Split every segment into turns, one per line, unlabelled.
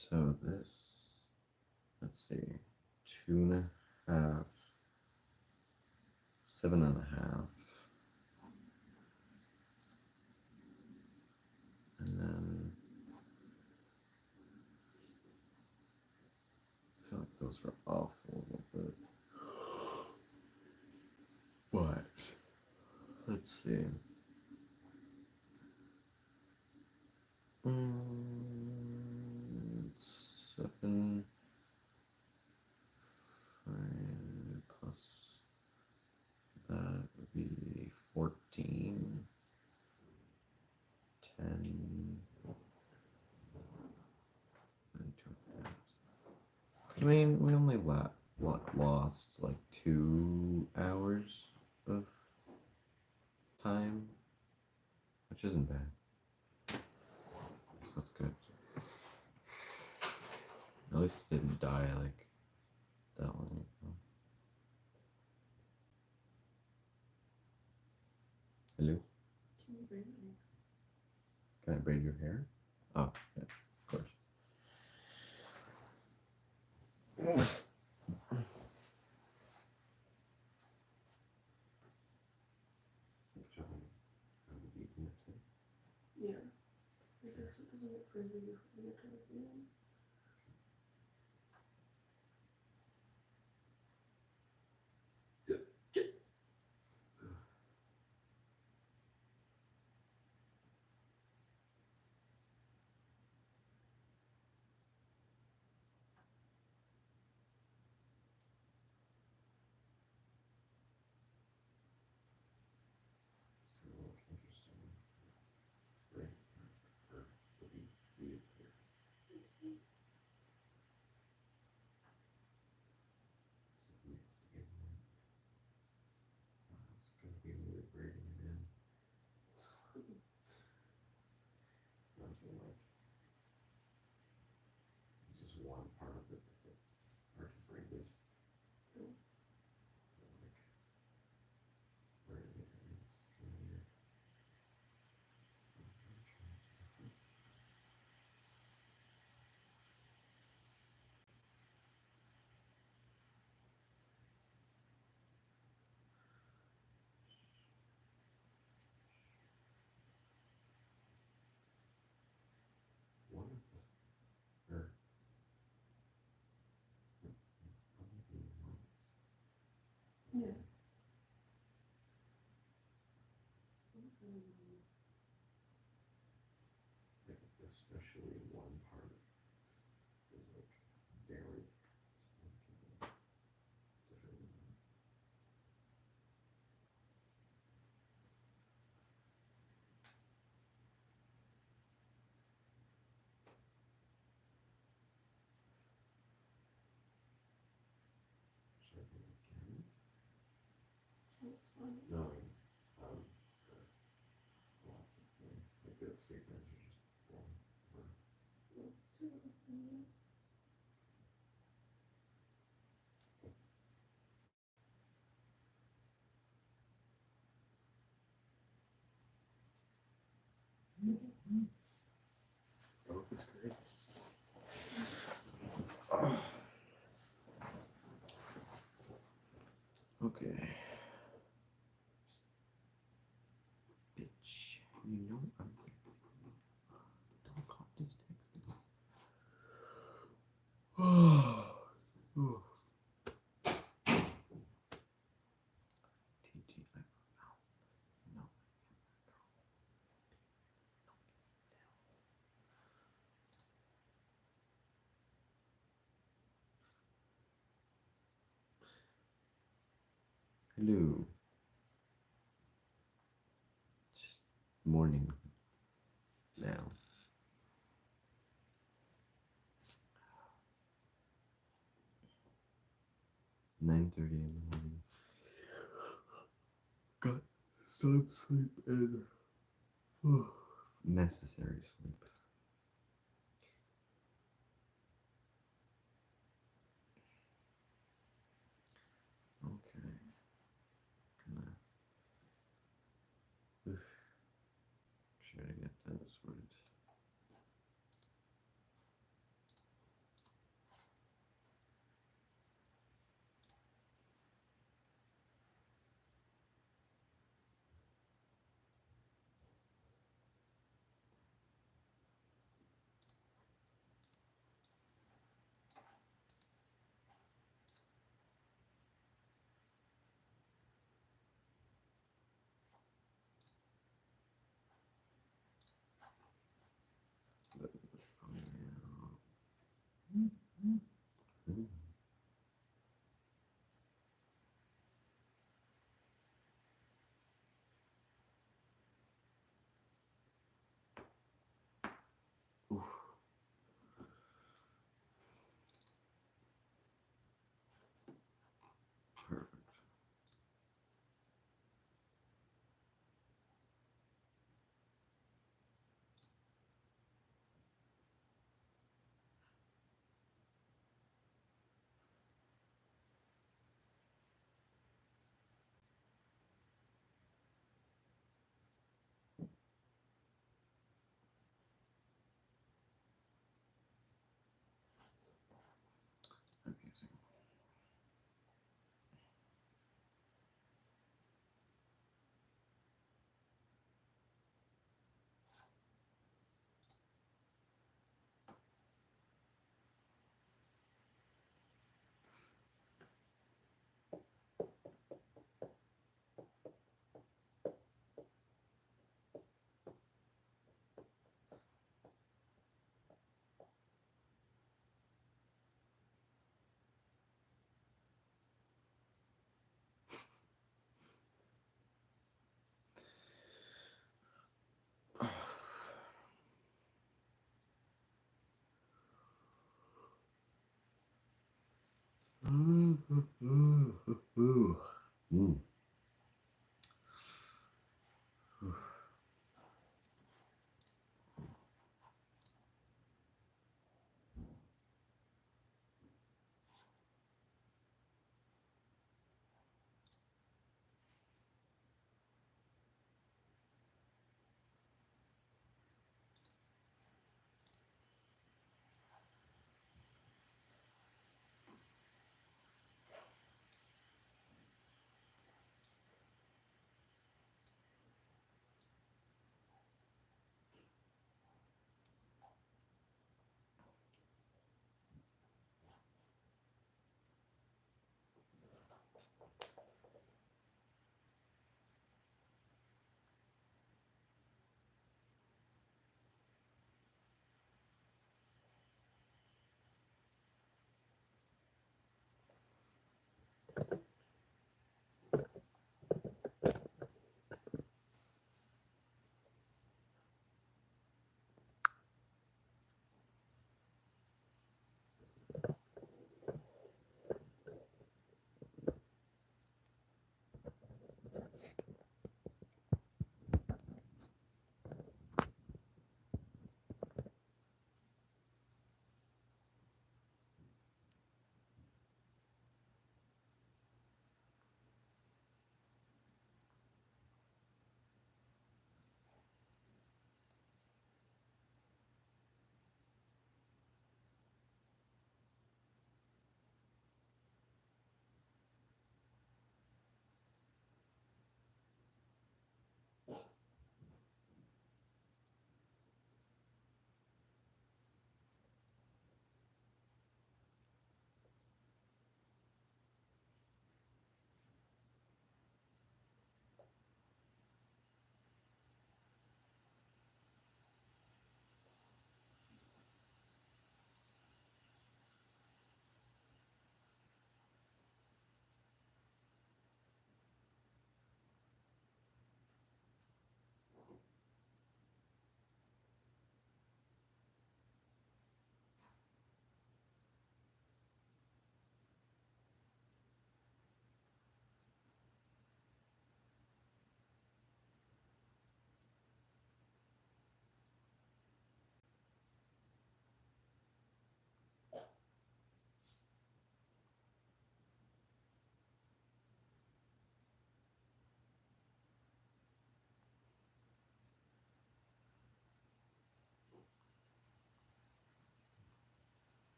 So this, let's see, 2.5, 7.5, and then I feel like those were off a little bit. But let's see. Mm, 7, 5 plus that would be 14, 10, and 2.5. I mean, we only lost like 2 hours of time, which isn't bad. That's good. At least it didn't die like that long ago. Hello?
Can you braid my hair?
Can I braid your hair? Oh, yeah, of course.
Yeah. I guess it doesn't get frizzy before we get to the end. Yeah.
Especially one part is like very different.
That's fine.
No, like the state branch is just one. I hope it's great. Okay. Bitch, you know I'm sexy. Don't call this text me. TGI. No. Hello. It's morning now. 9:30 in the morning. Got some sleep and necessary sleep. Okay. Gonna try to get that sorted.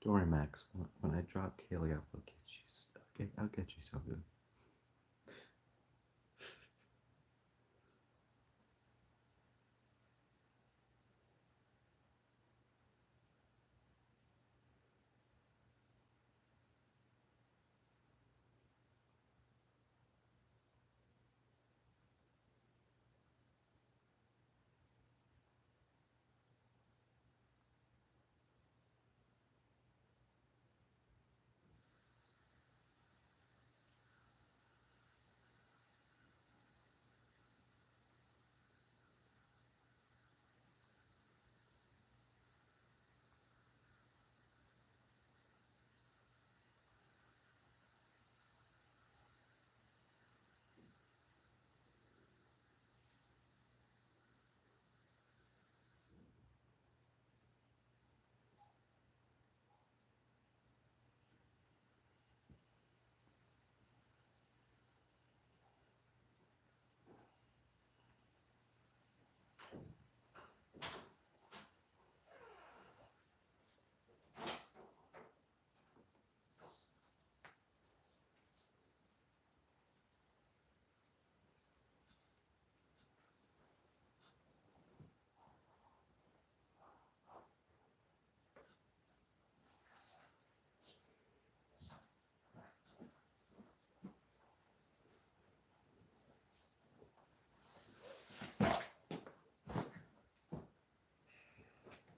Don't worry, Max. When I drop Kaylee off, I'll get you. I'll get you something.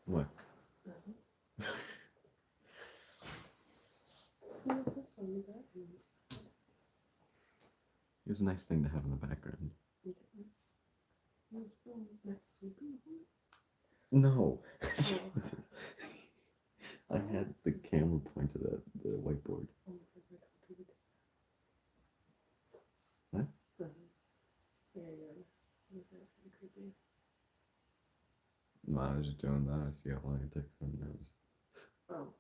What? It was a nice thing to have in the background. No. I had the camera pointed at the whiteboard. What? No, I was just doing that. I see how long it takes for him nervous.
Oh.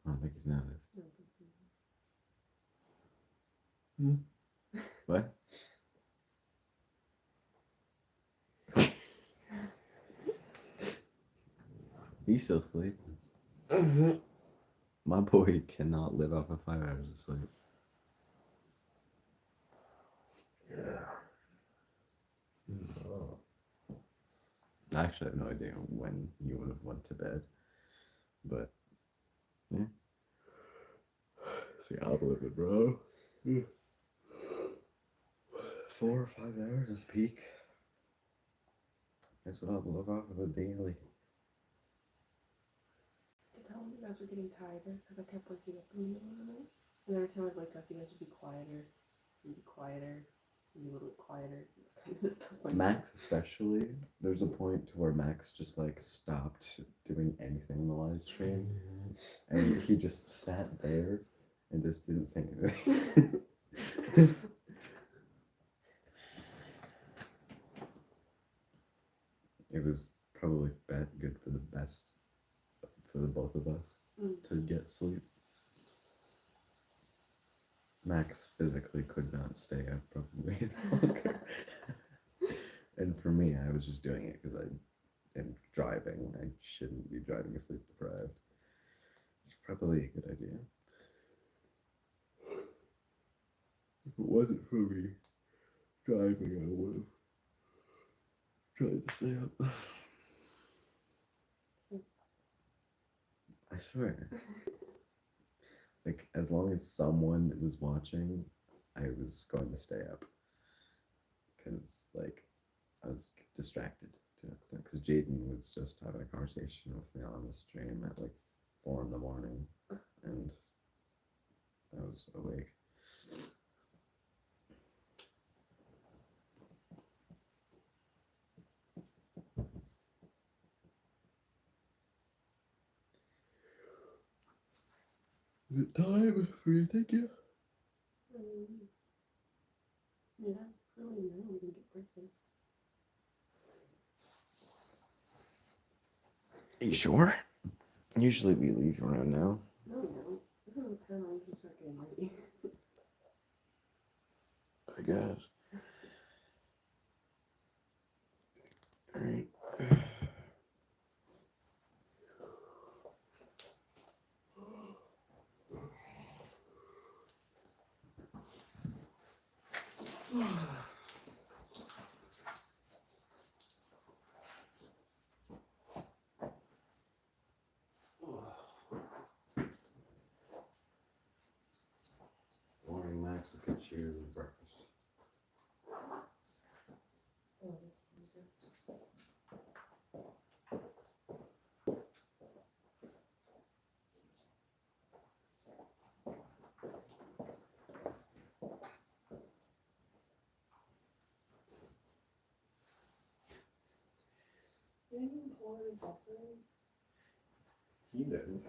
I don't think he's nervous. What? He's still sleeping. My boy cannot live off of 5 hours of sleep.
Yeah. Oh.
I actually have no idea when you would have went to bed, but yeah. See, I'm living, bro. 4 or 5 hours is peak. That's what I'll live off of a daily.
Tell me you guys were getting tired because I kept waking up in the middle of the night. And every time I'd wake up, you guys would be quieter, and be quieter, and be a little bit quieter. It's kind of stuff like
Max especially, there's a point to where Max just like stopped doing anything in the live stream, and he just sat there and just didn't say anything. It was probably good for the best for the both of us to get sleep. Max physically could not stay up probably longer. And for me, I was just doing it because I am driving. I shouldn't be driving sleep deprived. It's probably a good idea. If it wasn't for me driving, I would have tried to stay up. I swear. Like, as long as someone was watching, I was going to stay up. Because, like, I was distracted to an extent. Because Jaden was just having a conversation with me on the stream at like 4 in the morning. And I was awake. Is it time for you to take you?
Yeah, really, no, we can get breakfast.
Are you sure? Usually we leave around now.
No, we don't. This is the time I usually start getting ready.
I guess. Alright. Morning, Max. Look at you. Breakfast.
Oh, you didn't even pour any butter in?
He didn't.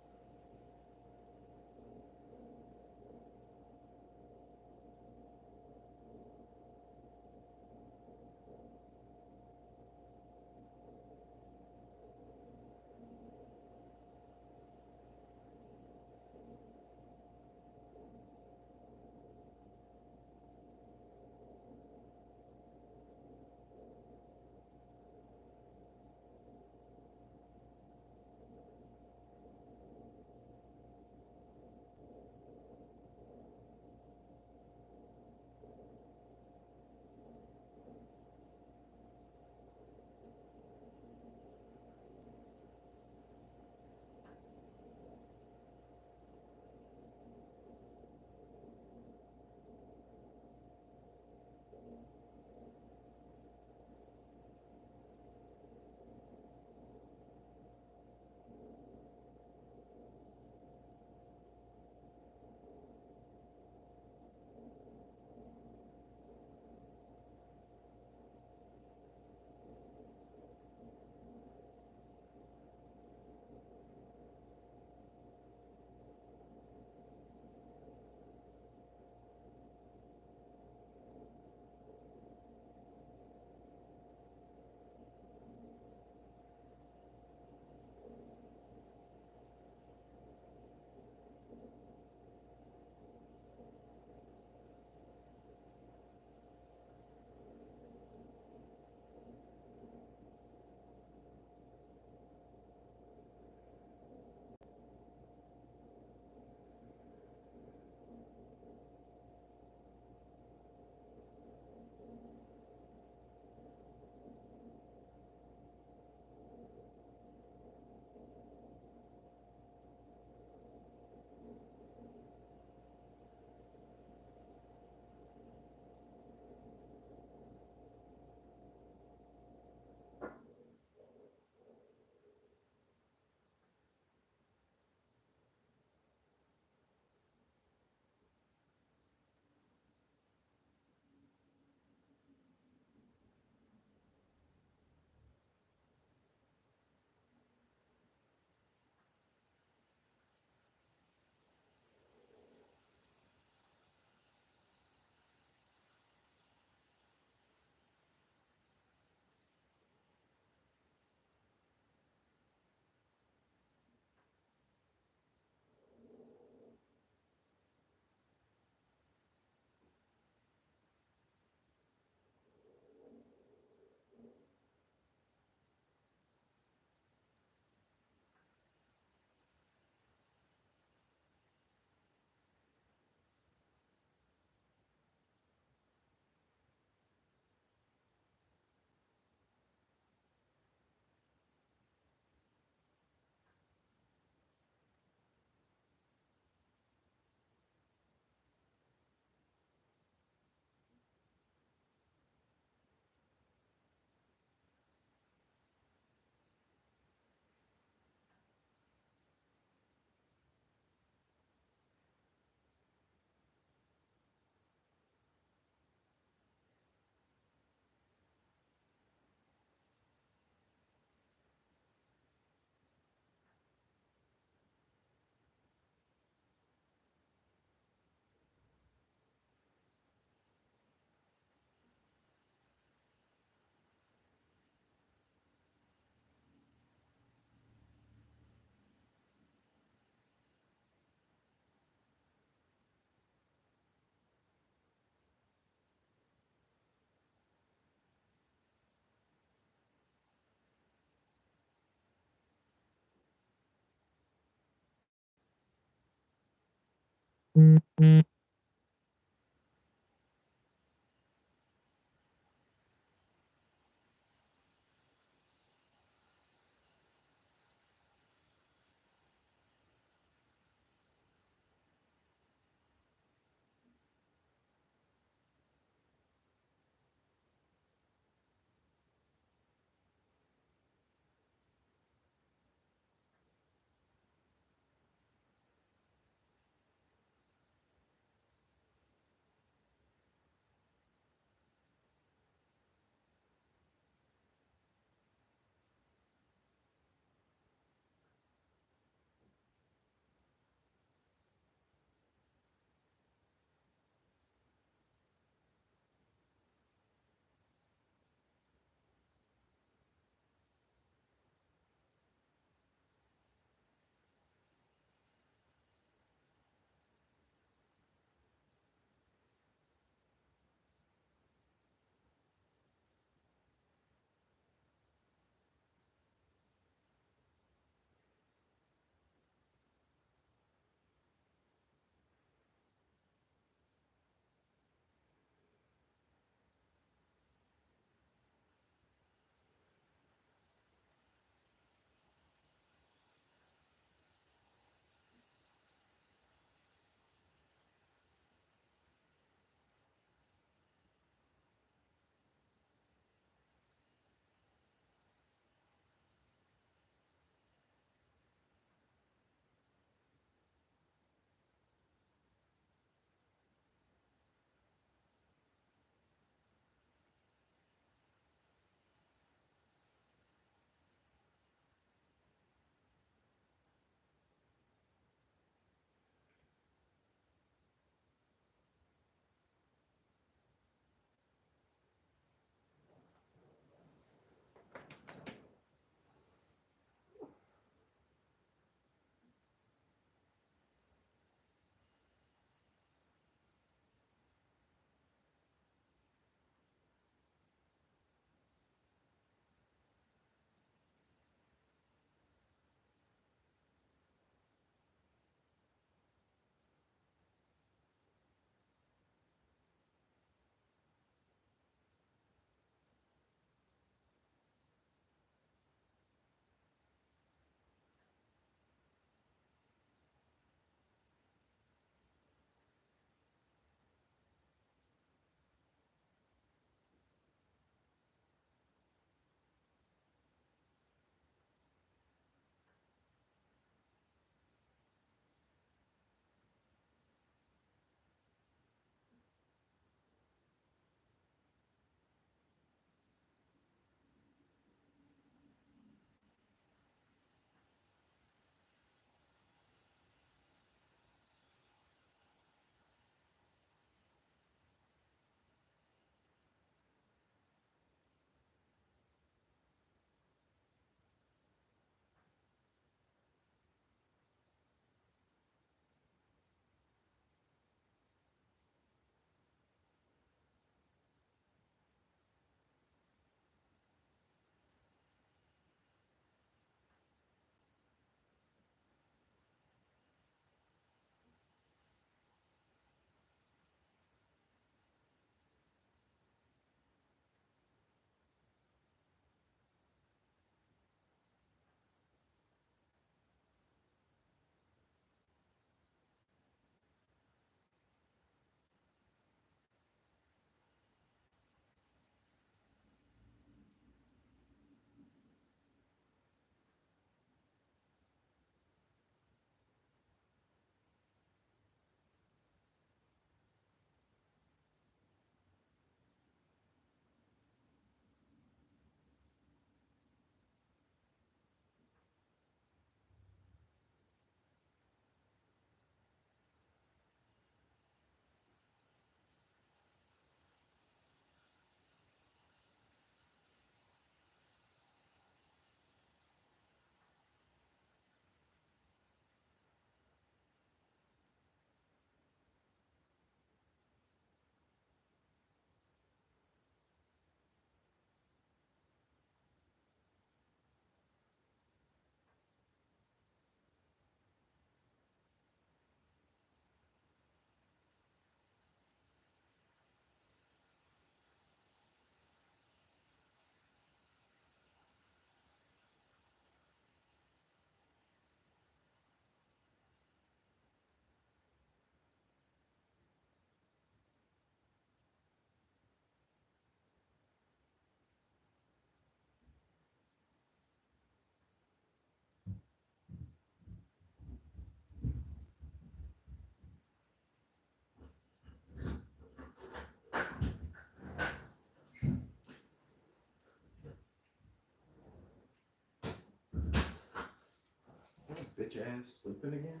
bitch ass sleeping again?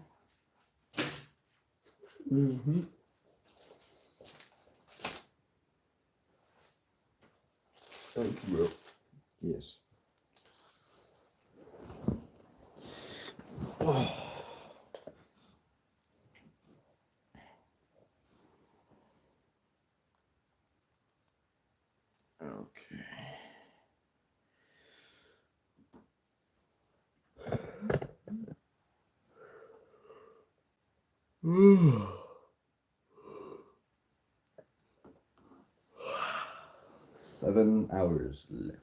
Mm-hmm. Thank you, bro.
Yes. Okay.
Oh.
7 hours left.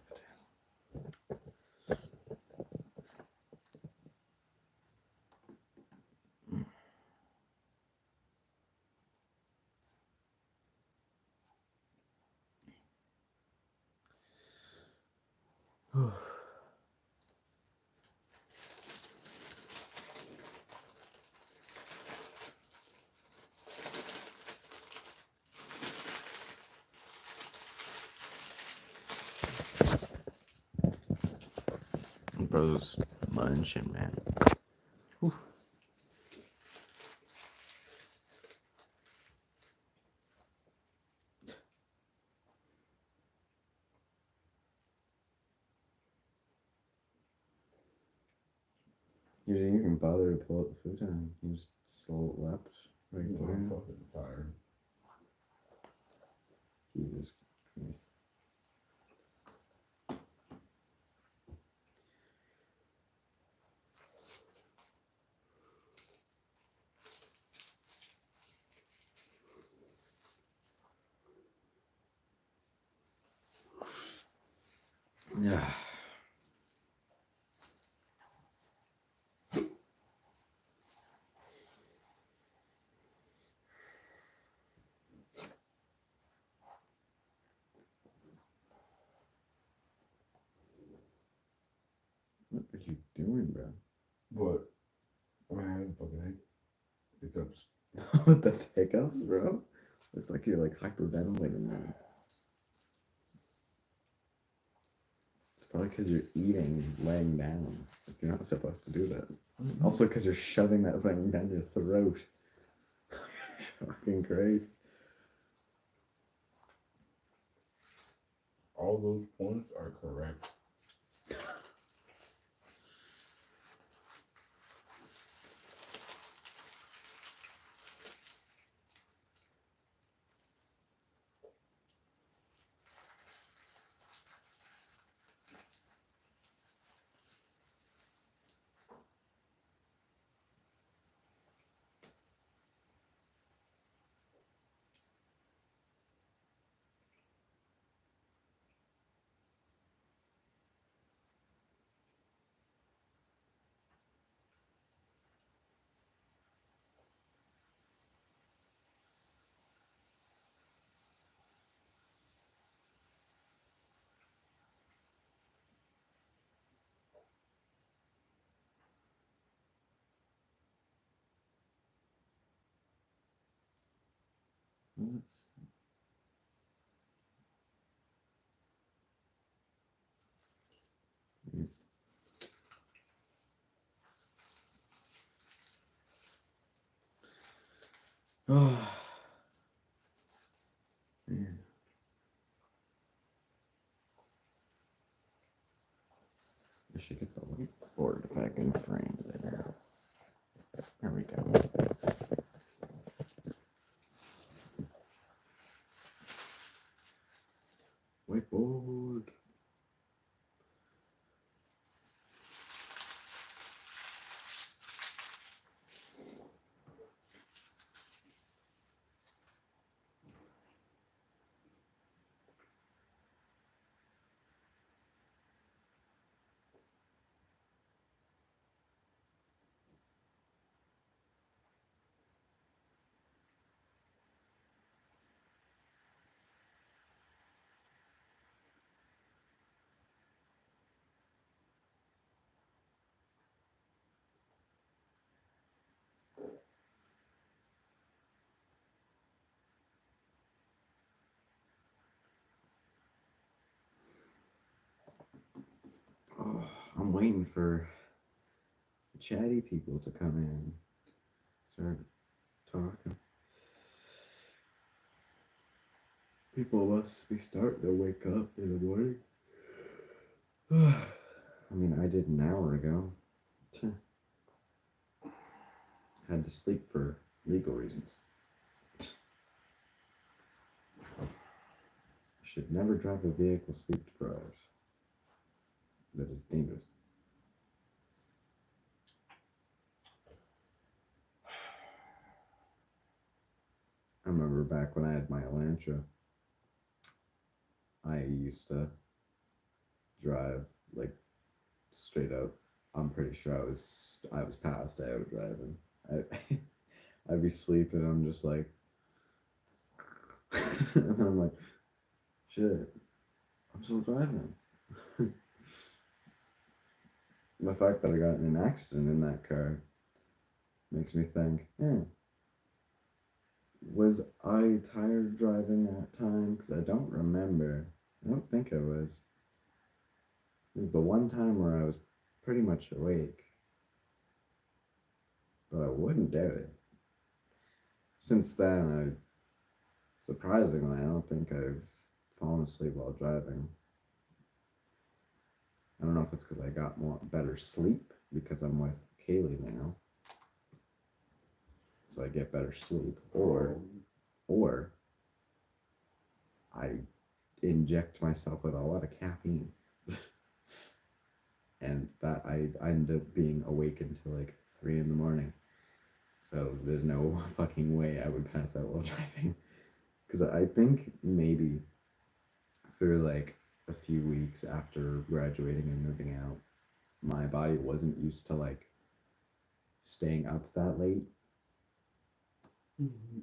Bro's munching, man. Whew. You didn't even bother to pull out the futon. You just slept right
I'm
through.
fucking tired.
Jesus Christ. Yeah. What are you doing, bro?
But I had fucking hiccups.
That's hiccups, bro. Looks like you're like hyperventilating, man. It's probably because you're eating laying down. Like you're not supposed to do that.
Mm-hmm.
Also, because you're shoving that thing down your throat. Fucking crazy.
All those points are correct.
Oh, man. I should get the whiteboard back in frame there. There we go. Whiteboard. Oh, I'm waiting for chatty people to come in, start talking. People must be starting to wake up in the morning. I mean, I did an hour ago. Had to sleep for legal reasons. Should never drive a vehicle sleep deprived. That is dangerous. I remember back when I had my Elantra, I used to drive like straight up. I'm pretty sure I was passed out driving. I'd be sleeping. I'm just like, and I'm like, shit, I'm still driving. The fact that I got in an accident in that car makes me think, was I tired driving that time? Because I don't remember. I don't think I was. It was the one time where I was pretty much awake. But I wouldn't doubt it. Since then, surprisingly, I don't think I've fallen asleep while driving. I don't know if it's because I got better sleep because I'm with Kaylee now. So I get better sleep. Or I inject myself with a lot of caffeine. And that I end up being awake until like 3 in the morning. So there's no fucking way I would pass out while driving. Because I think maybe for like a few weeks after graduating and moving out, my body wasn't used to like staying up that late.
Mm-hmm.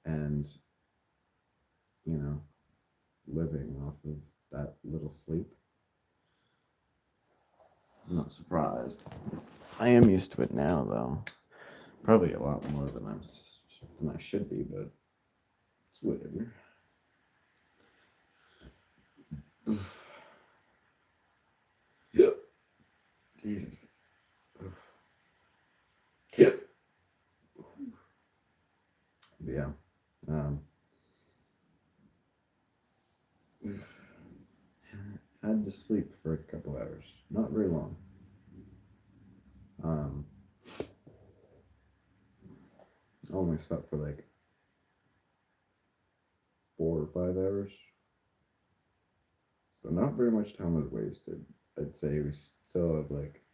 And, you know, living off of that little sleep. I'm not surprised. I am used to it now, though. Probably a lot more than I should be, but it's whatever. Yeah. Jesus. Yeah. Had to sleep for a couple hours. Not very long. Only slept for like 4 or 5 hours. So not very much time was wasted. I'd say we still have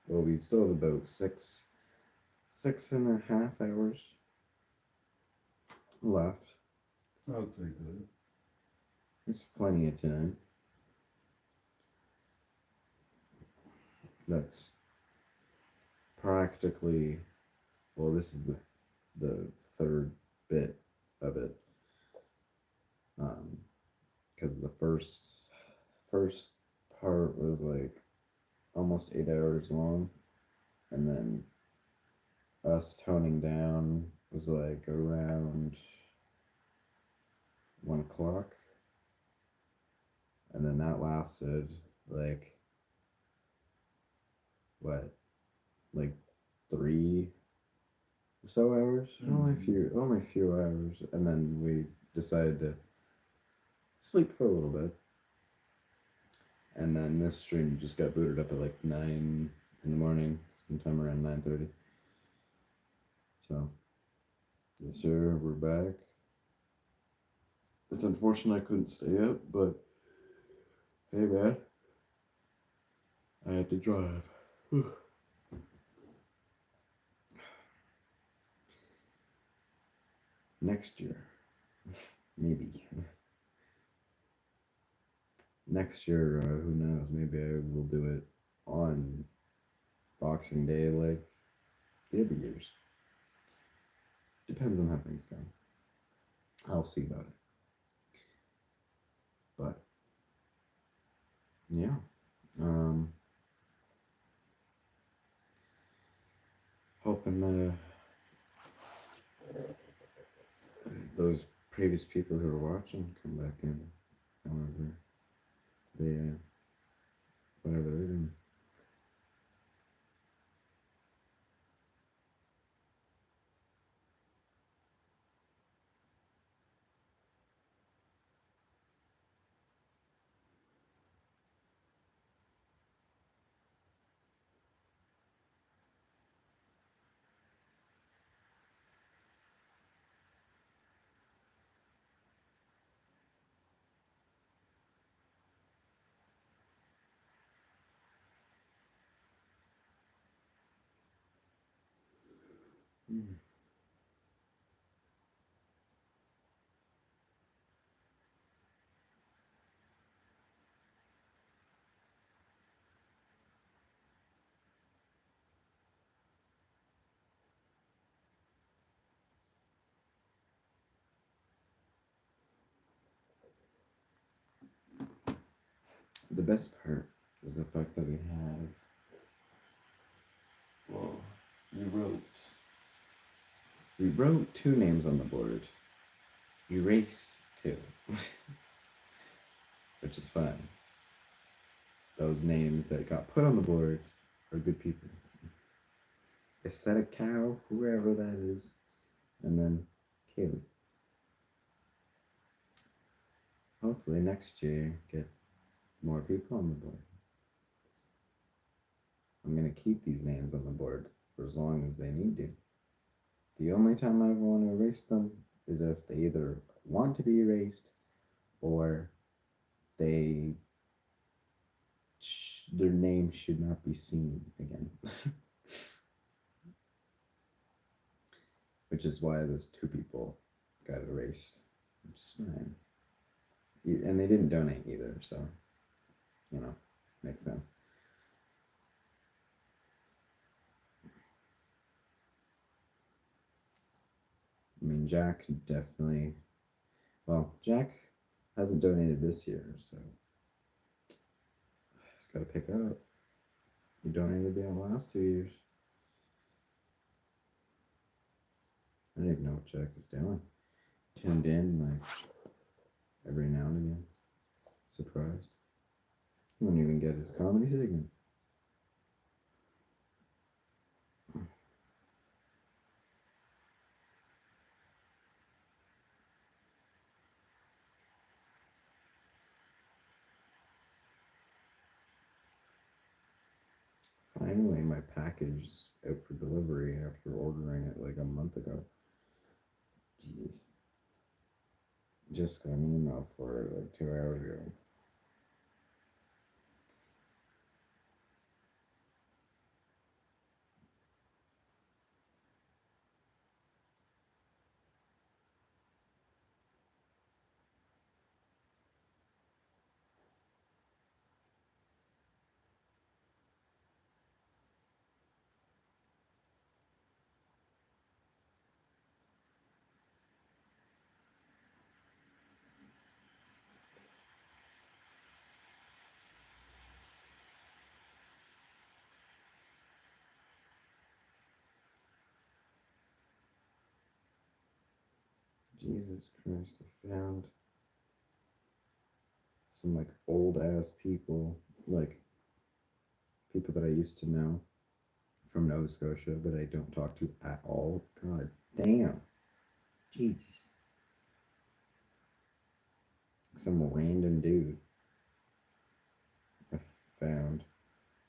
we still have about 6.5 hours left.
I'll take that.
There's plenty of time. That's practically, well, this is the third bit of it. Because the first part was like almost 8 hours long, and then us toning down was like around 1 o'clock, and then that lasted like what, like 3 or so hours. Only a few hours, and then we decided to sleep for a little bit. And then this stream just got booted up at like 9 in the morning, sometime around 9:30. So, yes sir, we're back. It's unfortunate I couldn't stay up, but hey man, I had to drive. Next year, maybe. Next year, who knows? Maybe I will do it on Boxing Day, like the other years. Depends on how things go. I'll see about it. But yeah, hoping that those previous people who are watching come back in, however they whatever they're doing. Mm. The best part is the fact that
Well, you wrote.
we wrote 2 names on the board, erased 2, which is fine. Those names that got put on the board are good people. Aesthetic Cow, whoever that is, and then Kaylee. Hopefully next year get more people on the board. I'm gonna keep these names on the board for as long as they need to. The only time I ever want to erase them is if they either want to be erased or they their name should not be seen again. Which is why those 2 people got erased, which is fine. And they didn't donate either, so makes sense. I mean, Jack definitely. Well, Jack hasn't donated this year, so he's got to pick up. He donated the last 2 years. I don't even know what Jack is doing. Tuned in like every now and again. Surprised. He wouldn't even get his comedy segment. Finally, my package is out for delivery after ordering it like a month ago. Jeez. Just got an email for it like 2 hours ago. Jesus Christ, I found some like old ass people, like people that I used to know from Nova Scotia, but I don't talk to at all. God damn. Jesus. Some random dude I found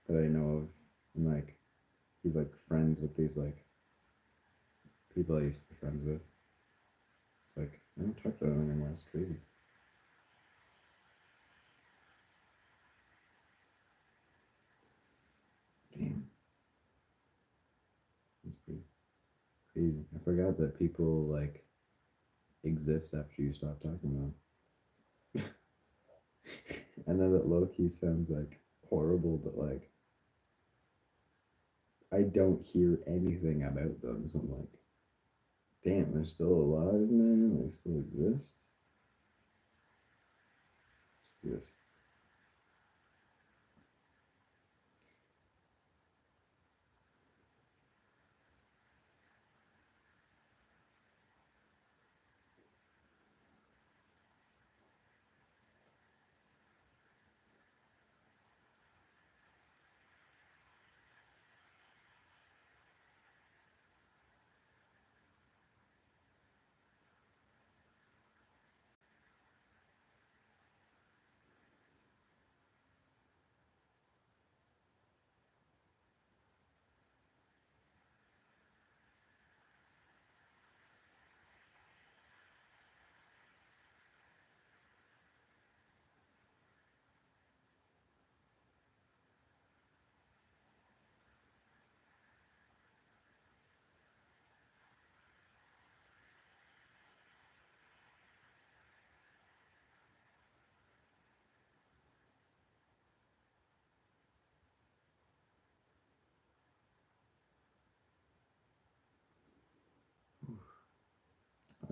that I know of, and like he's like friends with these like people I used to be friends with. It's like I don't talk to them anymore. It's crazy. Damn. It's pretty crazy. I forgot that people like exist after you stop talking to them. I know that low key sounds like horrible, but like I don't hear anything about them, so I'm like, damn, they're still alive, man. They still exist. Jesus.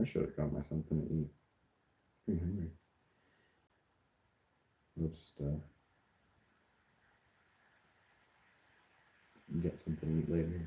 I should have got my something to eat. Pretty hungry. We'll just get something to eat later.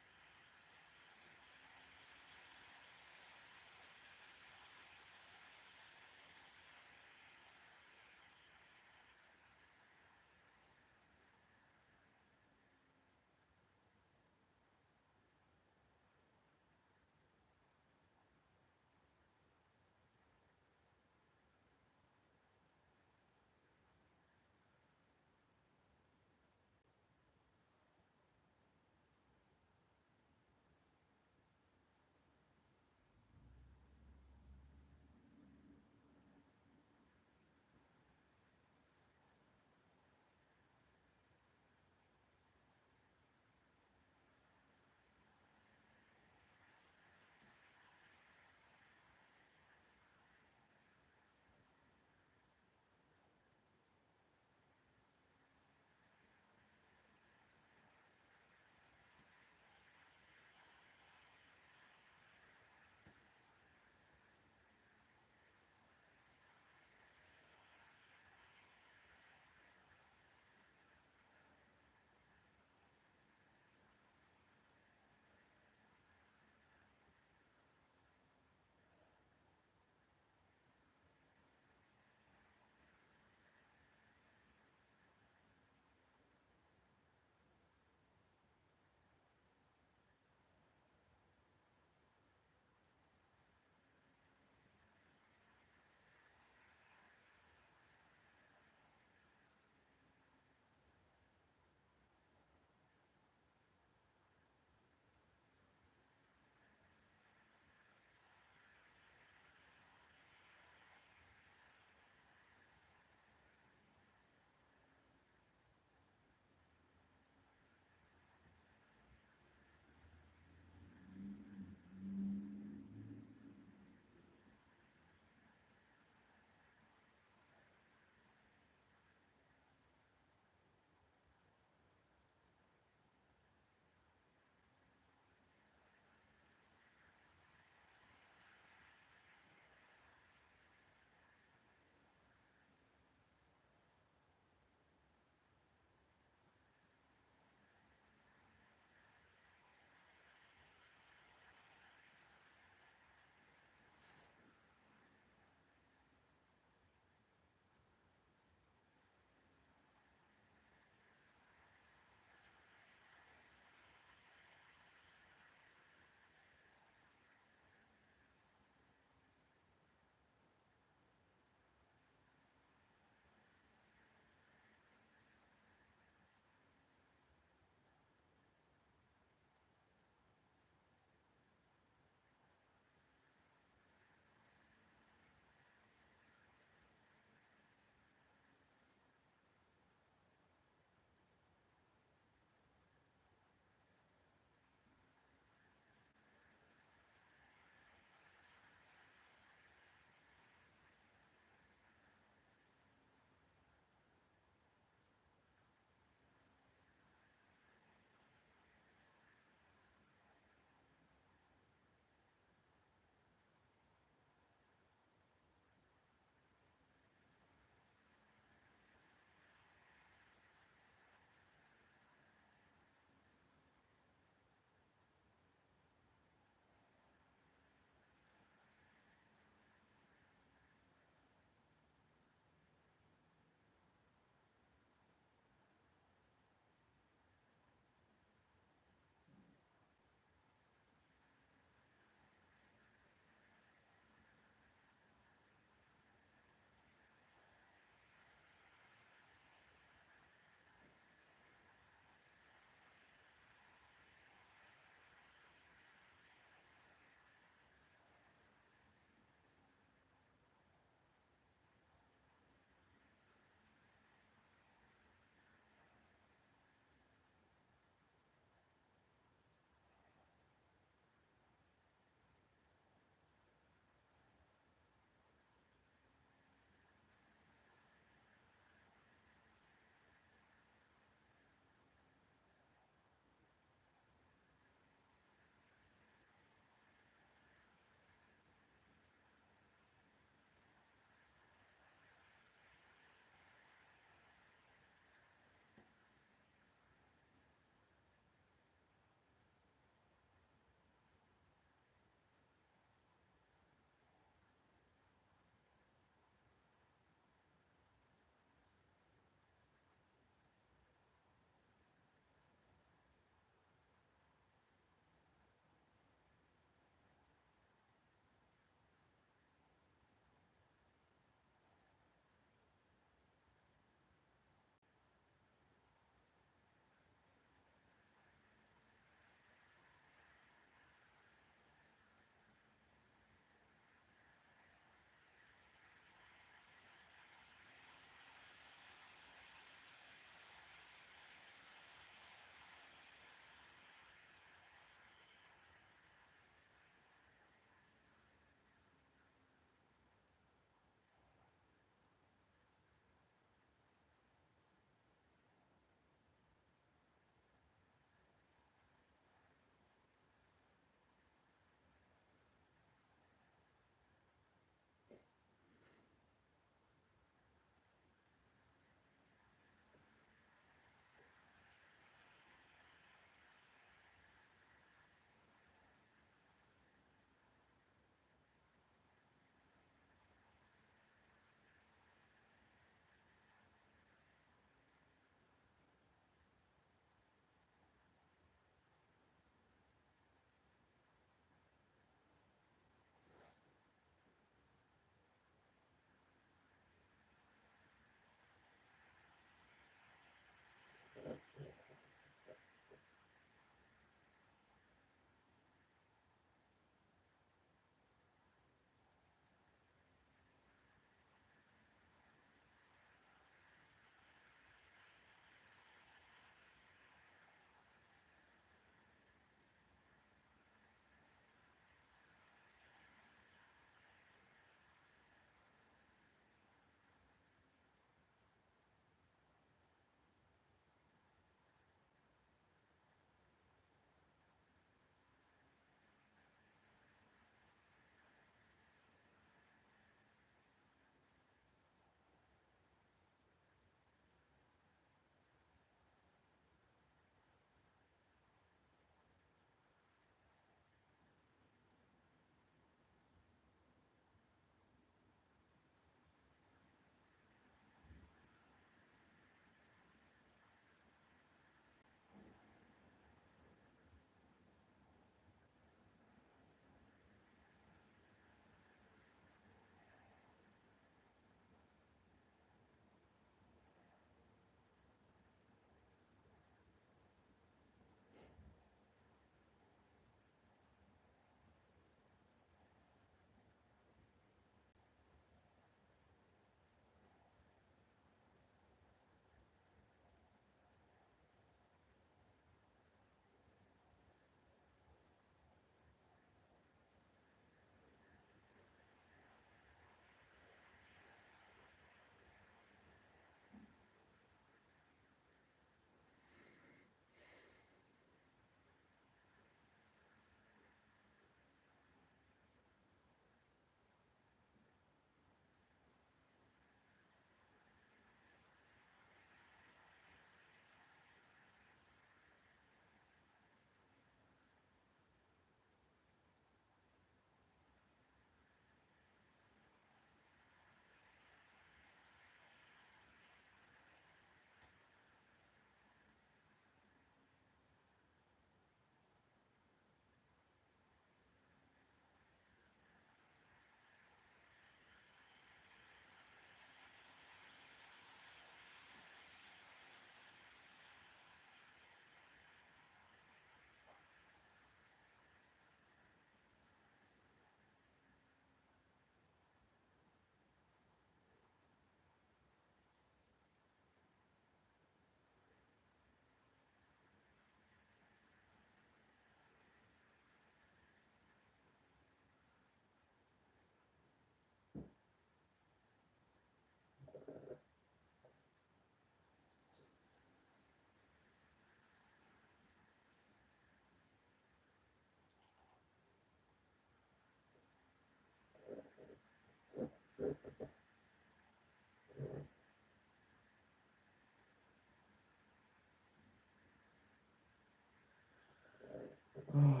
Oh,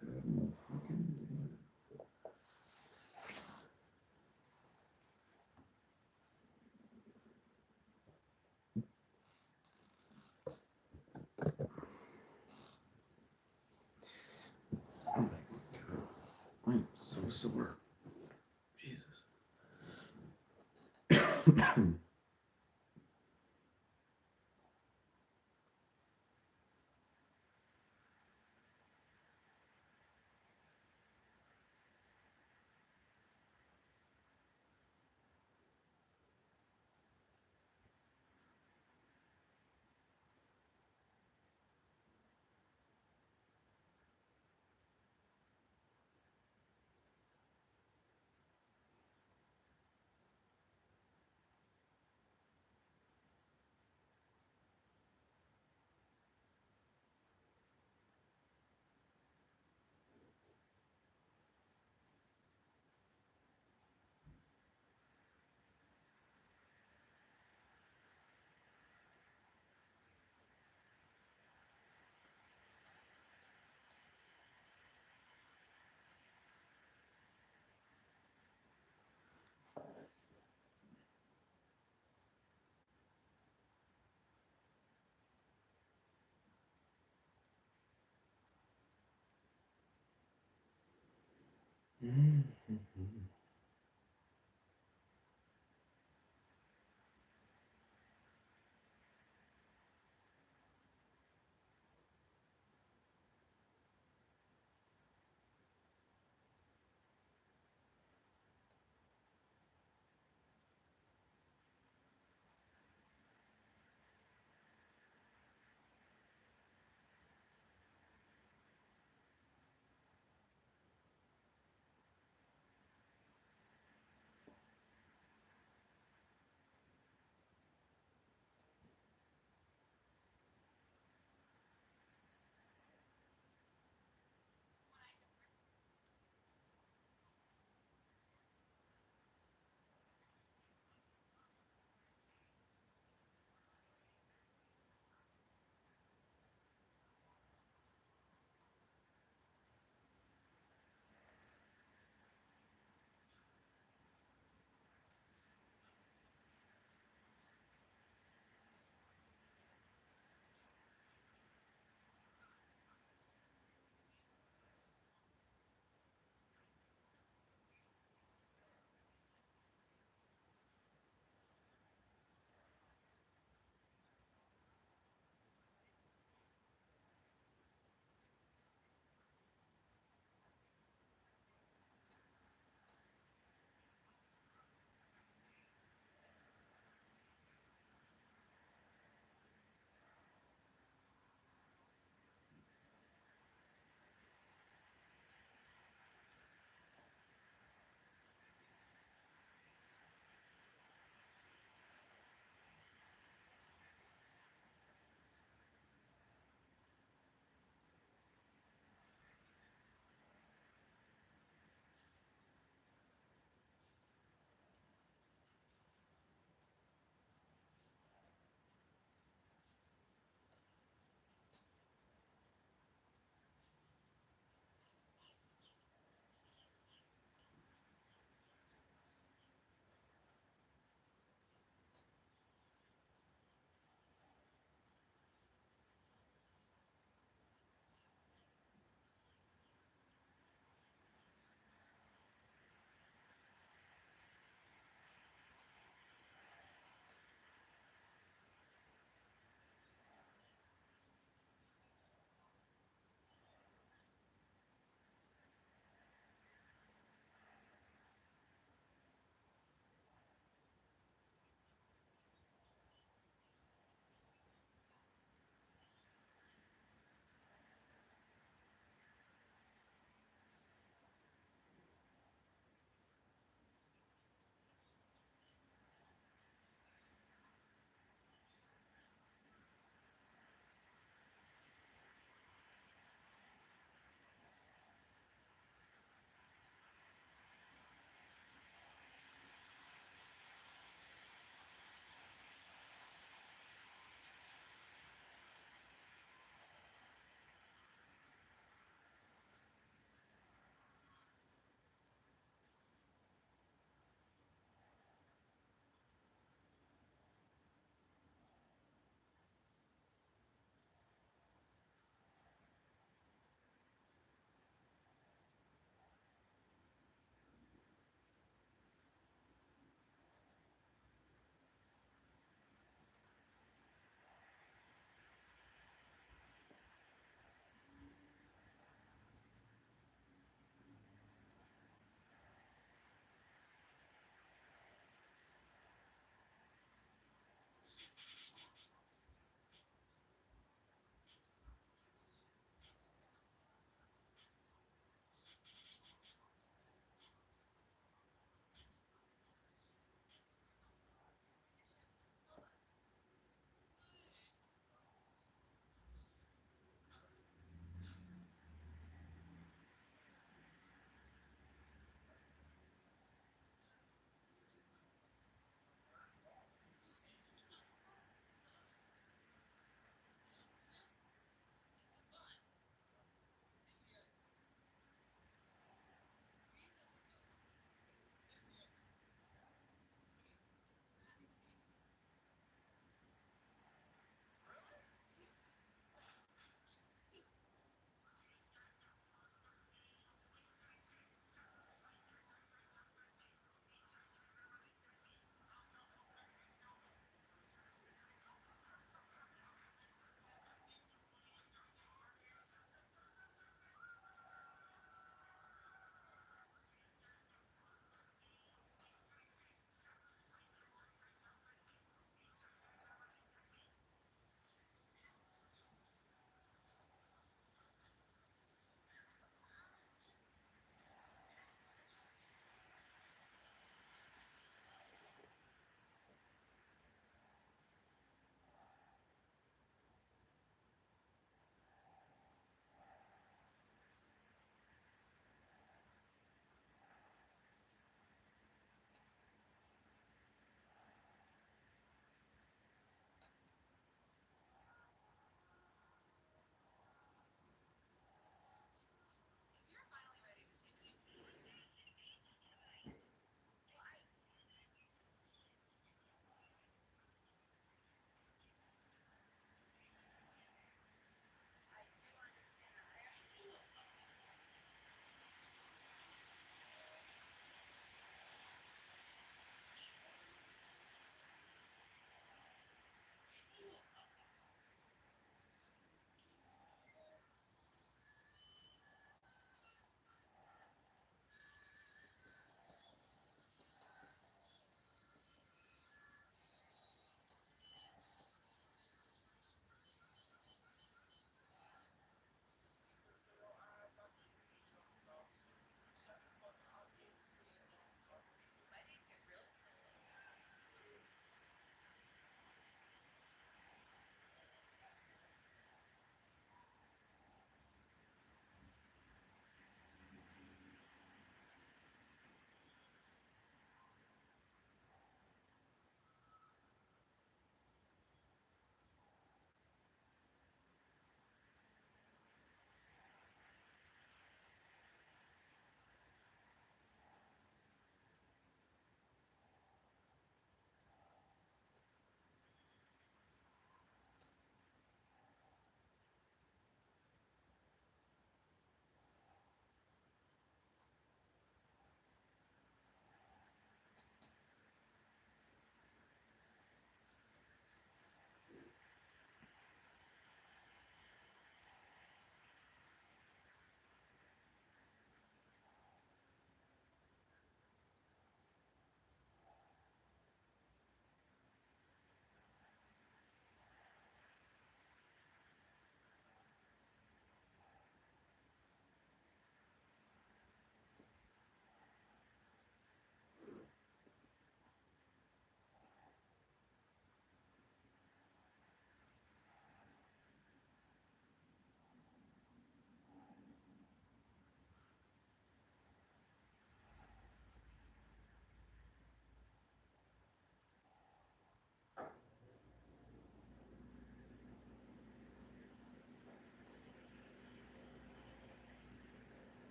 good motherfucking day. Oh my god. I'm so sore. Jesus.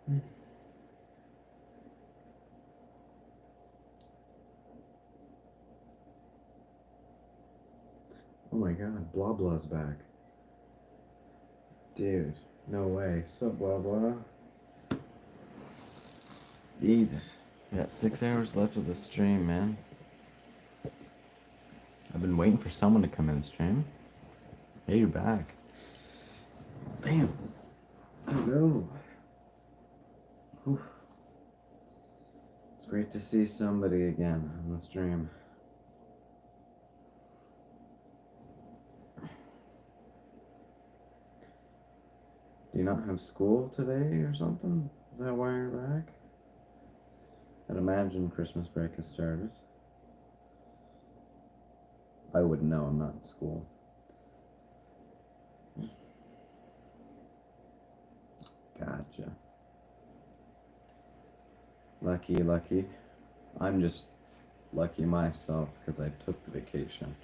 Oh my god, blah blah's back. Dude, no way. Sup, blah blah?
Jesus. We got 6 hours left of the stream, man. I've been waiting for someone to come in the stream. Hey, you're back. Damn.
I know. Whew. It's great to see somebody again on the stream. Do you not have school today or something? Is that why you're back? I'd imagine Christmas break has started. I wouldn't know, I'm not in school. Gotcha. Lucky, lucky. I'm just lucky myself because I took the vacation.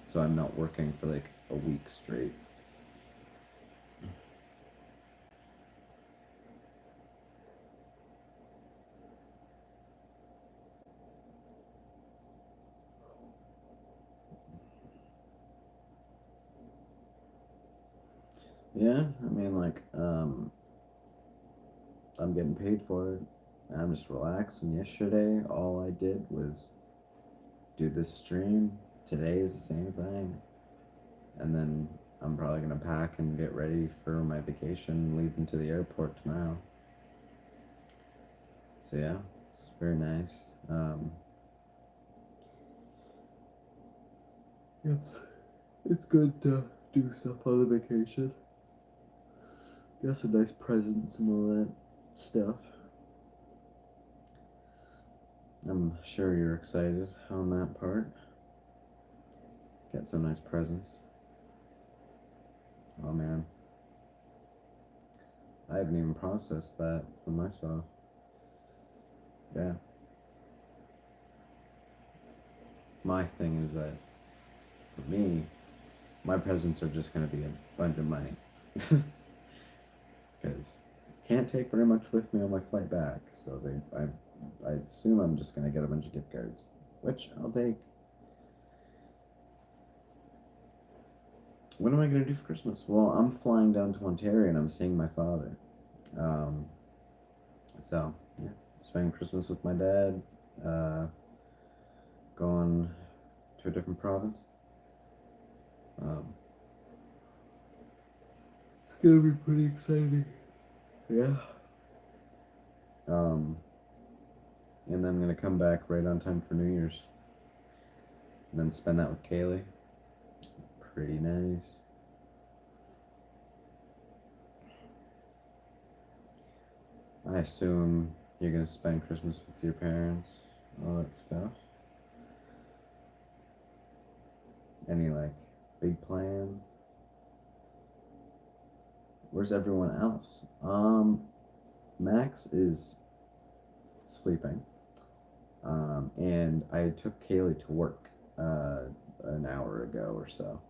So I'm not working for like a week straight. Yeah, I mean, like, I'm getting paid for it. I'm just relaxing. Yesterday, all I did was do this stream. Today is the same thing. And then I'm probably going to pack and get ready for my vacation, leaving to the airport tomorrow. So, yeah, it's very nice. It's good to do stuff on the vacation. Got some nice presents and all that stuff. I'm sure you're excited on that part. Got some nice presents. Oh man. I haven't even processed that for myself. Yeah. My thing is that for me, my presents are just going to be a bunch of money. Because can't take very much with me on my flight back. So I assume I'm just going to get a bunch of gift cards, which I'll take. What am I going to do for Christmas? Well, I'm flying down to Ontario and I'm seeing my father. So, yeah, spending Christmas with my dad, going to a different province. It's gonna be pretty exciting. Yeah. And then I'm gonna come back right on time for New Year's. And then spend that with Kaylee. Pretty nice. I assume you're gonna spend Christmas with your parents, all that stuff. Any like big plans? Where's everyone else? Max is sleeping. And I took Kaylee to work an hour ago or so.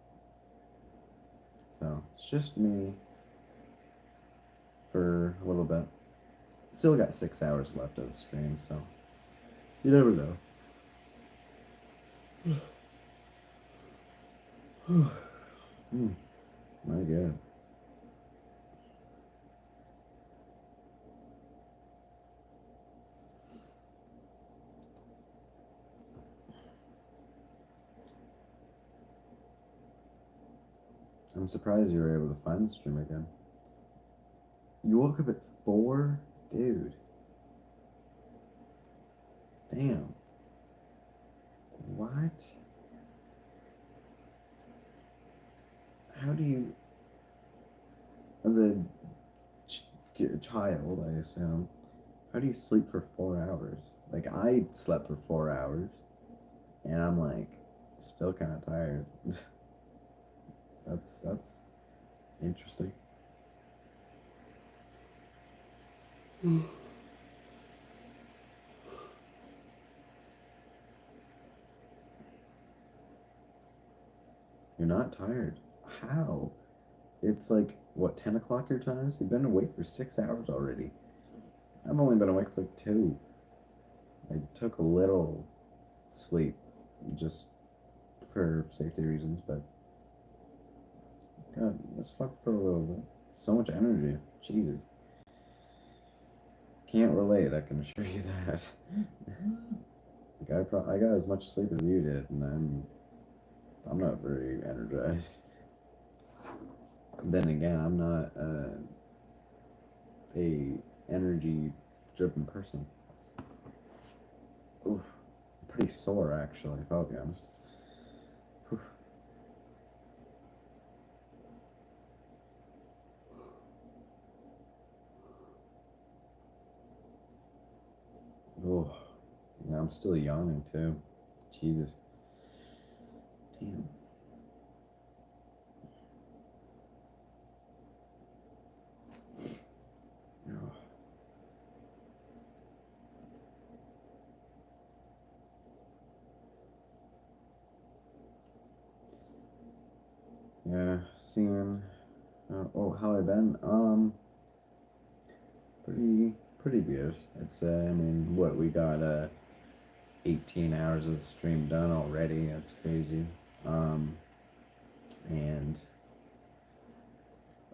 So it's just me for a little bit. Still got 6 hours left of the stream, so you never know. My God. I'm surprised you were able to find the stream again. You woke up at 4? Dude. Damn. What? How do you, as a child, I assume, how do you sleep for 4 hours? Like, I slept for 4 hours, and I'm like, still kind of tired. That's interesting. You're not tired. How? it's like, what, 10 o'clock your time? So you've been awake for 6 hours already. I've only been awake for like 2. I took a little sleep just for safety reasons, but God, I slept for a little bit. So much energy. Jesus. Can't relate, I can assure you that. Like I got as much sleep as you did, and I'm not very energized. Then again, I'm not a energy driven person. Oof, I'm pretty sore actually, if I'll be honest. Oof. Oh, yeah, I'm still yawning too. Jesus. Damn. Oh. Yeah, seeing. How I been? Pretty good. I'd say. I mean, what we got? 18 hours of the stream done already. That's crazy. And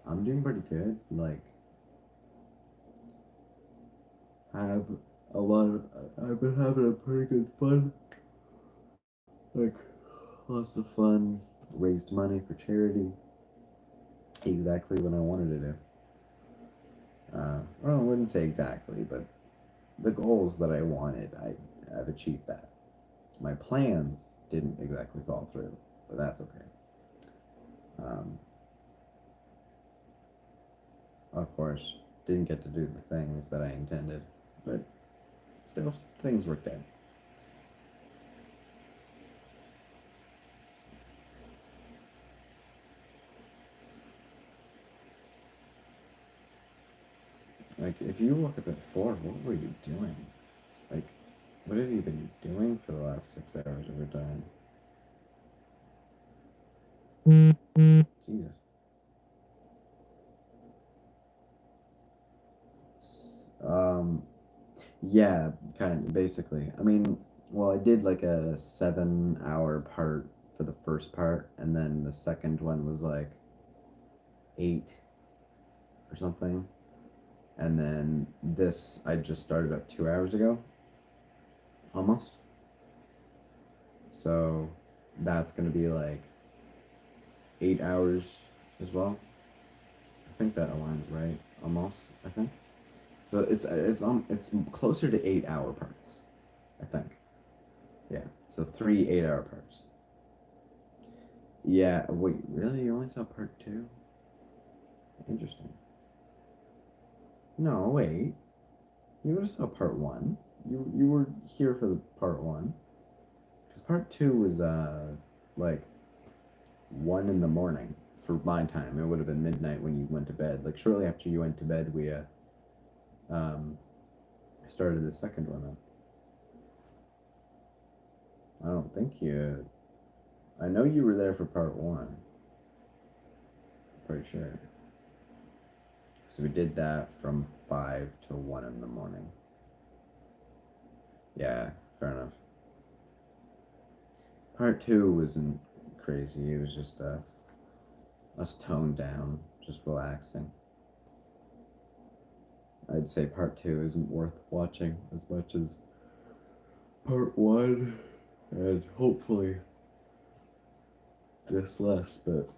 I'm doing pretty good. Like, I have a lot of. I've been having a pretty good fun. Like, lots of fun. Raised money for charity. Exactly what I wanted to do. Well, I wouldn't say exactly, but the goals that I wanted, I've achieved that. My plans didn't exactly fall through, but that's okay. Um, of course, didn't get to do the things that I intended, but still, things worked out. Like, if you woke up at 4, what were you doing? Like, what have you been doing for the last 6 hours of your time? Jesus. Um, yeah, kind of, basically. I mean, well, I did like a 7 hour part for the first part, and then the second one was like 8 or something. And then this, I just started up 2 hours ago, almost. So that's going to be like 8 hours as well. I think that aligns right, almost, I think. So it's closer to 8 hour parts, I think. Yeah. So 3 8 hour parts. Yeah. Wait, really? You only saw part 2? Interesting. No, wait. You would have saw part 1. You were here for the part 1. Because part 2 was like 1 in the morning for my time. It would have been midnight when you went to bed. Like shortly after you went to bed, we um started the second one up. I don't think you. I know you were there for part 1. Pretty sure. So we did that from 5 to 1 in the morning. Yeah, fair enough. Part 2 wasn't crazy. It was just us toned down, just relaxing. I'd say part 2 isn't worth watching as much as part 1, and hopefully this less, but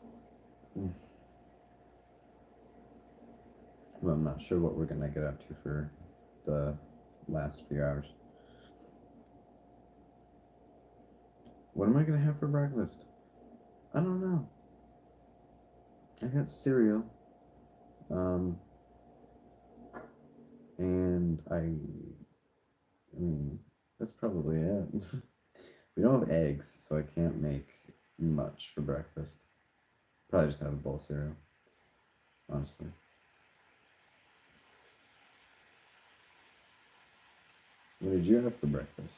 well, I'm not sure what we're gonna get up to for the last few hours. What am I gonna have for breakfast? I don't know. I got cereal. Um, and I mean, that's probably it. We don't have eggs, so I can't make much for breakfast. Probably just have a bowl of cereal, honestly. What did you have for breakfast?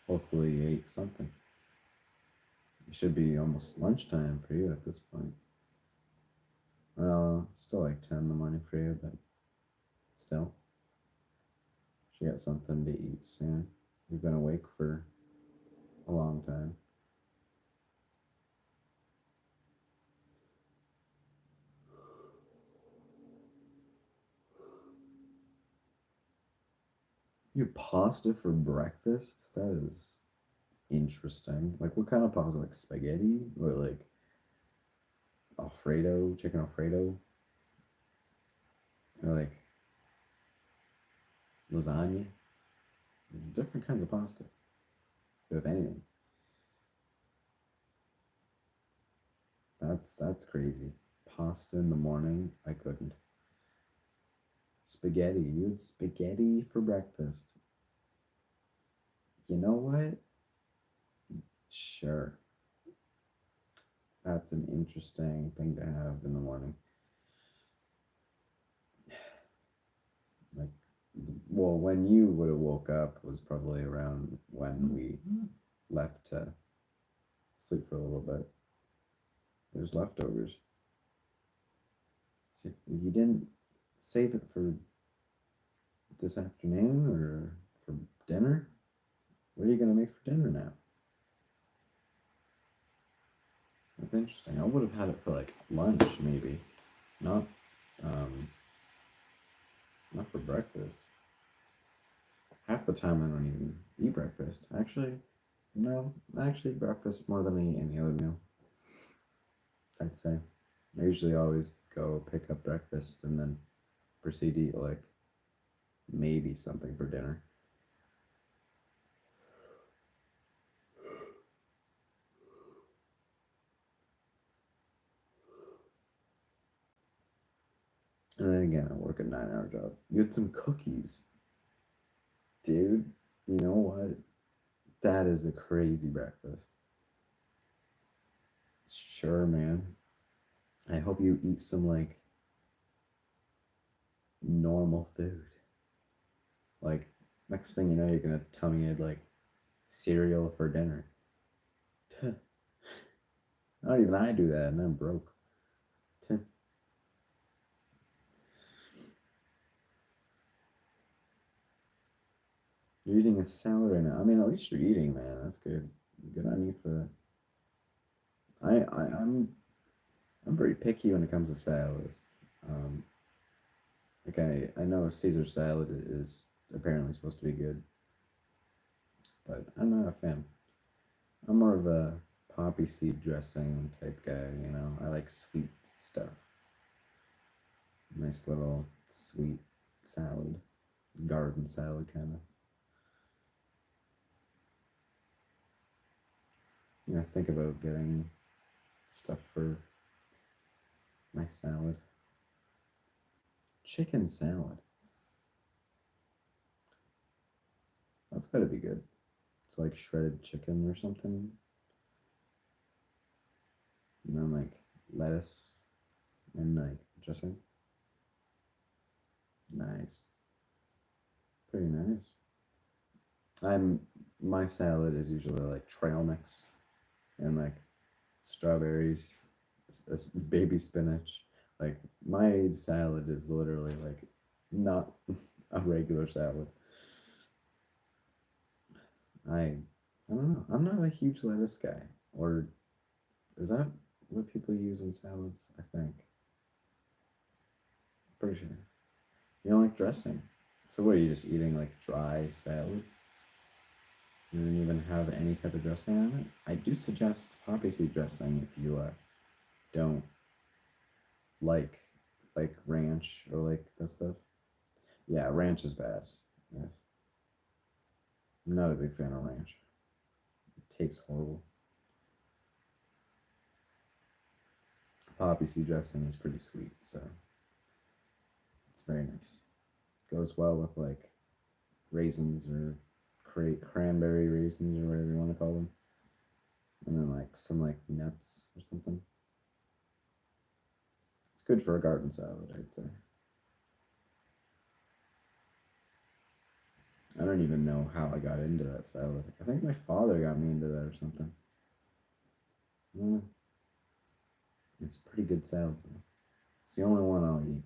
Hopefully you ate something. It should be almost lunchtime for you at this point. Well, still like 10 in the morning for you, but still. Should get something to eat soon. We've been awake for a long time. You have pasta for breakfast? That is interesting. Like, what kind of pasta? Like spaghetti? Or like Alfredo? Chicken Alfredo? Or like lasagna? There's different kinds of pasta, if anything. That's crazy. Pasta in the morning? I couldn't. Spaghetti. You had spaghetti for breakfast. You know what? Sure. That's an interesting thing to have in the morning. Like, well, when you would have woke up was probably around when we left to sleep for a little bit. There's leftovers. So you didn't save it for this afternoon or for dinner? What are you gonna make for dinner now? That's interesting. I would have had it for like lunch, maybe, not, um, not for breakfast. Half the time I don't even eat breakfast. Actually, no, I actually eat breakfast more than I eat any other meal. I'd say. I usually always go pick up breakfast and then proceed to eat like maybe something for dinner. And then again, I work a 9-hour job. You had some cookies. Dude, you know what? That is a crazy breakfast. Sure, man. I hope you eat some like normal food. Like, next thing you know, you're gonna tell me you had like cereal for dinner. Not even I do that, and I'm broke. You're eating a salad right now. I mean, at least you're eating, man. That's good. Good on you for that. I'm very picky when it comes to salad. Um, like I know Caesar salad is apparently supposed to be good, but I'm not a fan. I'm more of a poppy seed dressing type guy. You know, I like sweet stuff. Nice little sweet salad, garden salad kind of. You know, think about getting stuff for my salad. Chicken salad. That's gotta be good. It's like shredded chicken or something. And then like lettuce and like dressing. Nice. Pretty nice. I'm my salad is usually like trail mix and like strawberries, baby spinach. Like my salad is literally like not a regular salad. I don't know. I'm not a huge lettuce guy. Or is that what people use in salads? I think. Pretty sure. You don't like dressing. So what are you just eating like dry salad? You don't even have any type of dressing on it? I do suggest poppy seed dressing if you don't like ranch or like that stuff. Yeah, ranch is bad. Yes. I'm not a big fan of ranch. It tastes horrible. Poppy seed dressing is pretty sweet, so it's very nice. Goes well with like raisins or cranberry raisins or whatever you want to call them, and then like some like nuts or something. It's good for a garden salad, I'd say. I don't even know how I got into that salad. I think my father got me into that or something. It's pretty good salad though. It's the only one I'll eat.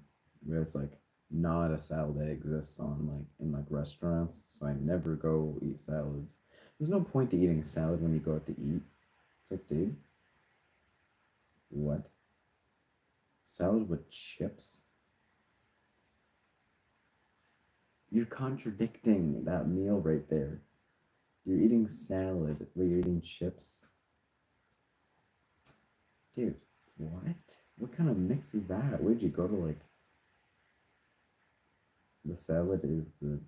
But it's like not a salad that exists on like in like restaurants. So I never go eat salads. There's no point to eating a salad when you go out to eat. It's like, dude, what? Salad with chips? You're contradicting that meal right there. You're eating salad, but you're eating chips. Dude, what? What kind of mix is that? Where'd you go to like the salad is the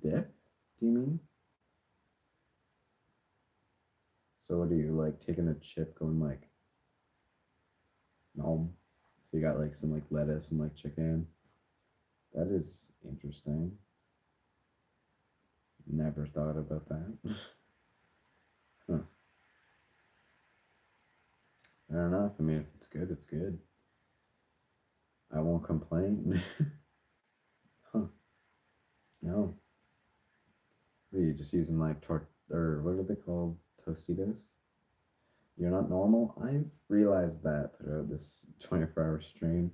dip? Do you mean? So what are you like taking a chip going like no? So you got like some like lettuce and like chicken. That is interesting. Never thought about that. Huh. Fair enough. I mean, if it's good, it's good. I won't complain. Huh. No. What are you just using like or what are they called? Tostitos? You're not normal? I've realized that throughout this 24-hour stream.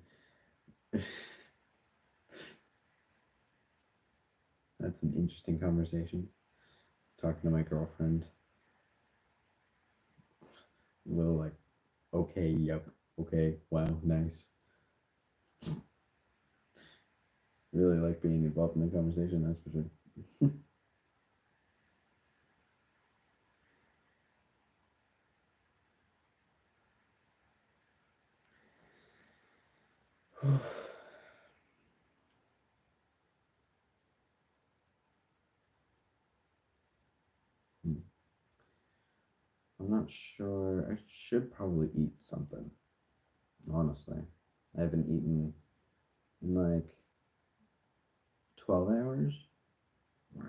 That's an interesting conversation. Talking to my girlfriend. A little like, okay, yep, okay, wow, nice. Really like being involved in the conversation, that's for sure. I'm not sure. I should probably eat something, honestly. I haven't eaten in like 12 hours. Wow.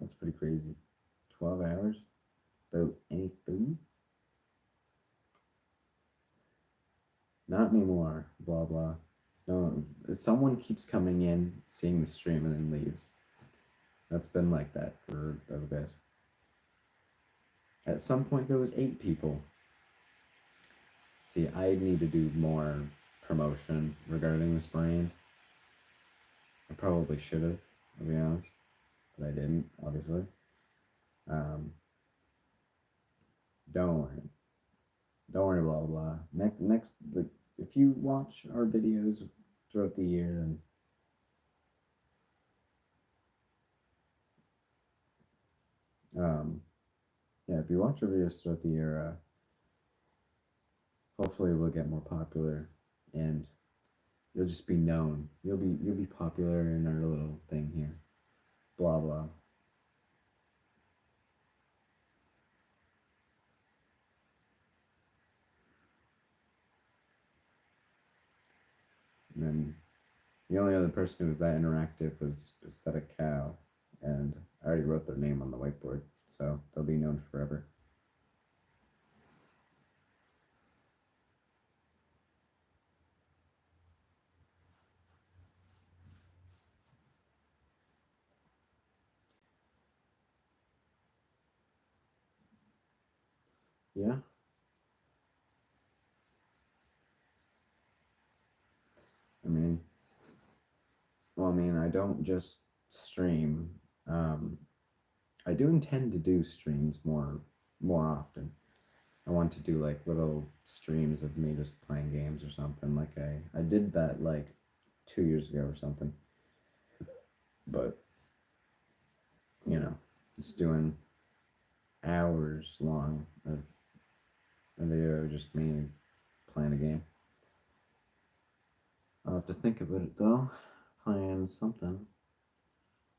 That's pretty crazy. 12 hours without any food? Not anymore. Blah, blah. No, someone keeps coming in, seeing the stream, and then leaves. That's been like that for a bit. At some point, there was 8 people. See, I need to do more promotion regarding this brand. I probably should have, to be honest, but I didn't, obviously. Don't worry. Don't worry, blah, blah. Next, like, if you watch our videos throughout the year, then yeah, if you watch our videos throughout the year, hopefully we'll get more popular, and you'll just be known. You'll be popular in our little thing here. Blah blah. And then the only other person who was that interactive was Aesthetic Cow, and I already wrote their name on the whiteboard, so they'll be known forever. Yeah. I mean, well, I mean, I don't just stream. I do intend to do streams more often. I want to do like little streams of me just playing games or something. Like I did that like 2 years ago or something. But you know, just doing hours long of a video just me playing a game. I'll have to think about it though. Playing something.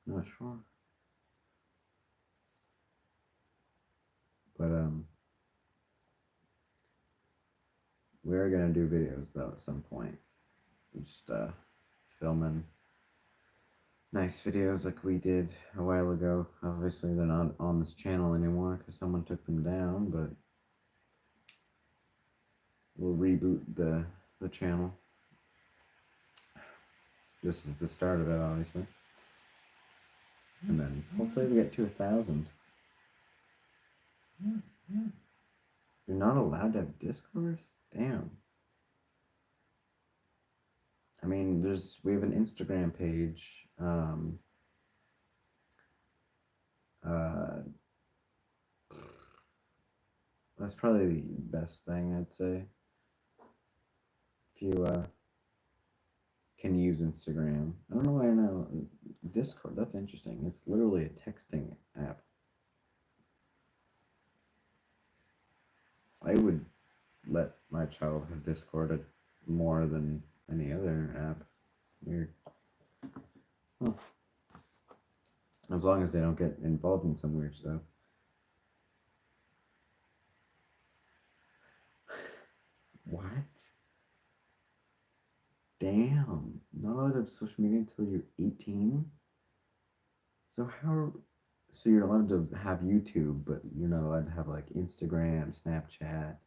Not sure. But we are gonna do videos though at some point. Just filming nice videos like we did a while ago. Obviously they're not on this channel anymore because someone took them down, but we'll reboot the channel. This is the start of it, obviously. And then hopefully we get to 1,000. You're not allowed to have Discord? Damn. I mean, we have an Instagram page. Uh, that's probably the best thing I'd say. If you can use Instagram, I don't know why now Discord. That's interesting. It's literally a texting app. I would let my child have Discord more than any other app. Weird. Huh. As long as they don't get involved in some weird stuff. What? Damn. Not allowed to have social media until you're 18? So so you're allowed to have YouTube, but you're not allowed to have like Instagram, Snapchat,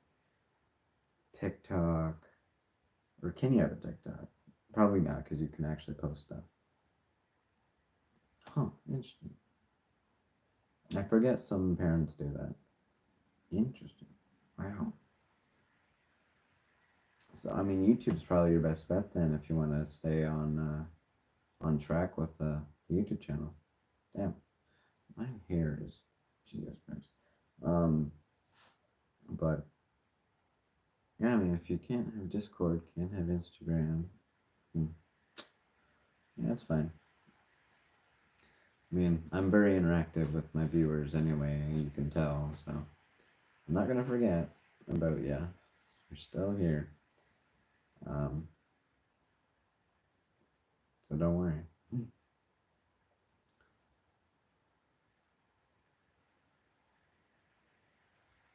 TikTok, or can you have a TikTok? Probably not, because you can actually post stuff. Huh, interesting. I forget some parents do that. Interesting. Wow. So I mean, YouTube's probably your best bet then if you want to stay on track with the YouTube channel. Damn, my hair is Jesus Christ. But yeah, I mean, if you can't have Discord, can't have Instagram, yeah, that's fine. I mean, I'm very interactive with my viewers anyway, you can tell, so I'm not gonna forget about you. You're still here. So don't worry.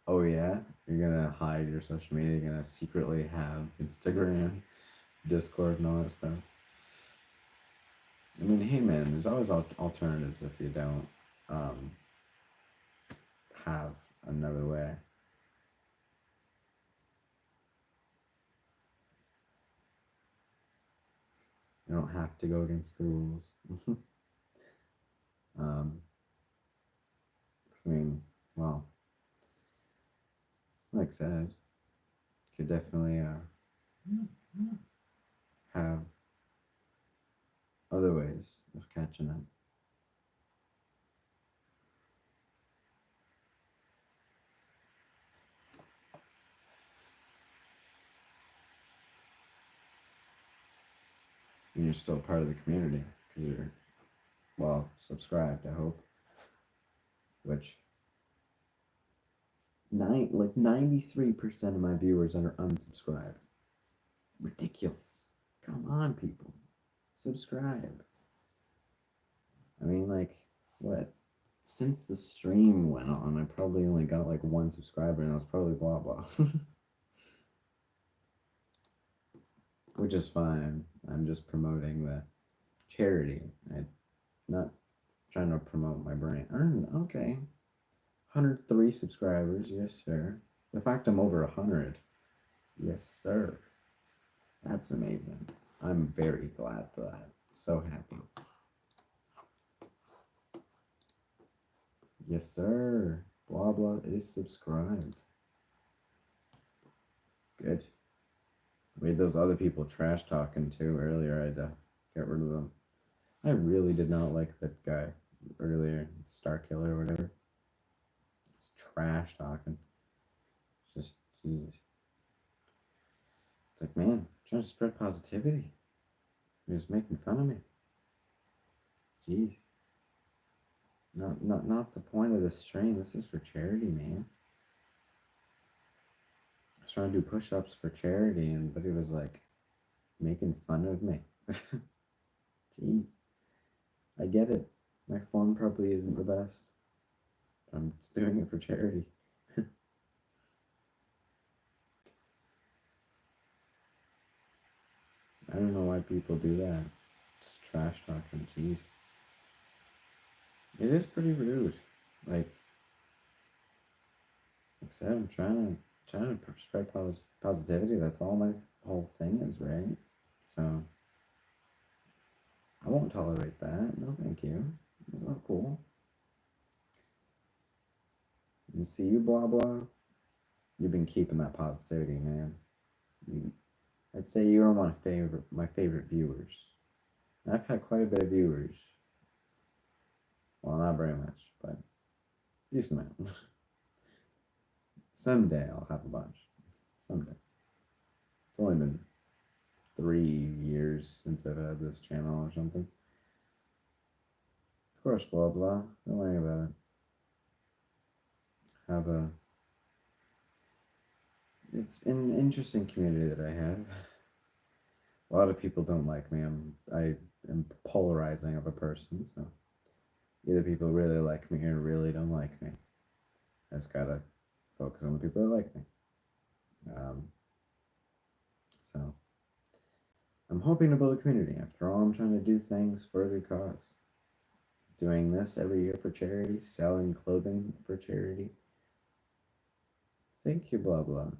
Oh yeah, you're gonna hide your social media. You're gonna secretly have Instagram, Discord, and all that stuff. I mean, hey man, there's always alternatives if you don't have another way. You don't have to go against the rules. I mean, well, like I said, could definitely have other ways of catching up. And you're still part of the community because you're, well, subscribed, I hope. Which, 93% of my viewers are unsubscribed. Ridiculous. Come on, people. Subscribe. I mean, like, what? Since the stream went on, I probably only got like one subscriber, and that was probably blah blah. Which is fine. I'm just promoting the charity. I'm not trying to promote my brand. Okay. 103 subscribers, yes, sir. The fact I'm over 100, yes, sir. That's amazing. I'm very glad for that. So happy. Yes, sir. Blah blah is subscribed. Good. We had those other people trash talking too earlier. I had to get rid of them. I really did not like that guy earlier, Star Killer or whatever. Just trash talking. Just, jeez. It's like, man, I'm trying to spread positivity. He was making fun of me. Jeez. Not the point of this stream. This is for charity, man. I was trying to do push-ups for charity, but he was like making fun of me. Jeez. I get it. My form probably isn't the best. I'm just doing it for charity. I don't know why people do that. Just trash talking. Jeez. It is pretty rude. Like I said, I'm trying to spread positivity. That's all my whole thing is, right? So I won't tolerate that. No, thank you. It's not cool. You see you, blah blah.
you've been keeping that positivity, man. I'd say you are my favorite viewers. And I've had quite a bit of viewers. Well, not very much, but decent amount. Someday I'll have a bunch. Someday. It's only been 3 years since I've had this channel or something. Of course, blah blah. Don't worry about it. Have a. It's an interesting community that I have. A lot of people don't like me. I am polarizing of a person, so either people really like me or really don't like me. I just gotta focus on the people that like me. So I'm hoping to build a community. After all, I'm trying to do things for a good cause. Doing this every year for charity, selling clothing for charity. Thank you, blah blah.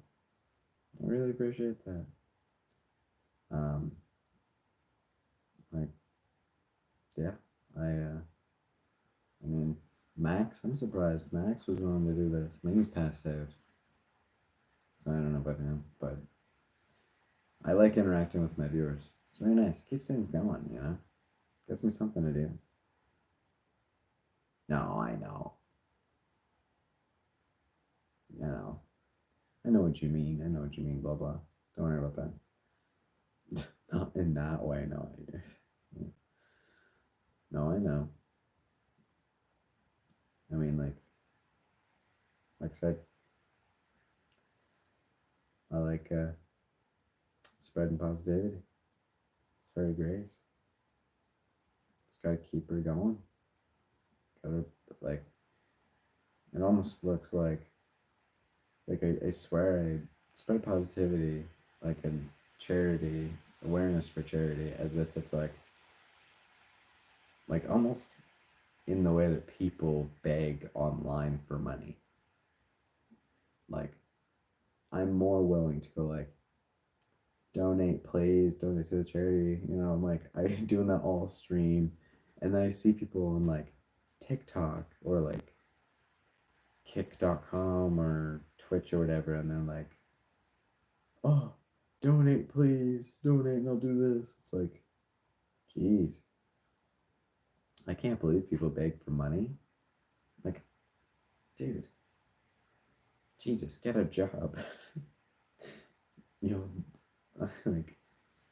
I really appreciate that. Like, yeah, I mean, Max. I'm surprised Max was willing to do this. I mean, he's passed out, so I don't know about him, but I like interacting with my viewers. It's very nice. Keeps things going, you know. Gets me something to do. No, I know. You know. I know what you mean. I know what you mean. Blah blah. Don't worry about that. Not in that way. No. No, I know. I mean, like I said, I like spreading positivity. It's very great. Just gotta keep her going. Gotta like. It almost looks like I swear I spread positivity like a charity awareness for charity as if it's like almost in the way that people beg online for money. Like I'm more willing to go like donate please, donate to the charity. You know, I'm like I doing that all stream and then I see people on like TikTok or like kick.com or Twitch or whatever and they're like, oh, donate please, donate and I'll do this. It's like, jeez. I can't believe people beg for money. Like, dude, Jesus, get a job. You know, like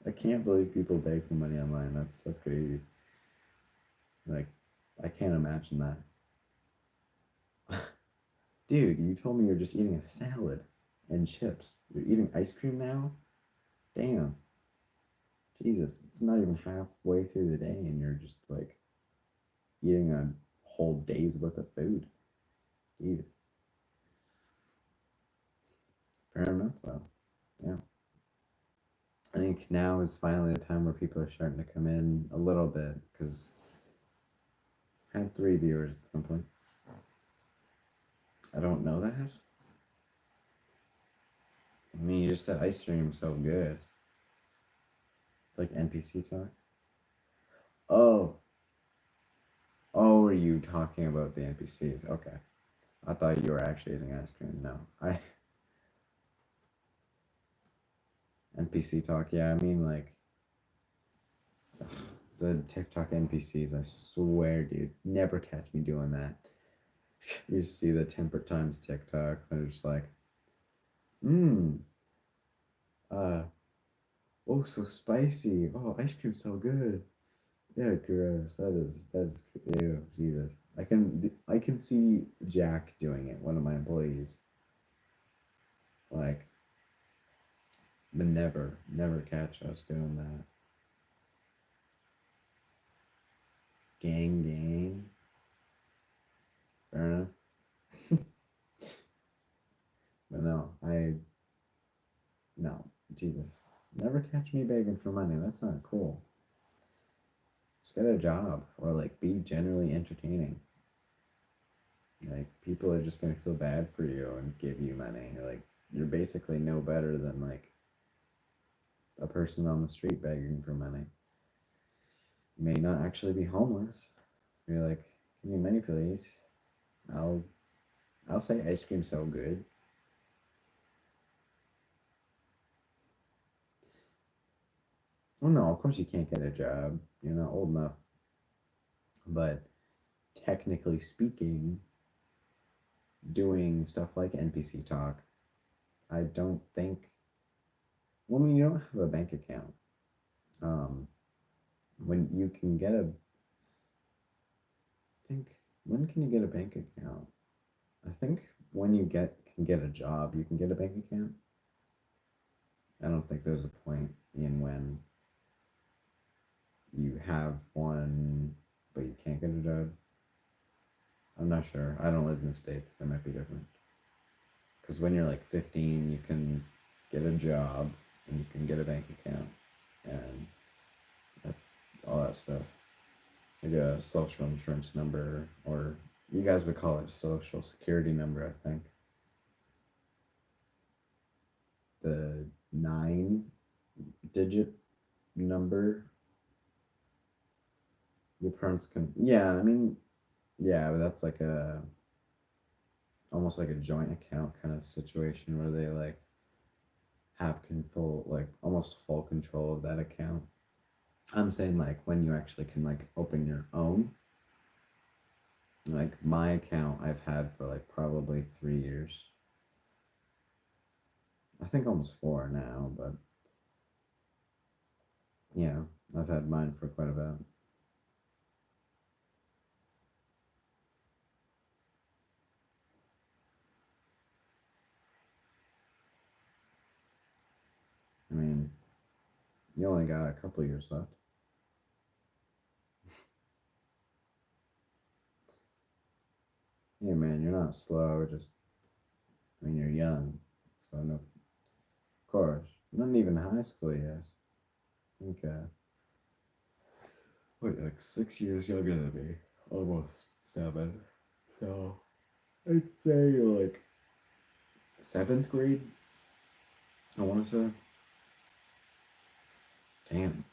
I can't believe people beg for money online. That's crazy. Like, I can't imagine that. Dude, you told me you're just eating a salad and chips. You're eating ice cream now? Damn. Jesus, it's not even halfway through the day and you're just like eating a whole day's worth of food. Jesus. Fair enough though. Yeah. I think now is finally the time where people are starting to come in a little bit because I had 3 viewers at some point. I don't know that. I mean, you just said ice cream so good. It's like NPC talk. Oh, oh, are you talking about the NPCs? Okay, I thought you were actually eating ice cream. No, I NPC talk. Yeah, I mean like the TikTok NPCs. I swear, dude, never catch me doing that. You see the Temperate times TikTok. They're just like, mmm, uh, oh, so spicy. Oh, ice cream so good. Yeah, gross. That is ew, Jesus. I can see Jack doing it, one of my employees. Like, but never catch us doing that. Gang. Fair enough. But no, Jesus. Never catch me begging for money. That's not cool. Just get a job or like be generally entertaining. Like people are just gonna feel bad for you and give you money. Like you're basically no better than like a person on the street begging for money. You may not actually be homeless. You're like, give me money please. I'll I'll say ice cream so good. Well, no, of course you can't get a job. You're not old enough. But technically speaking, doing stuff like NPC talk, I don't think. Well, I mean, you don't have a bank account. Um, when you can get a, I think, when can you get a bank account? I think when you can get a job, you can get a bank account. I don't think there's a point in when you have one, but you can't get a job. I'm not sure. I don't live in the States. That might be different. Because when you're like 15, you can get a job and you can get a bank account and that, all that stuff. Like a social insurance number, or you guys would call it a social security number, I think. The 9-digit number. Your parents can, yeah, I mean, yeah, but that's like a, almost like a joint account kind of situation where they like have control, like almost full control of that account. I'm saying like when you actually can like open your own. Like my account I've had for like probably 3 years. I think almost 4 now, but yeah, I've had mine for quite a bit. I mean, you only got a couple years left. Yeah, man, you're not slow. Just, I mean, you're young, so no, of course, not even high school yet. I think, wait, like 6 years younger than me, almost 7. So I'd say like seventh grade. I want to say. Damn.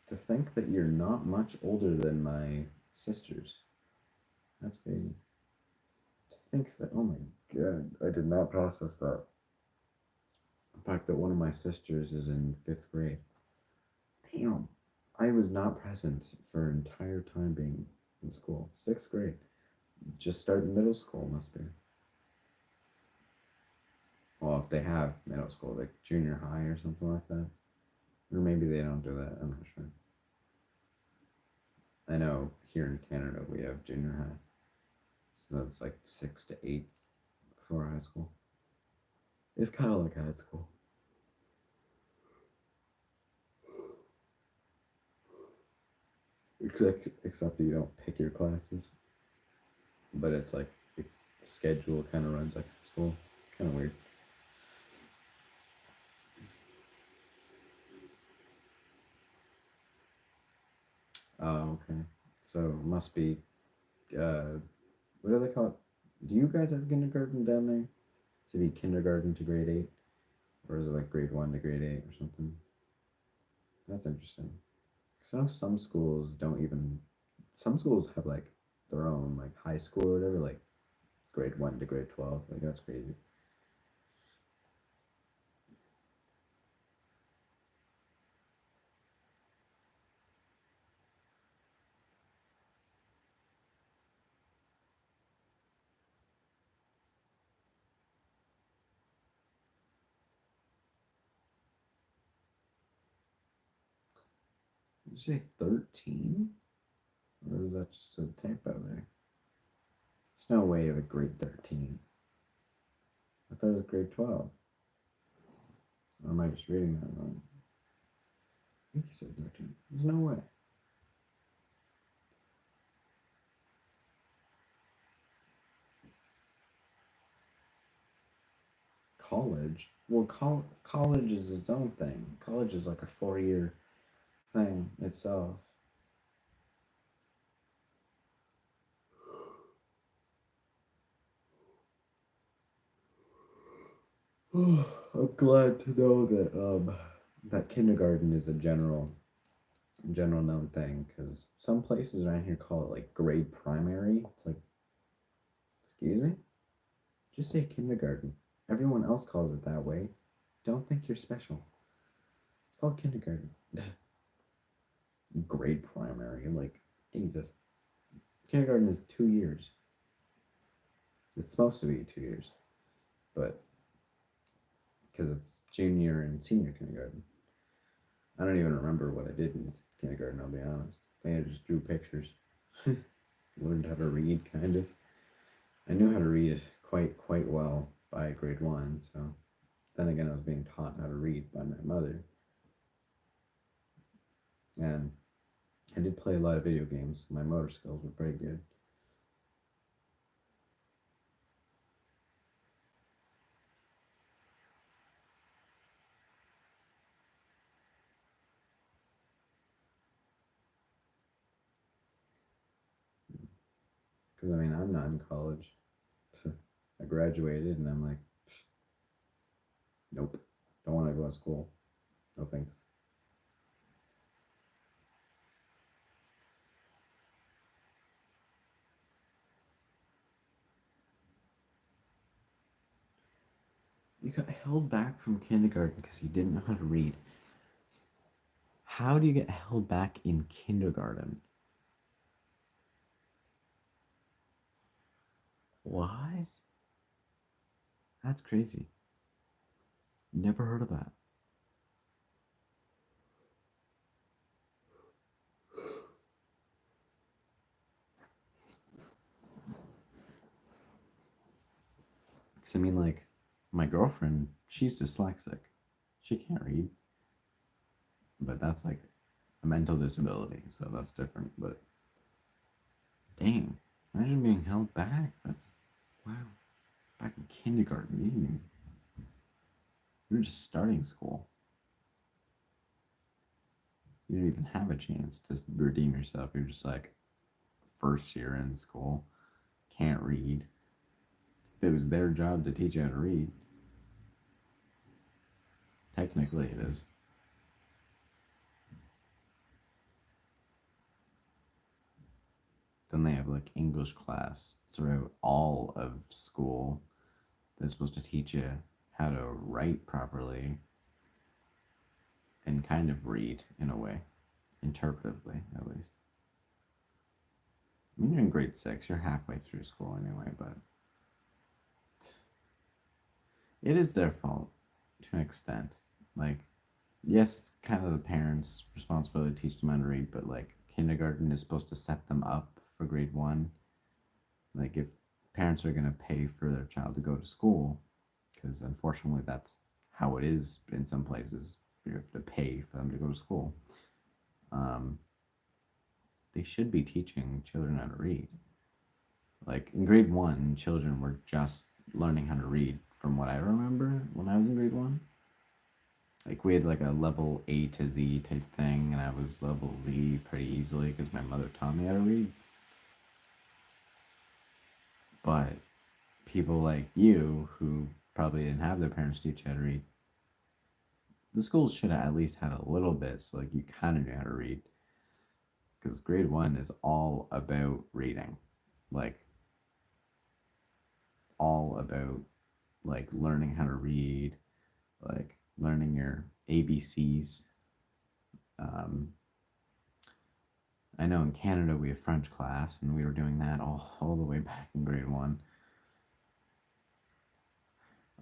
To think that you're not much older than my sisters. That's crazy. To think that, oh my god, I did not process that. The fact that one of my sisters is in 5th grade. Damn. I was not present for an entire time being in school. 6th grade. Just starting middle school, must be. Well, if they have middle school, like junior high or something like that. Or maybe they don't do that. I'm not sure. I know here in Canada we have junior high. So that's like 6 to 8 before high school. It's kind of like high school. Except you don't pick your classes. But it's like the schedule kind of runs like high school. It's kind of weird. Oh, okay. So it must be, what do they call it? Do you guys have kindergarten down there? Is it be kindergarten to grade 8? Or is it like grade 1 to grade 8 or something? That's interesting. Because I know some schools don't even, some schools have like their own like high school or whatever, like grade 1 to grade 12. Like that's crazy. Did you say 13? Or is that just a typo there? There's no way of a grade 13. I thought it was grade 12. Or am I just reading that wrong? I think you said 13. There's no way. College? Well, college is its own thing. College is like a 4-year thing itself. I'm glad to know that that kindergarten is a general known thing because some places around here call it like grade primary. It's like, excuse me, just say kindergarten. Everyone else calls it that way. Don't think you're special. It's called kindergarten. Grade primary. I'm like, Jesus. Kindergarten is 2 years. It's supposed to be 2 years, but because it's junior and senior kindergarten. I don't even remember what I did in kindergarten, I'll be honest. I think I just drew pictures. Learned how to read, kind of. I knew how to read quite well by grade 1, so then again, I was being taught how to read by my mother. And I did play a lot of video games. My motor skills were pretty good. Because, I mean, I'm not in college. I graduated and I'm like, nope, don't want to go to school. No thanks. You got held back from kindergarten because you didn't know how to read. How do you get held back in kindergarten? What? That's crazy. Never heard of that. Because, I mean, like, my girlfriend, she's dyslexic. She can't read. But that's like a mental disability, so that's different. But dang, imagine being held back. That's wow. Back in kindergarten, you're just starting school. You don't even have a chance to redeem yourself. You're just like first year in school, can't read. It was their job to teach you how to read. Technically, it is. Then they have like English class throughout all of school. They're supposed to teach you how to write properly and kind of read in a way, interpretively at least. I mean, you're in grade 6, you're halfway through school anyway, but it is their fault to an extent. Like, yes, it's kind of the parents' responsibility to teach them how to read, but like, kindergarten is supposed to set them up for grade 1. Like, if parents are going to pay for their child to go to school, because unfortunately that's how it is in some places, you have to pay for them to go to school. They should be teaching children how to read. Like in grade 1, children were just learning how to read from what I remember when I was in grade 1. Like we had like a level A to Z type thing, and I was level Z pretty easily because my mother taught me how to read. But people like you who probably didn't have their parents teach you how to read, the schools should have at least had a little bit so like you kind of knew how to read. Because grade 1 is all about reading. Like all about like learning how to read, like learning your ABCs. I know in Canada we have French class, and we were doing that all the way back in grade 1.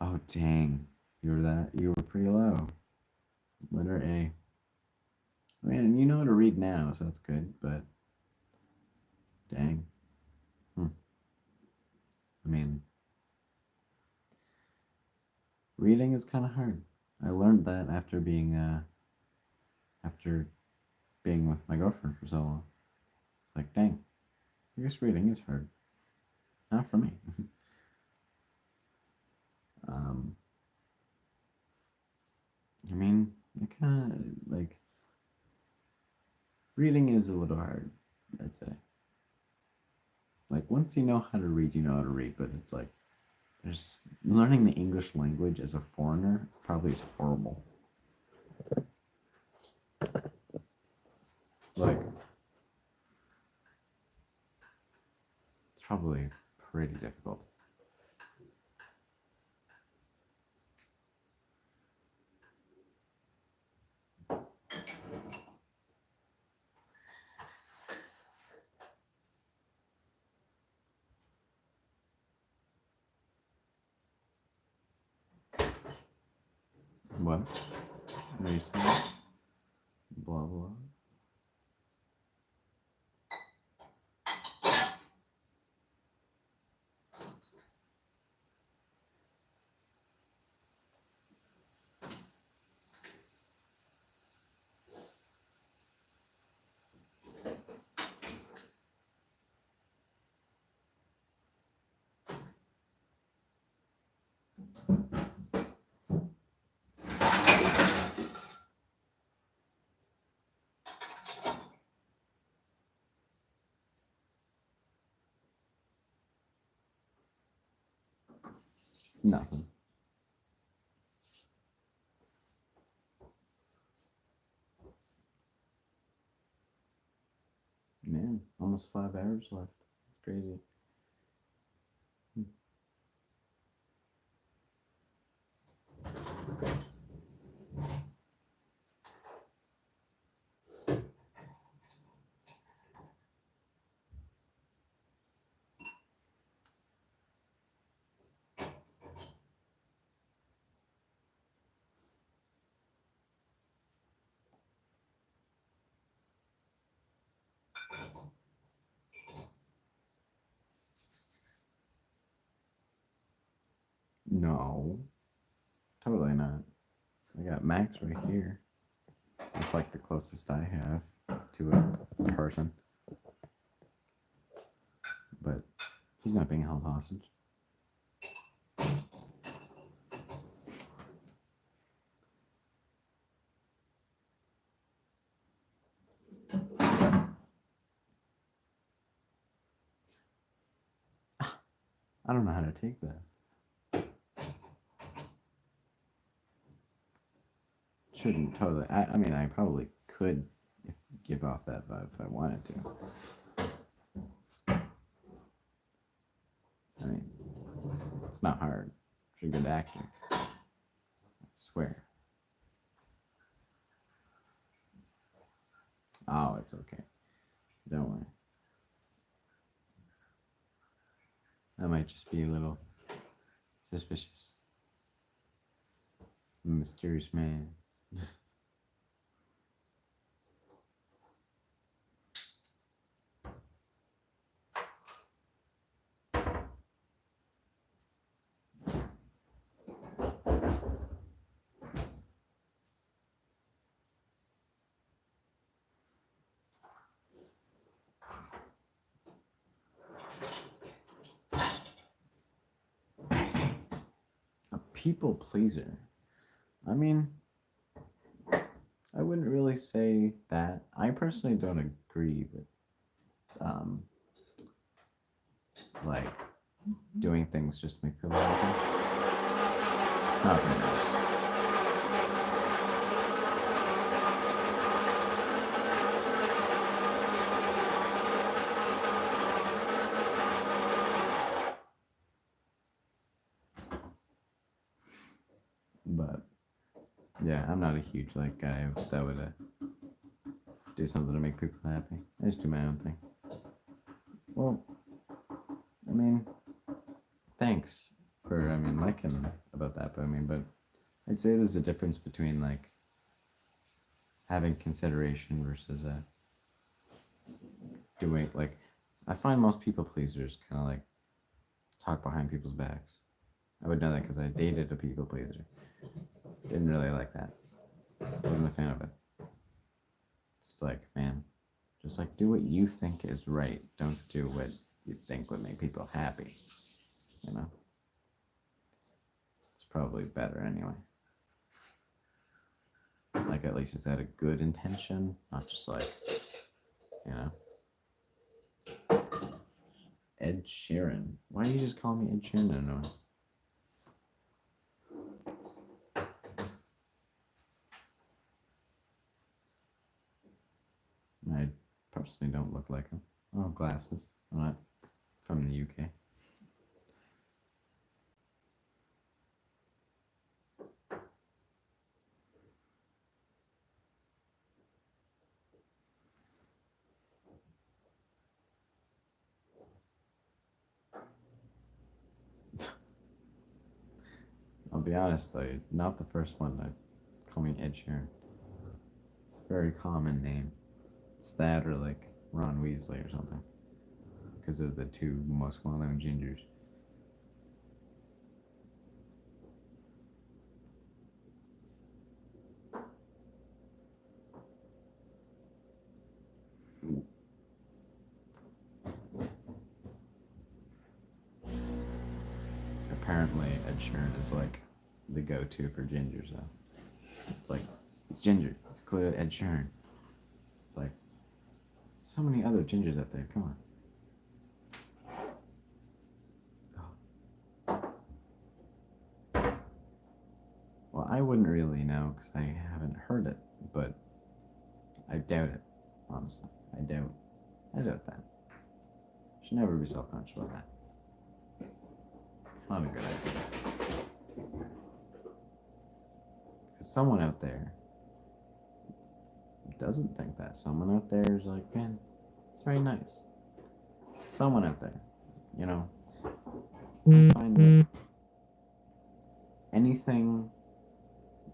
Oh dang, you were pretty low. Letter A. Man, you know how to read now, so that's good. But dang, I mean, reading is kind of hard. I learned that after being with my girlfriend for so long. It's like, dang, I guess reading is hard. Not for me. I mean, I kind of like reading is a little hard, I'd say. Like once you know how to read, you know how to read, but it's like there's learning the English language as a foreigner probably is horrible. Like it's probably pretty difficult. What? What are you saying? Blah blah. Nothing. Man, almost 5 hours left. It's crazy. No, totally not. I got Max right here. It's like the closest I have to a person. But he's not being held hostage. I don't know how to take that. Shouldn't totally. I mean, I probably could give off that vibe if I wanted to. I mean, it's not hard. If you're a good actor, I swear. Oh, it's okay. Don't worry. I might just be a little suspicious. I'm a mysterious man. A people pleaser. I mean, I wouldn't really say that. I personally don't agree with like doing things just to make people happy. It's not very nice. But yeah, I'm not a huge like guy that would do something to make people happy. I just do my own thing. Well, I mean, thanks for liking about that, but I'd say there's a difference between like having consideration versus doing like. I find most people pleasers kind of like talk behind people's backs. I would know that because I dated a people pleaser. Didn't really like that. Wasn't a fan of it. It's like, man, just like do what you think is right. Don't do what you think would make people happy. You know? It's probably better anyway. Like at least it's had a good intention, not just like, you know. Ed Sheeran. Why do you just call me Ed Sheeran? I don't know. I personally don't look like him. I have glasses. I'm not from the UK. I'll be honest though, not the first one call me Ed Sheeran. It's a very common name. It's that or like Ron Weasley or something. Because of the two most well-known gingers. Apparently, Ed Sheeran is like the go-to for gingers, though. It's like, it's ginger. It's clearly Ed Sheeran. It's like, so many other gingers out there. Come on. Well, I wouldn't really know because I haven't heard it, but I doubt it, honestly. I doubt that. Should never be self-conscious about that. It's not a good idea. Because someone out there doesn't think that. Someone out there is like, man, it's very nice. Someone out there, you know, I find that anything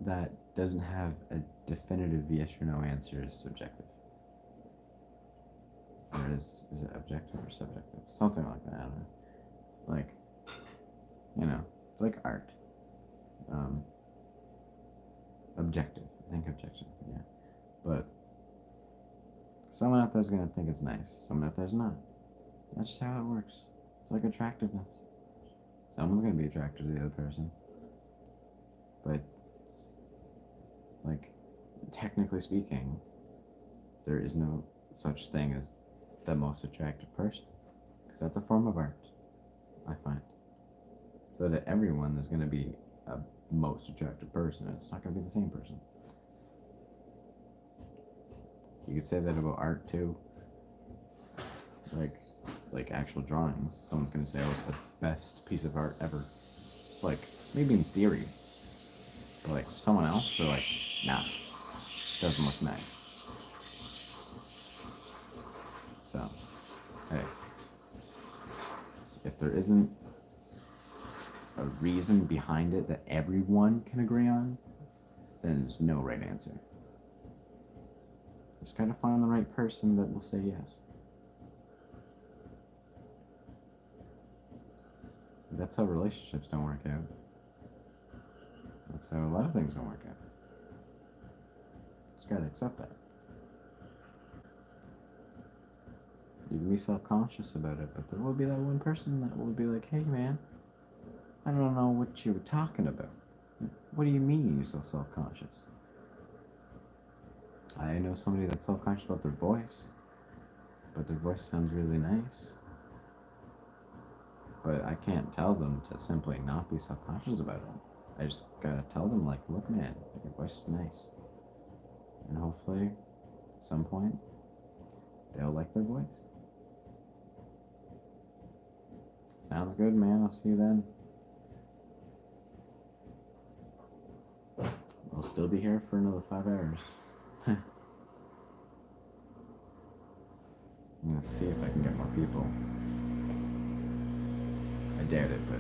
that doesn't have a definitive yes or no answer is subjective. Or is it objective or subjective? Something like that, I don't know. Like, you know, it's like art. Objective. I think objective, yeah. But someone out there's gonna think it's nice. Someone out there's not. That's just how it works. It's like attractiveness. Someone's gonna be attracted to the other person. But, like, technically speaking, there is no such thing as the most attractive person. Because that's a form of art, I find. So that everyone there's going to be a most attractive person, and it's not going to be the same person. You could say that about art too. Like actual drawings. Someone's going to say, oh, it's the best piece of art ever. It's like, maybe in theory. But like someone else, they're like, nah, doesn't look nice. So, hey, if there isn't a reason behind it that everyone can agree on, then there's no right answer. Just gotta find the right person that will say yes. That's how relationships don't work out. That's how a lot of things don't work out. Just gotta accept that. You can be self-conscious about it, but there will be that one person that will be like, hey man, I don't know what you were talking about. What do you mean you're so self-conscious? I know somebody that's self-conscious about their voice, but their voice sounds really nice. But I can't tell them to simply not be self-conscious about it. I just gotta tell them, like, look man, your voice is nice. And hopefully, at some point, they'll like their voice. Sounds good, man. I'll see you then. I'll still be here for another 5 hours. I'm gonna see if I can get more people. I doubt it, but...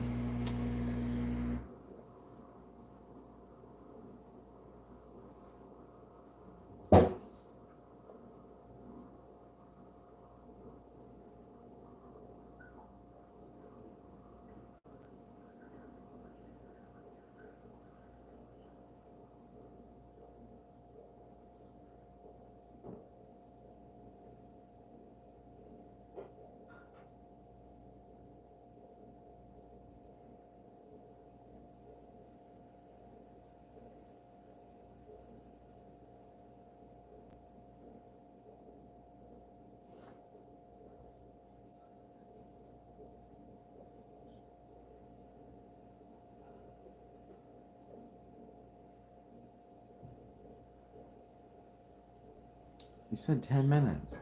You said 10 minutes.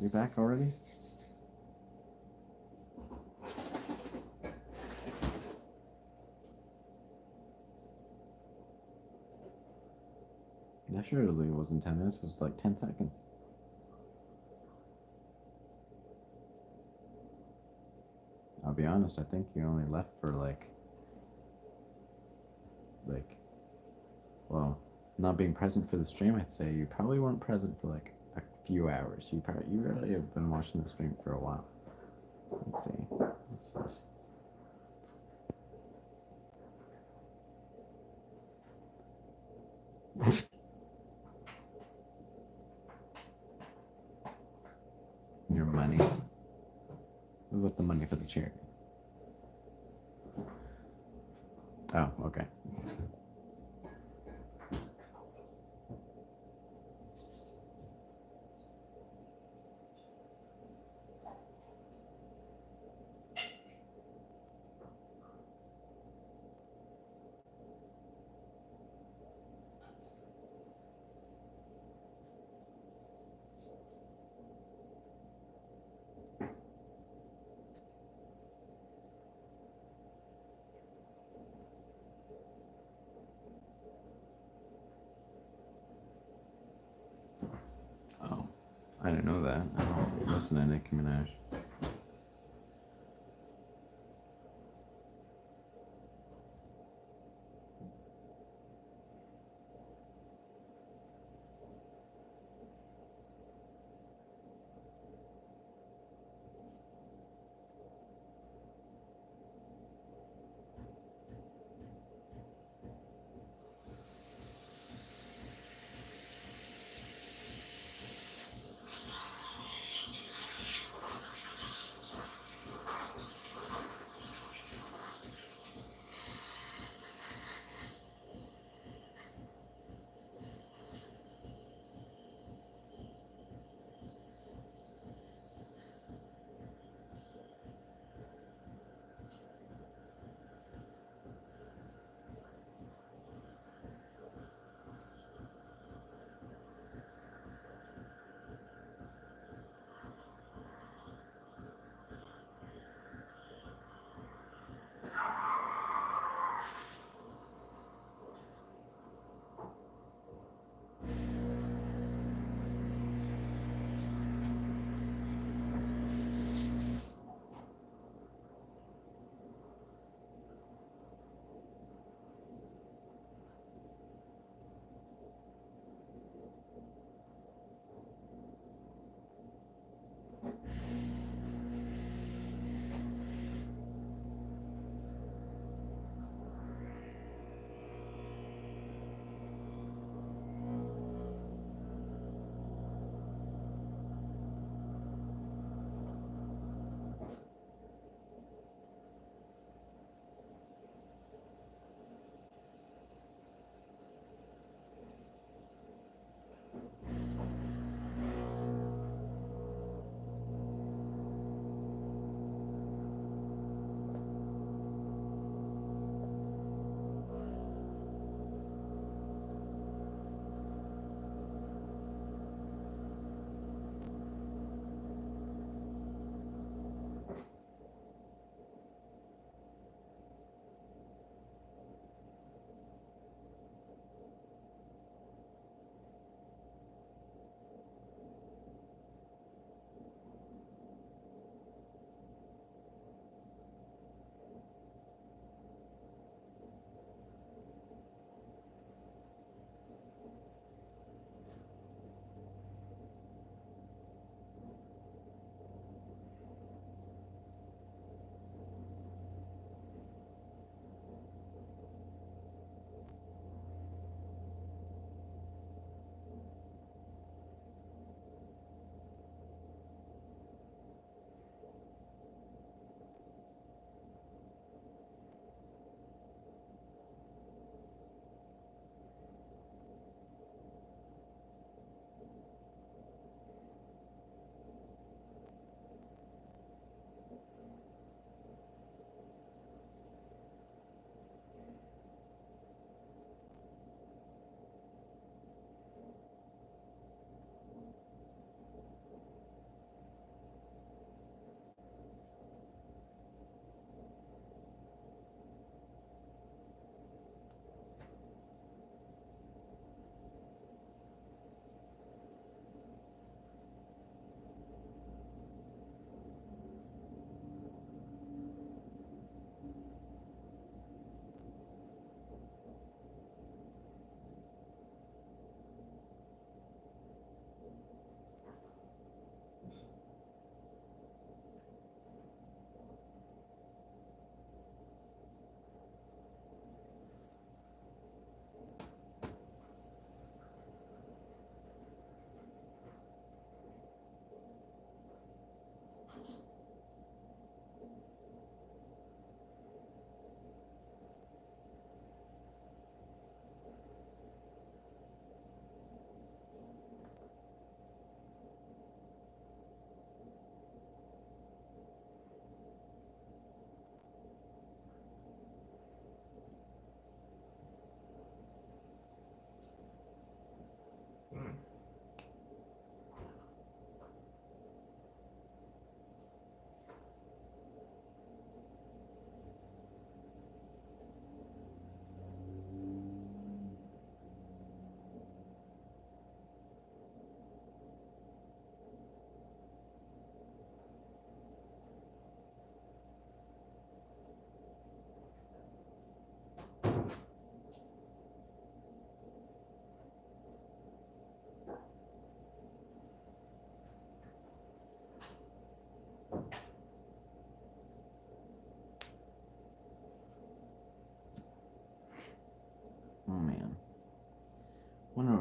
You back already? That surely wasn't 10 minutes, it was like 10 seconds. I'll be honest, I think you only left for like well, not being present for the stream, I'd say you probably weren't present for like a few hours. You really have been watching the stream for a while. Let's see. What's this? Your money. What about the money for the charity? Oh, okay. Oh, I didn't know that. I don't listen to Nicki Minaj.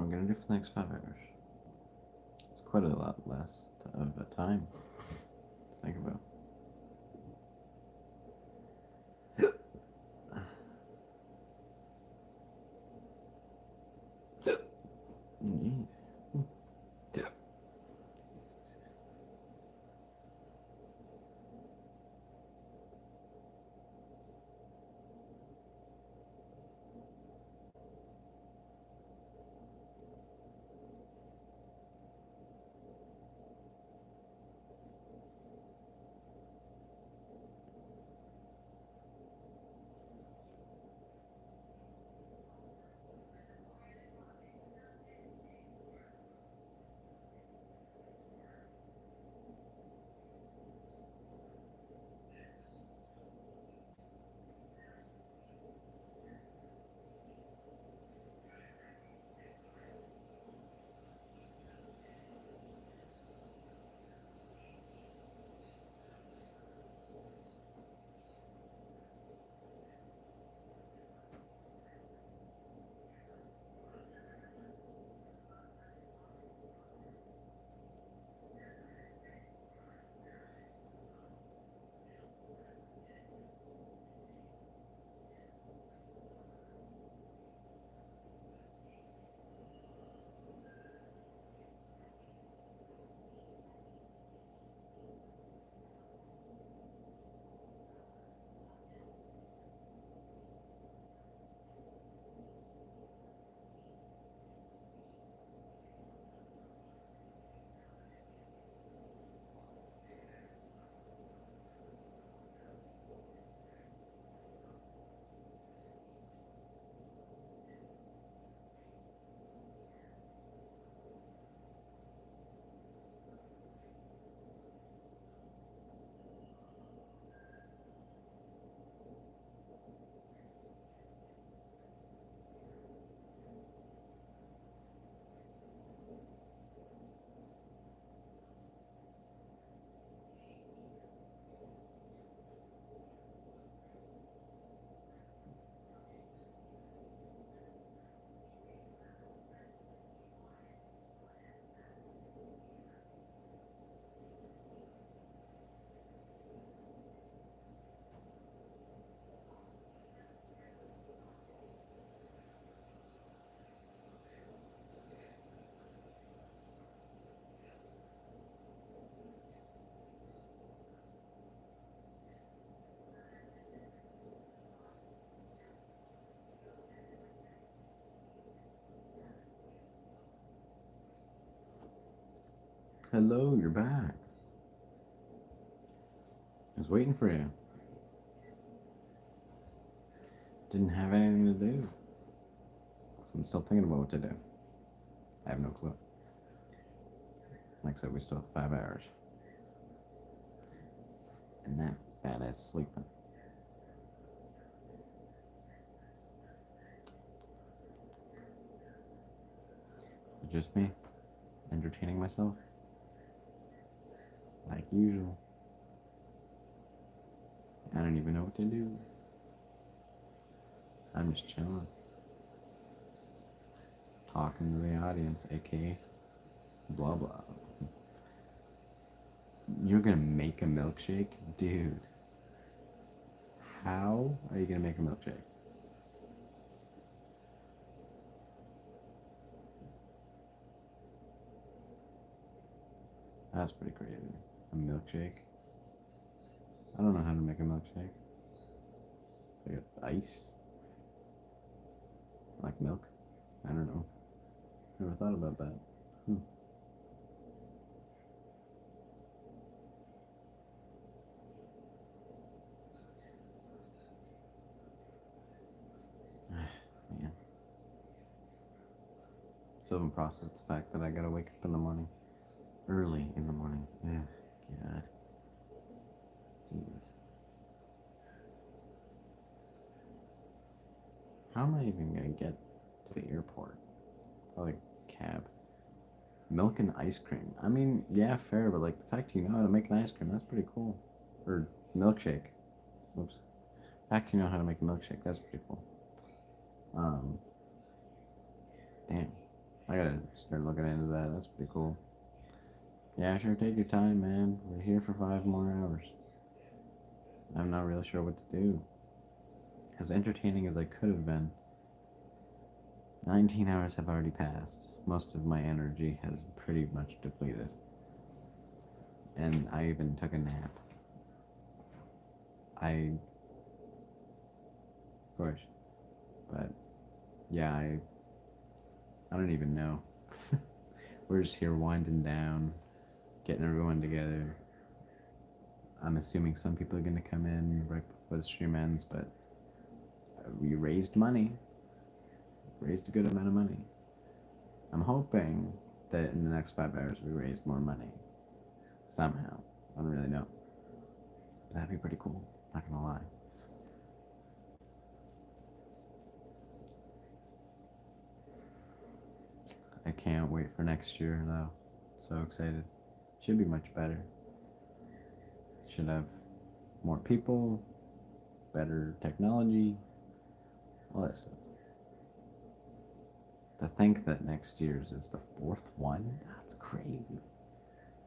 I'm gonna do for the next 5 hours. It's quite a lot less of a time to think about. Jeez. Hello, you're back. I was waiting for you. Didn't have anything to do. So I'm still thinking about what to do. I have no clue. Like I said, we still have 5 hours. And that badass sleeping. Just me, entertaining myself. Like usual. I don't even know what to do. I'm just chilling. Talking to the audience, aka blah blah. You're gonna make a milkshake? Dude. How are you gonna make a milkshake? That's pretty crazy. A milkshake? I don't know how to make a milkshake. Like ice? Like milk? I don't know. Never thought about that. Man. Still haven't processed the fact that I gotta wake up in the morning. Early in the morning. Yeah. God. Jeez. How am I even gonna get to the airport? Probably cab. Milk and ice cream. I mean, yeah, fair, but like the fact you know how to make an ice cream, that's pretty cool. Or milkshake. Whoops. The fact you know how to make a milkshake, that's pretty cool. Damn. I gotta start looking into that. That's pretty cool. Yeah, sure. Take your time, man. We're here for 5 more hours. I'm not really sure what to do. As entertaining as I could have been, 19 hours have already passed. Most of my energy has pretty much depleted. And I even took a nap. Of course. But, yeah, I don't even know. We're just here winding down, getting everyone together. I'm assuming some people are going to come in right before the stream ends, but we raised money. Raised a good amount of money. I'm hoping that in the next 5 hours we raise more money. Somehow. I don't really know. But that'd be pretty cool. Not gonna lie. I can't wait for next year though. So excited. Should be much better. Should have more people, better technology, all that stuff. To think that next year's is the 4th one, that's crazy.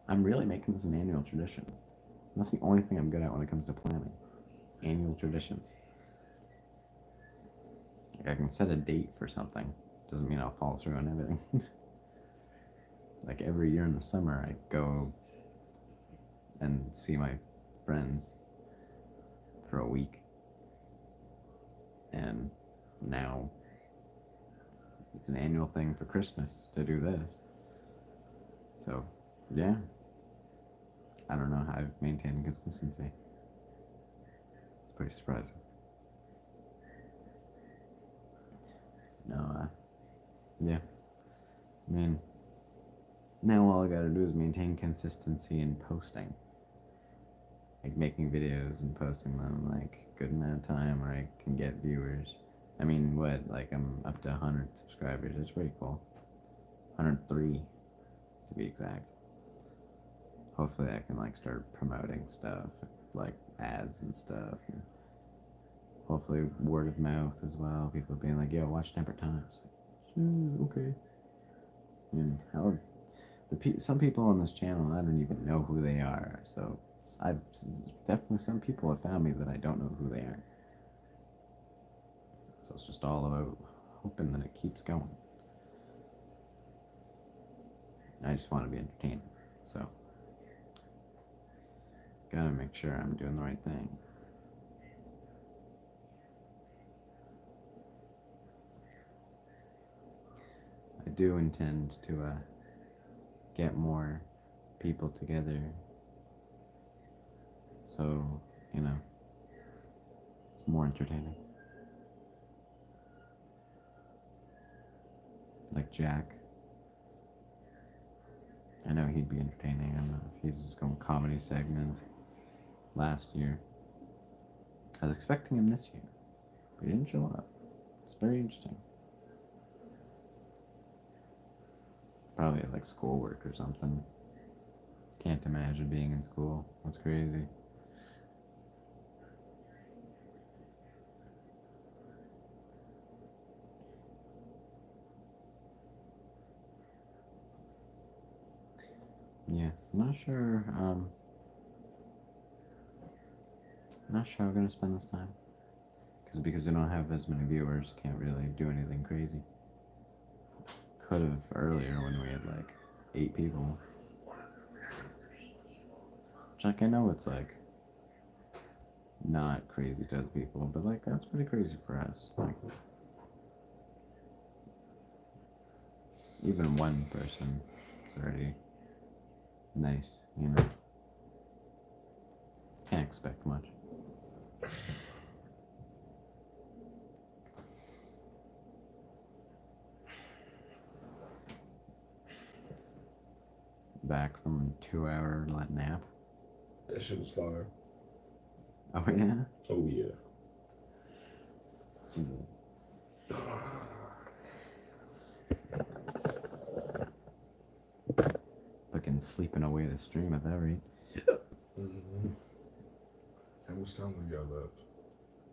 I'm really making this an annual tradition. And that's the only thing I'm good at when it comes to planning. Annual traditions. Like I can set a date for something. Doesn't mean I'll follow through on everything. Like every year in the summer, I go and see my friends for a week. And now it's an annual thing for Christmas to do this. So, yeah. I don't know how I've maintained consistency. It's pretty surprising. No, yeah. I mean, now all I gotta do is maintain consistency in posting. Like making videos and posting them like good amount of time where I can get viewers. I mean, like I'm up to 100 subscribers. It's pretty cool. 103 to be exact. Hopefully I can like start promoting stuff, like ads and stuff. And hopefully word of mouth as well. People being like, yo, watch Temperate Times. Okay. And however, some people on this channel, I don't even know who they are. So I've definitely, some people have found me that I don't know who they are. So it's just all about hoping that it keeps going. I just want to be entertained. So gotta make sure I'm doing the right thing. I do intend to get more people together. So, you know, it's more entertaining. Like Jack. I know he'd be entertaining. I don't know if he's just going comedy segment last year. I was expecting him this year, but he didn't show up. It's very interesting. Probably like schoolwork or something. Can't imagine being in school. That's crazy. Yeah, I'm not sure. Not sure how we're gonna spend this time. Because we don't have as many viewers, can't really do anything crazy. Could have earlier when we had like 8 people. Which like I know it's like not crazy to other people, but like that's pretty crazy for us. Like even one person is already nice, you know. Can't expect much. Back from a 2-hour nap.
That shit was fire.
Oh yeah?
Oh yeah.
Jesus. Fucking sleeping away the stream at that rate.
Mm-hmm. How much time we got left?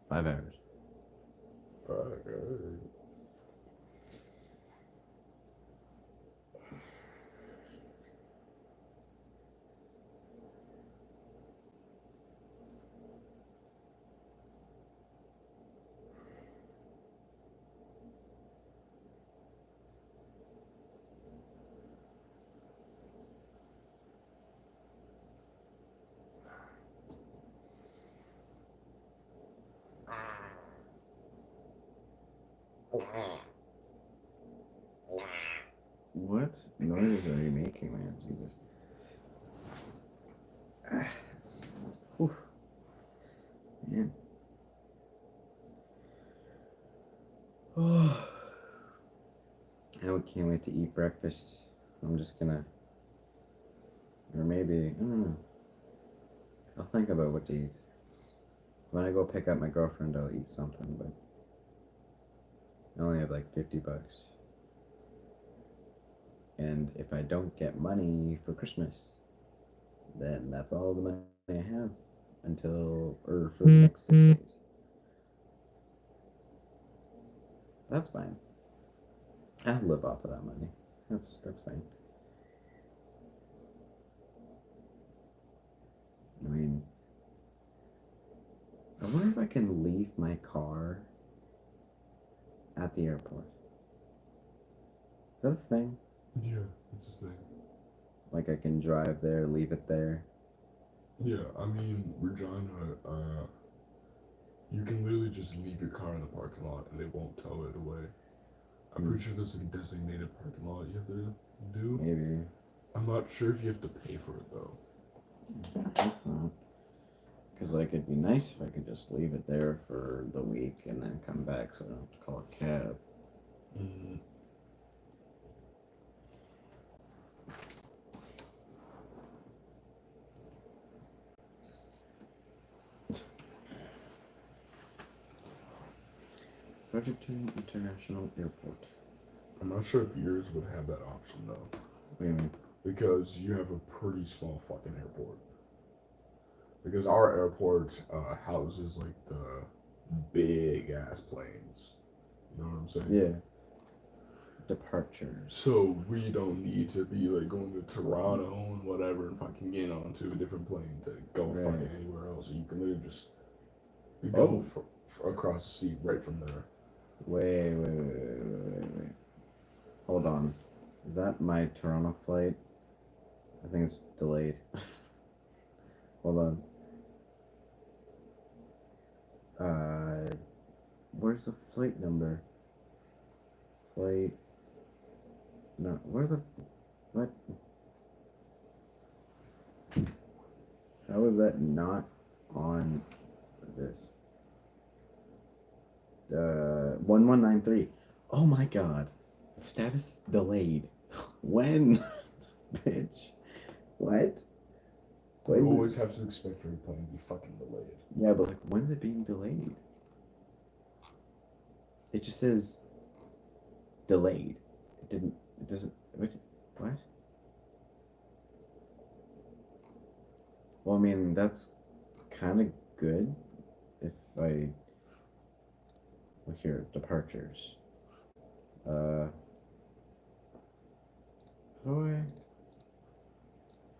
5 hours.
5 hours.
What noises are you making, man? Jesus. Whew. Man. Oh. I can't wait to eat breakfast. I'm just gonna, or maybe, I don't know. I'll think about what to eat. When I go pick up my girlfriend, I'll eat something, but I only have like $50. And if I don't get money for Christmas, then that's all the money I have until, or for the next 6 days. That's fine. I'll live off of that money. That's fine. I mean, I wonder if I can leave my car at the airport. Is that a thing?
Yeah, it's a thing.
Like I can drive there, leave it there.
Yeah, I mean, Regina, you can literally just leave your car in the parking lot and they won't tow it away. I'm pretty sure there's like a designated parking lot you have to do.
Maybe.
I'm not sure if you have to pay for it though.
I hope not. Because like it'd be nice if I could just leave it there for the week and then come back so I don't have to call a cab.
Mm.
Fredericton International Airport.
I'm not sure if yours would have that option though.
What do you mean?
Because you have a pretty small fucking airport. Because our airport houses like the big ass planes. You know what I'm saying?
Yeah. Departures.
So we don't need to be like going to Toronto and whatever and fucking get onto a different plane to go fucking anywhere else. You can literally just go across the sea right from there.
Wait. Hold on. Is that my Toronto flight? I think it's delayed. Hold on. Where's the flight number? Flight. No, where the. What? How is that not on this? 1193. Oh my god. Status delayed. When? Bitch. What?
You always have to expect for your plane to be fucking delayed.
Yeah, but like, when's it being delayed? It just says delayed. It doesn't, what? Well, I mean, that's kind of good if I, well, here, departures. How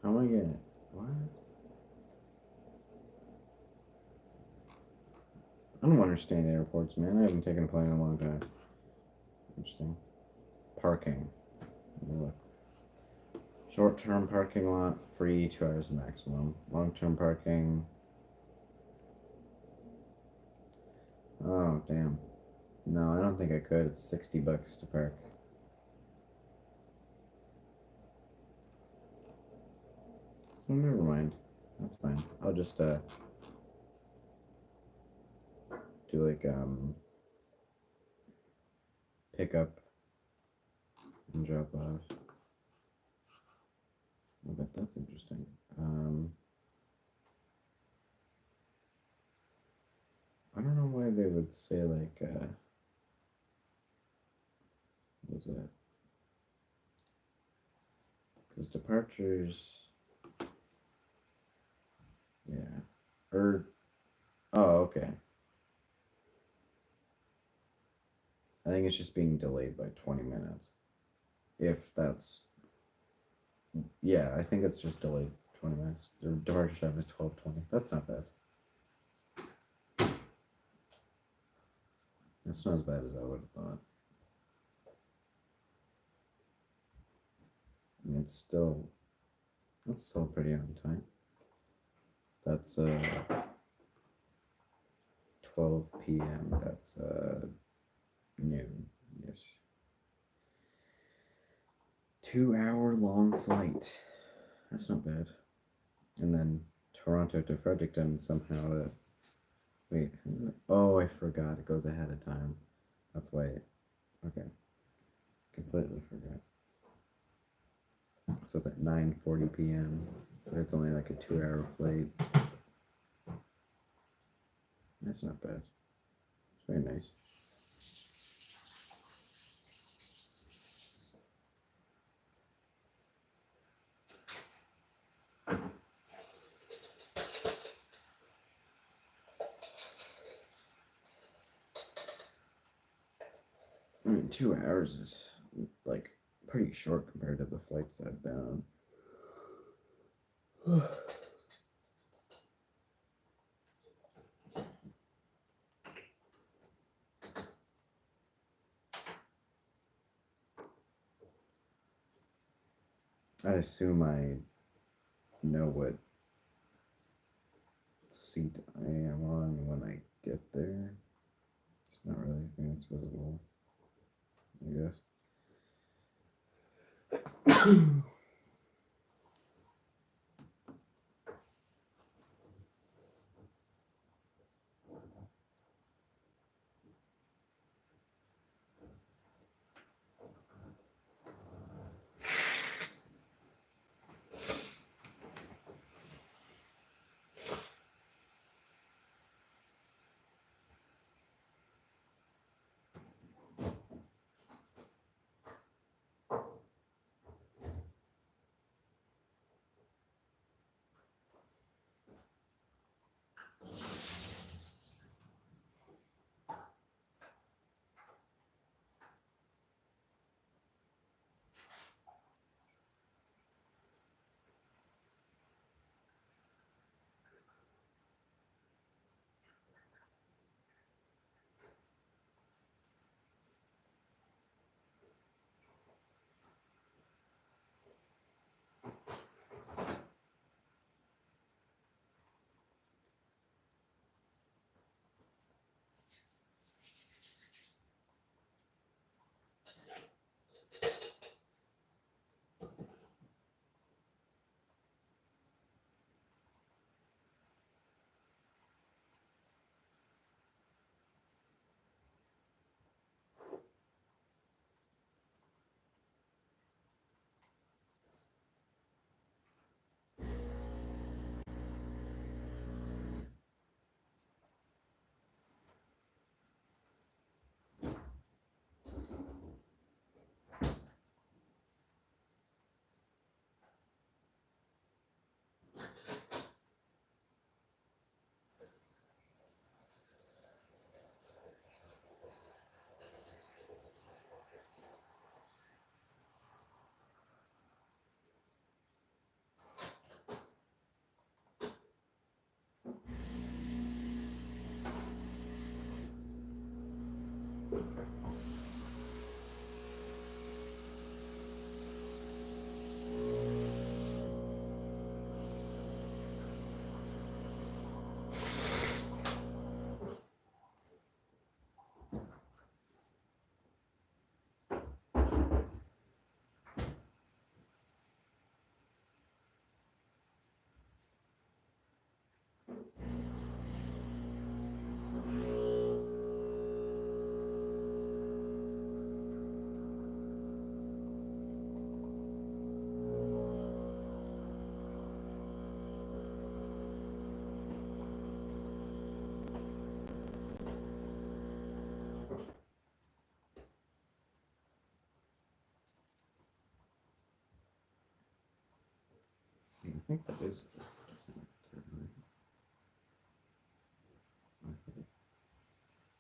am I getting it? What? I don't understand airports, man. I haven't taken a plane in a long time. Interesting. Parking. Look. Short-term parking lot, free, 2 hours maximum. Long-term parking. Oh, damn. No, I don't think I could. It's $60 to park. So never mind. That's fine. I'll just do like pick up and drop off. I bet that's interesting. I don't know why they would say like what was that? Because departures, yeah, oh, okay. I think it's just being delayed by 20 minutes. If that's, yeah, I think it's just delayed 20 minutes. The departure time is 12:20. That's not bad. That's not as bad as I would have thought. I mean, it's still pretty on time. That's 12 p.m. That's noon. Yes. 2-hour long flight. That's not bad. And then Toronto to Fredericton somehow. Wait. Oh, I forgot. It goes ahead of time. That's why. Okay. Completely forgot. So it's at 9:40 p.m. But it's only like a 2-hour flight. That's not bad. It's very nice. I mean, 2 hours is like pretty short compared to the flights I've been on. I assume I know what seat I am on when I get there. It's not really anything that's visible, I guess. I think that is.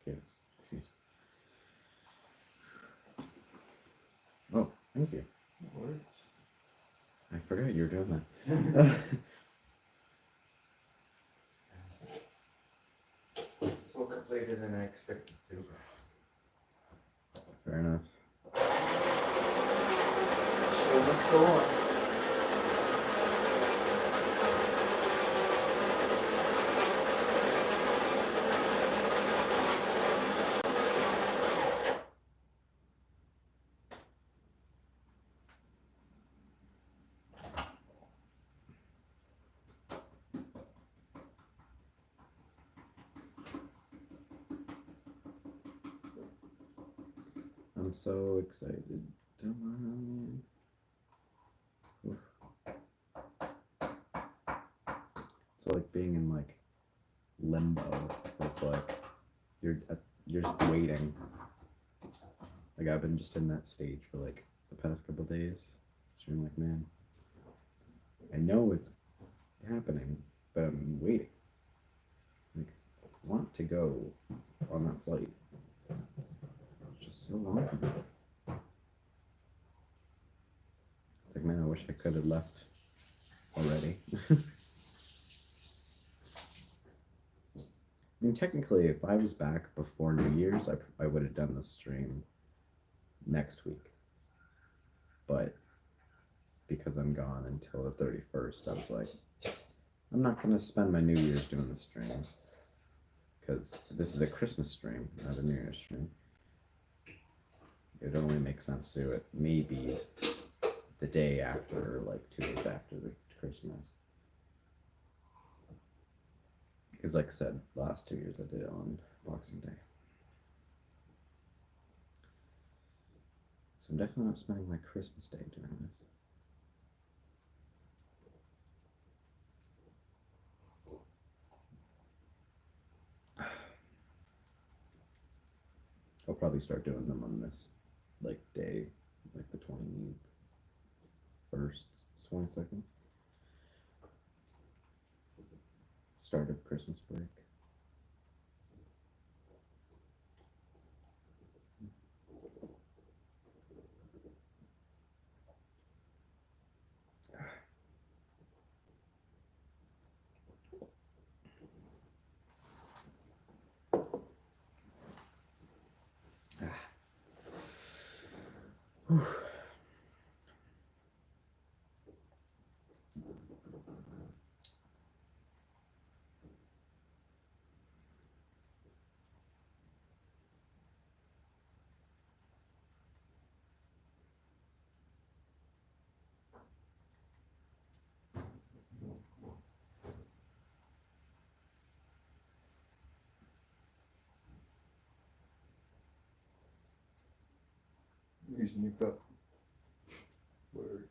Okay. Oh, thank you. I forgot you were doing that.
Woke up later than I expected to.
Fair enough.
So let's go on.
I'm so excited tomorrow. Oof. It's like being in like limbo. It's like you're just waiting. Like I've been just in that stage for like the past couple days. So I'm like, man, I know it's happening, but I'm waiting. Like, I want to go on that flight. It's just so long for me. It's like, man, I wish I could have left already. I mean, technically, if I was back before New Year's, I would have done the stream next week. But because I'm gone until the 31st, I was like, I'm not going to spend my New Year's doing the stream. Because this is a Christmas stream, not a New Year's stream. It would only make sense to do it maybe the day after, or like 2 days after the Christmas. Because like I said, last 2 years I did it on Boxing Day. So I'm definitely not spending my Christmas day doing this. I'll probably start doing them on this like day, like the 21st, 22nd. Start of Christmas break.
Using your cup. Word.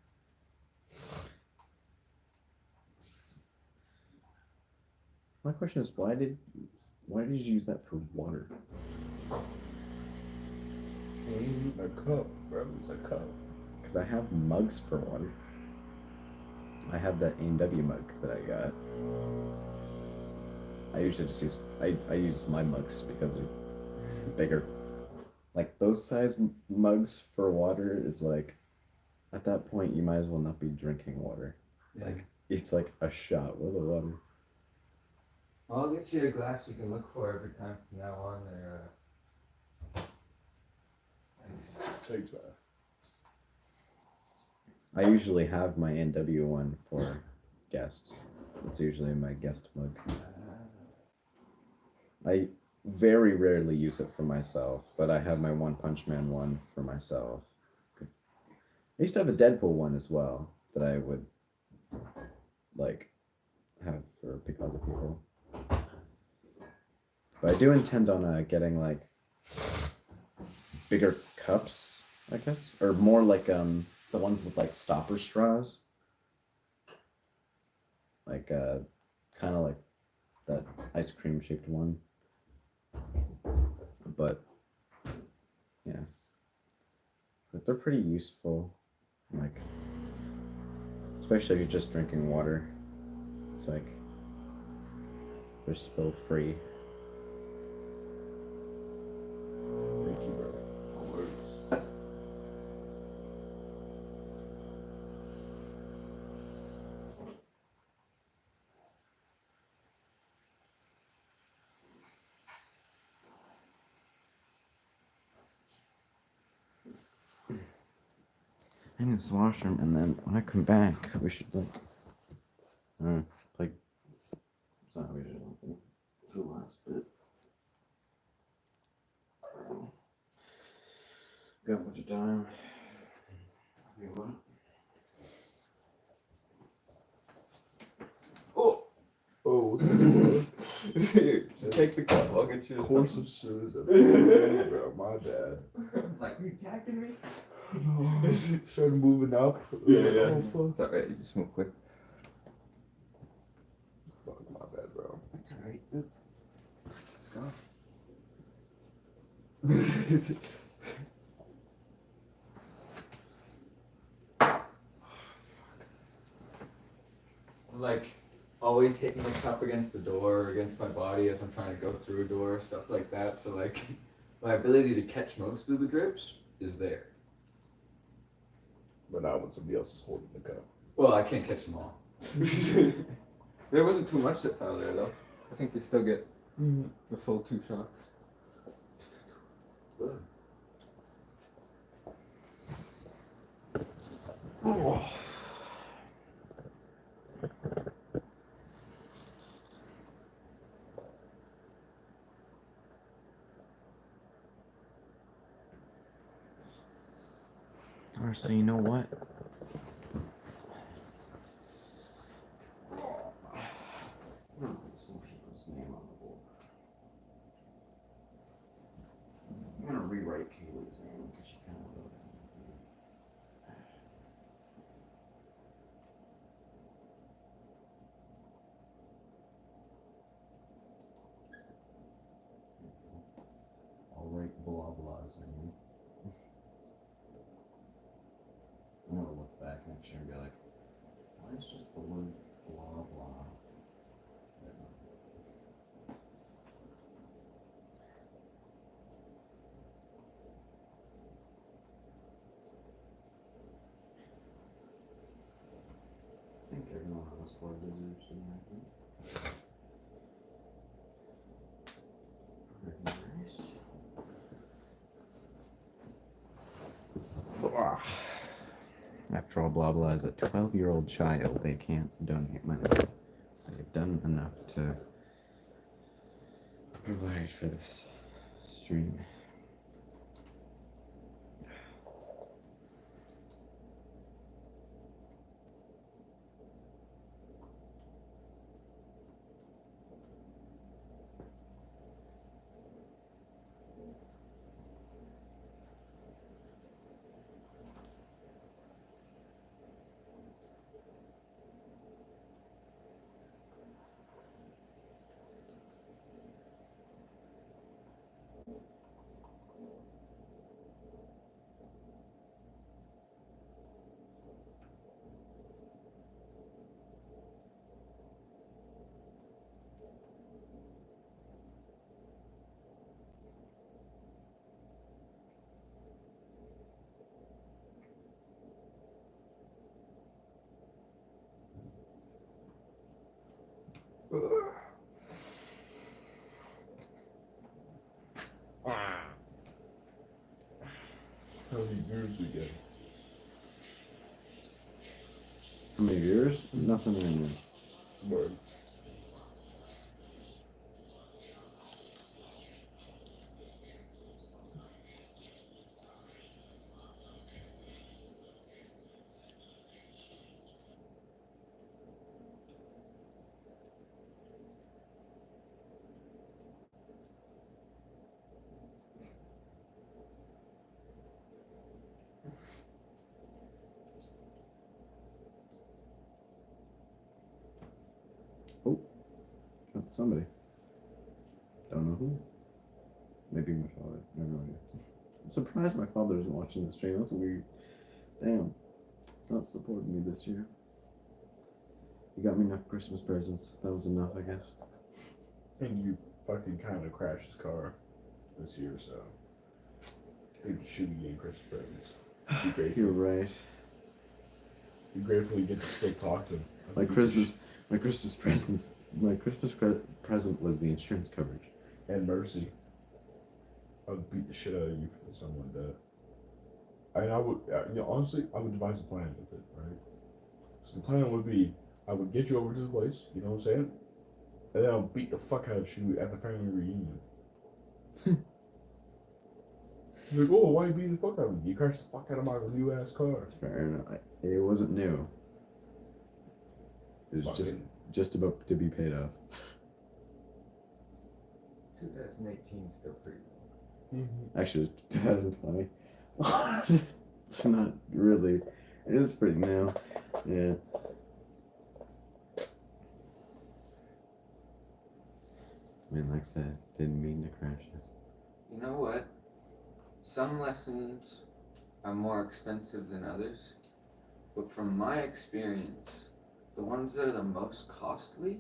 My question is, why did you use that for water?
A cup, bro. It's a cup.
Because I have mugs for water. I have that A&W mug that I got. I usually just use I use my mugs because they're bigger. Like those size mugs for water is like, at that point you might as well not be drinking water.
Yeah.
Like it's like a shot with the water.
I'll get you a glass you can look for every time from now on.
Thanks, man.
I usually have my NW one for guests. It's usually my guest mug. I very rarely use it for myself, but I have my One Punch Man one for myself. I used to have a Deadpool one as well that I would like have for other people. But I do intend on getting like bigger cups, I guess, or more like the ones with like stopper straws, like kind of like that ice cream shaped one. But yeah, but they're pretty useful, like especially if you're just drinking water. It's like they're spill free.
Thank you, bro. Always.
I need to use the washroom, and then when I come back, we should like play. It's not we should for the last bit. Got a bunch of time. You want?
Oh, here, just take the cup. I'll get you.
Course of service. Bro, my bad.
Like, you attacking me?
Started moving up.
Yeah.
Oh, fuck.
It's alright, you just move quick.
Fuck, my bad, bro.
It's alright. Let's go. Like, always hitting my cup against the door or against my body as I'm trying to go through a door, stuff like that. So, like, my ability to catch most of the drips is there.
But not when somebody else is holding the cup.
Well, I can't catch them all. There wasn't too much that fell there, though. I think they still get the full 2 shots.
Oh. Or so you know what? I'm gonna put some people's name on the board. I'm gonna rewrite Kaylee's name because she kind of wrote it. I'll write blah blah's name. I'm gonna look back next year and be like, why is just the word blah blah? I think everyone on this board deserves to be happy. Nice. After all, blah blah is a 12-year-old child. They can't donate money. They've done enough to provide for this stream.
How many viewers we get?
How many viewers? Nothing right now.
Word.
Got somebody. Don't know who. Maybe my father. I have no idea. I'm surprised my father isn't watching the stream. That's weird. Damn. Not supporting me this year. You got me enough Christmas presents. That was enough, I guess.
And you fucking kind of crashed his car this year, so I think you should be getting Christmas presents. Be grateful.
You're right.
Be grateful you get to still talk to him.
My Christmas present was the insurance coverage.
And mercy. I would beat the shit out of you for something like that. And I would, honestly, I would devise a plan with it, right? So the plan would be, I would get you over to the place, you know what I'm saying? And then I'll beat the fuck out of you at the family reunion. He's like, oh, why you beating the fuck out of me? You crashed the fuck out of my new ass car.
That's fair enough. It wasn't new. It was just about to be paid off.
2018 is still pretty low.
Actually, it was 2020. It's not really. It is pretty new. Yeah. I mean, like I said, didn't mean to crash it.
You know what? Some lessons are more expensive than others, but from my experience, the ones that are the most costly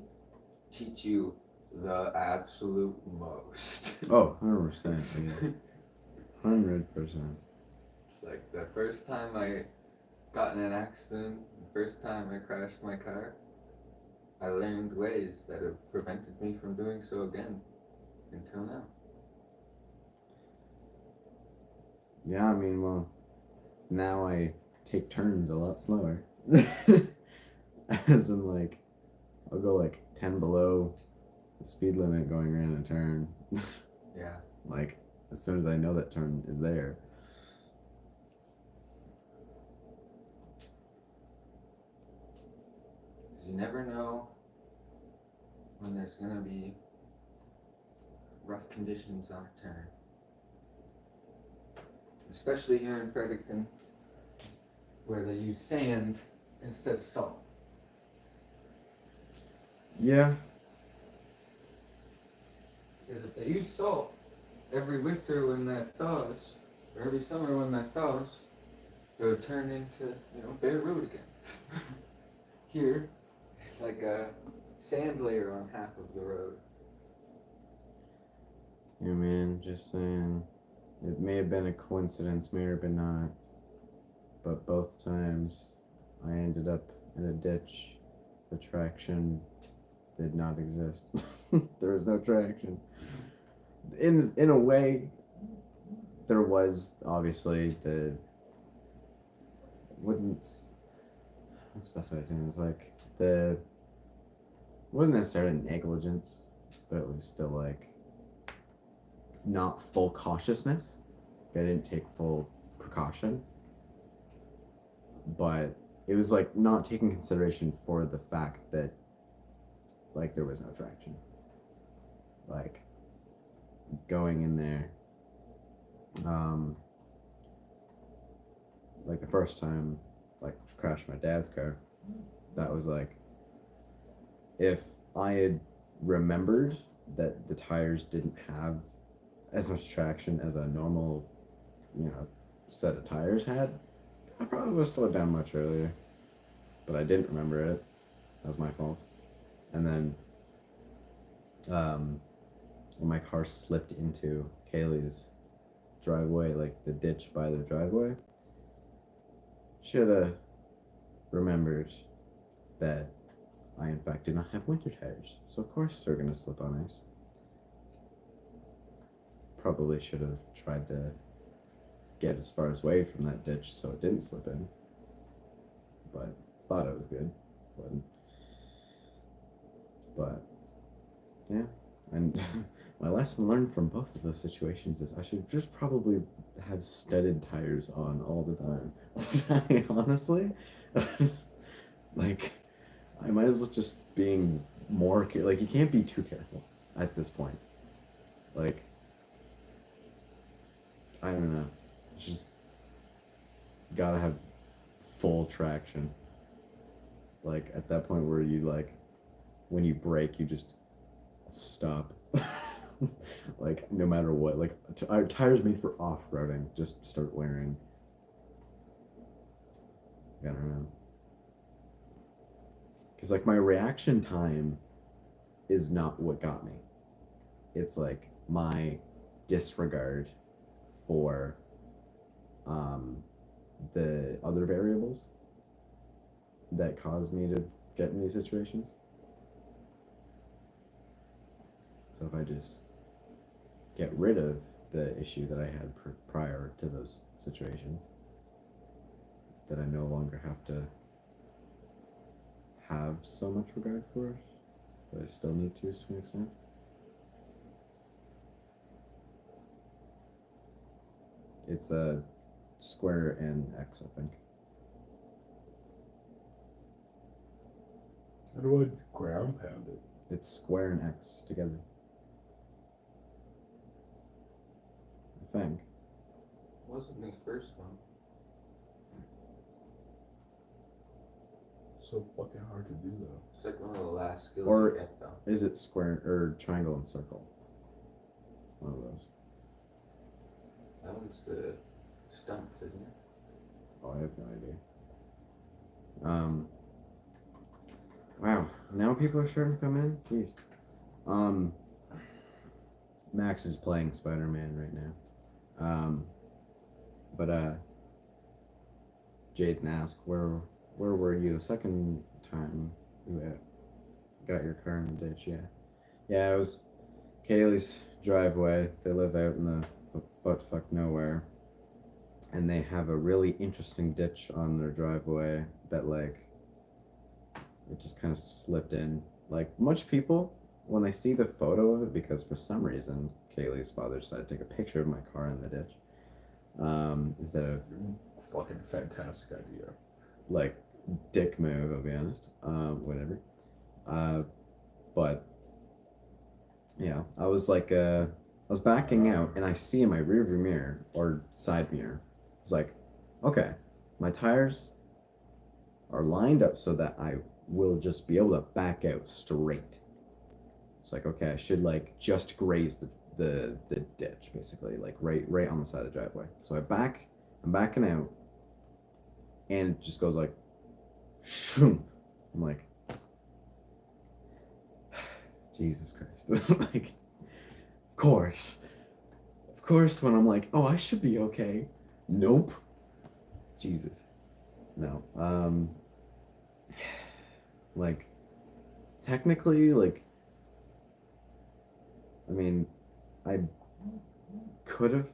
teach you the absolute most.
Oh, 100%. Yeah. 100%.
It's like the first time I got in an accident, the first time I crashed my car, I learned ways that have prevented me from doing so again until now.
Yeah, I mean, well, now I take turns a lot slower. As in, like, I'll go like 10 below the speed limit going around a turn.
Yeah.
Like, as soon as I know that turn is there.
Because you never know when there's going to be rough conditions on a turn. Especially here in Fredericton, where they use sand instead of salt.
Yeah.
Because if they use salt every winter when that thaws, or every summer when that thaws, it would turn into, bare road again. Here, it's like a sand layer on half of the road.
Yeah, man, just saying. It may have been a coincidence, may have been not. But both times I ended up in a ditch. The traction did not exist. There was no traction. In a way, there was obviously the what's the best way of saying it? It's like the wasn't necessarily negligence, but it was still like not full cautiousness. I didn't take full precaution, but it was like not taking consideration for the fact that like there was no traction. Like going in there, like the first time, like crashed my dad's car. That was like, if I had remembered that the tires didn't have as much traction as a normal, set of tires had, I probably would have slowed down much earlier. But I didn't remember it. That was my fault. And then, when my car slipped into Kaylee's driveway, like the ditch by their driveway, should have remembered that I in fact do not have winter tires, so of course they're gonna slip on ice. Probably should have tried to get as far away from that ditch so it didn't slip in, but thought it was good. But yeah, and my lesson learned from both of those situations is I should just probably have studded tires on all the time. Honestly, like, I might as well just being more like, you can't be too careful at this point. Like, I don't know, it's just gotta have full traction. Like at that point where you like, when you brake, you just stop. Like no matter what, like our tires made for off-roading just start wearing. I don't know, because like my reaction time is not what got me. It's like my disregard for the other variables that caused me to get in these situations. So if I just get rid of the issue that I had prior to those situations, that I no longer have to have so much regard for it, but I still need to an extent. It's a square and X, I think.
How do I ground pound it?
It's square and X together, I think.
Wasn't the first one.
So fucking hard to do though.
It's like one of the last skills
Or-
you get though.
Is it square or triangle and circle? One of those.
That one's the stunts, isn't it?
Oh, I have no idea. Wow. Now people are starting to come in? Jeez. Max is playing Spider-Man right now. But Jaden asked, where were you the second time you got your car in the ditch? Yeah, it was Kaylee's driveway. They live out in the buttfuck nowhere, and they have a really interesting ditch on their driveway that like it just kind of slipped in. Like much people, when they see the photo of it, because for some reason Kaylee's father decided to take a picture of my car in the ditch, instead of
Fucking fantastic idea.
like dick move, I'll be honest. Whatever. But yeah, I was like, I was backing out, and I see in my rearview mirror or side mirror, it's like, okay, my tires are lined up so that I will just be able to back out straight. It's like, okay, I should like just graze the ditch, basically, like right on the side of the driveway. So I'm backing out, and it just goes like, shoom. I'm like, Jesus Christ. Like, of course, when I'm like, oh, I should be okay. Nope. Jesus. No. Like, technically, like, I mean, I could have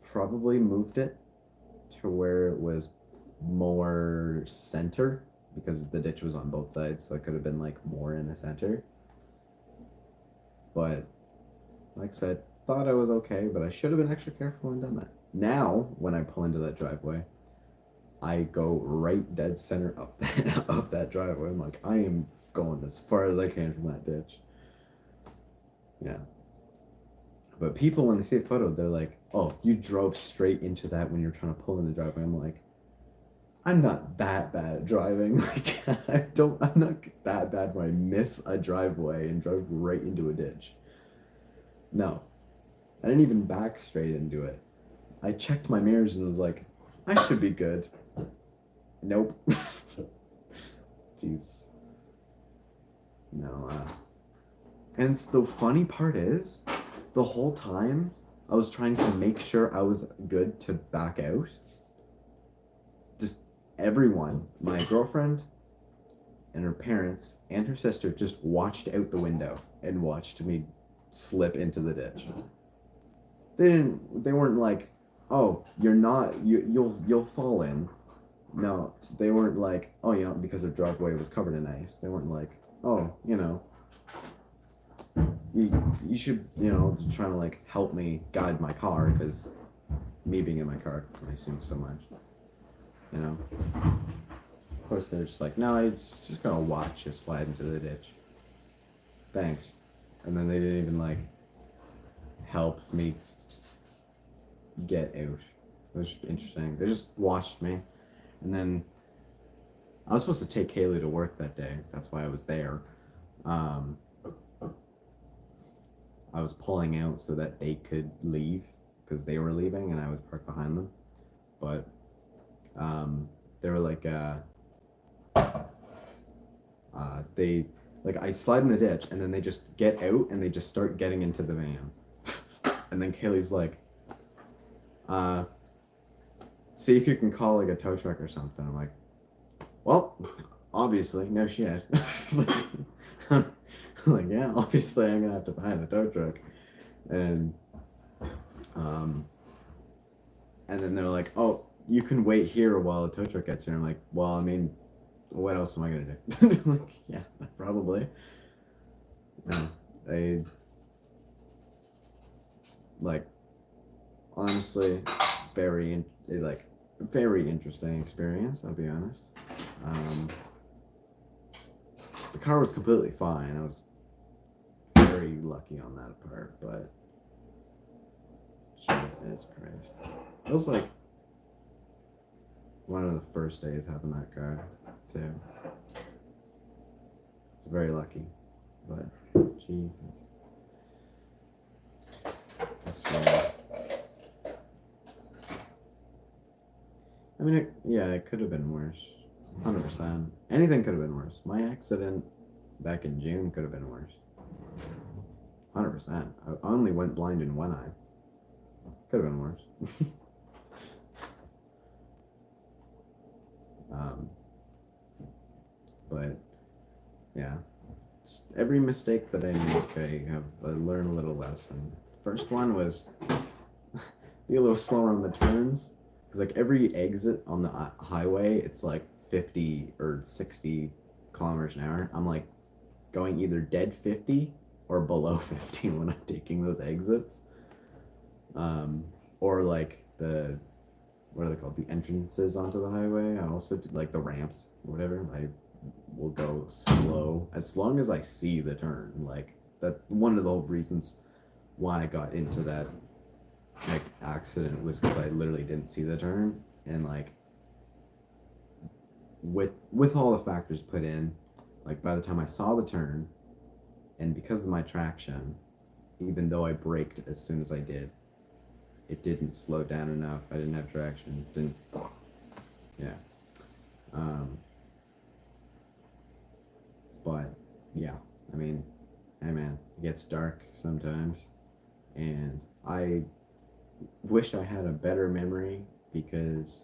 probably moved it to where it was more center, because the ditch was on both sides, so it could have been like more in the center. But like I said, thought I was okay, but I should have been extra careful and done that. Now, when I pull into that driveway, I go right dead center up that driveway. I'm like, I am going as far as I can from that ditch. Yeah. But people, when they see a photo, they're like, oh, you drove straight into that when you're trying to pull in the driveway. I'm like, I'm not that bad at driving. Like, I'm not that bad where I miss a driveway and drive right into a ditch. No. I didn't even back straight into it. I checked my mirrors and was like, I should be good. Nope. Jeez. No, and the funny part is, the whole time I was trying to make sure I was good to back out. Just everyone, my girlfriend and her parents and her sister, just watched out the window and watched me slip into the ditch. They weren't like, oh, you'll fall in. No, they weren't like, oh, you know, because their driveway was covered in ice. They weren't like, oh, you know, you should, you know, trying to like help me guide my car, because me being in my car, I assume so much, you know. Of course, they're just like, no, I just gotta watch you slide into the ditch. Thanks. And then they didn't even like help me get out. It was interesting. They just watched me. And then I was supposed to take Kaylee to work that day. That's why I was there. I was pulling out so that they could leave, because they were leaving and I was parked behind them. But they were like, they, like, I slide in the ditch and then they just get out and they just start getting into the van. And then Kaylee's like, see if you can call like a tow truck or something. I'm like, well, obviously, no shit. Like, yeah, obviously I'm gonna have to find a tow truck. And then they're like, oh, you can wait here while a tow truck gets here. I'm like, well, I mean, what else am I gonna do? Like, yeah, probably. No, they, like, honestly, very interesting experience, I'll be honest. The car was completely fine. I was very lucky on that part, but Jesus Christ. It was like one of the first days having that car, too. I was very lucky, but Jesus. I swear. I mean, it could have been worse. 100%. Anything could have been worse. My accident back in June could have been worse. 100%. I only went blind in one eye. Could have been worse. But yeah, just every mistake that I make, I learn a little lesson. First one was be a little slower on the turns, because like every exit on the highway, it's like 50 or 60 kilometers an hour. I'm like going either dead 50 or below 50 when I'm taking those exits. Or like what are they called? The entrances onto the highway. I also do, like the ramps or whatever. I will go slow as long as I see the turn. Like that, one of the reasons why I got into that like accident was because I literally didn't see the turn, and like with all the factors put in, like by the time I saw the turn, and because of my traction, even though I braked as soon as I did, it didn't slow down enough. I didn't have traction. It didn't. Yeah. But yeah, I mean, hey man, it gets dark sometimes, and I wish I had a better memory, because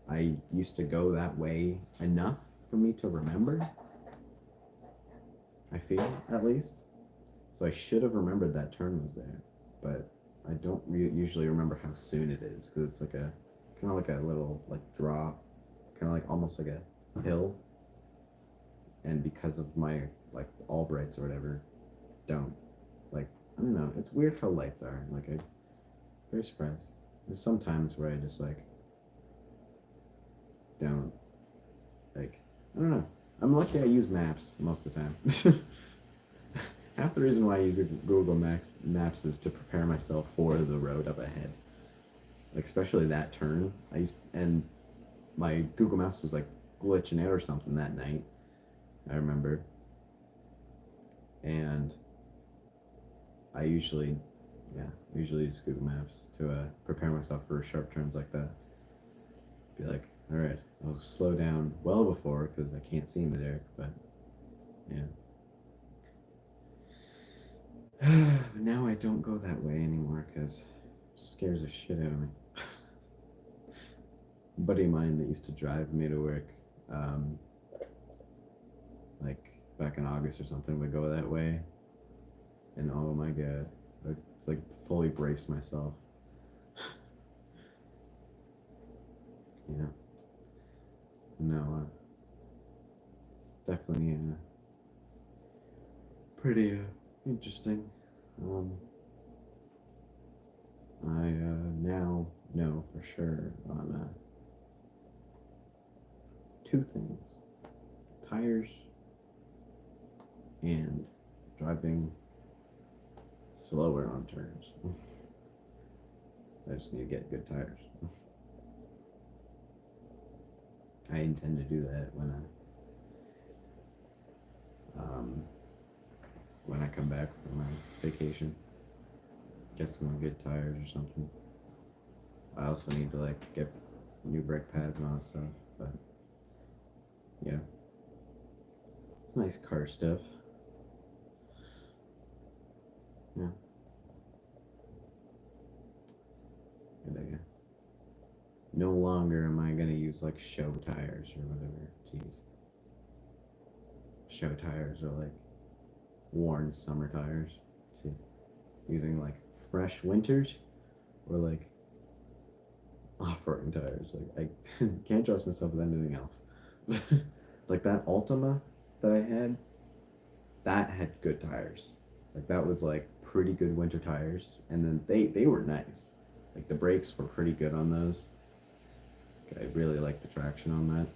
I used to go that way enough for me to remember. I feel, at least. So I should have remembered that turn was there, but I don't usually remember how soon it is, because it's like a kind of like a little like drop, kind of like almost like a hill. And because of my like Albrights or whatever, don't like, I don't know. It's weird how lights are. Like I'm very surprised. There's some times where I just like don't like, I don't know. I'm lucky I use maps most of the time. Half the reason why I use Google Maps is to prepare myself for the road up ahead. Like especially that turn. And my Google Maps was like glitching out or something that night, I remember. And I usually use Google Maps to prepare myself for sharp turns like that. Be like, all right, I'll slow down well before, because I can't see in the dark. But yeah. Now I don't go that way anymore, because it scares the shit out of me. A buddy of mine that used to drive me to work, like back in August or something, would go that way, and oh my god, it's like fully brace myself. Yeah. No, it's definitely pretty interesting. I now know for sure on two things: tires and driving slower on turns. I just need to get good tires. I intend to do that when I come back from my vacation. Get some good tires or something. I also need to like get new brake pads and all that stuff. But yeah, it's nice car stuff. Yeah. Good idea. No longer am I gonna use like show tires or whatever. Jeez. Show tires are like worn summer tires. See, using like fresh winters or like off-roading tires. Like I can't trust myself with anything else. Like that Altima that I had, that had good tires. Like that was like pretty good winter tires, and then they were nice. Like the brakes were pretty good on those. I really like the traction on that.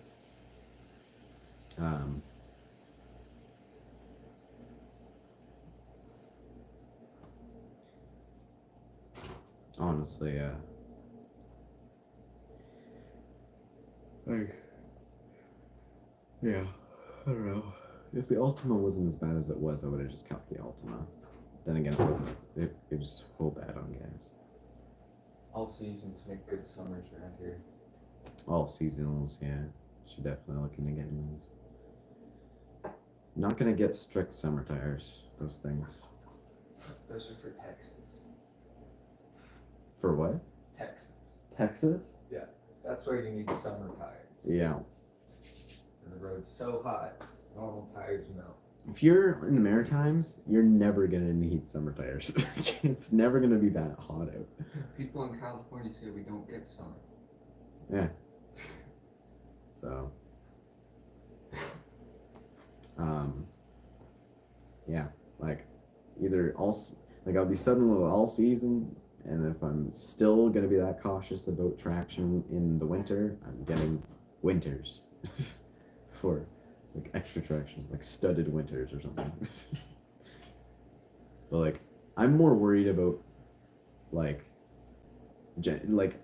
Honestly, yeah. Like, yeah, I don't know. If the Ultima wasn't as bad as it was, I would have just kept the Ultima. Then again, it wasn't as it was so bad on gas.
All seasons make good summers around here.
All seasonals, yeah. Should definitely look into getting those. Not gonna get strict summer tires. Those things.
Those are for Texas.
For what?
Texas.
Texas?
That's where you need summer tires.
Yeah.
And the road's so hot, normal tires melt.
If you're in the Maritimes, you're never gonna need summer tires. It's never gonna be that hot out.
People in California say we don't get summer.
Yeah. So. Yeah, like either I'll be settling with all seasons, and if I'm still gonna be that cautious about traction in the winter, I'm getting winters for like extra traction, like studded winters or something. But like, I'm more worried about like,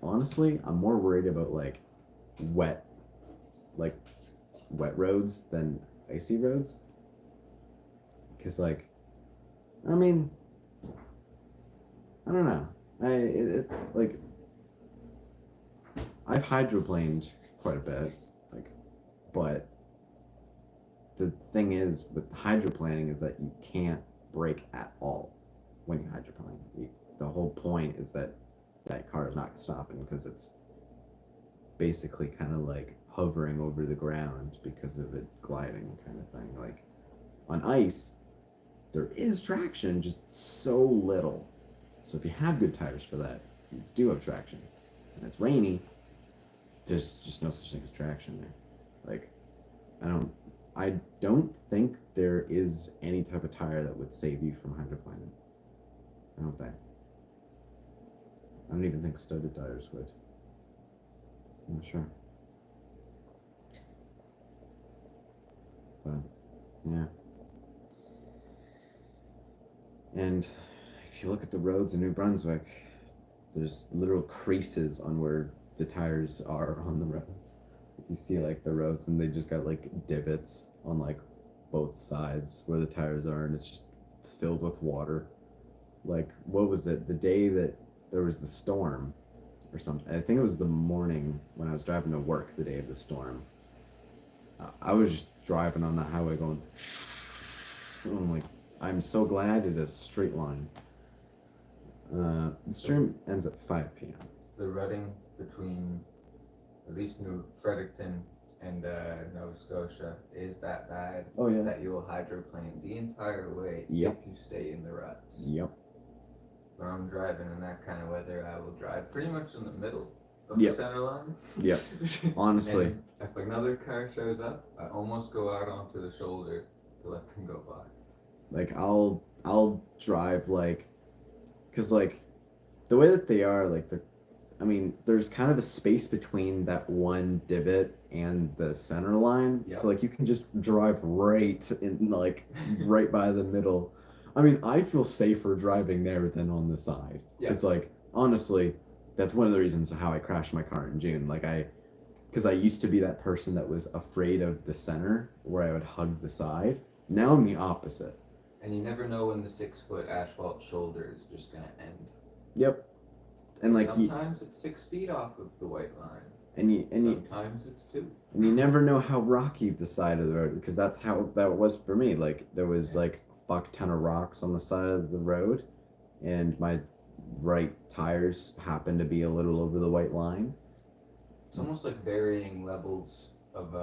honestly, I'm more worried about like wet, like wet roads than icy roads. Cause like, I mean, I don't know. It's like I've hydroplaned quite a bit, like, but the thing is with hydroplaning is that you can't brake at all when you hydroplane. The whole point is that that car is not stopping because it's basically kind of like hovering over the ground because of it gliding kind of thing. Like on ice, there is traction, just so little. So if you have good tires for that, you do have traction. And it's rainy, there's just no such thing as traction there. Like, I don't think there is any type of tire that would save you from hydroplaning. I don't think. I don't even think studded tires would. I'm not sure. But, yeah. And if you look at the roads in New Brunswick, there's literal creases on where the tires are on the roads. You see like the roads and they just got like divots on like both sides where the tires are, and it's just filled with water. Like, what was it? The day that there was the storm or something. I think it was the morning when I was driving to work the day of the storm. I was just driving on that highway going, I'm like, I'm so glad it is a straight line. The stream ends at 5 p.m.
The rutting between at least New Fredericton and Nova Scotia is that bad
Oh, yeah.
that you will hydroplane the entire way
Yep.
if you stay in the ruts.
Yep.
When I'm driving in that kind of weather, I will drive pretty much in the middle of
Yep.
the center line.
Yep. Honestly.
And if another car shows up, I almost go out onto the shoulder to let them go by.
Like, I'll drive like, cause like, the way that they are, like there's kind of a space between that one divot and the center line.
Yep.
So like you can just drive right in, like right by the middle. I mean, I feel safer driving there than on the side.
Yeah.
It's like, honestly, that's one of the reasons how I crashed my car in June. Like because I used to be that person that was afraid of the center where I would hug the side. Now I'm the opposite.
And you never know when the 6-foot asphalt shoulder is just gonna end.
Yep. And like
sometimes it's 6 feet off of the white line.
And
sometimes it's 2.
And you never know how rocky the side of the road, because that's how that was for me. Like there was like a fuck ton of rocks on the side of the road, and my right tires happened to be a little over the white line.
It's almost like varying levels of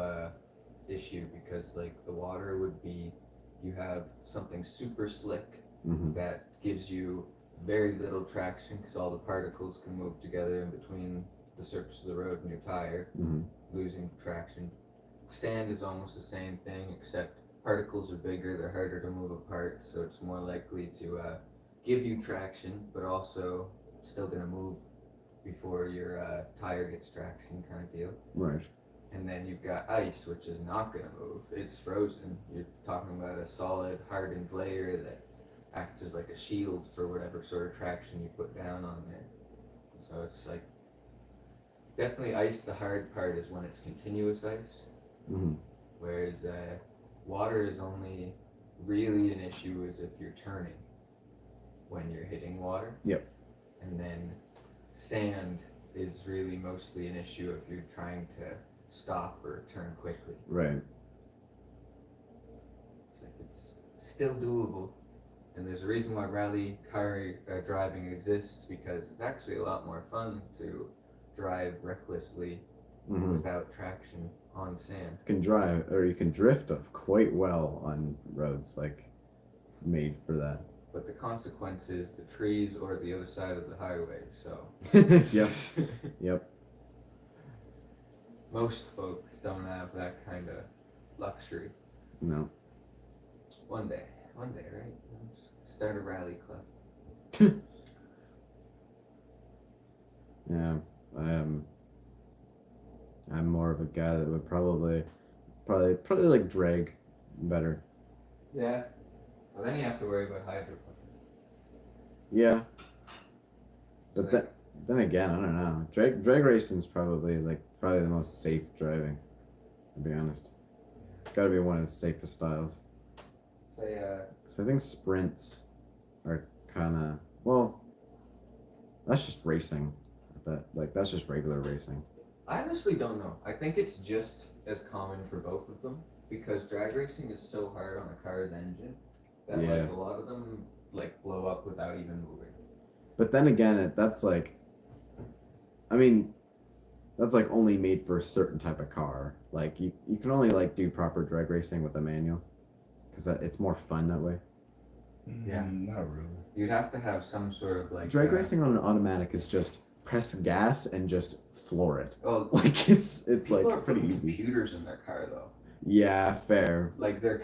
issue, because like the water would be, you have something super slick that gives you very little traction because all the particles can move together in between the surface of the road and your tire, losing traction. Sand is almost the same thing, except particles are bigger, they're harder to move apart, so it's more likely to give you traction, but also still going to move before your tire gets traction, kind of deal.
Right.
And then you've got ice, which is not going to move. It's frozen. You're talking about a solid, hardened layer that acts as like a shield for whatever sort of traction you put down on there. So it's like definitely ice. The hard part is when it's continuous ice,
Mm-hmm.
whereas water is only really an issue is if you're turning when you're hitting water.
Yep.
And then sand is really mostly an issue if you're trying to stop or turn quickly.
Right.
It's like it's still doable. And there's a reason why rally car driving exists, because it's actually a lot more fun to drive recklessly
Mm-hmm.
without traction on sand.
You can drive, or you can drift quite well on roads like made for that.
But the consequence is the trees or the other side of the highway, so.
Yep. Yep.
Most folks don't have that kind of luxury.
No.
One day, right? We'll just start a rally club.
Yeah. I'm more of a guy that would probably like drag better.
Yeah. Well, then you have to worry about hydroplaning.
Yeah. But
So,
then again, I don't know. Drag racing is probably the most safe driving. To be honest, it's got to be one of the safest styles.
say,
So I think sprints are kind of well. That's just racing. That's just regular racing.
I honestly don't know. I think it's just as common for both of them, because drag racing is so hard on a car's engine that
Yeah.
like a lot of them like blow up without even moving.
But then again, that's like, I mean, that's like only made for a certain type of car. Like you can only like do proper drag racing with a manual, because it's more fun that way.
Yeah.
Not really.
You'd have to have some sort of like
Drag racing on an automatic is just press gas and just floor it.
Oh,
Like it's
people are
like pretty
putting
easy.
computers in their car though.
Yeah, fair.
Like they're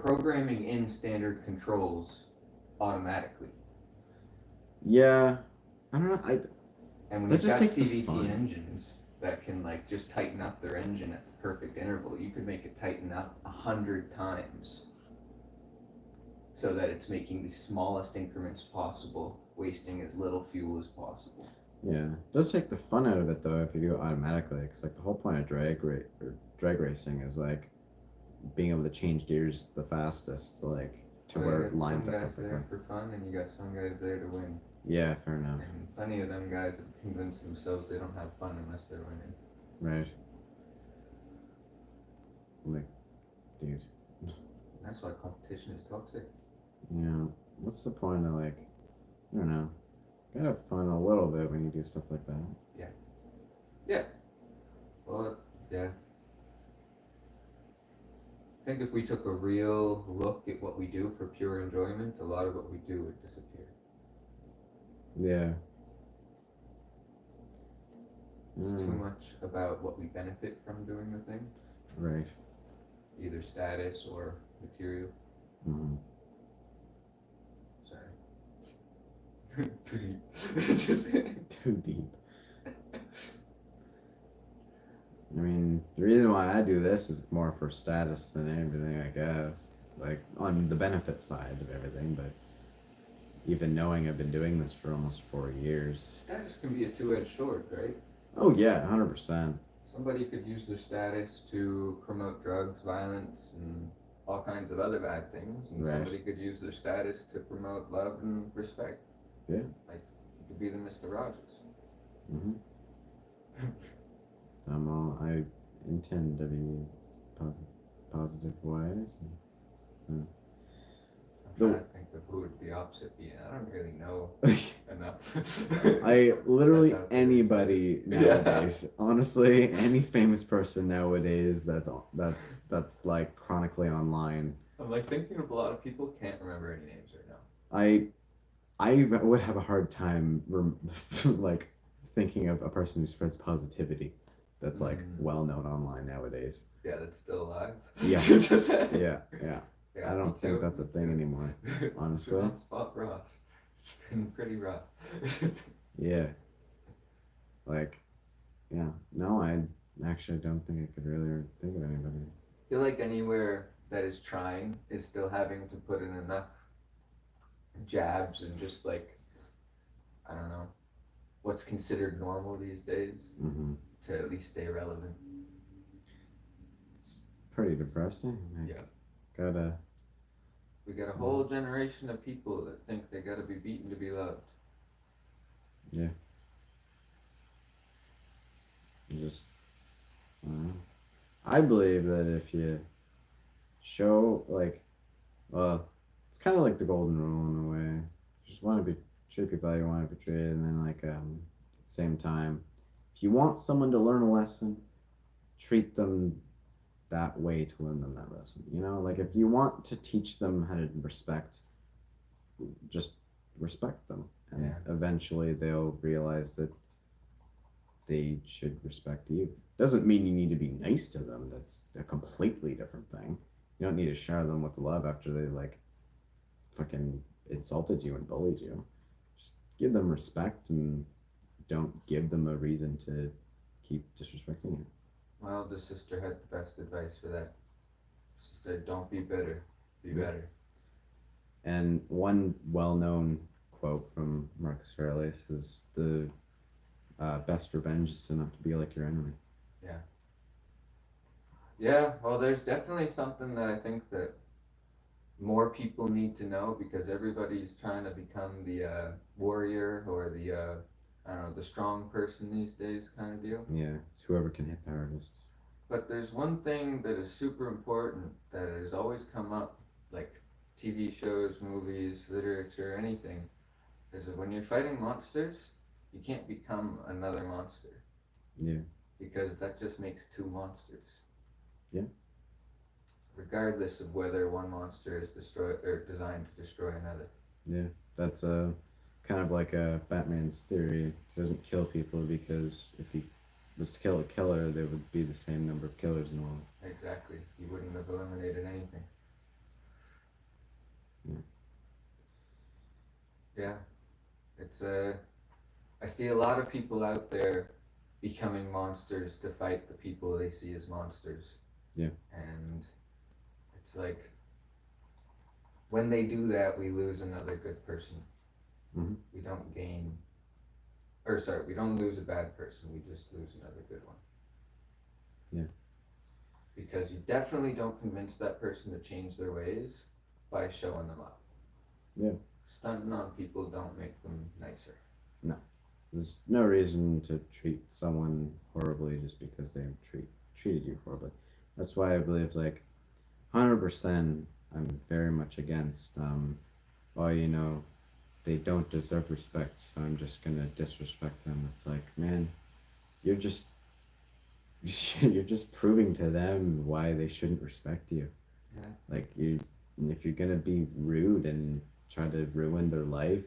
programming in standard controls automatically.
Yeah, I don't know.
And when
That
you've
just
got
takes the
CVT
fun.
engines that can like just tighten up their engine at the perfect interval, you could make it tighten up 100 times so that it's making the smallest increments possible, wasting as little fuel as possible.
Yeah, it does take the fun out of it though if you do it automatically. Because like the whole point of drag racing is like being able to change gears the fastest, to where
you
it
got
lines
some
up
guys
perfectly.
there for fun, and you got some guys there to win.
Yeah, fair enough.
And plenty of them guys have convinced themselves they don't have fun unless they're winning.
Right. Like, dude.
That's why competition is toxic.
Yeah. What's the point of I don't know. Gotta have fun a little bit when you do stuff like that.
Well, yeah. I think if we took a real look at what we do for pure enjoyment, a lot of what we do would disappear.
Yeah.
It's too much about what we benefit from doing the thing,
Right.
either status or material.
Mm-hmm.
Sorry. Too deep.
Too deep. I mean, the reason why I do this is more for status than anything, I guess. Like, on the benefit side of everything, but even knowing I've been doing this for almost 4 years.
Status can be a two-edged sword, right?
Oh, yeah, 100%.
Somebody could use their status to promote drugs, violence, and all kinds of other bad things, and
Right.
somebody could use their status to promote love and respect.
Yeah.
Like, you could be the Mr. Rogers.
Mm-hmm. I intend to be positive wise. So.
I'm trying to think of who would the opposite be. I don't really know enough.
I literally
That's how it
anybody
is. Yeah.
nowadays, honestly, any famous person nowadays that's like chronically online.
I'm like thinking of a lot of people, can't remember any names right now.
I would have a hard time like thinking of a person who spreads positivity that's like well known online nowadays.
Yeah, that's still alive.
Yeah. Yeah.
Yeah,
I
me
don't think
too,
that's a
me
thing
too.
anymore, honestly.
Spot Ross. It's been pretty rough.
Yeah. Like, yeah. No, I actually don't think I could really think of anybody.
I feel like anywhere that is trying is still having to put in enough jabs and just like, I don't know, what's considered normal these days
Mm-hmm.
to at least stay relevant.
It's pretty depressing. Like,
Yeah.
Gotta.
We got a whole generation of people that think they gotta be beaten to be loved.
Yeah. Just. I don't know. I believe that if you show like, well, it's kind of like the golden rule in a way. Just want to be treat people how you want to be treated, and then like at the same time, if you want someone to learn a lesson, treat them that way to learn them that lesson. You know, like if you want to teach them how to respect, just respect them, and
Yeah.
eventually they'll realize that they should respect you. Doesn't mean you need to be nice to them. That's a completely different thing. You don't need to shower them with love after they like fucking insulted you and bullied you. Just give them respect and don't give them a reason to keep disrespecting you.
My oldest sister had the best advice for that. She said, "Don't be bitter, be better."
And one well-known quote from Marcus Aurelius is the best revenge is to not to be like your enemy.
Yeah, well, there's definitely something that I think that more people need to know because everybody's trying to become the warrior or the I don't know, the strong person these days kind of deal.
Yeah, it's whoever can hit the hardest.
But there's one thing that is super important that has always come up, like TV shows, movies, literature, anything, is that when you're fighting monsters, you can't become another monster.
Yeah.
Because that just makes two monsters.
Yeah.
Regardless of whether one monster is destroyed or designed to destroy another.
Yeah, that's kind of like Batman's theory. He doesn't kill people because if he was to kill a killer, there would be the same number of killers in the world.
Exactly. You wouldn't have eliminated anything.
Yeah.
Yeah. It's I see a lot of people out there becoming monsters to fight the people they see as monsters.
Yeah.
And it's like when they do that, we lose another good person.
Mhm.
We don't gain, or sorry, we don't lose a bad person. We just lose another good one.
Yeah.
Because you definitely don't convince that person to change their ways by showing them up.
Yeah.
Stunting on people don't make them nicer.
No. There's no reason to treat someone horribly just because they treated you horribly. That's why I believe, like, 100%, I'm very much against, well, you know, they don't deserve respect, so I'm just gonna disrespect them. It's like, man, you're just you're just proving to them why they shouldn't respect you.
Yeah.
Like if you're gonna be rude and try to ruin their life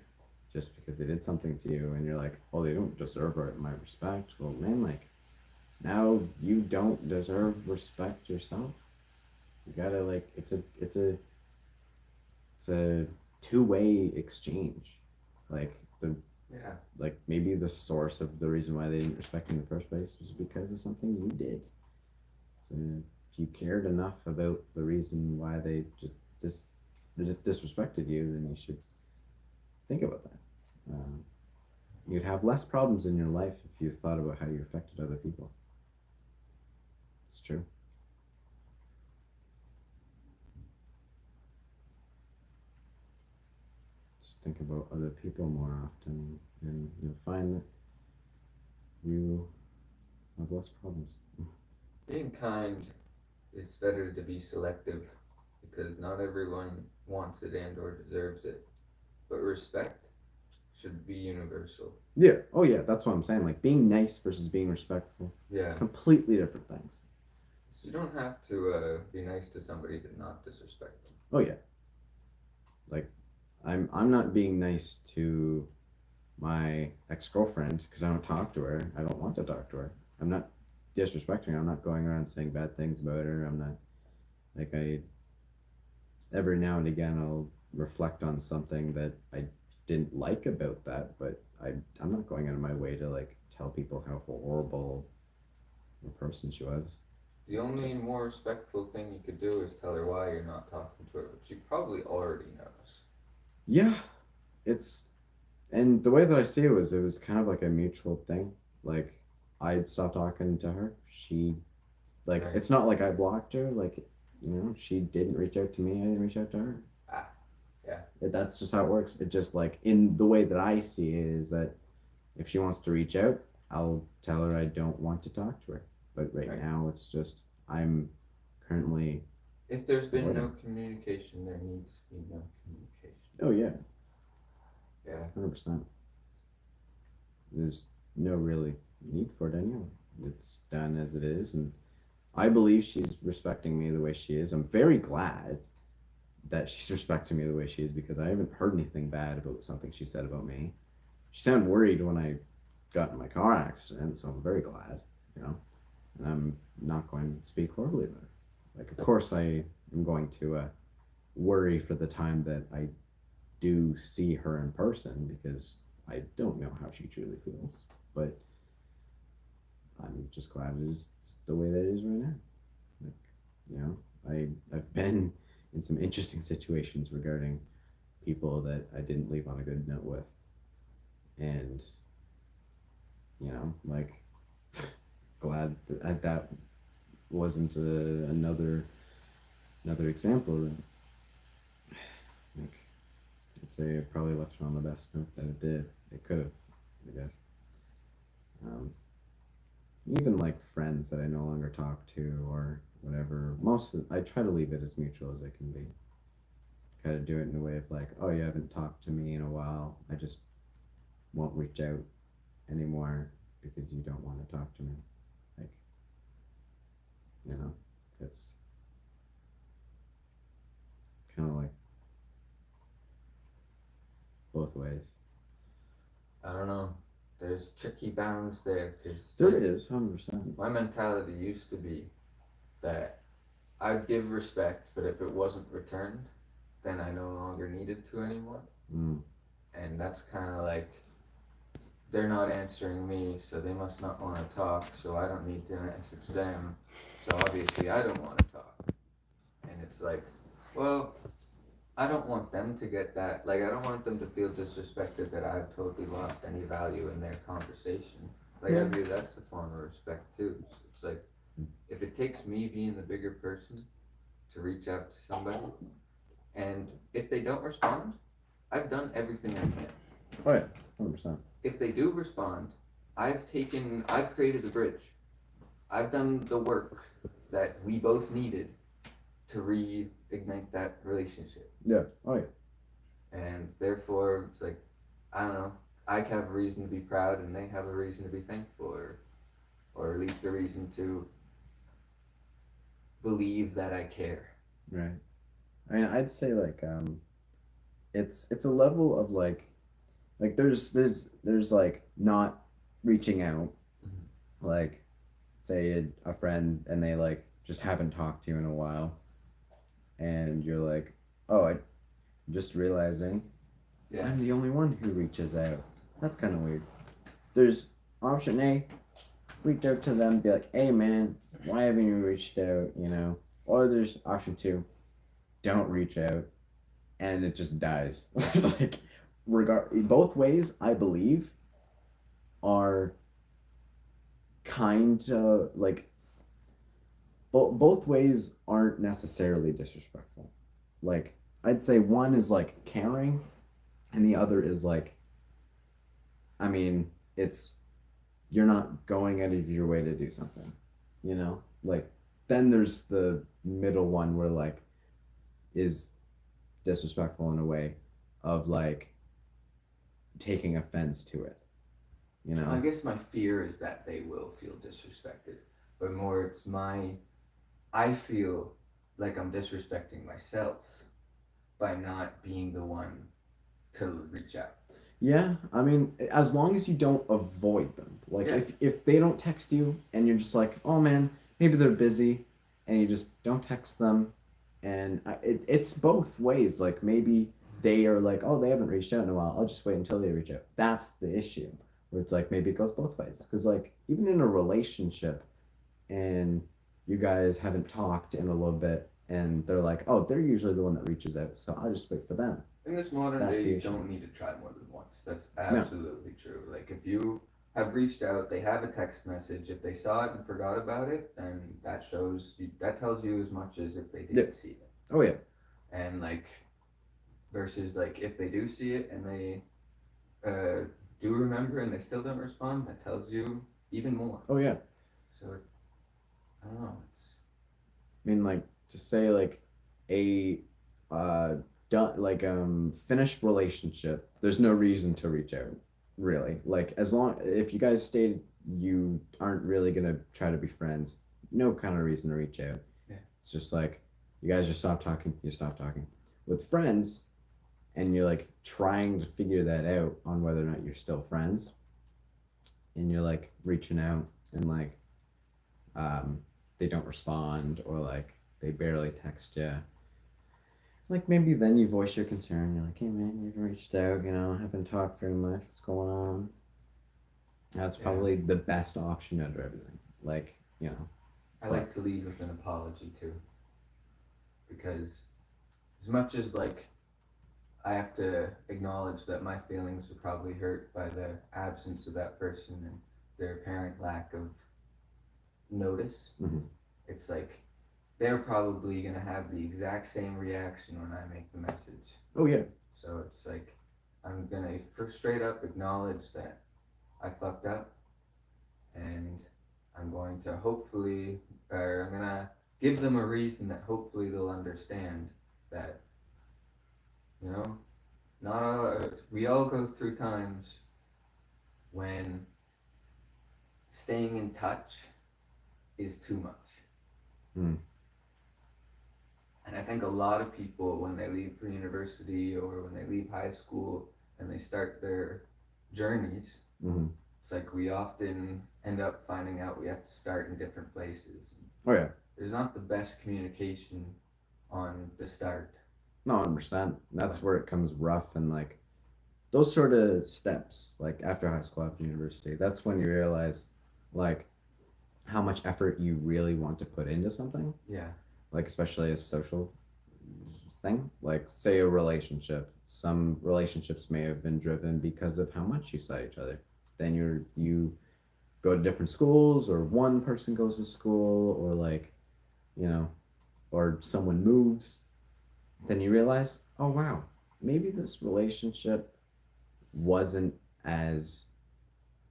just because they did something to you, and you're like, oh, they don't deserve my respect. Well, man, like now you don't deserve respect yourself. You gotta like it's a two-way exchange. Like
Yeah.
like maybe the source of the reason why they didn't respect you in the first place was because of something you did. So if you cared enough about the reason why they just disrespected you, then you should think about that. You'd have less problems in your life if you thought about how you affected other people. It's true. Just think about other people more often, and you'll find that you have less problems.
Being kind, it's better to be selective because not everyone wants it and or deserves it. But respect should be universal.
Yeah. Oh, yeah. That's what I'm saying. Like being nice versus being respectful.
Yeah.
Completely different things.
So you don't have to be nice to somebody but not disrespect them.
Oh yeah. Like I'm not being nice to my ex-girlfriend because I don't talk to her. I don't want to talk to her. I'm not disrespecting her. I'm not going around saying bad things about her. I'm not like I every now and again I'll reflect on something that I didn't like about that, but I'm not going out of my way to like tell people how horrible a person she was.
The only more respectful thing you could do is tell her why you're not talking to her, but she probably already knows.
Yeah, it's And the way that I see it was kind of like a mutual thing. Like I'd stop talking to her. She like
Right.
it's not like I blocked her. Like she didn't reach out to me. I didn't reach out to her.
Ah, yeah.
That's just how it works. It just like in the way that I see it is that if she wants to reach out, I'll tell her I don't want to talk to her. But right now it's just I'm currently.
If there's been no
avoiding.
communication, there needs to be no communication.
Oh yeah,
Yeah.
100%. There's no really need for it anyway. It's done as it is, and I believe she's respecting me the way she is. I'm very glad that she's respecting me the way she is because I haven't heard anything bad about something she said about me. She sounded worried when I got in my car accident, so I'm very glad, and I'm not going to speak horribly about her. Like, of course, I am going to worry for the time that I do see her in person because I don't know how she truly feels. But I'm just glad it is the way that it is right now. Like, I've been in some interesting situations regarding people that I didn't leave on a good note with, and like glad that wasn't another example of that. Like, I'd say it probably left it on the best note that it did. It could have, I guess. Um, Even like friends that I no longer talk to or whatever. I try to leave it as mutual as it can be. Kind of do it in a way of like, oh, you haven't talked to me in a while. I just won't reach out anymore because you don't want to talk to me. Like, it's kind of like both ways.
I don't know. There's tricky balance there because
There is 100%.
my mentality used to be that I'd give respect, but if it wasn't returned, then I no longer needed to anymore.
Mm.
And that's kind of like they're not answering me, so they must not want to talk, so I don't need to message them. So obviously I don't want to talk. And it's like, well, I don't want them to get that. Like, I don't want them to feel disrespected that I've totally lost any value in their conversation. Like, I view that's a form of respect too. It's like, if it takes me being the bigger person to reach out to somebody, and if they don't respond, I've done everything I can.
Oh yeah, 100%.
If they do respond, I've created a bridge. I've done the work that we both needed to reignite that relationship.
Yeah. Oh yeah.
And therefore, it's like, I don't know, I have a reason to be proud and they have a reason to be thankful, or at least a reason to believe that I care.
Right. I mean, I'd say like it's a level of like there's like not reaching out, like say a friend and they like just haven't talked to you in a while, and you're like, oh, I'm just realizing I'm the only one who reaches out. That's kind of weird. There's option A, reach out to them, be like, hey man, why haven't you reached out? Or there's option 2, don't reach out, and it just dies. Like, both ways, I believe, are kind of like both ways aren't necessarily disrespectful. Like, I'd say one is like caring, and the other is like, I mean, it's you're not going out of your way to do something, like then there's the middle one where like is disrespectful in a way of like taking offense to it.
I guess my fear is that they will feel disrespected, but more it's I feel like I'm disrespecting myself by not being the one to reach out.
Yeah, I mean, as long as you don't avoid them. Like, if they don't text you and you're just like, oh man, maybe they're busy, and you just don't text them, and it's both ways. Like, maybe they are like, oh, they haven't reached out in a while. I'll just wait until they reach out. That's the issue. Where it's like, maybe it goes both ways. Because, like, even in a relationship, and you guys haven't talked in a little bit, and they're like, oh, they're usually the one that reaches out, so I'll just wait for them.
In this modern
That's
day,
the
you
issue.
don't need to try more than once. That's absolutely true. Like if you have reached out, they have a text message. If they saw it and forgot about it, then that shows you, that tells you as much as if they didn't see it.
Oh yeah.
And like versus like if they do see it and they do remember and they still don't respond, that tells you even more.
Oh yeah.
So I don't know. It's
I mean, like to say like a done like finished relationship. There's no reason to reach out, really. Like as long if you guys stated you aren't really gonna try to be friends, no kind of reason to reach out.
Yeah.
It's just like you guys just stop talking. You stop talking. With friends, and you're like trying to figure that out on whether or not you're still friends, and you're like reaching out and like they don't respond or like they barely text you. Like maybe then you voice your concern. You're like, hey man, you haven't reached out, haven't talked very much. What's going on? That's probably the best option out of everything. Like,
I like to lead with an apology too. Because as much as like I have to acknowledge that my feelings were probably hurt by the absence of that person and their apparent lack of notice, it's like they're probably gonna have the exact same reaction when I make the message.
Oh yeah.
So it's like I'm gonna first straight up acknowledge that I fucked up, and I'm going to hopefully, or I'm gonna give them a reason that hopefully they'll understand that, not all, we all go through times when staying in touch is too much.
Mm.
And I think a lot of people, when they leave for university or when they leave high school and they start their journeys, it's like we often end up finding out we have to start in different places.
Oh yeah.
There's not the best communication on the start.
No, 100%. That's where it comes rough and like those sort of steps, like after high school, after university, that's when you realize like how much effort you really want to put into something.
Yeah.
Like especially a social thing. Like say a relationship. Some relationships may have been driven because of how much you saw each other. Then you go to different schools, or one person goes to school, or like, or someone moves. Then you realize, oh wow, maybe this relationship wasn't as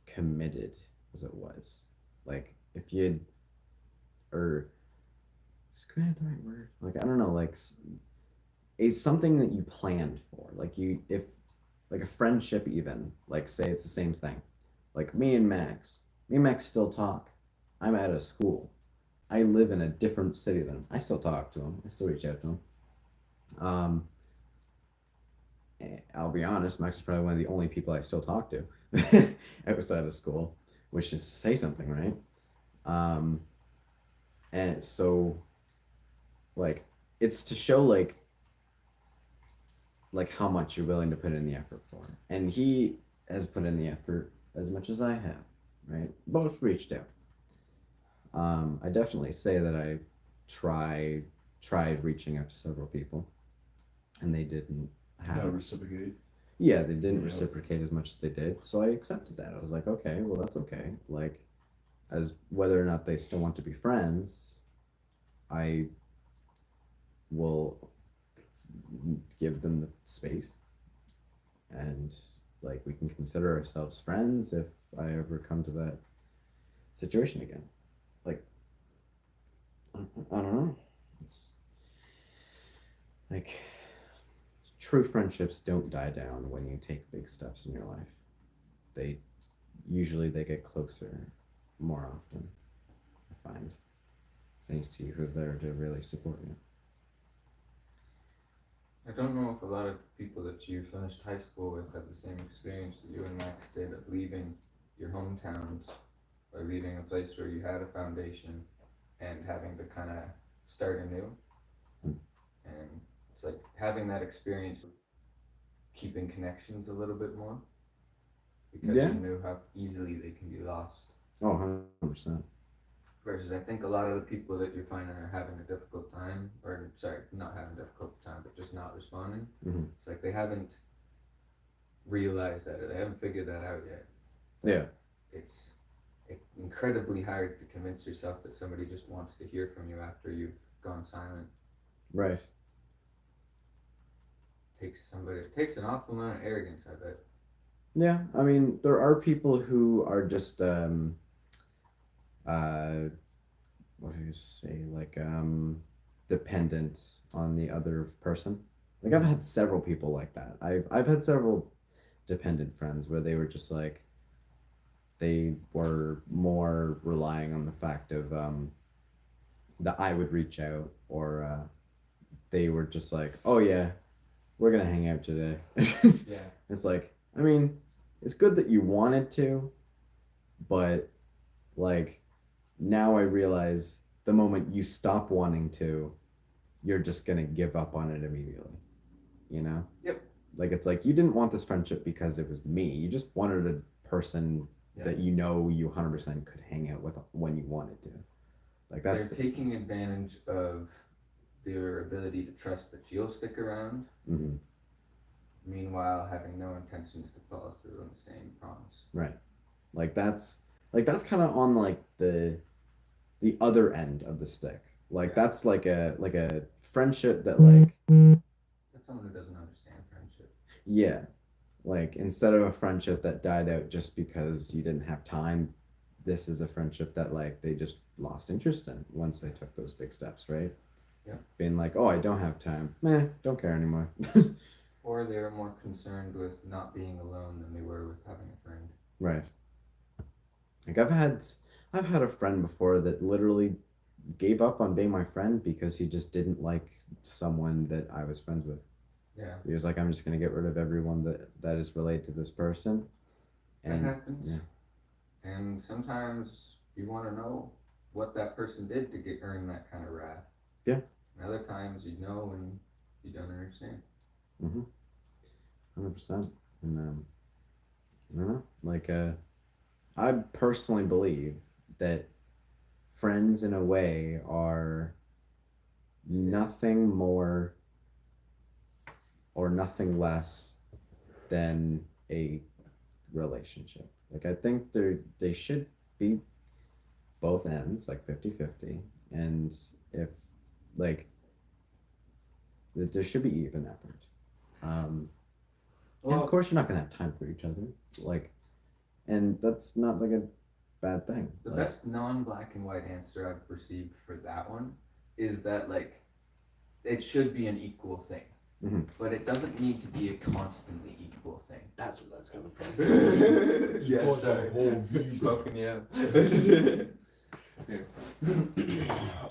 committed as it was. Like if you'd, or is committed the right word? Like I don't know, like is something that you planned for. Like if like a friendship, even like say it's the same thing. Like me and Max still talk. I'm out of school. I live in a different city than him. I still talk to him. I still reach out to him. I'll be honest, Max is probably one of the only people I still talk to outside of school, which is to say something, right? And so, like, it's to show like how much you're willing to put in the effort for, and he has put in the effort as much as I have, right? Both reached out. I definitely say that I tried reaching out to several people, and they didn't
Not reciprocate.
Yeah, they didn't reciprocate as much as they did, so I accepted that. I was like, okay, well that's okay. Like, as whether or not they still want to be friends, I will give them the space, and like we can consider ourselves friends if I ever come to that situation again. Like, I don't know. It's like true friendships don't die down when you take big steps in your life. They get closer more often, I find. Thanks to you who's there to really support you.
I don't know if a lot of people that you finished high school with have the same experience that you and Max did of leaving your hometowns or leaving a place where you had a foundation and having to kind of start anew. And it's like having that experience of keeping connections a little bit more because you knew how easily they can be lost.
Oh, 100%.
Versus I think a lot of the people that you're finding are having a difficult time or just not responding.
Mhm.
It's like they haven't realized that or they haven't figured that out yet.
Yeah.
It's incredibly hard to convince yourself that somebody just wants to hear from you after you've gone silent.
Right.
It takes an awful amount of arrogance, I bet.
Yeah. I mean, there are people who are just what do you say, like dependent on the other person. Like I've had several people like that. I've had several dependent friends where they were just like they were more relying on the fact of that I would reach out, or they were just like, oh yeah, we're gonna hang out today.
Yeah.
It's like, I mean, it's good that you wanted to, but like now I realize the moment you stop wanting to, you're just gonna give up on it immediately. You know?
Yep.
Like it's like you didn't want this friendship because it was me. You just wanted a person that you know you 100% could hang out with when you wanted to. Like that's
They're taking advantage of their ability to trust that you'll stick around.
Mm-hmm.
Meanwhile, having no intentions to follow through on the same promise.
Right. Like that's kind of on like the other end of the stick. Like that's like a friendship that like
That's someone who doesn't understand friendship.
yeah, like instead of a friendship that died out just because you didn't have time, this is a friendship that like they just lost interest in once they took those big steps, right?
Yeah.
Being like, oh, I don't have time. Don't care anymore.
Or they're more concerned with not being alone than they were with having a friend.
Right. Like I've had a friend before that literally gave up on being my friend because he just didn't like someone that I was friends with.
Yeah.
He was like, I'm just gonna get rid of everyone that is related to this person.
And that happens.
Yeah.
And sometimes you want to know what that person did to earn that kind of wrath.
Yeah.
And other times you know and you don't understand.
100%. And I don't know. Like I personally believe that friends in a way are nothing more or nothing less than a relationship. Like I think they should be both ends, like 50-50. And if like there should be even effort. And of course you're not gonna have time for each other. Like, and that's not like a bad thing.
The
like,
best non-black and white answer I've received for that one is that like it should be an equal thing.
Mm-hmm.
But it doesn't need to be a constantly equal thing.
That's where that's coming from.
Yeah,
sorry. Whole view,
Smoking you out.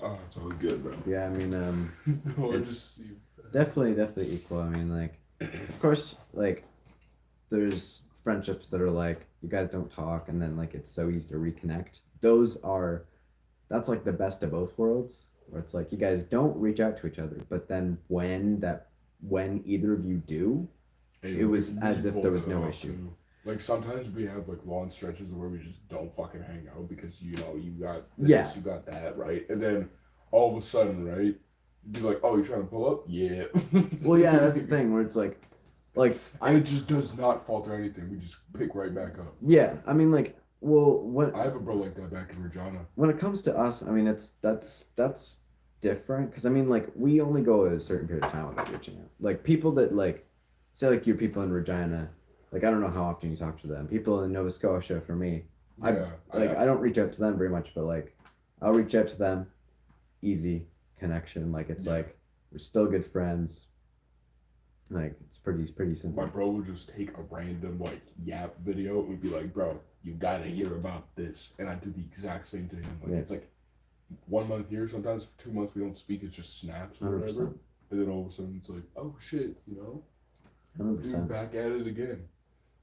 Oh, it's all good, bro.
Yeah, I mean,
It's
definitely equal. I mean, like, of course, like, there's friendships that are like you guys don't talk, and then like it's so easy to reconnect. That's like the best of both worlds, where it's like you guys don't reach out to each other, but then when either of you do,
Hey,
it was
we
as if
pulled
there was
it
no
off,
issue.
too. Like sometimes we have like long stretches where we just don't fucking hang out because you got this, you got that, right? And then all of a sudden, right, you're like, oh, you're trying to pull up? Yeah.
Well, yeah, that's the thing where it's like
and it just does not falter anything. We just pick right back up.
Yeah, I mean, like, well, when
I have a bro like that back in Regina.
when it comes to us, I mean, that's different because I mean, like, we only go a certain period of time without reaching out. Like people that like, say, like your people in Regina, like I don't know how often you talk to them. People in Nova Scotia, for me,
Yeah,
I don't reach out to them very much, but like, I'll reach out to them, easy connection. Like it's like we're still good friends. Like it's pretty simple.
My bro would just take a random like yap video and be like, bro, you gotta hear about this. And I do the exact same to him. Like it's like 1 month here, sometimes for 2 months we don't speak, it's just snaps or
100%.
whatever. And then all of a sudden it's like, oh shit, you know?
100%.
Dude, back at it again.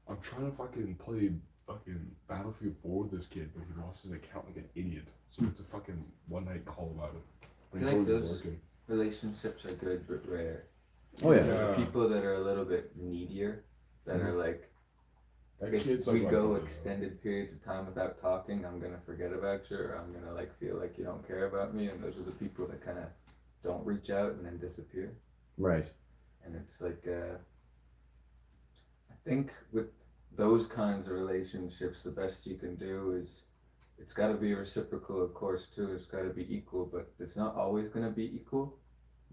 I'm trying to fucking play fucking Battlefield 4 with this kid, but he lost his account like an idiot. So it's a fucking one night call about it.
I feel like those relationships are good but rare.
Oh yeah.
The people that are a little bit needier, that are like, if
like
we go extended periods of time without talking, I'm gonna forget about you, or I'm gonna like feel like you don't care about me, and those are the people that kind of don't reach out and then disappear.
Right.
And it's like, I think with those kinds of relationships, the best you can do is it's got to be reciprocal, of course, too. It's got to be equal, but it's not always going to be equal.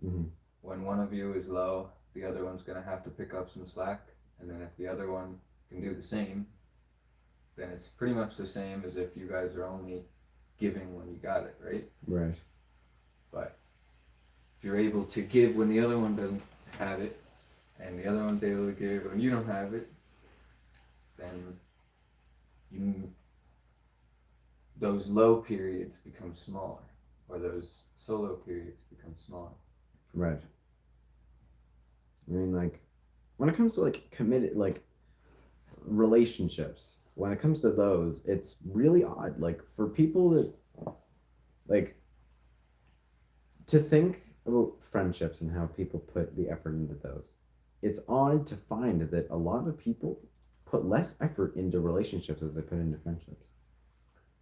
Mm-hmm.
When one of you is low, the other one's going to have to pick up some slack. And then if the other one can do the same, then it's pretty much the same as if you guys are only giving when you got it, right?
Right.
But if you're able to give when the other one doesn't have it, and the other one's able to give when you don't have it, then those low periods become smaller, or those solo periods become smaller.
Right. I mean, like, when it comes to like committed, like relationships, when it comes to those, it's really odd. Like, for people that, like, to think about friendships and how people put the effort into those, it's odd to find that a lot of people put less effort into relationships as they put into friendships.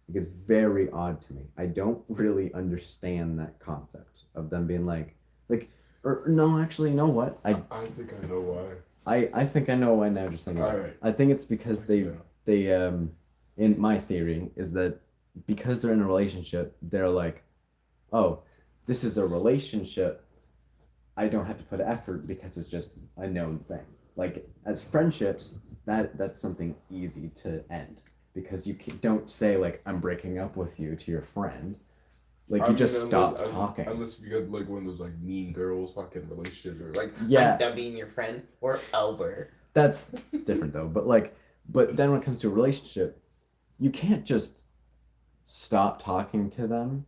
Like, it's very odd to me. I don't really understand that concept of them being like, or no, actually, you know what?
I think I know why.
I think I know why now. Just thinking.
Alright.
I think it's because
Yeah.
they in my theory is that because they're in a relationship, they're like, oh, this is a relationship. I don't have to put effort because it's just a known thing. Like, as friendships, that's something easy to end because don't say like I'm breaking up with you to your friend. Like, you just stop talking.
Unless you got like one of those like mean girls fucking relationships or like,
Yeah.
I'm done being your friend. We're over.
That's different though. But then when it comes to a relationship, you can't just stop talking to them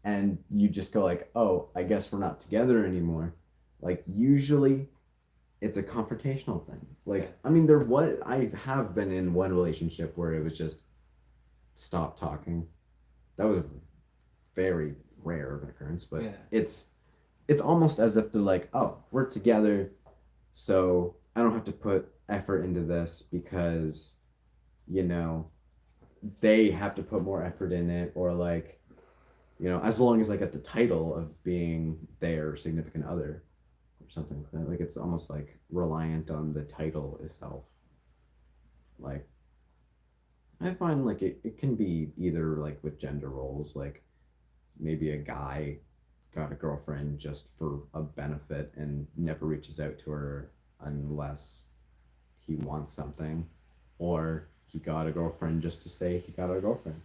and you just go like, oh, I guess we're not together anymore. Like, usually it's a confrontational thing. Like, I mean, I have been in one relationship where it was just stop talking. That was very rare of an occurrence, but
Yeah.
it's almost as if they're like, oh, we're together, so I don't have to put effort into this because, you know, they have to put more effort in it, or like, you know, as long as I get the title of being their significant other or something like that. Like, it's almost like reliant on the title itself. Like, I find like it can be either like with gender roles, like maybe a guy got a girlfriend just for a benefit and never reaches out to her unless he wants something, or he got a girlfriend just to say he got a girlfriend.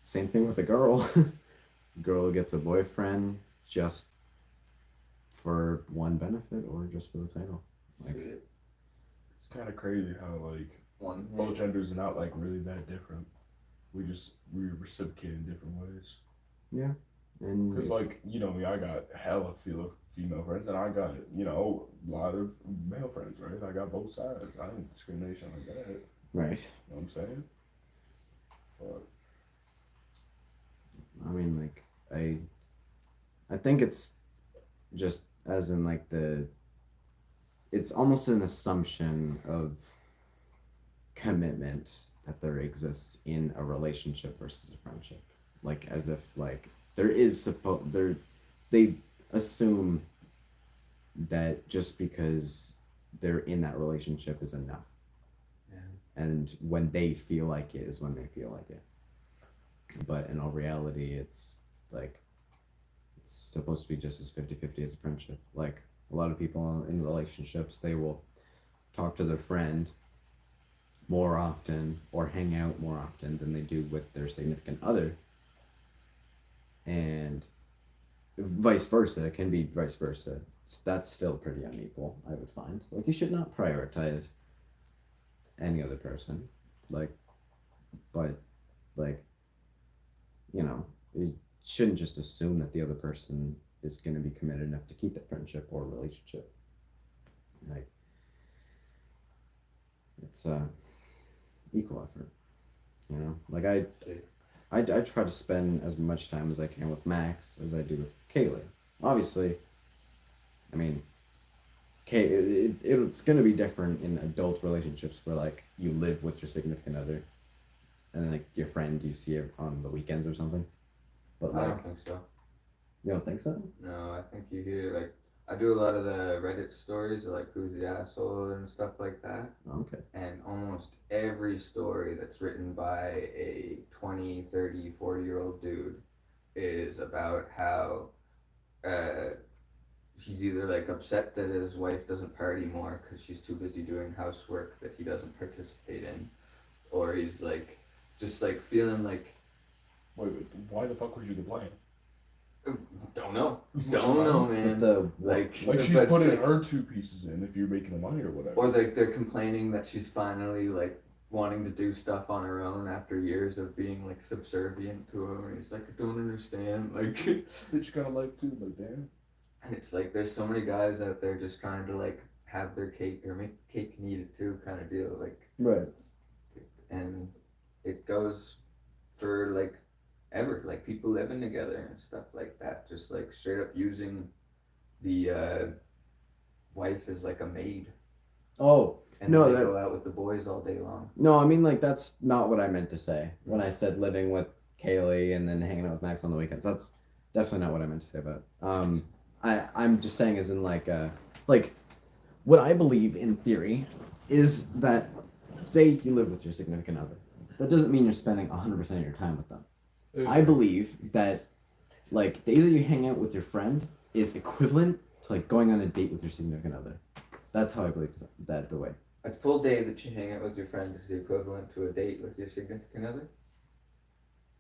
Same thing with a girl. Girl gets a boyfriend just for one benefit or just for the title. Like,
it's kind of crazy how like both genders are not like really that different. We reciprocate in different ways.
yeah, and
Because like, you know me, I got hella female friends, and I got, you know, a lot of male friends, right? I got both sides. I don't discrimination like that.
right.
You know what I'm saying? But
I mean, like, I think it's just as in like it's almost an assumption of commitment that there exists in a relationship versus a friendship. Like, as if like they assume that just because they're in that relationship is enough.
Yeah.
And when they feel like it is when they feel like it. But in all reality, it's like it's supposed to be just as 50-50 as a friendship. Like, a lot of people in relationships, they will talk to their friend more often or hang out more often than they do with their significant other. And vice versa, it can be vice versa. That's still pretty unequal, I would find. Like, you should not prioritize any other person. Like, but, like, you know, you shouldn't just assume that the other person is going to be committed enough to keep that friendship or relationship. Like, it's equal effort, you know. Like, I try to spend as much time as I can with Max as I do with Kaylee. Obviously, I mean, it's going to be different in adult relationships where like you live with your significant other, and like your friend you see on the weekends or something. But
I
like,
don't think so.
you don't think so?
No, I think you hear like I do a lot of the Reddit stories, like who's the asshole and stuff like that.
Okay.
And almost every story that's written by a 20, 30, 40-year-old dude is about how he's either like upset that his wife doesn't party more because she's too busy doing housework that he doesn't participate in, or he's like just like feeling like
Wait, why the fuck would you complain?
don't know, man.
The
like
Like she's
that's
putting
like-
her 2 pieces in if you're making the money or whatever.
or like they're complaining that she's finally like wanting to do stuff on her own after years of being like subservient to him, and he's like, I don't understand, like
Bitch got a life too, like damn.
and it's like there's so many guys out there just trying to like have their cake or make the cake and eat it too kind of deal, like,
right.
and it goes for like ever, like people living together and stuff like that, just like straight up using the wife as like a maid,
Oh
and
No,
they
that-
go out with the boys all day long.
no, I mean like that's not what I meant to say when I said living with Kaylee and then hanging out with Max on the weekends. That's definitely not what I meant to say about it. I'm just saying as in like what I believe in theory is that say you live with your significant other. That doesn't mean you're spending 100% of your time with them. I believe that like days that you hang out with your friend is equivalent to like going on a date with your significant other. That's how I believe that the way.
A full day that you hang out with your friend is the equivalent to a date with your significant other?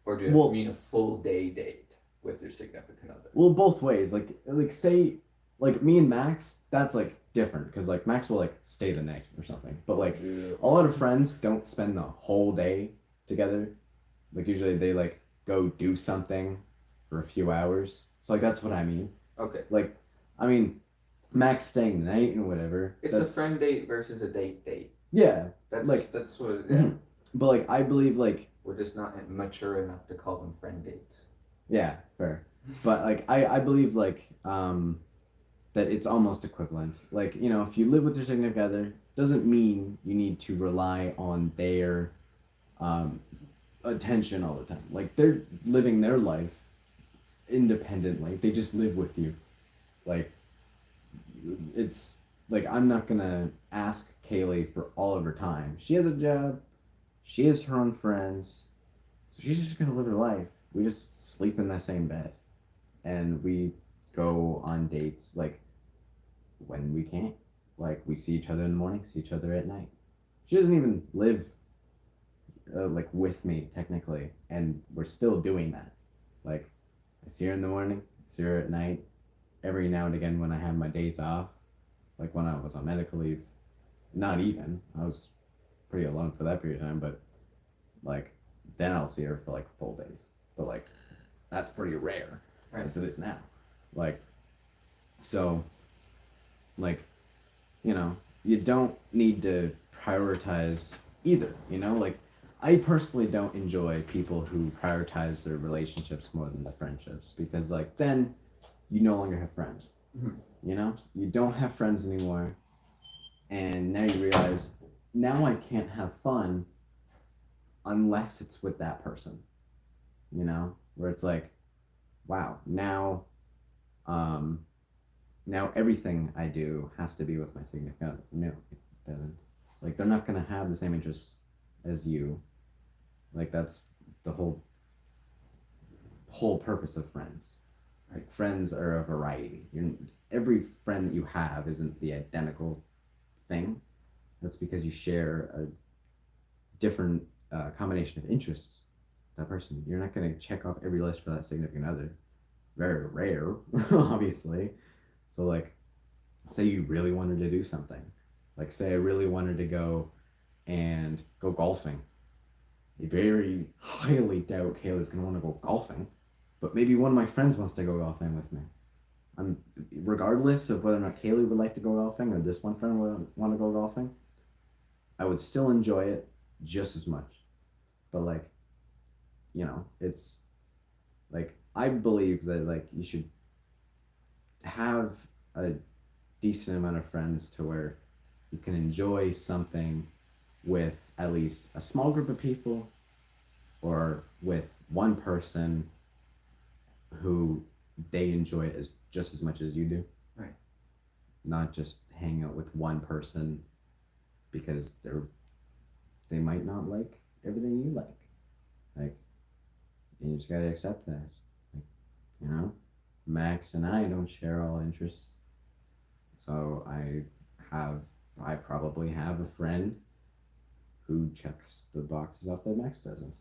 Or do you
Well-
mean a full day date with your significant other?
Well, both ways. Like say like me and Max, that's like different because like Max will like stay the night or something. But like
Yeah.
a lot of friends don't spend the whole day together. Like usually they like go do something for a few hours. So like that's what I mean.
Okay.
Like I mean Max staying the night and whatever.
It's a friend date versus a date date.
Yeah.
That's
Like-
that's what
Mhm. But like I believe like
we're just not mature enough to call them friend dates.
yeah, fair. But like I believe like that it's almost equivalent. Like, you know, if you live with your significant other, doesn't mean you need to rely on their attention all the time. Like they're living their life independently. They just live with you. Like it's like I'm not gonna ask Kaylee for all of her time. She has a job. She has her own friends. So she's just gonna live her life. We just sleep in the same bed, and we go on dates like when we can. Like we see each other in the morning, see each other at night. She doesn't even live like with me technically, and we're still doing that. Like I see her in the morning, see her at night. Every now and again when I have my days off, like when I was on medical leave, not even. I was pretty alone for that period of time, but like then I'll see her for like full days. But like that's pretty rare as it is now. Like so like you know, you don't need to prioritize either, you know? Like I personally don't enjoy people who prioritize their relationships more than the friendships because like then you no longer have friends.
Mhm.
You know? You don't have friends anymore. And now you realize now I can't have fun unless it's with that person. You know? Where it's like, wow, now now everything I do has to be with my significant other. No, it doesn't. Like they're not gonna have the same interests as you. Like that's the whole purpose of friends. Like friends are a variety. Every friend that you have isn't the identical thing. That's because you share a different combination of interests. That person, you're not gonna check off every list for that significant other. Very rare, obviously. So like, say you really wanted to do something. Like say I really wanted to go golfing. I very highly doubt Kayla's gonna want to go golfing, but maybe one of my friends wants to go golfing with me. Regardless of whether or not Kaylee would like to go golfing or this one friend would want to go golfing, I would still enjoy it just as much. But like, you know, it's like I believe that like you should have a decent amount of friends to where you can enjoy something with at least a small group of people or with one person who they enjoy it as just as much as you do.
Right.
not just hang out with one person because they might not like everything you like. Like, and you just gotta accept that. Like, you know, Max and I don't share all interests, so I probably have a friend who checks the boxes off that Max doesn't.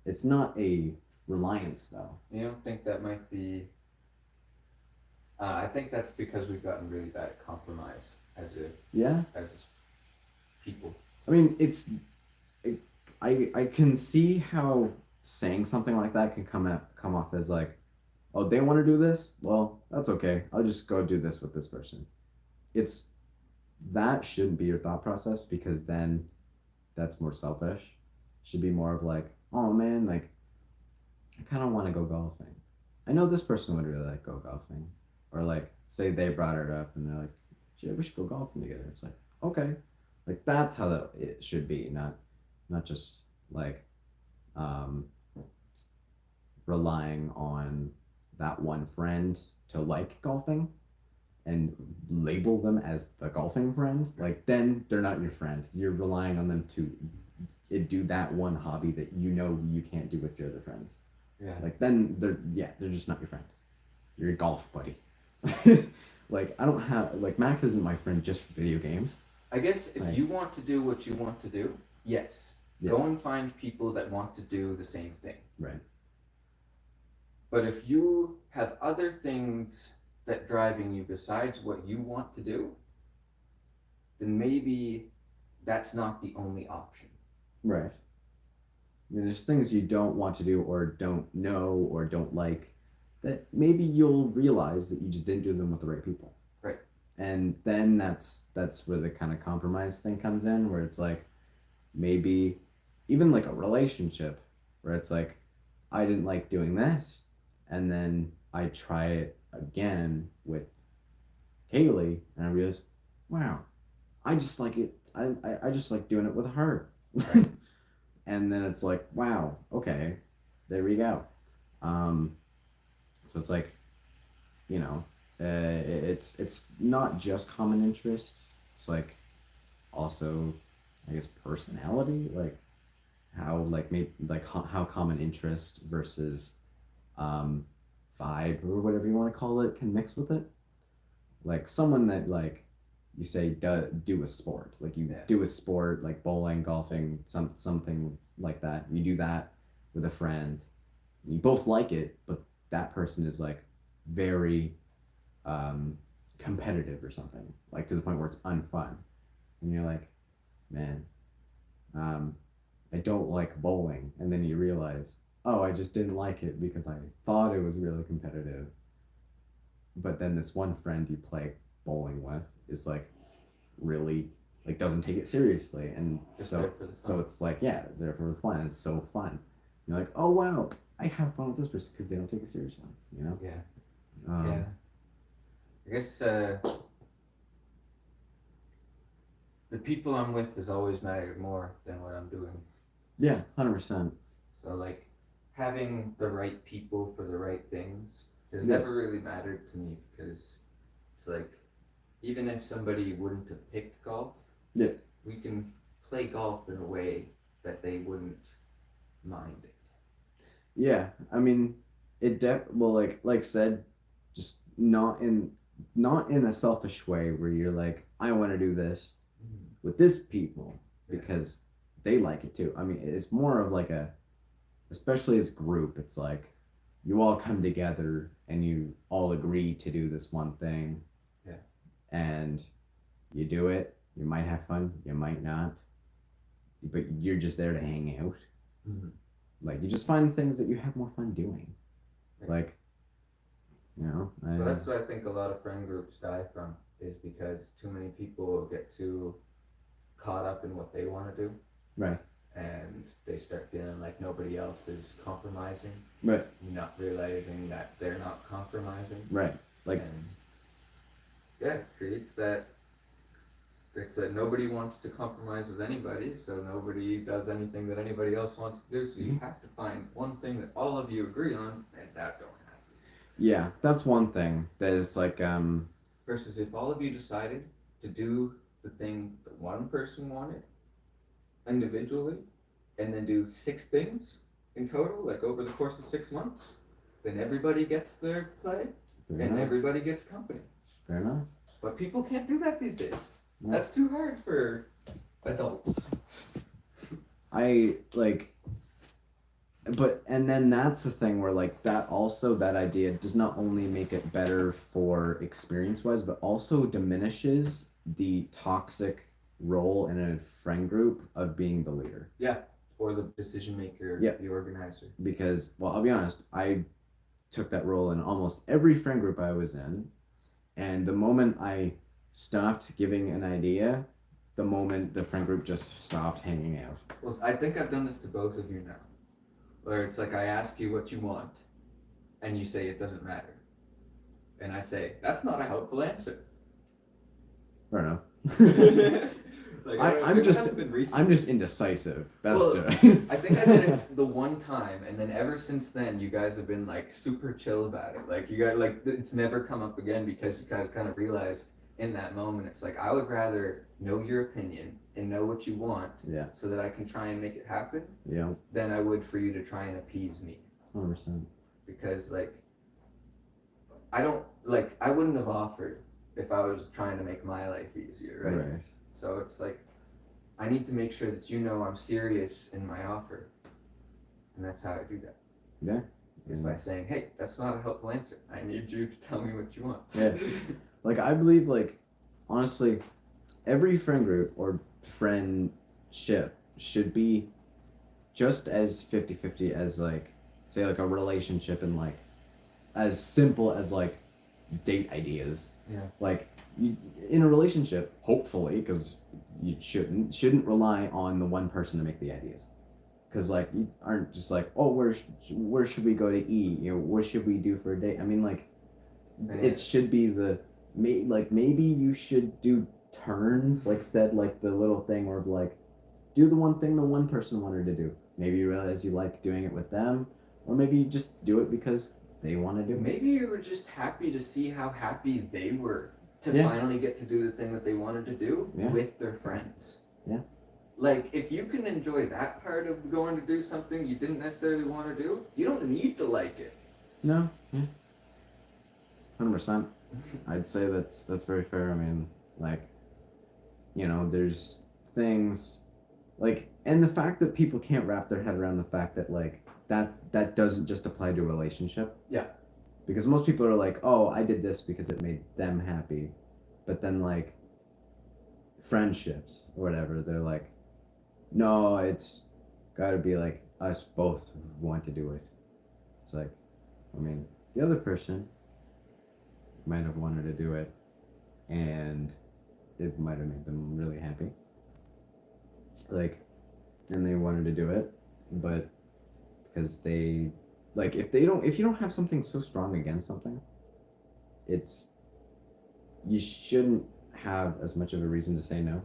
It's not a reliance though.
You don't think that might be? I think that's because we've gotten really bad at compromise
Yeah,
as people.
I mean, I can see how saying something like that can come off as like, oh, they want to do this? Well, that's okay. I'll just go do this with this person. It's that shouldn't be your thought process because then that's more selfish. Should be more of like, oh man, like I kind of want to go golfing. I know this person would really like go golfing, or like say they brought it up and they're like, "Shit, we should go golfing together." It's like, okay, like that's how it should be, not just like um, relying on that one friend to like golfing and label them as the golfing friend. Like then they're not your friend. You're relying on them to do that one hobby that you know you can't do with your other friends.
Yeah.
Like then they're just not your friend. You're a golf buddy. Like I don't have like Max isn't my friend just for video games.
I guess if
Like-
you want to do what you want to do, yes,
Yeah.
go and find people that want to do the same thing.
Right.
But if you have other things that driving you besides what you want to do, then maybe that's not the only option.
Right. I mean, there's things you don't want to do or don't know or don't like that maybe you'll realize that you just didn't do them with the right people.
Right.
And then that's where the kind of compromise thing comes in, where it's like maybe even like a relationship where it's like I didn't like doing this, and then I try it again with Kaylee, and I realize, wow, I just like it. I just like doing it with her.
Right.
And then it's like, wow, okay, there we go. So it's like, you know, it's not just common interests. It's like also, I guess, personality, like how like maybe like how common interest versus vibe or whatever you want to call it can mix with it. Like someone that like you say do a sport, like you do a sport like bowling, golfing, something like that. You do that with a friend. You both like it, but that person is like very competitive or something, like to the point where it's unfun. And you're like, man, I don't like bowling. And then you realize, oh, I just didn't like it because I thought it was really competitive. But then this one friend you play bowling with is like really like doesn't take it seriously, and
Just
so
there for the
so
fun.
it's like yeah, they're for the fun. It's so fun. You're like, oh wow, I have fun with this person because they don't take it seriously. You know?
Yeah.
Yeah.
I guess the people I'm with has always mattered more than what I'm doing.
Yeah, 100%.
So like having the right people for the right things has
Yeah.
never really mattered to me because it's like even if somebody wouldn't have picked golf,
Yeah.
we can play golf in a way that they wouldn't mind it.
Yeah, I mean, well, like said, just not in a selfish way where you're like, I want to do this with this people because they like it too. I mean, it's more of like especially as a group, it's like you all come together and you all agree to do this one thing.
Yeah.
And you do it. You might have fun, you might not, but you're just there to hang out.
Mm-hmm.
Like you just find things that you have more fun doing.
Right.
Like, you know.
But that's what I think a lot of friend groups die from is because too many people get too caught up in what they want to do.
Right.
And they start feeling like nobody else is compromising.
Right.
Not realizing that they're not compromising.
Right. Like.
And yeah, it creates that. It's that nobody wants to compromise with anybody, so nobody does anything that anybody else wants to do. So you have to find one thing that all of you agree on, and that don't happen.
Yeah, that's one thing that is like
For versus if all of you decided to do the thing that one person wanted individually and then do 6 things in total, like over the course of 6 months, then everybody gets their play
Fair
and
enough.
everybody gets company.
Fair enough.
But people can't do that these days.
No.
That's too hard for adults.
I like, but and then that's the thing where like that also that idea does not only make it better for experience wise, but also diminishes the toxic role in a friend group of being the leader.
Yeah. Or the decision maker,
Yeah.
the organizer.
Because, well, I'll be honest, I took that role in almost every friend group I was in, and the moment I stopped giving an idea, the moment the friend group just stopped hanging out.
Well, I think I've done this to both of you now. Where it's like I ask you what you want, and you say it doesn't matter. And I say, that's not a helpful answer.
Fair enough.
Like,
I'm
it
just
hasn't been recent.
I'm just indecisive. That's
Well,
just...
I think I did it the one time, and then ever since then, you guys have been like super chill about it. Like you guys, like it's never come up again because you guys kind of realized in that moment, it's like I would rather know your opinion and know what you want,
Yeah.
so that I can try and make it happen,
Yeah.
than I would for you to try and appease me.
100%.
Because like, I wouldn't have offered if I was trying to make my life easier, right? So it's like, I need to make sure that you know I'm serious in my offer. And that's how I do that.
Yeah.
Is by saying, hey, that's not a helpful answer. I need you to tell me what you want.
Yeah. Like, I believe, like, honestly, every friend group or friendship should be just as 50-50 as, like, say, like, a relationship and, like, as simple as, like, date ideas.
Yeah.
Like, you, in a relationship, hopefully, because you shouldn't rely on the one person to make the ideas. Because, like, you aren't just like, oh, where should we go to eat? You know, what should we do for a date? I mean, like, it should be maybe you should do turns, like, said, like, the little thing where, like, do the one thing the one person wanted to do. Maybe you realize you like doing it with them, or maybe you just do it because they want to do it.
Maybe you were just happy to see how happy they were to finally get to do the thing that they wanted to do with their friends.
Yeah.
Like, if you can enjoy that part of going to do something you didn't necessarily want to do, you don't need to like it.
No. Yeah. 100%. I'd say that's very fair. I mean, like, you know, there's things like, and the fact that people can't wrap their head around the fact that, like, that doesn't just apply to a relationship.
Yeah.
Because most people are like, oh, I did this because it made them happy. But then, like, friendships or whatever, they're like, no, it's gotta be like us both want to do it. It's like, I mean, the other person might have wanted to do it and it might have made them really happy. Like, and they wanted to do it, but because they, like, if you don't have something so strong against something, you shouldn't have as much of a reason to say no,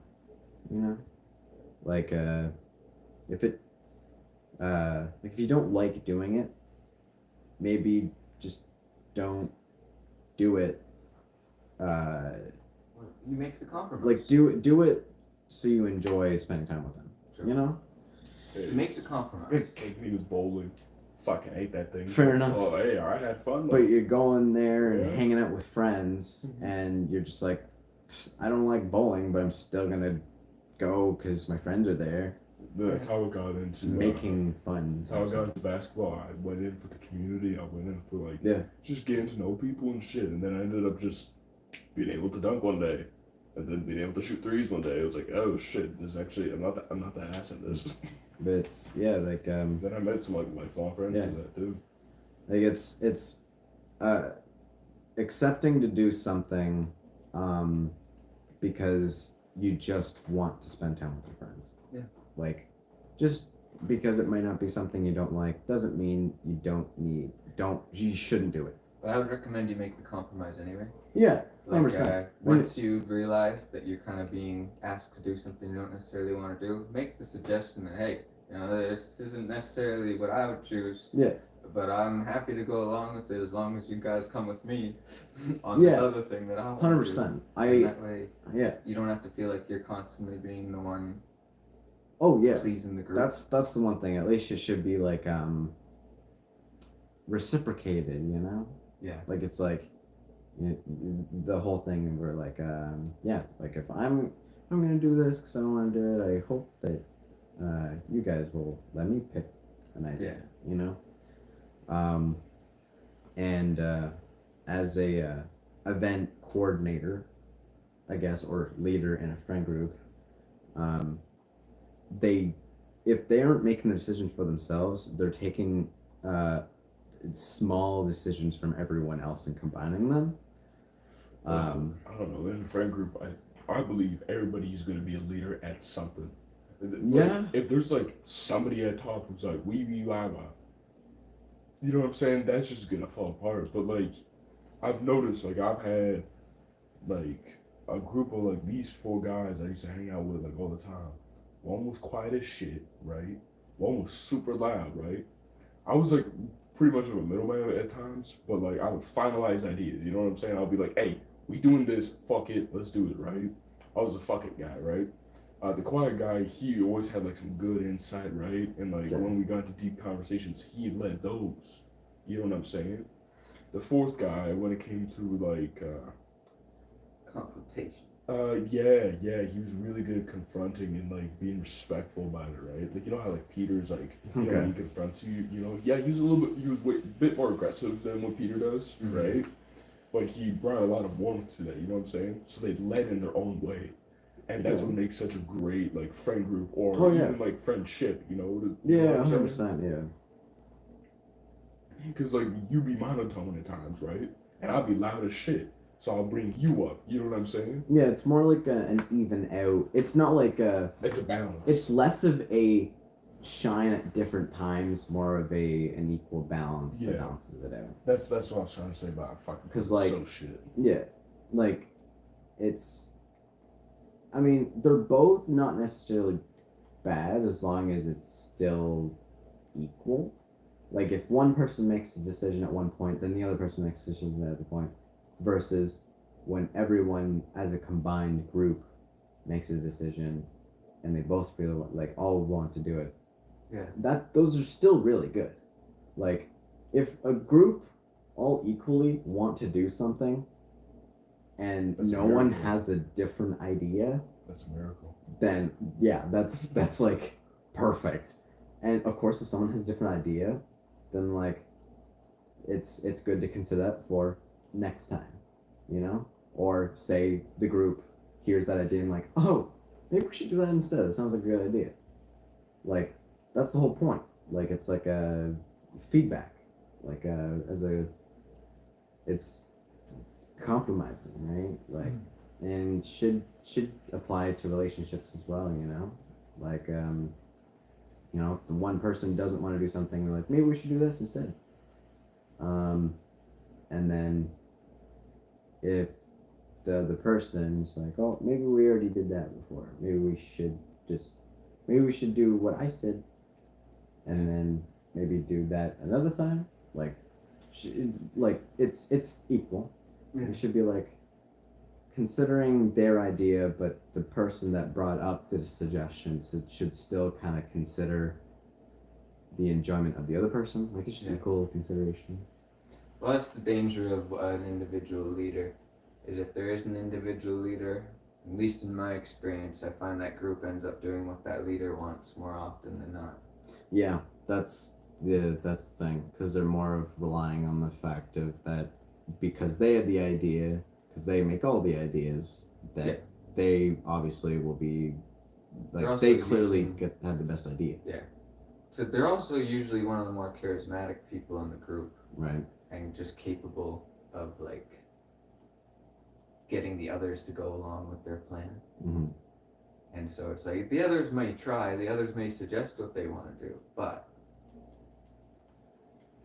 you know? Like, if you don't like doing it, maybe just don't do it.
You make the compromise.
Like, do it so you enjoy spending time with them.
Sure.
You know?
You make the compromise.
Take me to bowling. Fucking hate that thing.
Fair enough.
Oh, hey, I had fun.
But you're going there and
Yeah.
hanging out with friends, and you're just like, I don't like bowling, but I'm still gonna go because my friends are there.
That's how it got into
Just making fun.
That's how I got into basketball. I went in for the community. I went in for, like,
Yeah.
just getting to know people and shit. And then I ended up just being able to dunk one day, and then being able to shoot threes one day. It was like, oh shit, there's actually I'm not the ass at this.
But it's like
Then I met some like lifelong friends
Yeah.
to that too.
like it's accepting to do something because you just want to spend time with your friends.
Yeah.
Like, just because it might not be something you don't like doesn't mean you shouldn't do it.
But I would recommend you make the compromise anyway.
Yeah.
Like,
100%.
once you realize that you're kind of being asked to do something you don't necessarily want to do, make the suggestion that, hey, you know, this isn't necessarily what I would choose.
Yeah.
But I'm happy to go along with it as long as you guys come with me on this
Yeah.
other thing that I want
100%.
And that way,
Yeah.
you don't have to feel like you're constantly being the one
Oh yeah.
pleasing the group.
That's the one thing. At least it should be like reciprocated, you know?
Yeah.
Like it's like the whole thing where like yeah, like if I'm gonna do this because I don't want to do it, I hope that you guys will let me pick an idea. You know? And as a event coordinator, I guess, or leader in a friend group, they if they aren't making the decisions for themselves, they're taking small decisions from everyone else and combining them.
I don't know. In a friend group, I believe everybody is going to be a leader at something.
Yeah.
If there's like somebody at top who's like we blah blah, you know what I'm saying? That's just gonna fall apart. But like, I've noticed like I've had like a group of like these four guys I used to hang out with like all the time. One was quiet as shit, right? One was super loud, right? I was like pretty much of a middleman at times, but like I would finalize ideas. You know what I'm saying? I'll be like, hey, we doing this, fuck it, let's do it, right? I was a fuck it guy, right? The quiet guy, he always had like some good insight, right? And like when we got into deep conversations, he led those. You know what I'm saying? The fourth guy, when it came to like
confrontation.
Yeah, he was really good at confronting and like being respectful about it, right? Like you know how like Peter's like you know when he confronts you, you know, yeah, he was a bit more aggressive than what Peter does, right? But he brought a lot of warmth to that, you know what I'm saying? So they led in their own way. And that's what makes such a great like friend group or even like friendship, you know?
Yeah, 100%, yeah.
Because like you be monotone at times, right? And I'll be loud as shit. So I'll bring you up. You know what I'm saying?
Yeah, it's more like an even out. It's not like
it's a balance.
It's less of a shine at different times, more of an equal balance that balances it out.
That's what I was trying to say about fucking.
Because like
so shit.
Yeah, like it's. I mean, they're both not necessarily bad as long as it's still equal. Like if one person makes a decision at one point, then the other person makes a decision at the other point, versus when everyone as a combined group makes a decision and they both feel like all want to do it.
Yeah.
Those are still really good. Like if a group all equally want to do something and no one has a different idea,
that's a miracle.
Then yeah, that's like perfect. And of course if someone has a different idea, then like it's good to consider that for next time, you know? Or say the group hears that idea and like, oh, maybe we should do that instead. It sounds like a good idea. Like that's the whole point. Like it's like a feedback. Like it's compromising, right? Like and should apply to relationships as well, you know? Like you know, if the one person doesn't want to do something, they're like, maybe we should do this instead. And then if the other person's like, oh, maybe we already did that before. Maybe we should do what I said, and then maybe do that another time. Like, it's equal. It should be like considering their idea, but the person that brought up the suggestions should still kind of consider the enjoyment of the other person. Like, it should be equal consideration.
Well, that's the danger of an individual leader, is if there is an individual leader, at least in my experience, I find that group ends up doing what that leader wants more often than not.
Yeah, that's the thing, because they're more of relying on the fact of that because they had the idea, because they make all the ideas, that they obviously will be, like, they clearly have the best idea.
Yeah. So they're also usually one of the more charismatic people in the group.
Right.
And just capable of, like, getting the others to go along with their plan.
Mm-hmm.
And so it's like, the others may try, the others may suggest what they want to do, but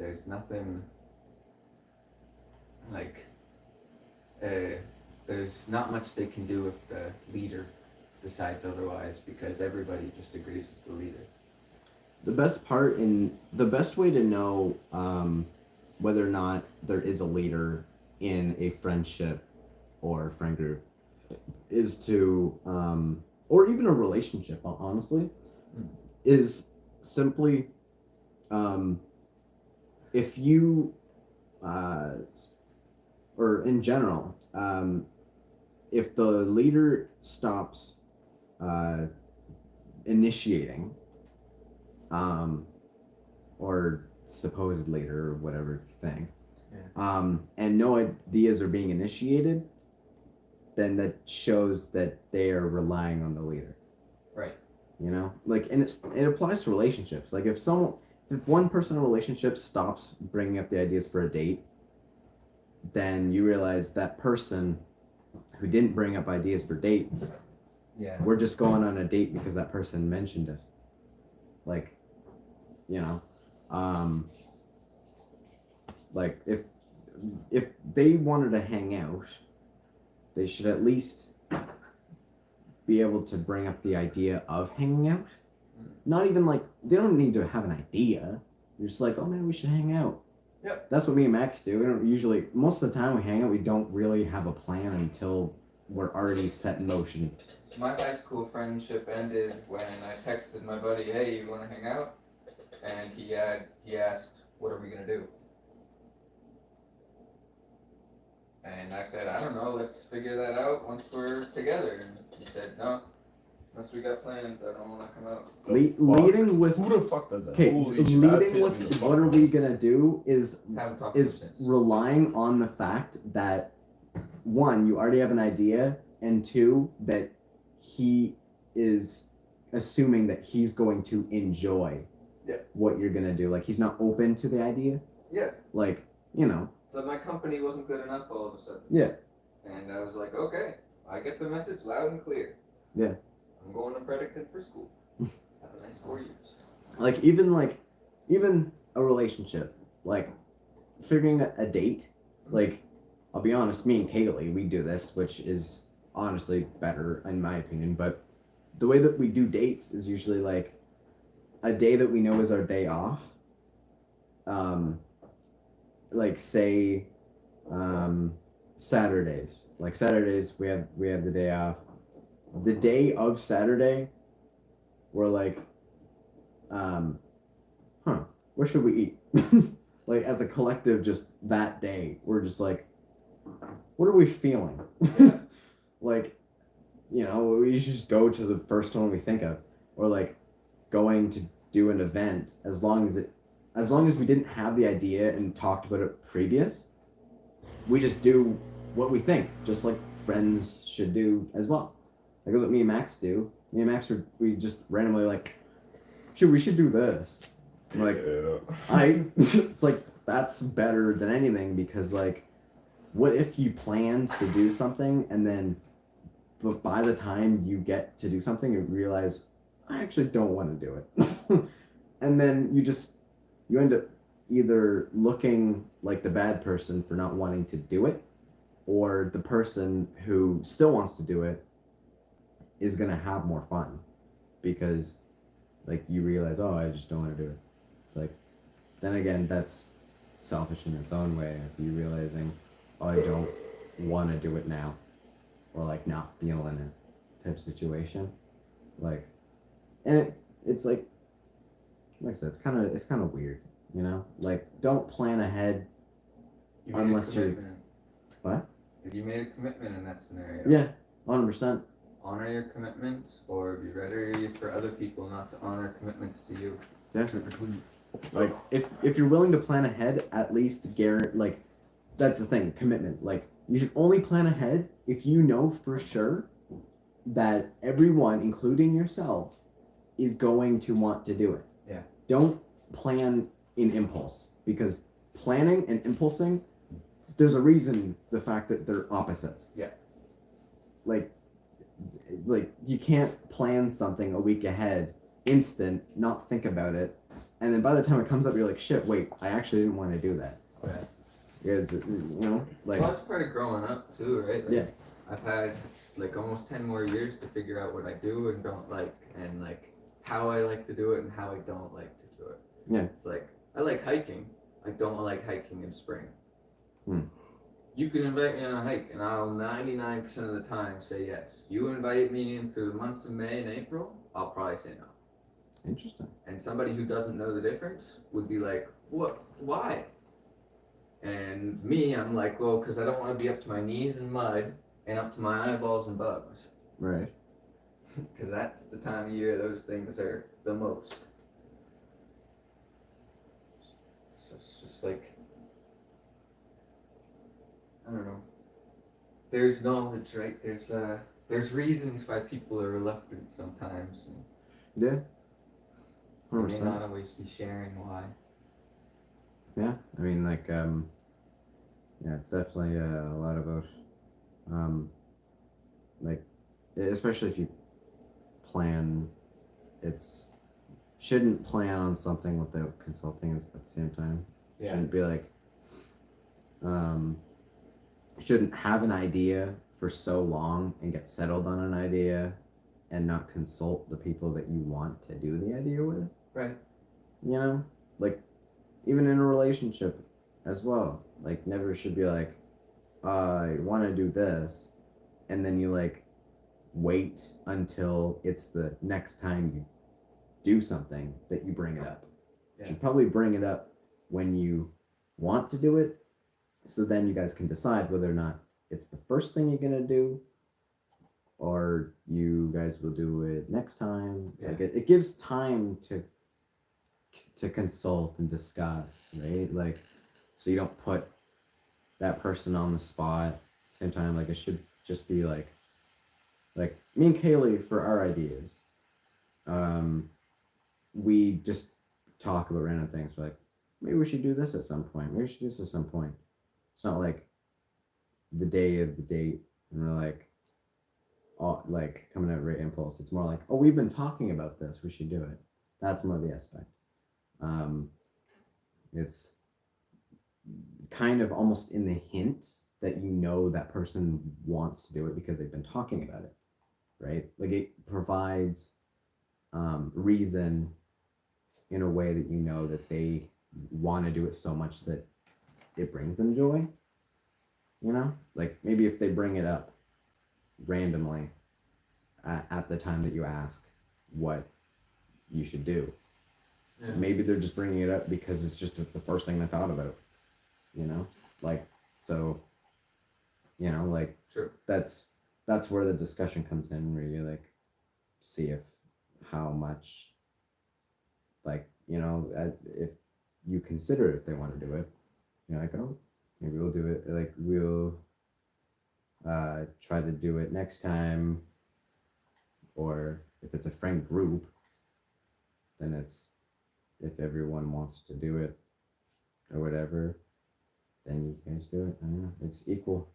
there's nothing, like, there's not much they can do if the leader decides otherwise, because everybody just agrees with the leader.
the best part in the best way to know whether or not there is a leader in a friendship or friend group is to or even a relationship, honestly, is simply if you or in general, if the leader stops initiating, or supposed leader or whatever you think, and no ideas are being initiated, then that shows that they are relying on the leader.
Right.
You know, like, and it applies to relationships. Like, if one person in a relationship stops bringing up the ideas for a date, then you realize that person who didn't bring up ideas for dates, we're just going on a date because that person mentioned it. Like, you know, like if they wanted to hang out, they should at least be able to bring up the idea of hanging out. Not even like, they don't need to have an idea. You're just like, oh man, we should hang out.
Yep.
That's what me and Max do. We don't usually, most of the time we hang out, we don't really have a plan until we're already set in motion.
My high school friendship ended when I texted my buddy, hey, you want to hang out? And he asked, what are we going to do? And I said, I don't know, let's figure that out once we're together. And he said, no, unless we got plans, I don't want to come out.
Leading with,
who the fuck does that?
okay,
Holy shit, that
leading
pissed me the
with
fuck
what are
off.
we gonna do is
Haven't talked to him since.
relying on the fact that, one, you already have an idea, and two, that he is assuming that he's going to enjoy what you're gonna do. Like, he's not open to the idea.
Yeah.
Like, you know.
So my company wasn't good enough all of a sudden.
Yeah.
And I was like, okay, I get the message loud and clear.
Yeah.
I'm going to Predicate for school. Have a nice 4 years.
Like, even a relationship, like, figuring a date, like, I'll be honest, me and Kaylee, we do this, which is honestly better in my opinion, but the way that we do dates is usually like a day that we know is our day off. Like, say Saturdays. Like, Saturdays we have the day off. The day of Saturday, we're like, what should we eat? Like, as a collective, just that day, we're just like, what are we feeling? Like, you know, we should just go to the first one we think of, or like going to do an event. As long as we didn't have the idea and talked about it previous, we just do what we think, just like friends should do as well. Like what me and Max do. Me and Max, we just randomly like, we should do this. I'm like, it's like, that's better than anything, because like, what if you planned to do something and then, but by the time you get to do something, you realize, I actually don't want to do it. And then you end up either looking like the bad person for not wanting to do it, or the person who still wants to do it is going to have more fun because like you realize, oh, I just don't want to do it. It's like, then again, that's selfish in its own way. If you realizing, oh, I don't want to do it now, or like not feeling it type situation, like, and it's like I said, it's kind of weird, you know. Like, don't plan ahead unless you're what?
If you made a commitment in that scenario.
Yeah, 100%.
Honor your commitments, or be ready for other people not to honor commitments to you.
Definitely. Like, if you're willing to plan ahead, at least guarantee, like, that's the thing, commitment. Like, you should only plan ahead if you know for sure that everyone, including yourself, is going to want to do it.
Yeah.
Don't plan in impulse, because planning and impulsing, there's a reason the fact that they're opposites.
Yeah.
Like you can't plan something a week ahead, instant, not think about it, and then by the time it comes up, you're like, shit, wait, I actually didn't want to do that.
Right.
Because, you know, like...
Well, that's part of growing up, too, right? Like,
yeah.
I've had, like, almost 10 more years to figure out what I do and don't like, and, like, how I like to do it and how I don't like to do it.
Yeah.
It's like, I like hiking. I don't like hiking in spring.
Hmm.
You can invite me on a hike, and I'll 99% of the time say yes. You invite me into the months of May and April, I'll probably say no.
Interesting.
And somebody who doesn't know the difference would be like, what? Why? And me, I'm like, well, because I don't want to be up to my knees in mud and up to my eyeballs in bugs.
Right.
Because that's the time of year those things are the most. So it's just like, I don't know. There's knowledge, right? There's reasons why people are reluctant sometimes. And
Yeah.
they may
100%.
not always be sharing why.
Yeah. I mean, like, yeah, it's definitely a lot about, like, especially if you plan, it's shouldn't plan on something without consulting at the same time.
Yeah.
Shouldn't be like, um, shouldn't have an idea for so long and get settled on an idea and not consult the people that you want to do the idea with.
Right.
You know, like even in a relationship as well. Like never should be like, I want to do this, and then you like wait until it's the next time you do something that you bring it up.
Yeah.
You should probably bring it up when you want to do it, so then you guys can decide whether or not it's the first thing you're gonna do, or you guys will do it next time.
Yeah.
Like it gives time to consult and discuss, right? Like, so you don't put that person on the spot. Same time, like it should just be like me and Kaylee for our ideas. We just talk about random things. We're like, maybe we should do this at some point. Maybe we should do this at some point. It's not like the day of the date, and we're like, all like coming out right impulse. It's more like, oh, we've been talking about this. We should do it. That's more the aspect. It's kind of almost in the hint that you know that person wants to do it because they've been talking about it, right? Like it provides reason in a way that you know that they want to do it so much that it brings them joy. You know, like maybe if they bring it up randomly at the time that you ask what you should do,
Yeah.
maybe they're just bringing it up because it's just the first thing they thought about. You know, like so. You know, like
Sure.
that's where the discussion comes in, where you like see if how much, like, you know, if you consider if they want to do it, you're like, oh, maybe we'll do it. Like we'll try to do it next time, or if it's a friend group, then it's if everyone wants to do it or whatever, then you guys do it. I don't know. It's equal.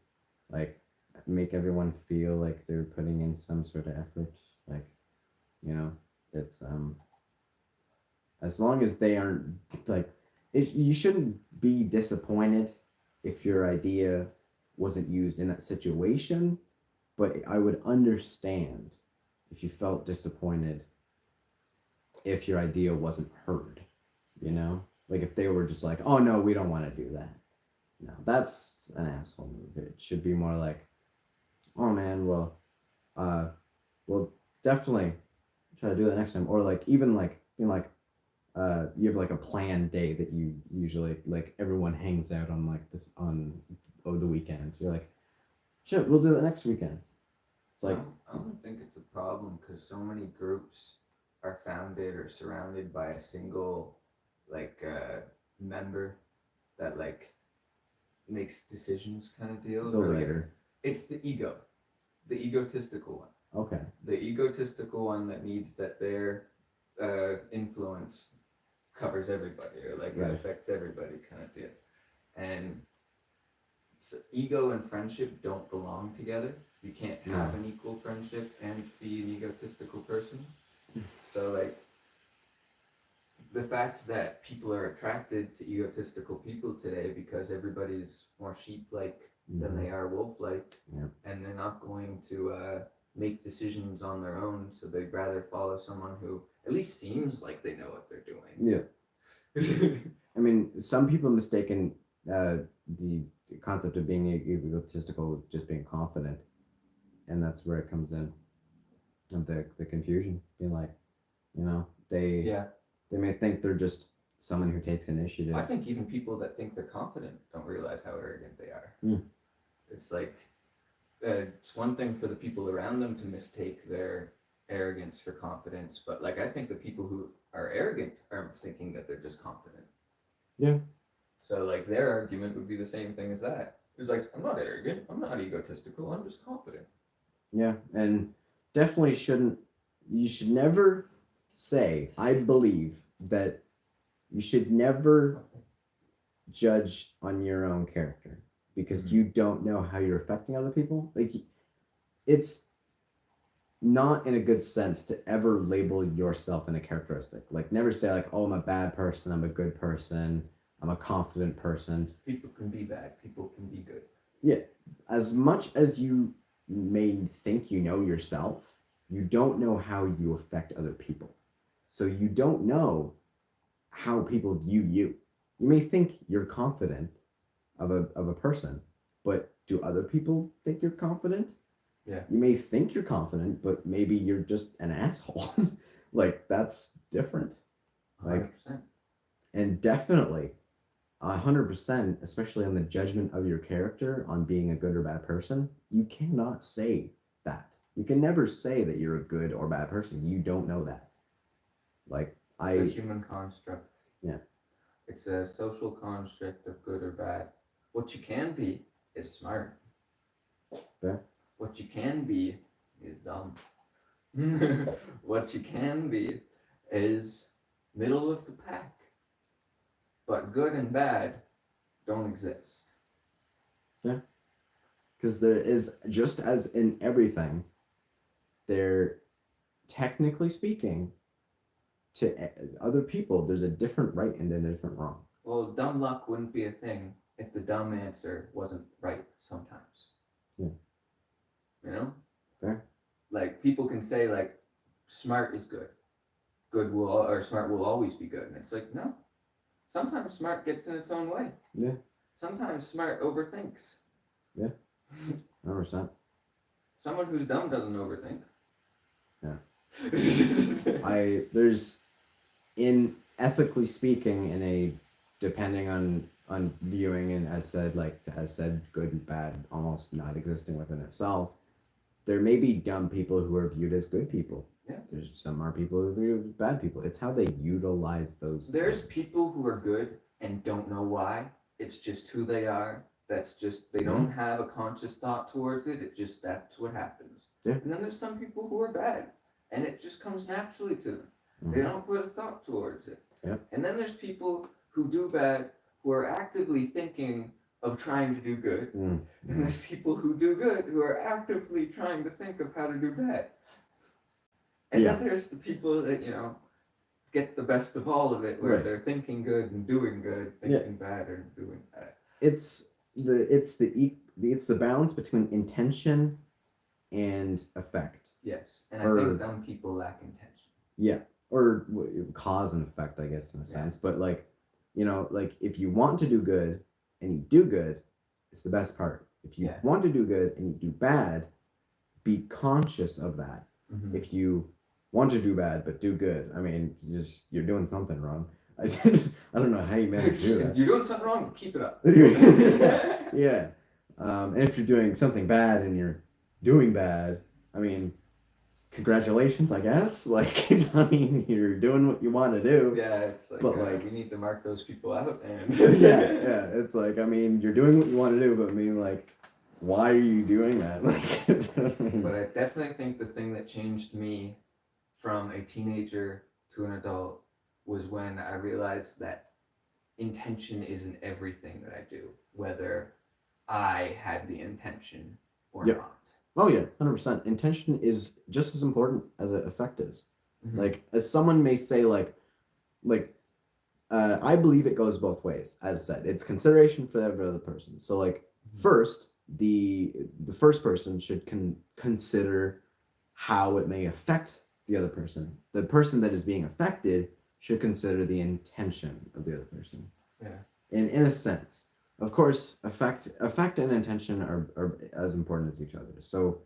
Like make everyone feel like they're putting in some sort of effort. Like, you know, it's as long as they aren't like you shouldn't be disappointed if your idea wasn't used in that situation, but I would understand if you felt disappointed if your idea wasn't heard, you know? Like if they were just like, oh no, we don't want to do that. No, that's an asshole move. It should be more like, oh man, well, we'll definitely try to do that next time. Or like even like you know, like you have like a planned day that you usually like everyone hangs out on like this on the weekend. You're like, shit, we'll do that next weekend. It's like
I don't think it's a problem because so many groups are founded or surrounded by a single like member that like makes decisions kind of deal.
the
or, like,
leader.
it's the egotistical one.
Okay.
The egotistical one that needs that their influence covers everybody or like
Right.
it affects everybody kind of deal. And so ego and friendship don't belong together. You can't have
No.
an equal friendship and be an egotistical person. So like the fact that people are attracted to egotistical people today because everybody's more sheep-like than they are wolf-like,
Yep.
and they're not going to make decisions on their own, so they'd rather follow someone who at least seems like they know what they're doing.
Yeah. I mean, some people mistaken the concept of being egotistical with just being confident, and that's where it comes in. And the confusion, being like, you know, they may think they're just someone who takes initiative.
I think even people that think they're confident don't realize how arrogant they are.
Mm.
It's like, it's one thing for the people around them to mistake their arrogance for confidence, but like I think the people who are arrogant are thinking that they're just confident.
Yeah.
So like their argument would be the same thing as that. It's like, I'm not arrogant, I'm not egotistical, I'm just confident.
Yeah, and definitely you should never say, I believe that you should never judge on your own character because you don't know how you're affecting other people. Like, it's not in a good sense to ever label yourself in a characteristic. Like, never say like, oh, I'm a bad person, I'm a good person, I'm a confident person.
People can be bad, people can be good.
Yeah, as much as you may think you know yourself, you don't know how you affect other people. So you don't know how people view you. You may think you're confident of a person, but do other people think you're confident?
Yeah.
You may think you're confident, but maybe you're just an asshole. Like, that's different.
100%.
And definitely 100%, especially on the judgment of your character on being a good or bad person, you cannot say that. You can never say that you're a good or bad person. You don't know that. Like,
The human construct.
Yeah.
It's a social construct of good or bad. What you can be is smart.
Fair.
What you can be is dumb. What you can be is middle of the pack. But good and bad don't exist.
Yeah. Because there is, just as in everything, there, technically speaking, to other people, there's a different right and a different wrong.
Well, dumb luck wouldn't be a thing if the dumb answer wasn't right sometimes.
Yeah.
You know?
Fair.
Like, people can say, like, smart is good. Smart will always be good. And it's like, no. Sometimes smart gets in its own way.
Yeah.
Sometimes smart overthinks.
Yeah. 100%.
Someone who's dumb doesn't overthink.
Yeah. There's, in ethically speaking, in a, depending on viewing, and as said, good and bad almost not existing within itself, there may be dumb people who are viewed as good people.
Yeah.
There's some are people who are viewed as bad people. It's how they utilize those
There's
things.
people who are good and don't know why. It's just who they are. That's just, they don't have a conscious thought towards it. That's what happens.
Yeah.
And then there's some people who are bad and it just comes naturally to them.
Mhm.
They don't put a thought towards it.
Yeah.
And then there's people who do bad who are actively thinking of trying to do good.
Mm.
And there's people who do good who are actively trying to think of how to do bad. And
Yeah.
then there's the people that, get the best of all of it, where
Right.
they're thinking good and doing good, thinking bad and doing bad.
It's the balance between intention and effect.
Yes, and
Or-
I think dumb people lack intention.
Yeah, or cause and effect, I guess, in a sense. But like if you want to do good and you do good, it's the best part. If you want to do good and you do bad, be conscious of that.
Mm-hmm.
If you want to do bad but do good, I mean, you're doing something wrong. I don't know how you manage to do that.
You're doing something wrong, but keep it up.
Yeah. And if you're doing something bad and you're doing bad, I mean, congratulations, I guess. Like, I mean, you're doing what you want to do.
Yeah, it's like,
But, like,
we need to mark those people out. And
yeah. It's like, I mean, you're doing what you want to do, but I mean, like, why are you doing that? Like,
But I definitely think the thing that changed me from a teenager to an adult was when I realized that intention isn't everything that I do, whether I had the intention or not.
Oh yeah, 100%. Intention is just as important as effect is.
Mhm.
Like, as someone may say, I believe it goes both ways. As said, it's consideration for every other person. So, like, first, the first person should consider how it may affect the other person. The person that is being affected should consider the intention of the other person.
Yeah.
In a sense. Of course, effect and intention are as important as each other. So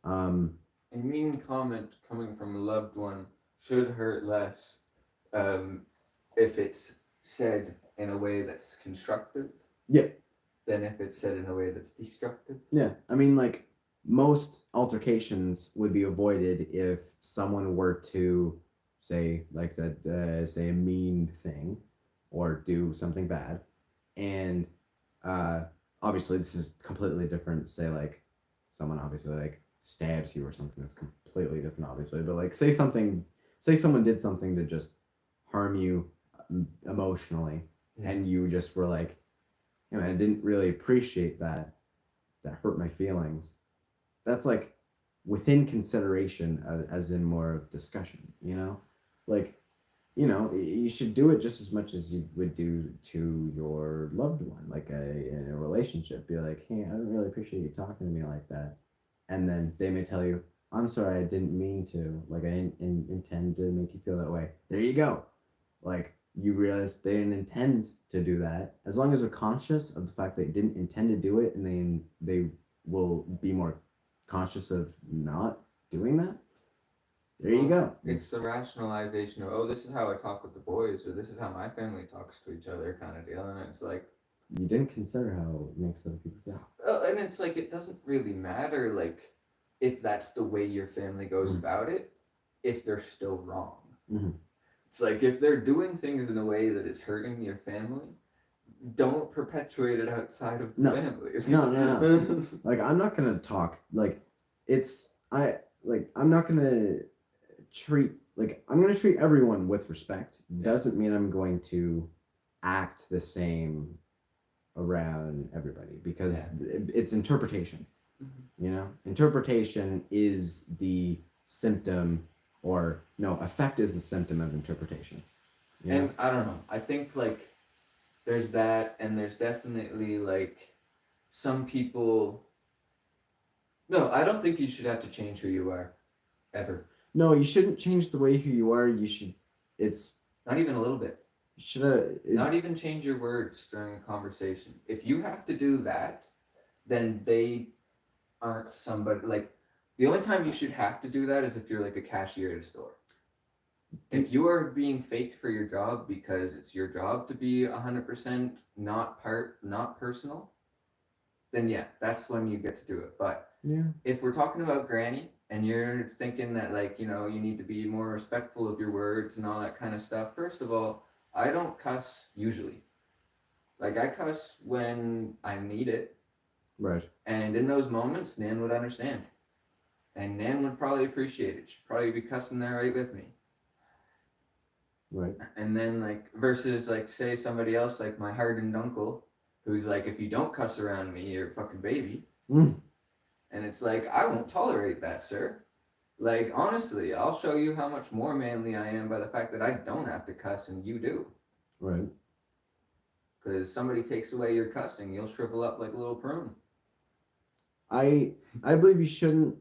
A mean comment coming from a loved one should hurt less if it's said in a way that's constructive.
Yeah.
Than if it's said in a way that's destructive.
Yeah. I mean, like, most altercations would be avoided if someone were to say, like I said, say a mean thing or do something bad. And obviously, this is completely different. Say, like, someone obviously, like, stabs you or something that's completely different, obviously. But, like, say someone did something to just harm you emotionally, and you just were like, I didn't really appreciate that. That hurt my feelings. That's like within consideration, as in more of discussion. Like, you should do it just as much as you would do to your loved one, like in a relationship. Be like, hey, I don't really appreciate you talking to me like that, and then they may tell you, I'm sorry, I didn't mean to. Like, I didn't intend to make you feel that way. There you go. Like, you realize they didn't intend to do that. As long as they're conscious of the fact that they didn't intend to do it, and they will be more conscious of not doing that. There you go.
It's the rationalization of, oh, this is how I talk with the boys, or this is how my family talks to each other, kind of deal. And it's like,
you didn't consider how it makes other people feel.
And it's like, it doesn't really matter, like, if that's the way your family goes about it, if they're still wrong.
Mm-hmm.
It's like, if they're doing things in a way that is hurting your family, don't perpetuate it outside of the family.
No. Like, I'm not gonna talk like I'm not gonna treat I'm gonna treat everyone with respect. Doesn't mean I'm going to act the same around everybody, because it's interpretation. Interpretation is the symptom, or no, effect is the symptom of interpretation.
And I don't know, I think like there's that, and there's definitely like some people. No, I don't think you should have to change who you are ever.
No, you shouldn't change the way who you are. You should. It's
not even a little bit. Not even change your words during a conversation. If you have to do that, then they aren't somebody. Like, the only time you should have to do that is if you're like a cashier at a store. If you are being fake for your job because it's your job to be 100% not personal, then yeah, that's when you get to do it. But if we're talking about Granny and you're thinking that, like, you need to be more respectful of your words and all that kind of stuff, first of all, I don't cuss usually. Like, I cuss when I need it.
Right.
And in those moments, Nan would understand. And Nan would probably appreciate it. She'd probably be cussing there right with me.
Right.
And then, like, versus, like, say somebody else, like my hardened uncle, who's like, if you don't cuss around me, you're a fucking baby. And it's like, I won't tolerate that, sir. Like, honestly, I'll show you how much more manly I am by the fact that I don't have to cuss and you do.
Right.
Because somebody takes away your cussing, you'll shrivel up like a little prune.
I believe you shouldn't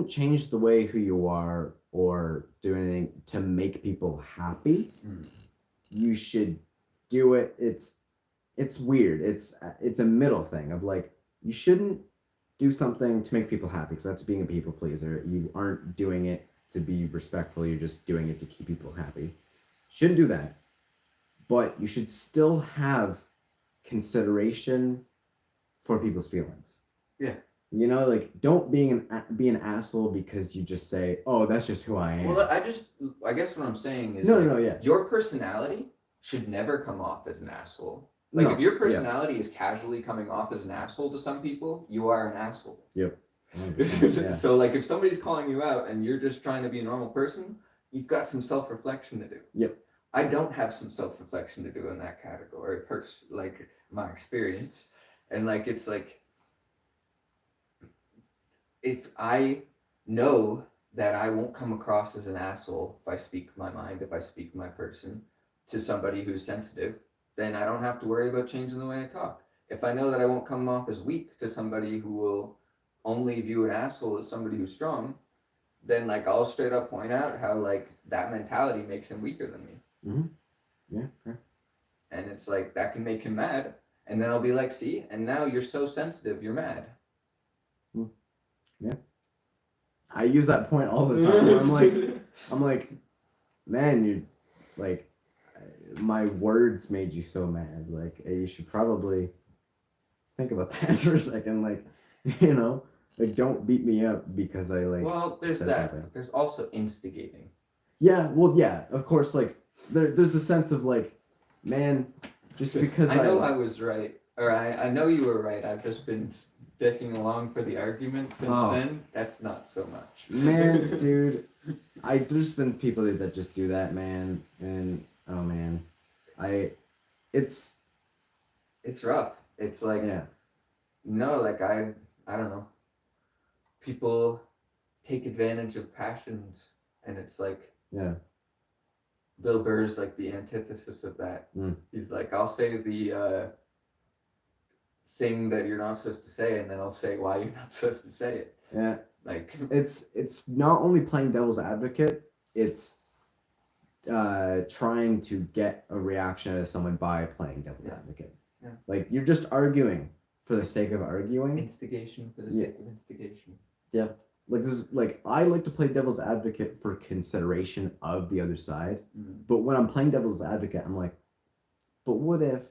change the way who you are or do anything to make people happy. You should do it. It's weird. It's a middle thing of, like, you shouldn't do something to make people happy, because that's being a people pleaser. You aren't doing it to be respectful. You're just doing it to keep people happy. Shouldn't do that. But you should still have consideration for people's feelings.
Yeah.
Like, don't be an asshole because you just say, oh, that's just who I am.
Well, I guess what I'm saying is, your personality should never come off as an asshole. Like, if your personality is casually coming off as an asshole to some people, you are an asshole.
Yep.
So, like, if somebody's calling you out and you're just trying to be a normal person, you've got some self-reflection to do.
Yep.
I don't have some self-reflection to do in that category, like, my experience. And, like, it's like, if I know that I won't come across as an asshole if I speak my mind, if I speak my person to somebody who's sensitive, then I don't have to worry about changing the way I talk. If I know that I won't come off as weak to somebody who will only view an asshole as somebody who's strong, then like I'll straight up point out how like that mentality makes him weaker than me.
Yeah. Okay.
And it's like that can make him mad. And then I'll be like, see, and now you're so sensitive, you're mad.
Yeah. I use that point all the time. I'm like, man, you like my words made you so mad. Like you should probably think about that for a second. Like, like don't beat me up because I like.
Well, there's
said
that.
something.
There's also instigating.
Yeah. Well, yeah. Of course. Like there's a sense of like, man, just because
I know I was right, or I know you were right. I've just been dicking along for the argument since then. That's not so much.
Man, dude, there's been people that just do that, man, and oh man, it's
rough. It's like no, like I don't know. People take advantage of passions, and it's like Bill Burr's like the antithesis of that. He's like, I'll say the thing that you're not supposed to say, and then I'll say why you're not supposed to say it.
Yeah.
Like
it's not only playing devil's advocate, it's trying to get a reaction out of someone by playing devil's advocate.
Yeah.
Like you're just arguing for the sake of arguing.
Instigation for the sake of instigation.
Yeah. Like this is like I like to play devil's advocate for consideration of the other side. But when I'm playing devil's advocate, I'm like, but what if,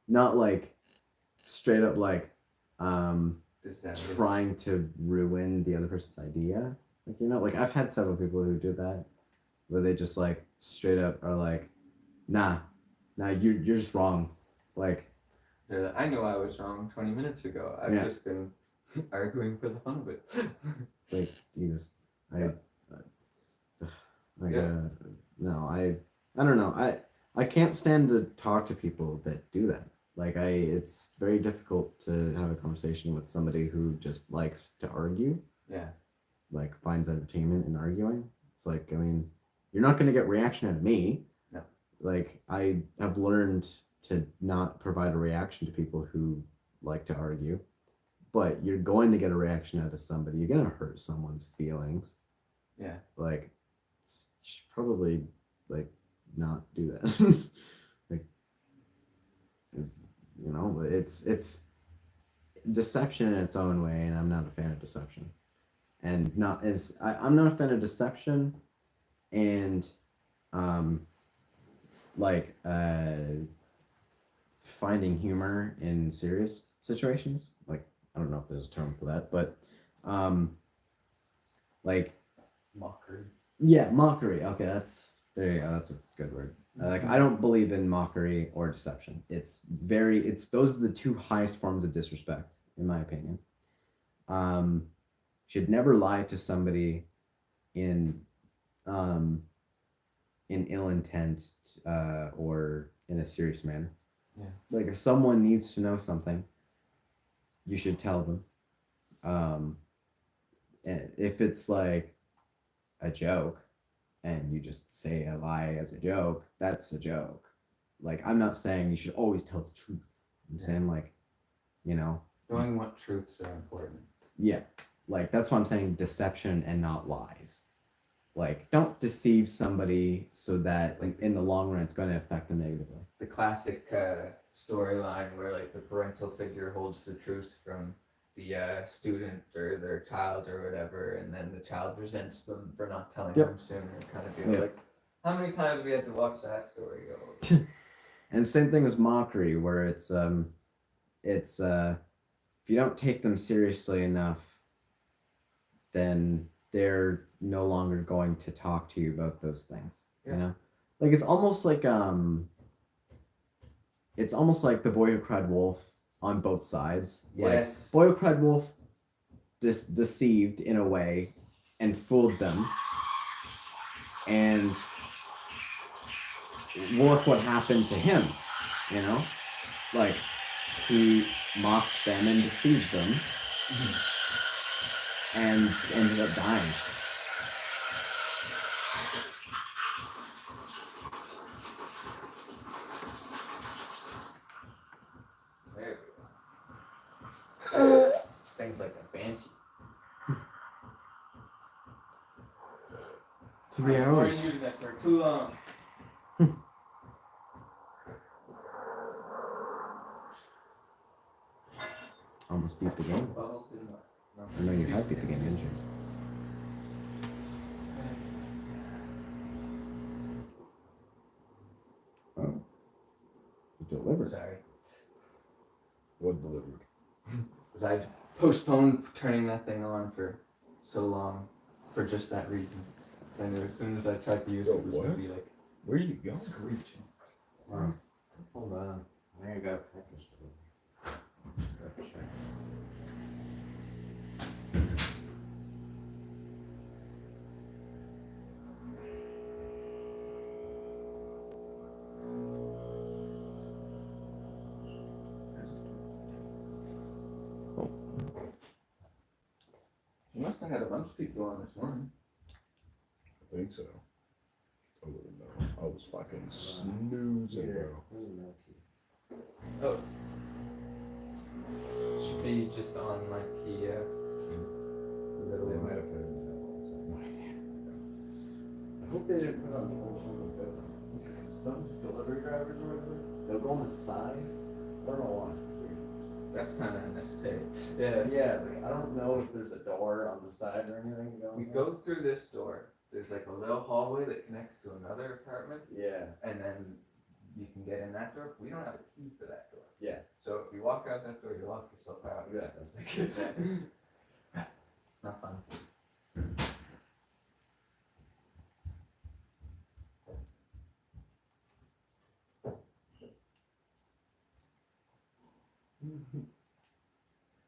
not like straight up like trying to ruin the other person's idea. Like, like I've had several people who do that where they just like straight up are like, nah, you're just wrong. Like
I know I was wrong 20 minutes ago. I've just been arguing for the fun of it.
Like Jesus, no, I don't know. I can't stand to talk to people that do that. Like it's very difficult to have a conversation with somebody who just likes to argue.
Yeah.
Like finds entertainment in arguing. It's like, I mean, you're not going to get reaction out of me.
No.
Like I have learned to not provide a reaction to people who like to argue, but you're going to get a reaction out of somebody. You're going to hurt someone's feelings.
Yeah.
Like you should probably like not do that. Like it's deception in its own way, and I'm not a fan of deception. And I'm not a fan of deception, and finding humor in serious situations. Like I don't know if there's a term for that, but like
mockery.
Yeah, mockery. Okay, there you go. That's a good word. Like I don't believe in mockery or deception. Those are the two highest forms of disrespect, in my opinion. Should never lie to somebody in ill intent or in a serious manner.
Yeah.
Like if someone needs to know something, you should tell them. And if it's like a joke and you just say a lie as a joke, that's a joke. Like I'm not saying you should always tell the truth. I'm saying like,
knowing what truths are important.
Yeah. Like that's why I'm saying deception and not lies. Like don't deceive somebody so that like in the long run it's going to affect them negatively.
The classic storyline where like the parental figure holds the truth from the student or their child or whatever, and then the child resents them for not telling them sooner, kind of deal. Like how many times we had to watch that story go?
And same thing as mockery, where it's if you don't take them seriously enough, then they're no longer going to talk to you about those things. Like it's almost like the boy who cried wolf on both sides.
Yes.
Like boy who cried wolf deceived in a way and fooled them, and look what happened to him. Like he mocked them and deceived them. And ended up dying.
There we go. Things like a banshee.
3
I've
hours.
already used that for too long.
Almost beat the game.
Bubbles didn't work. No.
I know you had beat the game, didn't you? Oh. It was delivered.
Sorry.
What delivered?
Because I postponed turning that thing on for so long for just that reason. Because I knew as soon as I tried to use it, it was going to be like
Where you going?
screeching.
Wow. Hold on. I think I got a package delivered. Gotta check.
You must have had a bunch of people on this morning.
I think so. I wouldn't know. I was fucking snoozing, bro.
Oh. Should be just on my key, yeah. Little
They
one.
might have put it in some. I hope they didn't put on the whole time of it. Some delivery drivers or whatever, they'll go on the side. I don't know why.
That's kind of unnecessary. Yeah.
Yeah, like I don't know if there's a door on the side or anything.
We go through this door. There's like a little hallway that connects to another apartment,
Yeah.
and then you can get in that door. We don't have a key for that door.
Yeah.
So if you walk out that door, you lock yourself out.
Yeah.
It's like not fun.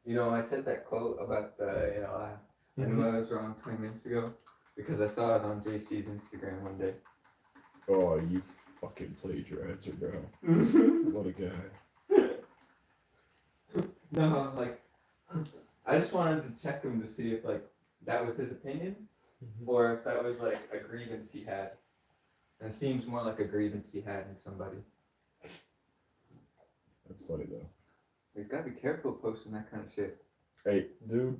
You know, I said that quote about the, I knew I was wrong 20 minutes ago because I saw it on JC's Instagram one day.
Oh, you fucking plagiarizer, bro. What a guy.
No, I'm like, I just wanted to check him to see if like that was his opinion or if that was like a grievance he had. And it seems more like a grievance he had in somebody.
That's funny though.
He's got to be careful posting that kind of shit.
Hey, dude,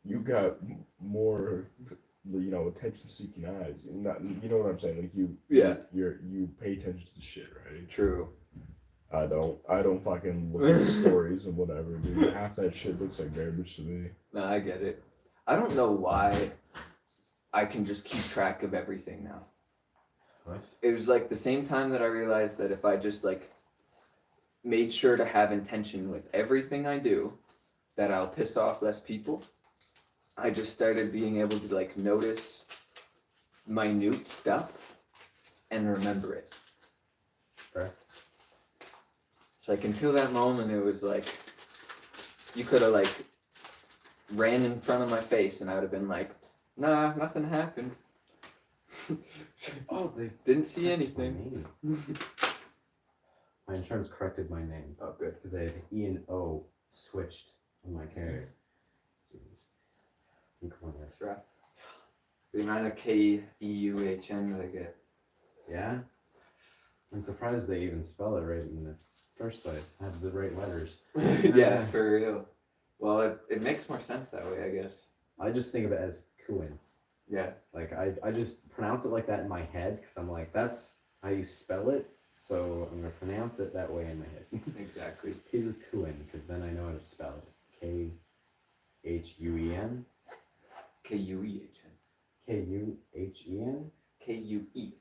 you got more, attention-seeking eyes. Not, you know what I'm saying? Like you pay attention to shit, right?
True.
I don't fucking look at stories and whatever, dude. Half that shit looks like garbage to me.
No, I get it. I don't know why I can just keep track of everything now.
What?
It was like the same time that I realized that if I just like made sure to have intention with everything I do, that I'll piss off less people. I just started being able to like notice minute stuff and remember it.
Fair.
It's like until that moment it was like you could have like ran in front of my face and I would have been like, nah, nothing happened.
Oh, they
Didn't see anything.
My insurance corrected my name.
Oh, good.
Because I had E and O switched on my carrier. Jeez. Come on,
That's right. The amount of K-E-U-H-N that I get.
Yeah? I'm surprised they even spell it right in the first place. Have the right letters.
Yeah, for real. Well, it makes more sense that way, I guess.
I just think of it as Kuin.
Yeah.
Like, I just pronounce it like that in my head because I'm like, that's how you spell it. So I'm going to pronounce it that way in my head.
Exactly.
Peter Kuin, because then I know how to spell it. K-H-U-E-N?
K-U-E-H-N.
K-U-H-E-N?
K-U-E.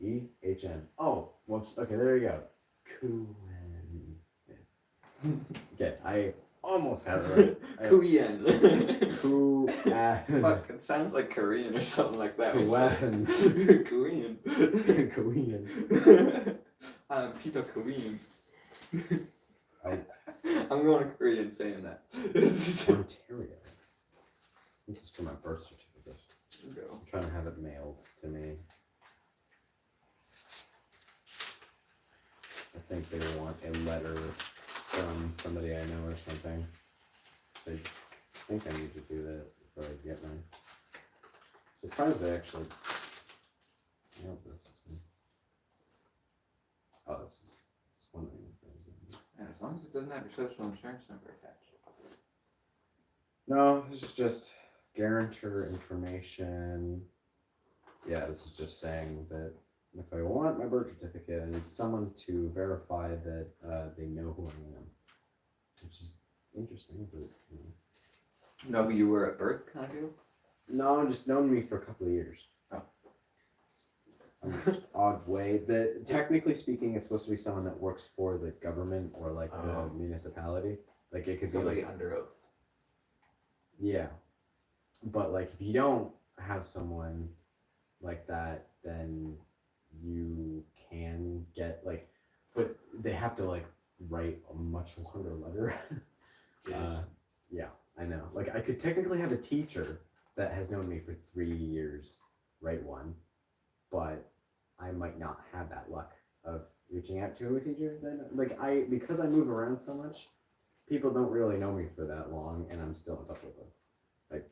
E-H-N. Oh, whoops. Okay, there you go. Kuin. Yeah. Okay, I almost had it right.
Kuyen.
Kuan.
Fuck, it sounds like Korean or something like that.
Kuan.
Korean.
Korean.
I'm Peter Korean.
I-
I'm going to Korean saying that.
Ontario. This is for my birth certificate.
Go.
I'm trying to have it mailed to me. I think they want a letter from somebody I know or something. So I think I need to do that before I get mine. Surprised they actually mailed this to me. Oh, this is one of the things.
Yeah, as long as it doesn't have your social insurance number attached.
No, this is just guarantor information. yeah, this is just saying that if I want my birth certificate, I need someone to verify that they know who I am, which is interesting. But
Know who you were at birth, kind of deal?
no, just known me for a couple of years.
Oh.
Odd way that technically speaking, it's supposed to be someone that works for the government or like the
Oh.
municipality. Like it could
Somebody
be like,
under oath.
yeah, but like if you don't have someone like that, then you can get like, but they have to like write a much longer letter.
Jeez.
Yeah, I know. Like I could technically have a teacher that has known me for 3 years write one, but I might not have that luck of reaching out to a teacher. Then like because I move around so much, people don't really know me for that long, and I'm still in touch with them. Like,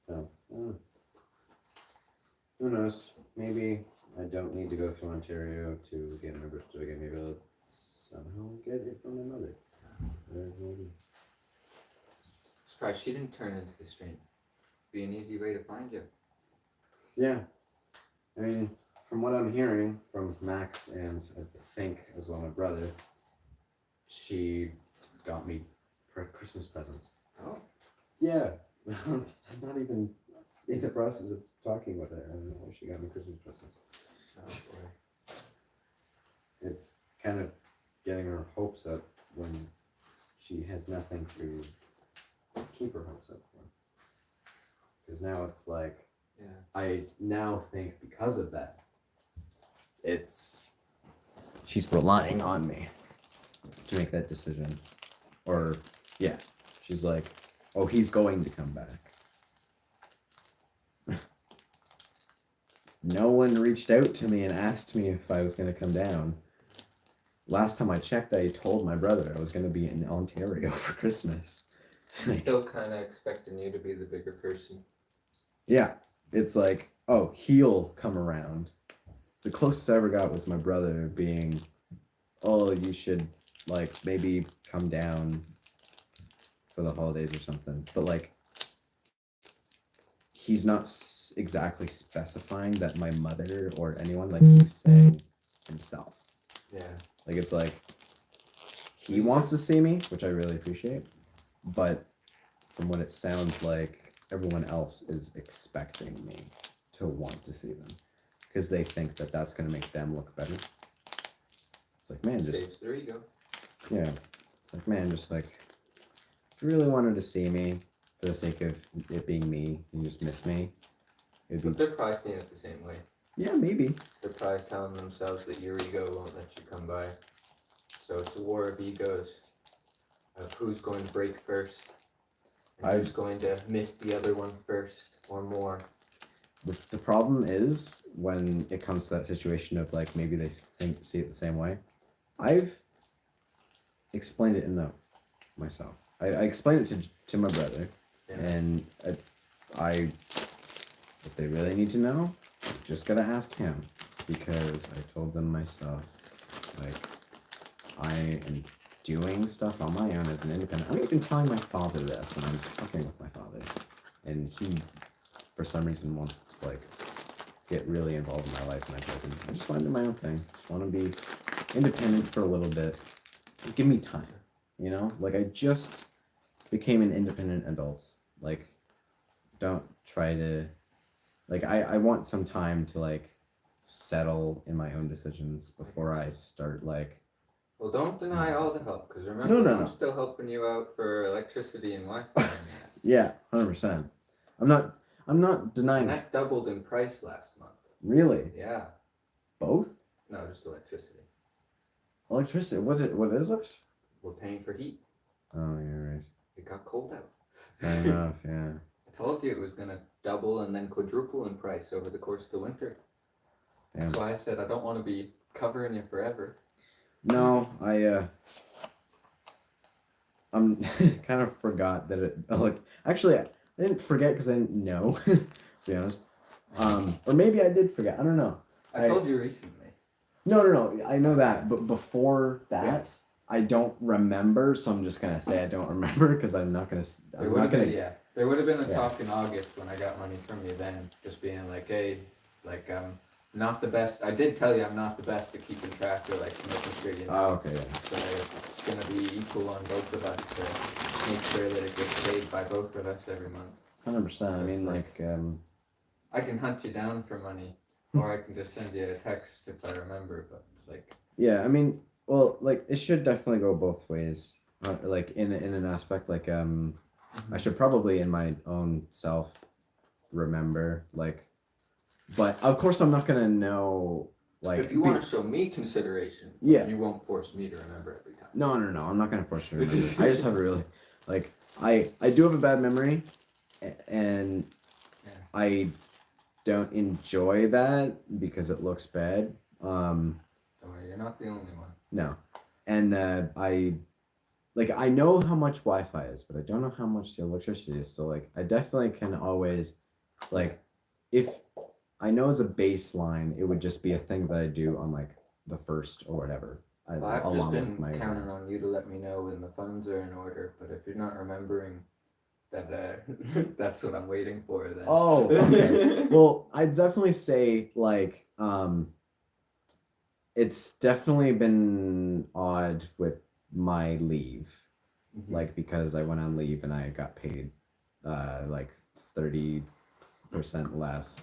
so who knows? Maybe I don't need to go through Ontario to get my birth certificate. Maybe I'll somehow get it from my mother. Maybe.
Surprised she didn't turn into the stream. Be an easy way to find you.
Yeah, I mean, from what I'm hearing from Max and I think as well my brother, she got me Christmas presents.
Oh.
Yeah, I'm not even in the process of talking with her. I don't know why she got me Christmas presents.
Oh boy.
It's kind of getting her hopes up when she has nothing to keep her hopes up for. Because now it's like,
Yeah.
I now think because of that, she's relying on me to make that decision. Or, yeah, she's like, oh, he's going to come back. No one reached out to me and asked me if I was going to come down. Last time I checked, I told my brother I was going to be in Ontario for Christmas.
Still kind of expecting you to be the bigger person.
Yeah, it's like, oh, he'll come around. The closest I ever got was my brother being, oh, you should, like, maybe come down for the holidays or something. But, like, he's not exactly specifying that my mother or anyone, like, he's saying himself.
Yeah.
Like, it's like, he wants to see me, which I really appreciate. But from what it sounds like, everyone else is expecting me to want to see them because they think that that's going to make them look better. It's like, man, just
Saves their ego.
yeah. It's like, man, just like if you really wanted to see me for the sake of it being me, and just miss me, it'd
But
be
they're probably seeing it the same way.
yeah, maybe.
They're probably telling themselves that your ego won't let you come by. So it's a war of egos of who's going to break first and who's going to miss the other one first or more.
The problem is when it comes to that situation of like maybe they see it the same way. I've explained it enough myself. I explained it to my brother,
Yeah.
and I if they really need to know, just gotta ask him because I told them myself. Like I am doing stuff on my own as an independent. I'm even telling my father this, and I'm talking with my father, and he, for some reason, wants to like get really involved in my life, and I told him I just want to do my own thing. Just want to be independent for a little bit. Give me time, you know. Like I just became an independent adult. Like, don't try to. Like I want some time to like settle in my own decisions before I start like.
Well, don't deny all the help, because remember,
No.
I'm still helping you out for electricity and Wi-Fi and that.
Yeah, 100%. I'm not denying
And
it.
that doubled in price last month.
Really?
Yeah.
Both?
No, just electricity.
Electricity. What is it?
We're paying for heat.
Oh, you're right.
It got cold out.
Fair enough. Yeah.
I told you it was going to double and then quadruple in price over the course of the winter.
Damn.
That's why I said I don't want to be covering you forever.
No, I'm kind of forgot that it like actually I didn't forget because I didn't know, to be honest. Or maybe I did forget. I don't know.
I told you recently.
No. I know that, but before that,
Yeah.
I don't remember. So I'm just gonna say I don't remember because I'm not gonna.
There would have been a talk in August when I got money from you then, just being like, hey, Like not the best. I did tell you I'm not the best at keeping track or like making sure you know.
Oh, okay, yeah.
So it's gonna be equal on both of us to make sure that it gets paid by both of us every month.
100%. I mean,
It's
like,
I can hunt you down for money, or I can just send you a text if I remember. But it's like
yeah, I mean, well, like, it should definitely go both ways. Like, in an aspect, like, I should probably in my own self remember, like, but of course I'm not gonna know, like,
if you want to show me consideration,
Yeah.
you won't force me to remember every time.
no, I'm not gonna force you to remember. I just have a really, like, I do have a bad memory, and
Yeah.
I don't enjoy that because it looks bad.
Don't worry, you're not the only one.
No, and I know how much Wi-Fi is, but I don't know how much the electricity is. So like, I definitely can always, like, if I know as a baseline, it would just be a thing that I do on like the first or whatever.
Well, I've just
along
been
with my
counting on you to let me know when the funds are in order. But if you're not remembering that, that's what I'm waiting for. Then.
Oh, okay. Well, I'd definitely say like it's definitely been odd with my leave.
Mhm.
Like, because I went on leave and I got paid like 30% less.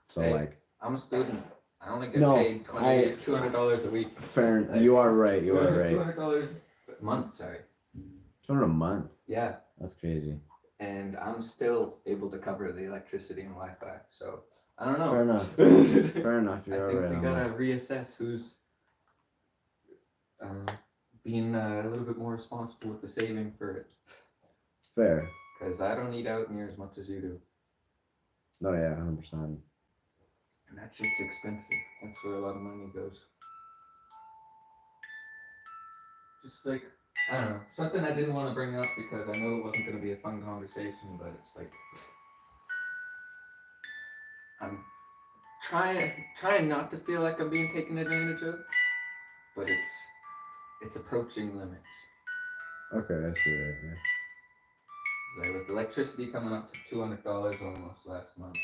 So
Hey.
like,
I'm a student. I only get
No,
paid $200 a week.
fair.
Like,
You are right. You are right.
$200 a month. Sorry.
200 a month.
Yeah,
That's crazy.
and I'm still able to cover the electricity and Wi-Fi. So I don't know.
Fair enough. Fair enough.
I
You're
think
right
we
on
gotta
that.
reassess who's being a little bit more responsible with the saving for it.
Fair.
Because I don't eat out near as much as you do.
No, yeah, 100%.
And that shit's expensive. That's where a lot of money goes. Just like, I don't know. Something I didn't want to bring up because I know it wasn't going to be a fun conversation, but it's like, I'm trying not to feel like I'm being taken advantage of, but it's approaching limits.
Okay, I see that. Yeah.
Like with electricity coming up to $200 almost last month.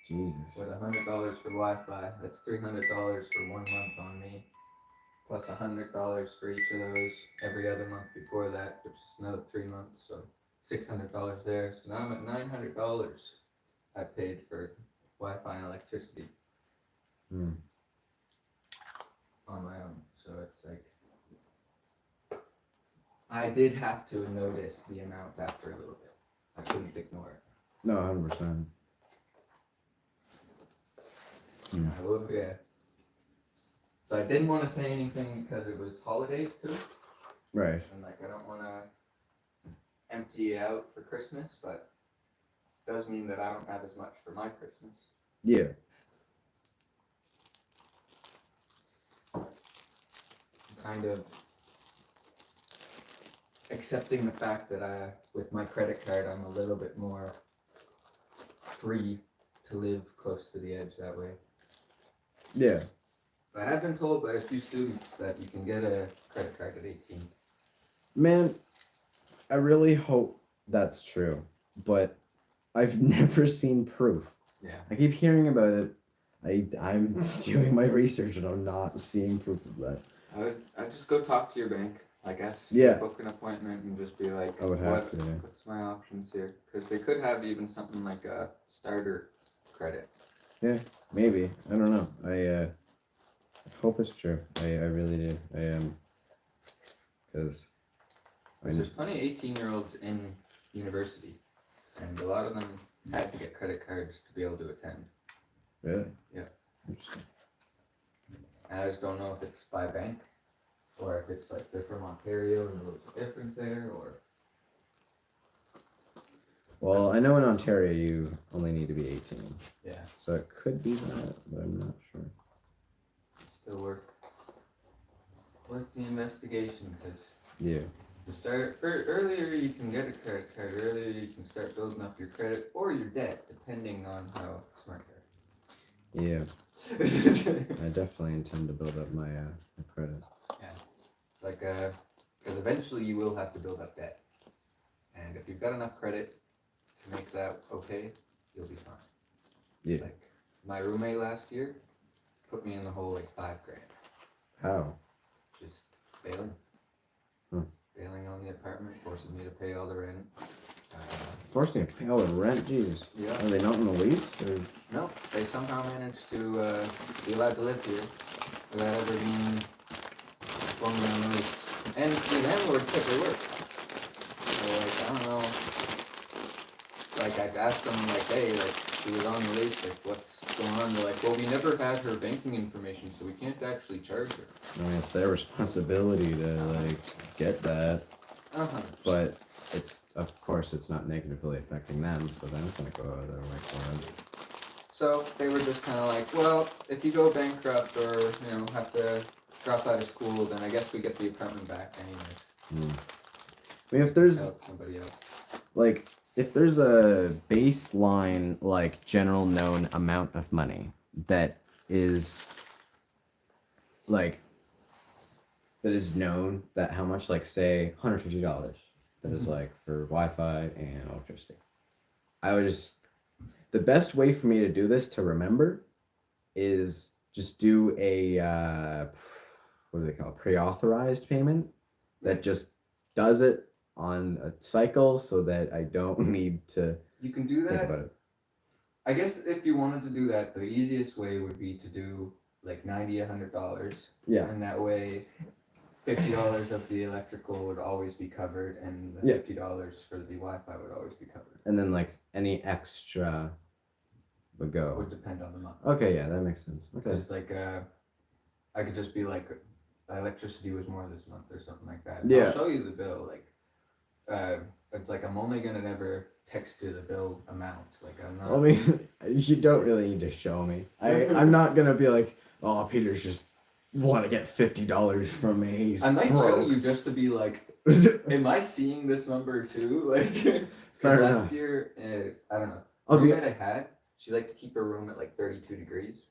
Jesus.
With $100 for Wi-Fi, that's $300 for 1 month on me, plus $100 for each of those every other month before that, which is another 3 months, so $600 there. So now I'm at $900 I paid for Wi-Fi and electricity
Hmm.
on my own. So it's like, I did have to notice the amount after a little bit. I couldn't ignore it.
No, 100%.
Yeah. So I didn't want to say anything because it was holidays too.
Right.
And like, I don't want to empty you out for Christmas, but it does mean that I don't have as much for my Christmas.
Yeah.
I'm kind of accepting the fact that with my credit card, I'm a little bit more free to live close to the edge that way.
Yeah.
I have been told by a few students that you can get a credit card at 18.
Man, I really hope that's true, but I've never seen proof.
Yeah.
I keep hearing about it. I'm doing my research and I'm not seeing proof of that.
I'd just go talk to your bank, I guess.
Yeah.
Book an appointment and just be like,
I would have to.
What's my options here? Because they could have even something like a starter credit.
Yeah, maybe. I don't know. I hope it's true. I really do. I am. Because
There's plenty of 18-year-olds in university, and a lot of them had to get credit cards to be able to attend.
Really?
Yeah.
Interesting.
And I just don't know if it's by bank, or if it's like they're from Ontario and the rules are different there, or...
Well, I know in Ontario you only need to be 18.
Yeah.
So it could be that, but I'm not sure.
Still worth the investigation, because
Yeah.
earlier you can get a credit card, earlier you can start building up your credit or your debt, depending on how smart you are.
Yeah. I definitely intend to build up my credit.
Yeah. It's like, because eventually you will have to build up debt. And if you've got enough credit to make that okay, you'll be fine.
Yeah.
Like my roommate last year put me in the hole like $5,000.
How?
Just bailing. Bailing on the apartment, forcing me to pay all the rent.
Forcing you to pay all the rent? Jesus.
Yeah.
Are they not in the lease? Or?
No, they somehow managed to be allowed to live here without ever being flung down the lease. And the landlord said they were. So, like, I don't know. Like, I asked them, like, hey, like, she was on the lease, like, what's going on? They're like, well, we never had her banking information, so we can't actually charge her.
I mean, it's their responsibility to, like, get that. But it's, of course, it's not negatively affecting them, so they're not going to go out of their way for it.
So they were just kind of like, well, if you go bankrupt or, you know, have to drop out of school, then I guess we get the apartment back anyways.
I mean, if there's,
Help somebody else.
like, if there's a baseline, like, general known amount of money that is, like, that is known, that how much, like, say, $150 that is, like, for Wi-Fi and electricity. I would just, the best way for me to do this to remember is just do a, what do they call it, pre-authorized payment that just does it on a cycle so that I don't need to
You can do
think
that.
about it.
I guess if you wanted to do that, the easiest way would be to do like $90, $100.
Yeah.
And that way, $50 of the electrical would always be covered, and the
Yeah.
$50 for the Wi-Fi would always be covered.
And then, like, any extra would go.
Would depend on the month.
Okay, yeah, that makes sense. Okay.
Because like I could just be like, electricity was more this month or something like that.
Yeah.
I'll show you the bill. Like, it's like I'm only gonna never text you the bill amount. Like I'm not.
I mean, you don't really need to show me. I'm not gonna be like, oh, Peter's just want to get $50 from me. He's
I might show
broke.
you just to be like, am I seeing this number too? Like,
Fair
last
enough.
year, I don't know.
I'll be,
Roommate I had, she liked to keep her room at like 32 degrees.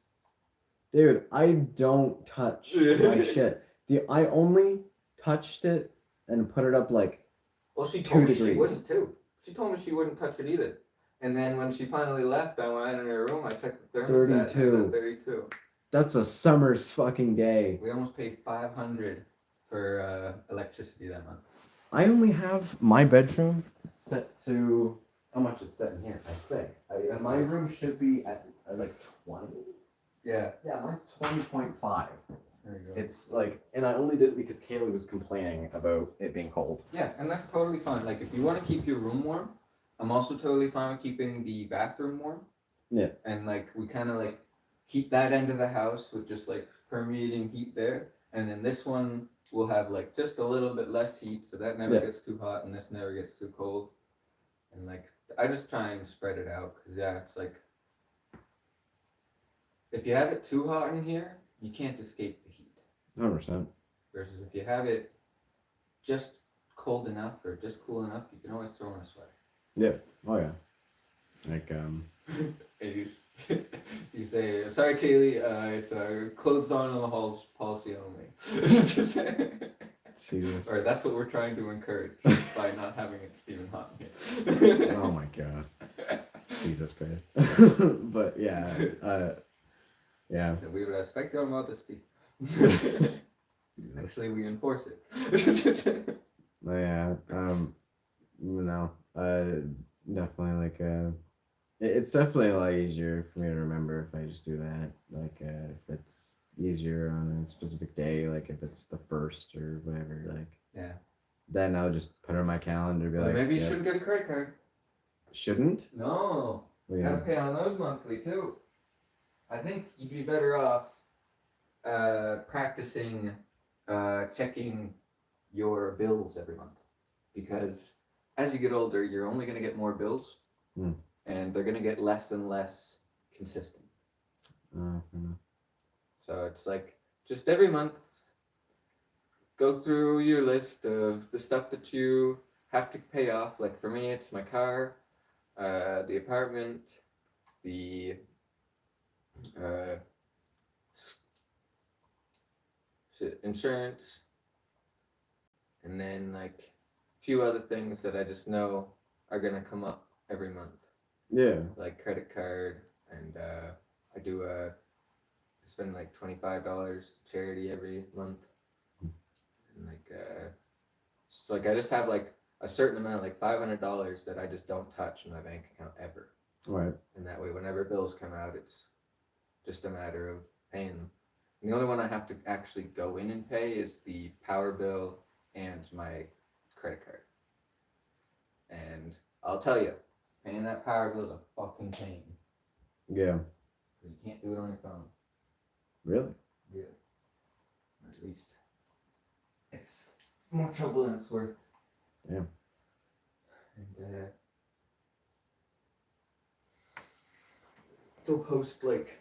dude. I don't touch my shit. I only touched it and put it up like.
Well, she told
2
me she
degrees.
wouldn't too. She told me she wouldn't touch it either. And then when she finally left, I went in her room. I checked the thermostat.
32.
It was at 32.
That's a summer's fucking day.
We almost paid $500 for electricity that month.
I only have my bedroom set to how much it's set in here. I think my room should be at like 20.
Yeah.
Yeah, mine's 20.5.
There you go.
It's like, and I only did it because Kaylee was complaining about it being cold.
Yeah, and that's totally fine. Like, if you want to keep your room warm, I'm also totally fine with keeping the bathroom warm.
Yeah.
And like, we kind of like keep that end of the house with just like permeating heat there, and then this one will have like just a little bit less heat, so that never gets too hot and this never gets too cold. And like, I just try and spread it out, because yeah, it's like, if you have it too hot in here, you can't escape the heat.
100%.
Versus if you have it just cold enough or just cool enough, you can always throw in a sweater.
Yeah. Oh yeah. Like
You say, sorry, Kaylee, it's a clothes on in the halls policy only.
Jesus.
Or that's what we're trying to encourage by not having it steaming hot in here.
Oh my god. Jesus Christ. But yeah. Yeah.
So we would expect your modesty.
Jesus.
Actually, we enforce it.
But yeah. No. Definitely like it's definitely a lot easier for me to remember if I just do that. Like if it's easier on a specific day, like if it's the 1st or whatever, like
Yeah.
then I'll just put it on my calendar and be like,
Maybe you
yeah.
shouldn't get a credit card.
Shouldn't?
No.
Well,
You
yeah.
gotta pay on those monthly too. I think you'd be better off practicing checking your bills every month, because as you get older, you're only gonna get more bills, and they're gonna get less and less consistent.
I know.
So it's like, just every month, go through your list of the stuff that you have to pay off. Like for me, it's my car, the apartment, the insurance, and then like a few other things that I just know are gonna come up every month,
Yeah.
like credit card, and I do spend like $25 to charity every month, and like it's like I just have like a certain amount, like $500 that I just don't touch in my bank account ever,
Right.
and that way whenever bills come out, it's just a matter of paying them. And the only one I have to actually go in and pay is the power bill and my credit card. And I'll tell you, paying that power bill is a fucking pain.
Yeah.
Because you can't do it on your phone.
Really?
Yeah. Or at least it's more trouble than it's worth.
Yeah.
And they'll post like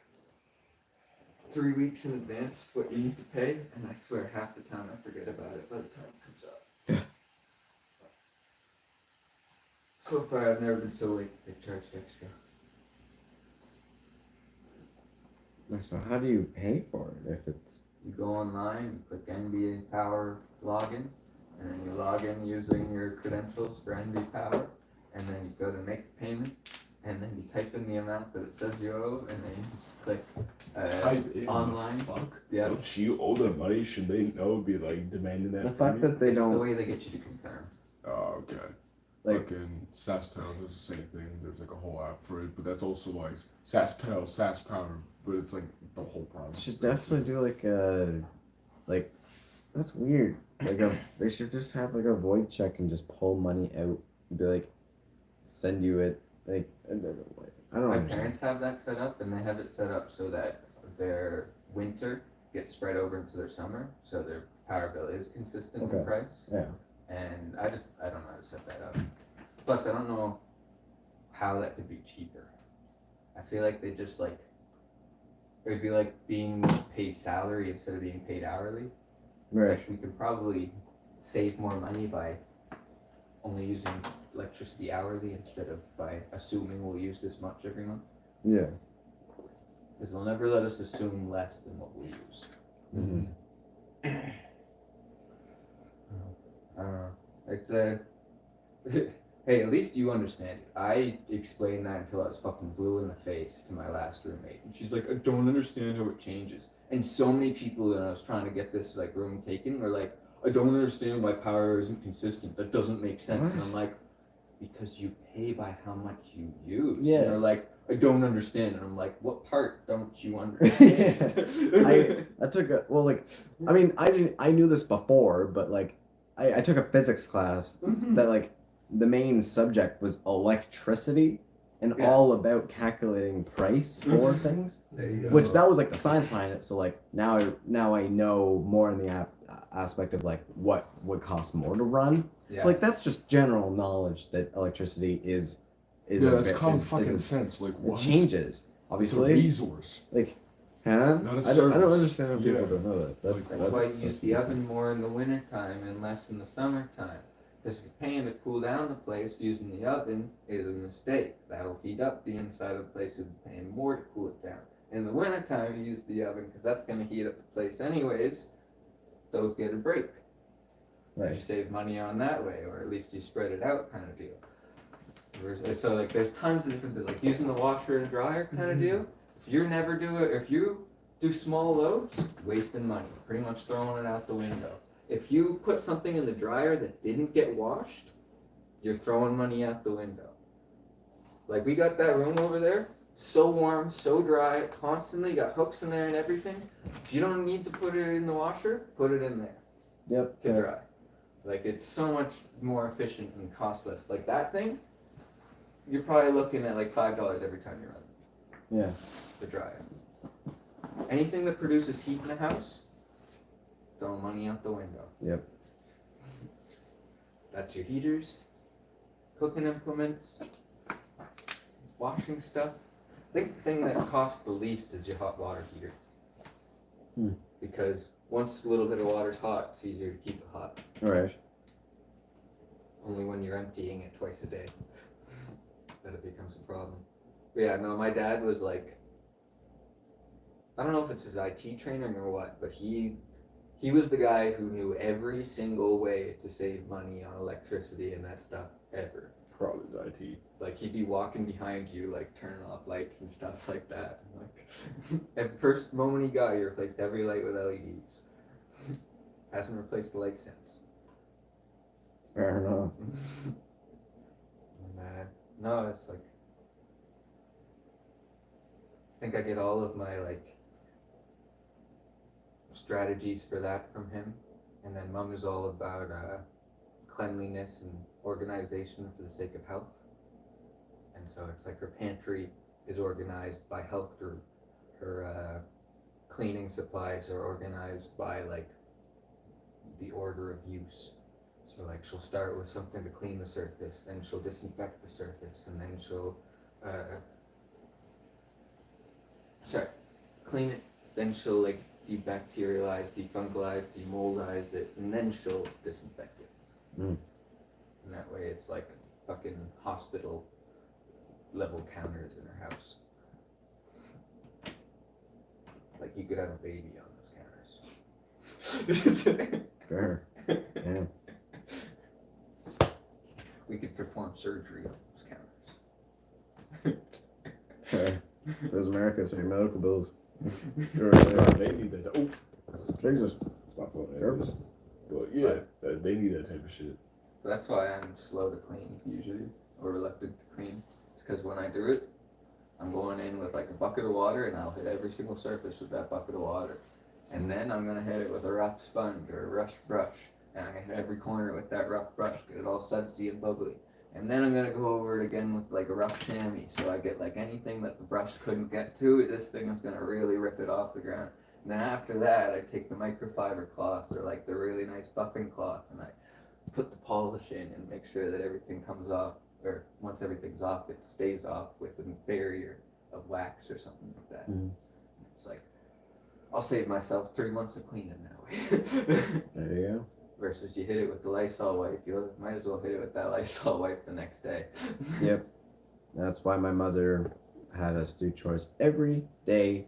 3 weeks in advance what you need to pay, and I swear half the time I forget about it by the time it comes up. So far, I've never been so late that they charged extra.
So how do you pay for it if it's...
You go online, you click NBA Power login, and then you log in using your credentials for NBA Power, and then you go to make payment, and then you type in the amount that it says you owe, and then you just click
Type in
online.
the fuck?
Yeah.
Don't you owe them money? Should they know? Be like demanding that
The
from
fact
you?
that they
It's the
don't...
way they get you to confirm.
Oh, okay.
Like,
Fucking SaskTel does the same thing. There's like a whole app for it, but that's also like SaskTel, SaskPower, but it's like the whole process.
should definitely do like a... Like, that's weird. Like, they should just have like a void check and just pull money out. And be like, send you it. Like, I don't
My
understand.
parents have that set up, and they have it set up so that their winter gets spread over into their summer, so their power bill is consistent in
Okay.
price.
Yeah.
And I don't know how to set that up. Plus, I don't know how that could be cheaper. I feel like they just like, it would be like being paid salary instead of being paid hourly. It's
Right.
like we could probably save more money by only using electricity hourly instead of by assuming we'll use this much every month.
Yeah.
Because they'll never let us assume less than what we use.
Mm-hmm.
I don't know. It's a. Hey, at least you understand it. I explained that until I was fucking blue in the face to my last roommate, and she's like, "I don't understand how it changes." And so many people that I was trying to get this like room taken were like, "I don't understand why power isn't consistent. That doesn't make sense."
What?
And I'm like, "Because you pay by how much you use."
Yeah.
And they're like, "I don't understand." And I'm like, "What part don't you understand?"
I took a... Well, like, I mean, I knew this before, but like, I took a physics class that like, the main subject was electricity and
Yeah.
all about calculating price for things.
There you go.
Which that was like the science behind it. So like now I know more in the aspect of like what would cost more to run.
Yeah.
Like that's just general knowledge that electricity is
Yeah,
a
that's
bit-
common
is
fucking
a-
sense. Like
it
what?
changes
It's a
obviously.
resource.
Like, huh?
Not a
I don't
service.
understand how people
Yeah.
don't know that. That's
That's why you use the
ridiculous.
oven more in the winter time and less in the summertime. Because if you're paying to cool down the place using the oven is a mistake. That'll heat up the inside of the place and paying more to cool it down. In the winter time, you use the oven because that's going to heat up the place anyways. Those get a break. You
Right.
save money on that way, or at least you spread it out kind of deal. So like there's tons of different things, like using the washer and dryer kind of deal. If you do small loads, wasting money, pretty much throwing it out the window. If you put something in the dryer that didn't get washed, you're throwing money out the window. Like we got that room over there, so warm, so dry, constantly got hooks in there and everything. If you don't need to put it in the washer, put it in there
Yep.
to dry. Like it's so much more efficient and costless. Like that thing, you're probably looking at like $5 every time you run
Yeah.
the dryer. Anything that produces heat in the house, throw money out the window.
Yep.
That's your heaters, cooking implements, washing stuff. I think the thing that costs the least is your hot water heater. Because once a little bit of water's hot, it's easier to keep it hot.
Right.
Only when you're emptying it twice a day that it becomes a problem. But yeah, no, my dad was like, I don't know if it's his IT training or what, but he was the guy who knew every single way to save money on electricity and that stuff ever.
probably his IT.
Like he'd be walking behind you, like turning off lights and stuff like that. Like at first moment he got, he replaced every light with LEDs. Hasn't replaced the light since.
Fair enough.
No, it's like I think I get all of my like strategies for that from him, and then Mum is all about cleanliness and organization for the sake of health. And so it's like her pantry is organized by health group, her cleaning supplies are organized by like the order of use. So like she'll start with something to clean the surface, then she'll disinfect the surface, and then she'll clean it, then she'll like debacterialize, defungalize, demoldize it, and then she'll disinfect it.
Mm.
And that way it's like fucking hospital level counters in her house. Like you could have a baby on those counters.
Fair. Yeah.
We could perform surgery on those counters.
Fair. There's America, so your medical bills. Sure,
They need that. Oh,
Jesus.
it's my phone.
Nervous.
But yeah, they need that type of shit.
That's why I'm slow to clean usually, or reluctant to clean. It's because when I do it, I'm going in with like a bucket of water, and I'll hit every single surface with that bucket of water. And then I'm gonna hit it with a rough sponge or a rough brush, and I'm gonna hit every corner with that rough brush, get it all sudsy and bubbly. And then I'm gonna go over it again with like a rough chamois, so I get like anything that the brush couldn't get to, this thing is gonna really rip it off the ground. And then after that, I take the microfiber cloth or like the really nice buffing cloth, and I put the polish in and make sure that everything comes off, or once everything's off, it stays off with a barrier of wax or something like that.
Mm.
It's like, I'll save myself 3 months of cleaning that way.
There you go.
Versus you hit it with the Lysol wipe, you might as well hit it with that Lysol wipe the next day.
Yep. That's why my mother had us do chores every day.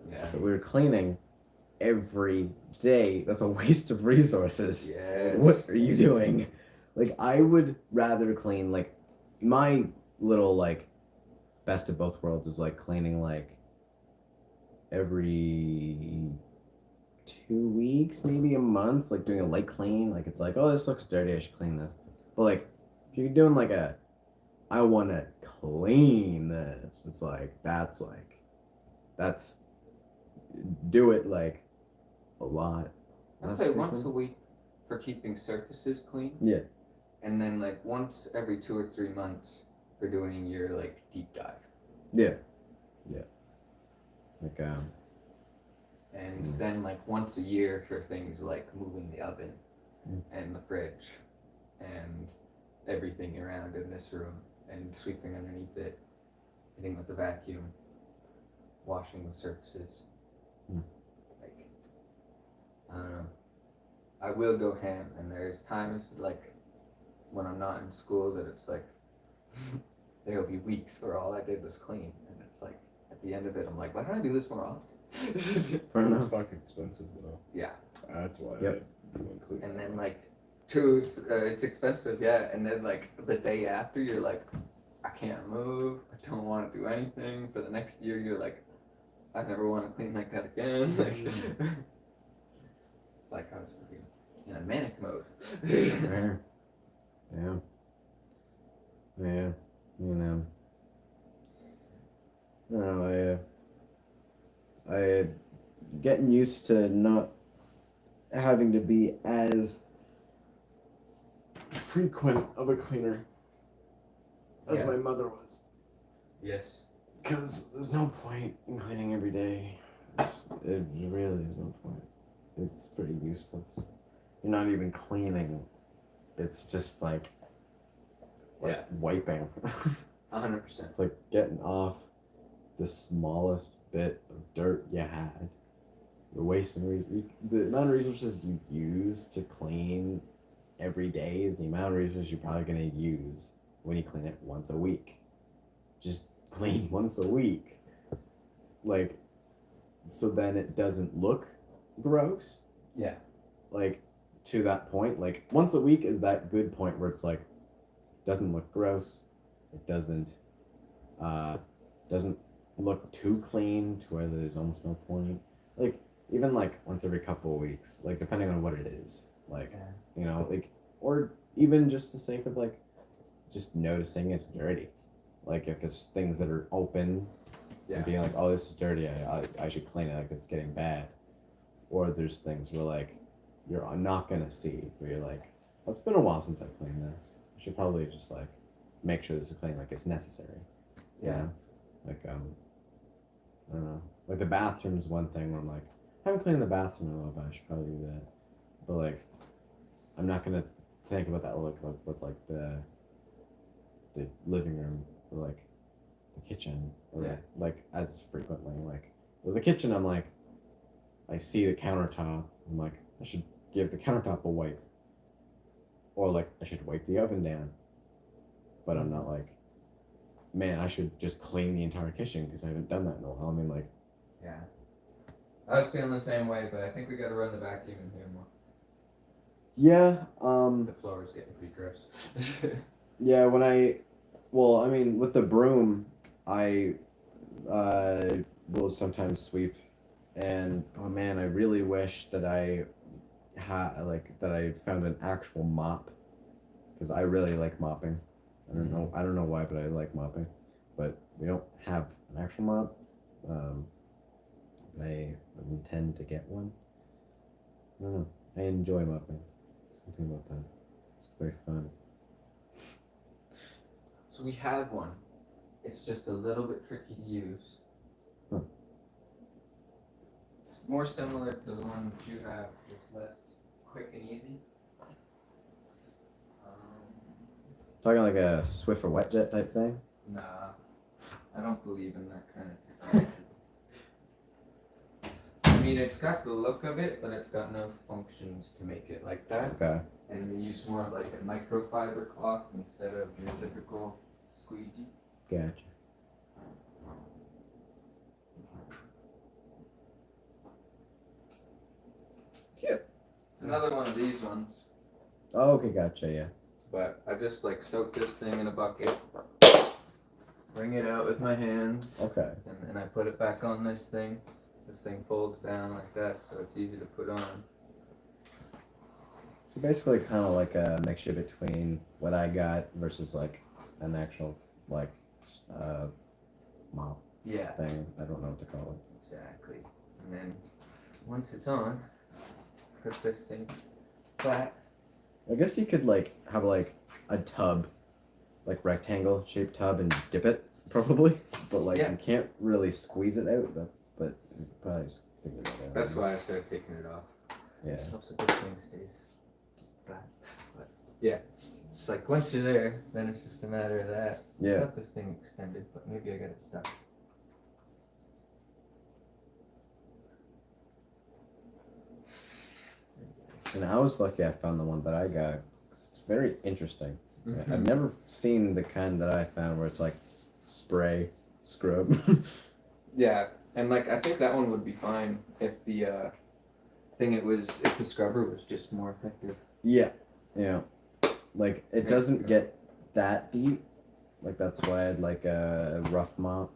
Yeah.
So we were cleaning every day. That's a waste of resources.
Yes.
What are you doing? Like, I would rather clean, like, my little, like, best of both worlds is, like, cleaning, like, every 2 weeks, maybe a month, like, doing a light clean. Like, it's like, oh, this looks dirty, I should clean this. But, like, if you're doing, like, I want to clean this, it's like, that's, do it, like, a lot.
I'd say once a week for keeping surfaces clean.
Yeah.
And then like once every 2 or 3 months for doing your like deep dive.
Yeah. Yeah. Like
And then like once a year for things like moving the oven and the fridge and everything around in this room and sweeping underneath it, hitting with the vacuum, washing the surfaces. Like, I don't know. I will go ham, and there's times like when I'm not in school that it's like there'll be weeks where all I did was clean, and it's like at the end of it I'm like, why don't I do this more often?
Fair enough.
It's fucking expensive though.
Yeah.
That's why
Yep.
I do clean.
And then like two, it's expensive, yeah, and then like the day after you're like, I can't move, I don't want to do anything. For the next year you're like, I never want to clean like that again. Like, it's like I was in a manic mode.
Fair. Yeah. Yeah. You know. I don't know, I getting used to not having to be as frequent of a cleaner as
Yeah.
my mother was.
Yes.
Because there's no point in cleaning every day. It really is no point. It's pretty useless. You're not even cleaning. It's just like wiping.
100%.
It's like getting off the smallest bit of dirt you had. You're wasting the amount of resources you use to clean every day is the amount of resources you're probably going to use when you clean it once a week. Just clean once a week. Like, so then it doesn't look gross.
Yeah.
Like, to that point, like, once a week is that good point where it's like, doesn't look gross. It doesn't look too clean to where there's almost no point. Like even like once every couple of weeks, like depending on what it is, like you know, like or even just the sake of like just noticing it's dirty. Like if it's things that are open and being like, oh, this is dirty, I should clean it, like it's getting bad. Or there's things where like you're not gonna see, where you're like, oh, it's been a while since I cleaned this. I should probably just like make sure this is clean, like it's necessary.
Yeah.
Like I don't know. Like the bathroom's one thing where I'm like, I haven't cleaned the bathroom in a while, but I should probably do that. But like, I'm not gonna think about that with like the living room or like the kitchen or like as frequently. Like with the kitchen, I'm like, I see the countertop. I'm like, I should give the countertop a wipe, or like I should wipe the oven down. But I'm not like, man, I should just clean the entire kitchen because I haven't done that in a while. I mean, like,
Yeah. I was feeling the same way, but I think we gotta run the vacuum in here more.
yeah,
The floor is getting pretty gross.
yeah. Well, I mean, with the broom, I will sometimes sweep, and oh man, I really wish that I found an actual mop, because I really like mopping. I don't know why, but I like mopping. But we don't have an actual mop. I intend to get one. I don't know. I enjoy mopping. Something about that. It's very fun.
So we have one. It's just a little bit tricky to use.
Huh.
It's more similar to the one that you have. It's less quick and easy.
Talking like a Swiffer wet jet type thing.
Nah, I don't believe in that kind of technology. I mean, it's got the look of it, but it's got no functions to make it like that.
Okay.
And we use more of like a microfiber cloth instead of your typical squeegee.
Gotcha.
It's another one of these ones,
Oh, okay, gotcha. Yeah.
but I just like soak this thing in a bucket, bring it out with my hands,
Okay.
and then I put it back on this thing. This thing folds down like that, so it's easy to put on.
So basically, kind of like a mixture between what I got versus like an actual like mop
Yeah,
thing. I don't know what to call it.
exactly. And then once it's on, put this thing flat.
I guess you could like have like a tub, like rectangle shaped tub, and dip it probably, but like
Yeah.
you can't really squeeze it out. But you could probably just figure it out.
That's why I started taking it off.
Yeah.
Helps if this thing stays flat. But yeah, it's like once you're there, then it's just a matter of that. I
Yeah.
got this thing extended, but maybe I got it stuck.
And I was lucky I found the one that I got. It's very interesting.
Mm-hmm.
I've never seen the kind that I found where it's like spray scrub.
Yeah, and like I think that one would be fine if the if the scrubber was just more effective.
Yeah. Yeah. Like it
Yeah.
doesn't get that deep. Like that's why I'd like a rough mop,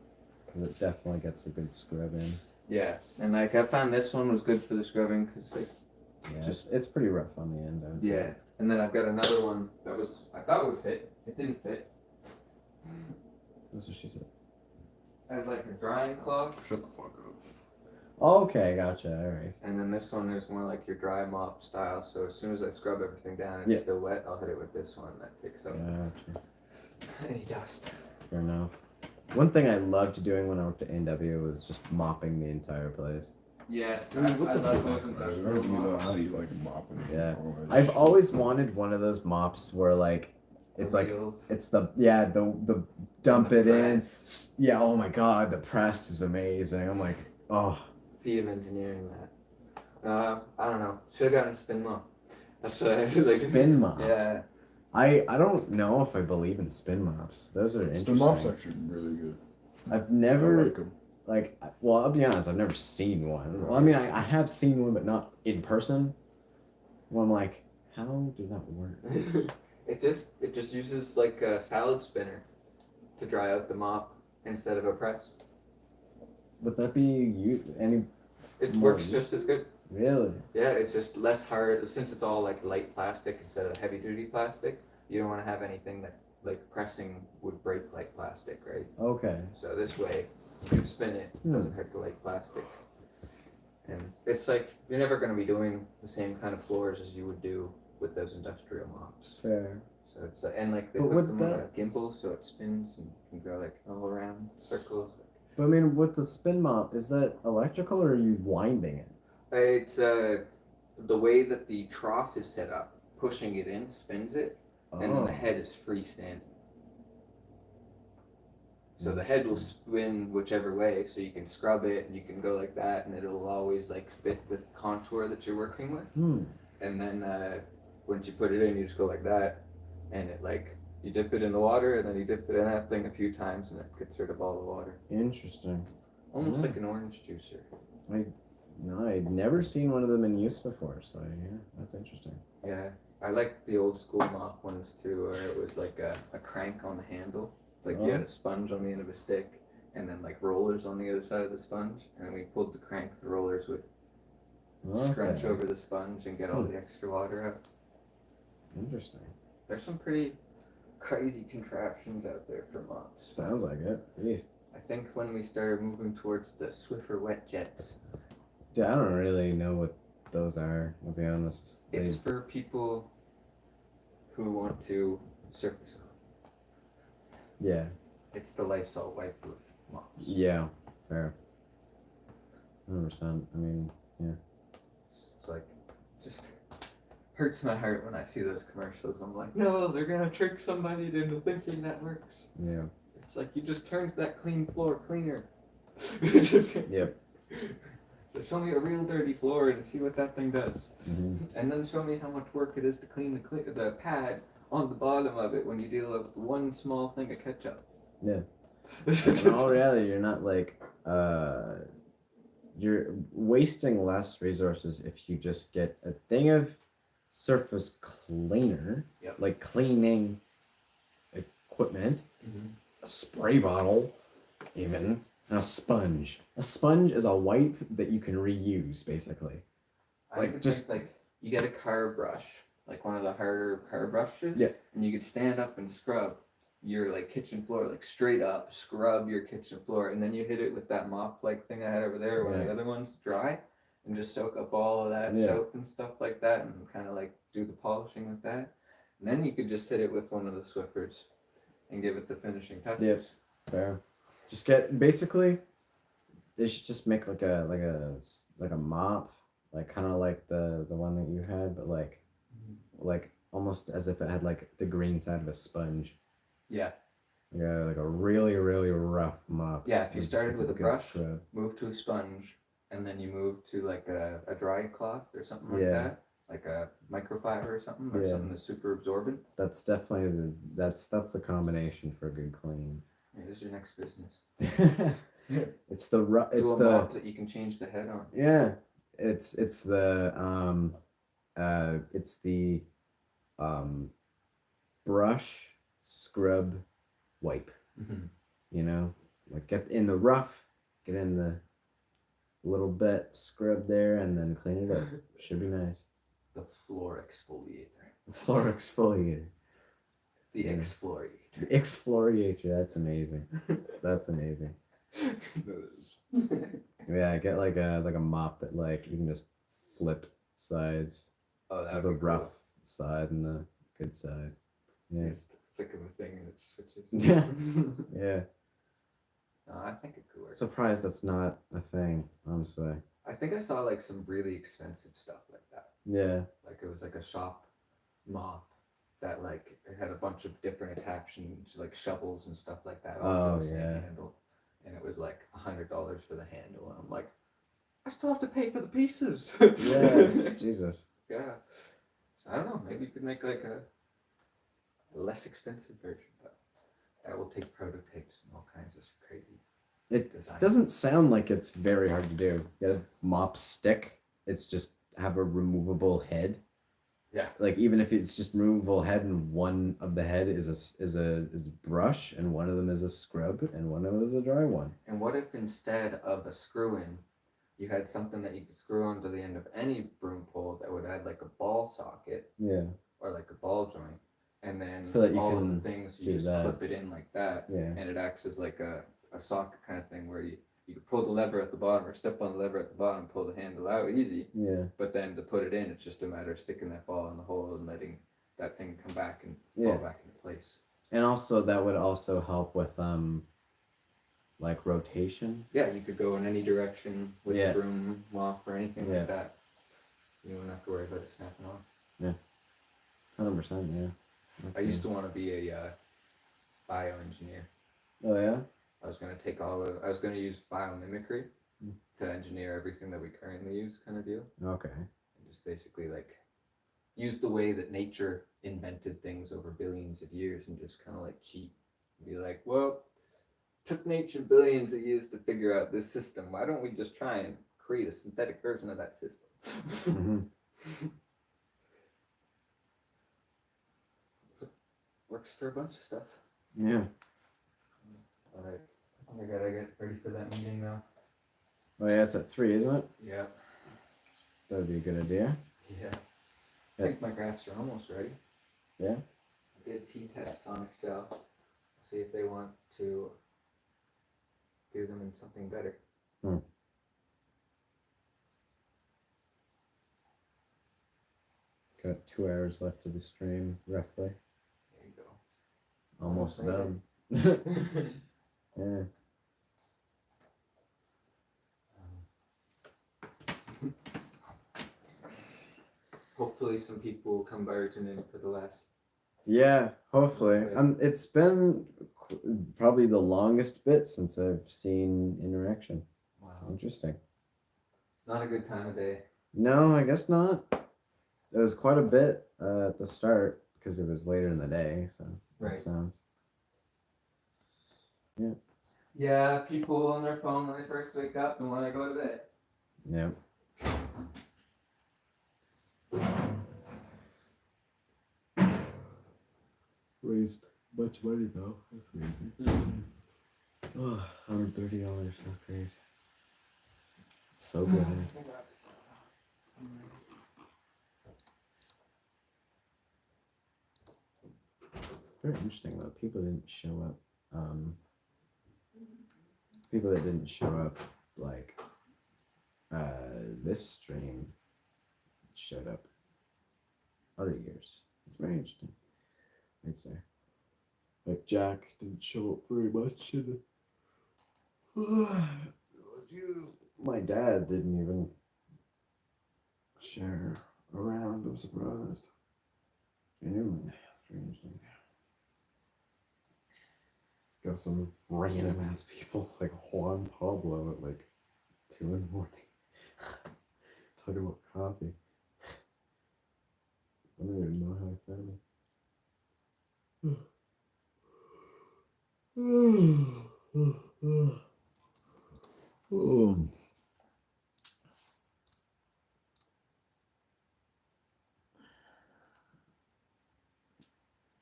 because it definitely gets a good scrub in.
Yeah, and like I found this one was good for the scrubbing because like
Yeah, it's pretty rough on the end. I would say.
yeah, and then I've got another one that was I thought would fit. It didn't fit.
That's what she said.
I have like a drying cloth,
Shut the fuck up.
Okay, gotcha. All right.
and then this one is more like your dry mop style. So as soon as I scrub everything down and it's still wet, I'll hit it with this one that takes up
Gotcha.
any dust.
Fair enough. One thing I loved doing when I worked at NW was just mopping the entire place.
Yes,
Dude, what
I
the
love
fuck,
using
man?
that.
You know how you like mopping.
Yeah.
all that
I've
shit.
always wanted one of those mops where like it's
The
like
wheels.
it's the dump
The
it in.
press.
Yeah. Oh my god, the press is amazing. I'm like, oh.
Feat of engineering that. I don't know. Should have gotten a spin mop. That's what I like.
Spin mop.
Yeah.
I don't know if I believe in spin mops. Those are interesting.
The mop's actually really good.
I've
I
never
like them.
like. Well, I'll be honest. I've never seen one. Well, I mean, I have seen one, but not in person. Well, I'm like, how does that work?
It just uses like a salad spinner to dry out the mop instead of a press.
Would that be any
It
more
works just as good.
really?
Yeah, it's just less hard since it's all like light plastic instead of heavy duty plastic. You don't want to have anything that like pressing would break light plastic, right?
Okay.
So this way you can spin it, it doesn't hurt the light plastic. And it's like you're never going to be doing the same kind of floors as you would do with those industrial mops.
Fair.
So it's and like they
But
put
with
them on a
that-
gimbal so it spins and can go like all around circles.
But I mean, with the spin mop, is that electrical or are you winding it?
It's the way that the trough is set up, pushing it in spins it, and then the head is freestanding. So the head will spin whichever way, so you can scrub it and you can go like that, and it'll always like fit the contour that you're working with. And then once you put it in, you just go like that, and it like you dip it in the water, and then you dip it in that thing a few times, and it gets rid of all the water.
Interesting.
Almost
Yeah.
like an orange juicer.
No, I'd never seen one of them in use before, so yeah, that's interesting.
Yeah, I like the old school mop ones too, where it was like a crank on the handle. Like you had a sponge on the end of a stick, and then like rollers on the other side of the sponge, and then we pulled the crank, the rollers would scrunch over the sponge and get all the extra water out.
Interesting.
There's some pretty crazy contraptions out there for mops.
Sounds like it. Jeez.
I think when we started moving towards the Swiffer wet jets,
Yeah, I don't really know what those are, to be honest.
it's for people who want to surface clean.
Yeah.
It's the Lysol wipe with mops.
Yeah. Fair. 100%. I mean, yeah.
It's like, just hurts my heart when I see those commercials. I'm like, no, they're gonna trick somebody into thinking that works.
Yeah.
It's like you just turned that clean floor cleaner.
Yep.
So show me a real dirty floor and see what that thing does,
Mm-hmm.
and then show me how much work it is to clean the pad on the bottom of it when you deal with one small thing of ketchup.
Yeah. In all reality, you're not like you're wasting less resources if you just get a thing of surface cleaner,
Yep.
like cleaning equipment,
Mm-hmm.
a spray bottle, even, and a sponge. A sponge is a wipe that you can reuse, basically.
I
Like,
would
just-
think, like you get a car brush, like one of the harder car brushes,
Yeah.
and you could stand up and scrub your like kitchen floor, like straight up scrub your kitchen floor, and then you hit it with that mop like thing I had over there, one of the
Yeah.
other ones, dry, and just soak up all of that
Yeah.
soap and stuff like that, and kind of like do the polishing with that, and then you could just hit it with one of the Swiffers and give it the finishing touches.
Yep. Fair. Just get basically. They should just make like a mop, like kind of like the one that you had, but like almost as if it had like the green side of a sponge.
Yeah.
Yeah, like a really rough mop.
Yeah, if you
It just
started
gets
with a
good
brush,
scrub.
move to a sponge, and then you move to like a dry cloth or something like
Yeah.
that, like a microfiber or something, or
Yeah.
something that's super absorbent.
That's definitely that's the combination for a good clean.
Here's your next business.
It's the it's
Do a
the
mop that you can change the head on.
yeah. It's the brush scrub wipe.
Mm-hmm.
You know, like get in the rough, get in the little bit, scrub there, and then clean it up. Should be nice.
The floor exfoliator.
Floor exfoliator.
The
Yeah.
exfoliator.
The exfoliator. That's amazing. That's amazing.
That is.
Yeah, get like a mop that like you can just flip sides.
Oh, that
There's
would
a
be
rough
cool.
side and the good side. Yeah.
Just flick of a thing and it switches.
Yeah. Yeah.
No, I think it could work.
Surprised that's not a thing, honestly.
I think I saw like some really expensive stuff like that.
Yeah.
Like it was like a shop mop that like it had a bunch of different attachments, like shovels and stuff like that, all
Oh,
for the same
yeah.
handle, and it was like $100 for the handle, and I'm like, I still have to pay for the pieces.
Yeah. Jesus.
Yeah. So I don't know. Maybe you could make like a less expensive version, but that will take prototypes and all kinds of crazy.
It
design.
doesn't sound like it's very hard to do. Get a mop stick. It's just have a removable head.
Yeah.
Like even if it's just removable head and one of the head is a brush and one of them is a scrub and one of them is a dry one.
And what if instead of a screw in, you had something that you could screw onto the end of any broom pole that would add like a ball socket
Yeah.
or like a ball joint, and then
So that you
all of
can
the things you
do
just
that.
clip it in like that,
Yeah.
and it acts as like a socket kind of thing where you can pull the lever at the bottom or step on the lever at the bottom, pull the handle out easy.
Yeah.
But then to put it in, it's just a matter of sticking that ball in the hole and letting that thing come back and
Yeah.
fall back into place.
And also that would also help with like rotation.
Yeah, you could go in any direction with
Yeah.
the broom mop or anything
Yeah.
like that. You don't have to worry about it snapping off.
100%, yeah.
I used to want to be a bioengineer.
Oh yeah?
I was going to take I was going to use biomimicry
Mm.
to engineer everything that we currently use, kind of deal.
Okay.
And just basically like use the way that nature invented things over billions of years and just kind of like cheat. Be like, well, took nature billions of years to figure out this system. Why don't we just try and create a synthetic version of that system?
Mm-hmm.
Works for a bunch of stuff.
Yeah.
Alright. I gotta get ready for that meeting now.
Oh yeah, it's at 3, isn't it?
Yeah.
That would be a good idea.
Yeah. I think my graphs are almost ready.
Yeah?
I did t-tests on Excel. See if they want to do them in something better.
Got 2 hours left of the stream, roughly.
There you go.
Almost
Almost
done. Yeah.
Hopefully some people will come barging in for the last.
Yeah, hopefully.
Right.
It's been probably the longest bit since I've seen Interaction. It's interesting.
Not a good time of day.
No, I guess not. It was quite a bit at the start because it was later in the day, so
Right.
that sounds.
Yeah, people on their phone when they first wake up and when they go to bed.
Yeah. Waste much money though. That's crazy. Oh, $130. That's great. So good. Very interesting though. People didn't show up. People that didn't show up like this stream showed up other years. It's very interesting. I'd say. Like Jack didn't show up very much. My dad didn't even share around. I'm surprised. Genuinely, it's very interesting. Got some random ass people like Juan Pablo at like 2 in the morning talking about coffee. I don't even know how I found it.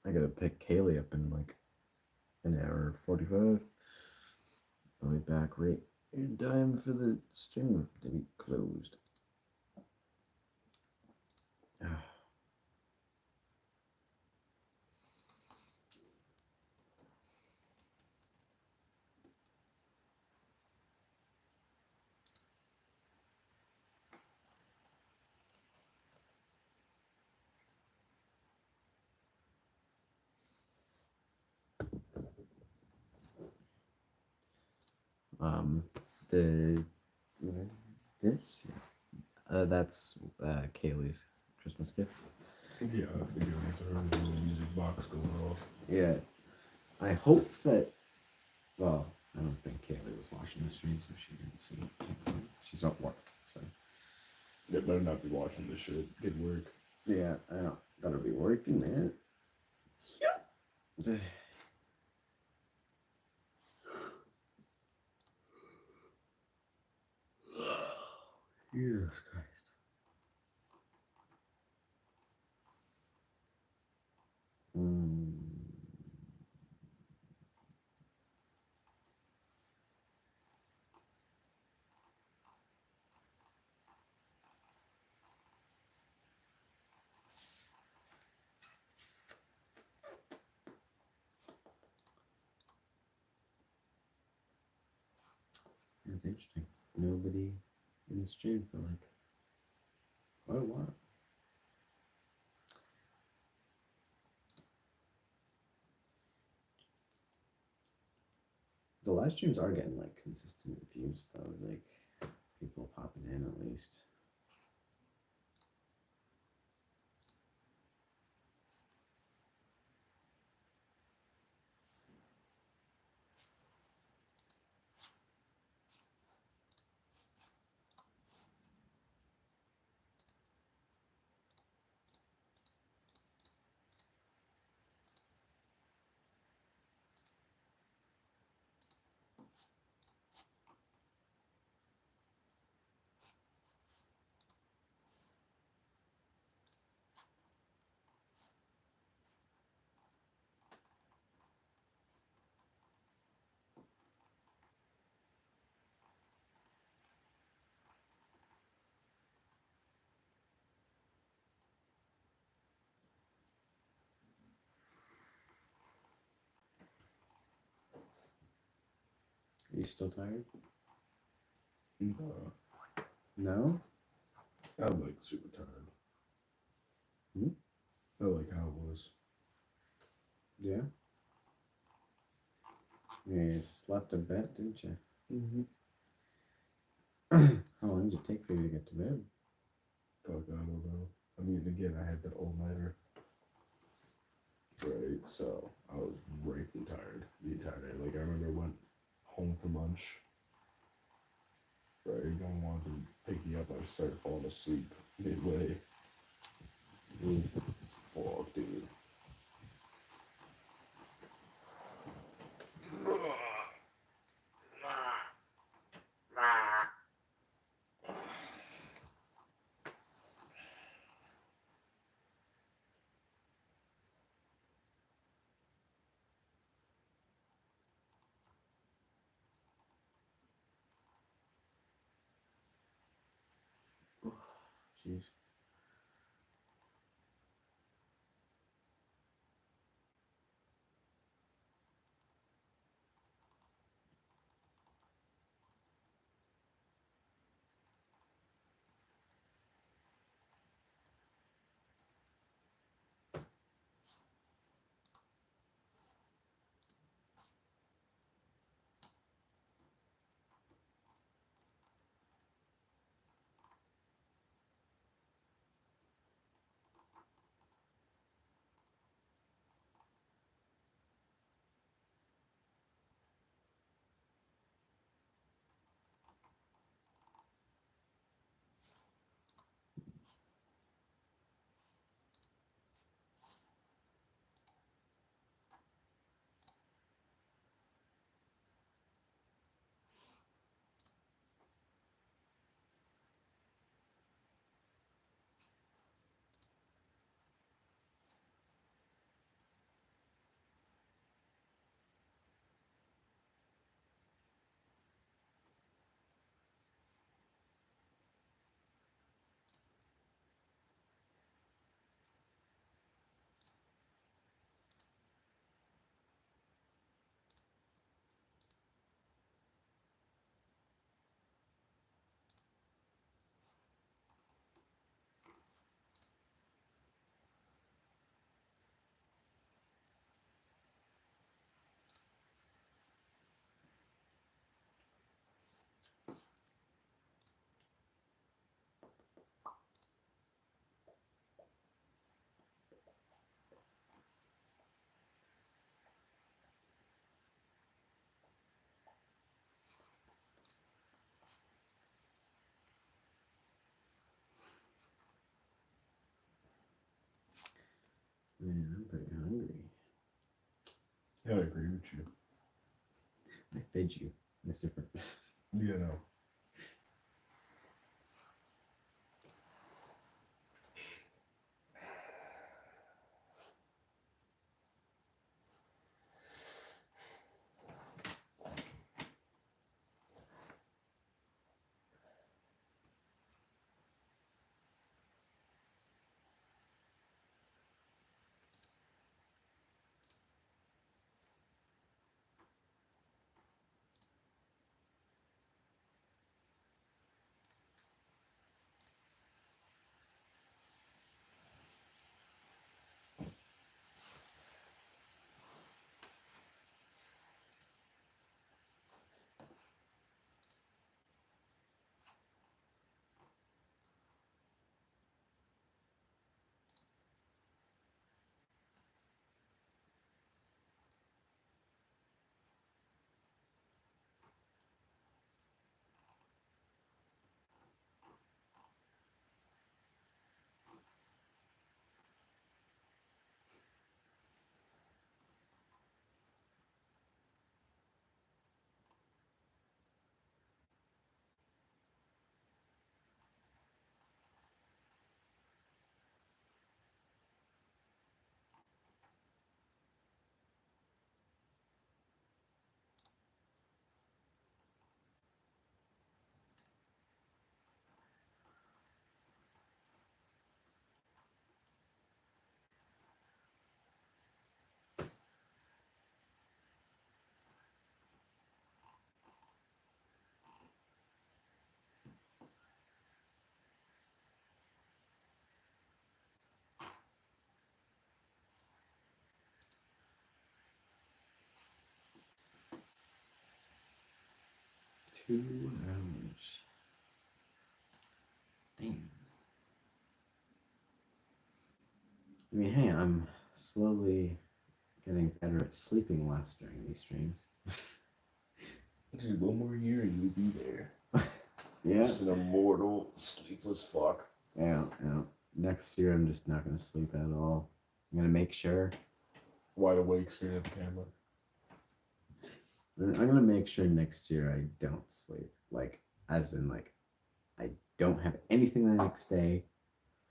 I gotta pick Kaylee up in like an hour 45. I'll be back right in time for the stream to be closed. That's Kaylee's Christmas gift.
Yeah, I figured it's her little music box going off.
Yeah, I hope that. Well, I don't think Kaylee was watching the stream, so she didn't see it. She's at work, so.
They better not be watching this shit. Good work.
Yeah, I gotta be working, man. Yep. Jesus Christ. That's interesting. Nobody in the stream for like quite a while. The live streams are getting like consistent views though, like people popping in at least. Are you still tired?
No,
No?
I'm like super tired.
Hmm?
I like how it was.
Yeah. You slept a bit, didn't you?
Mm-hmm.
How long did it take for you to get to bed?
Fuck, I don't know. I mean, again, I had that all-nighter. Right, so I was raping tired the entire day. Like, I remember I went home for lunch. Right, no one wanted to pick me up. I started falling asleep midway. Fuck, dude.
Jeez. Man, I'm pretty hungry.
Yeah, I agree with you.
I fed you. That's different.
Yeah, no.
2 hours. Damn. I mean, hey, I'm slowly getting better at sleeping less during these streams.
Just 1 more year and you'll be there.
Yeah.
Just an immortal, sleepless fuck.
Yeah. Next year, I'm just not going to sleep at all. I'm going to make sure.
Wide awake, staring at the camera.
I'm going to make sure next year I don't sleep. Like, as in, like, I don't have anything the next day.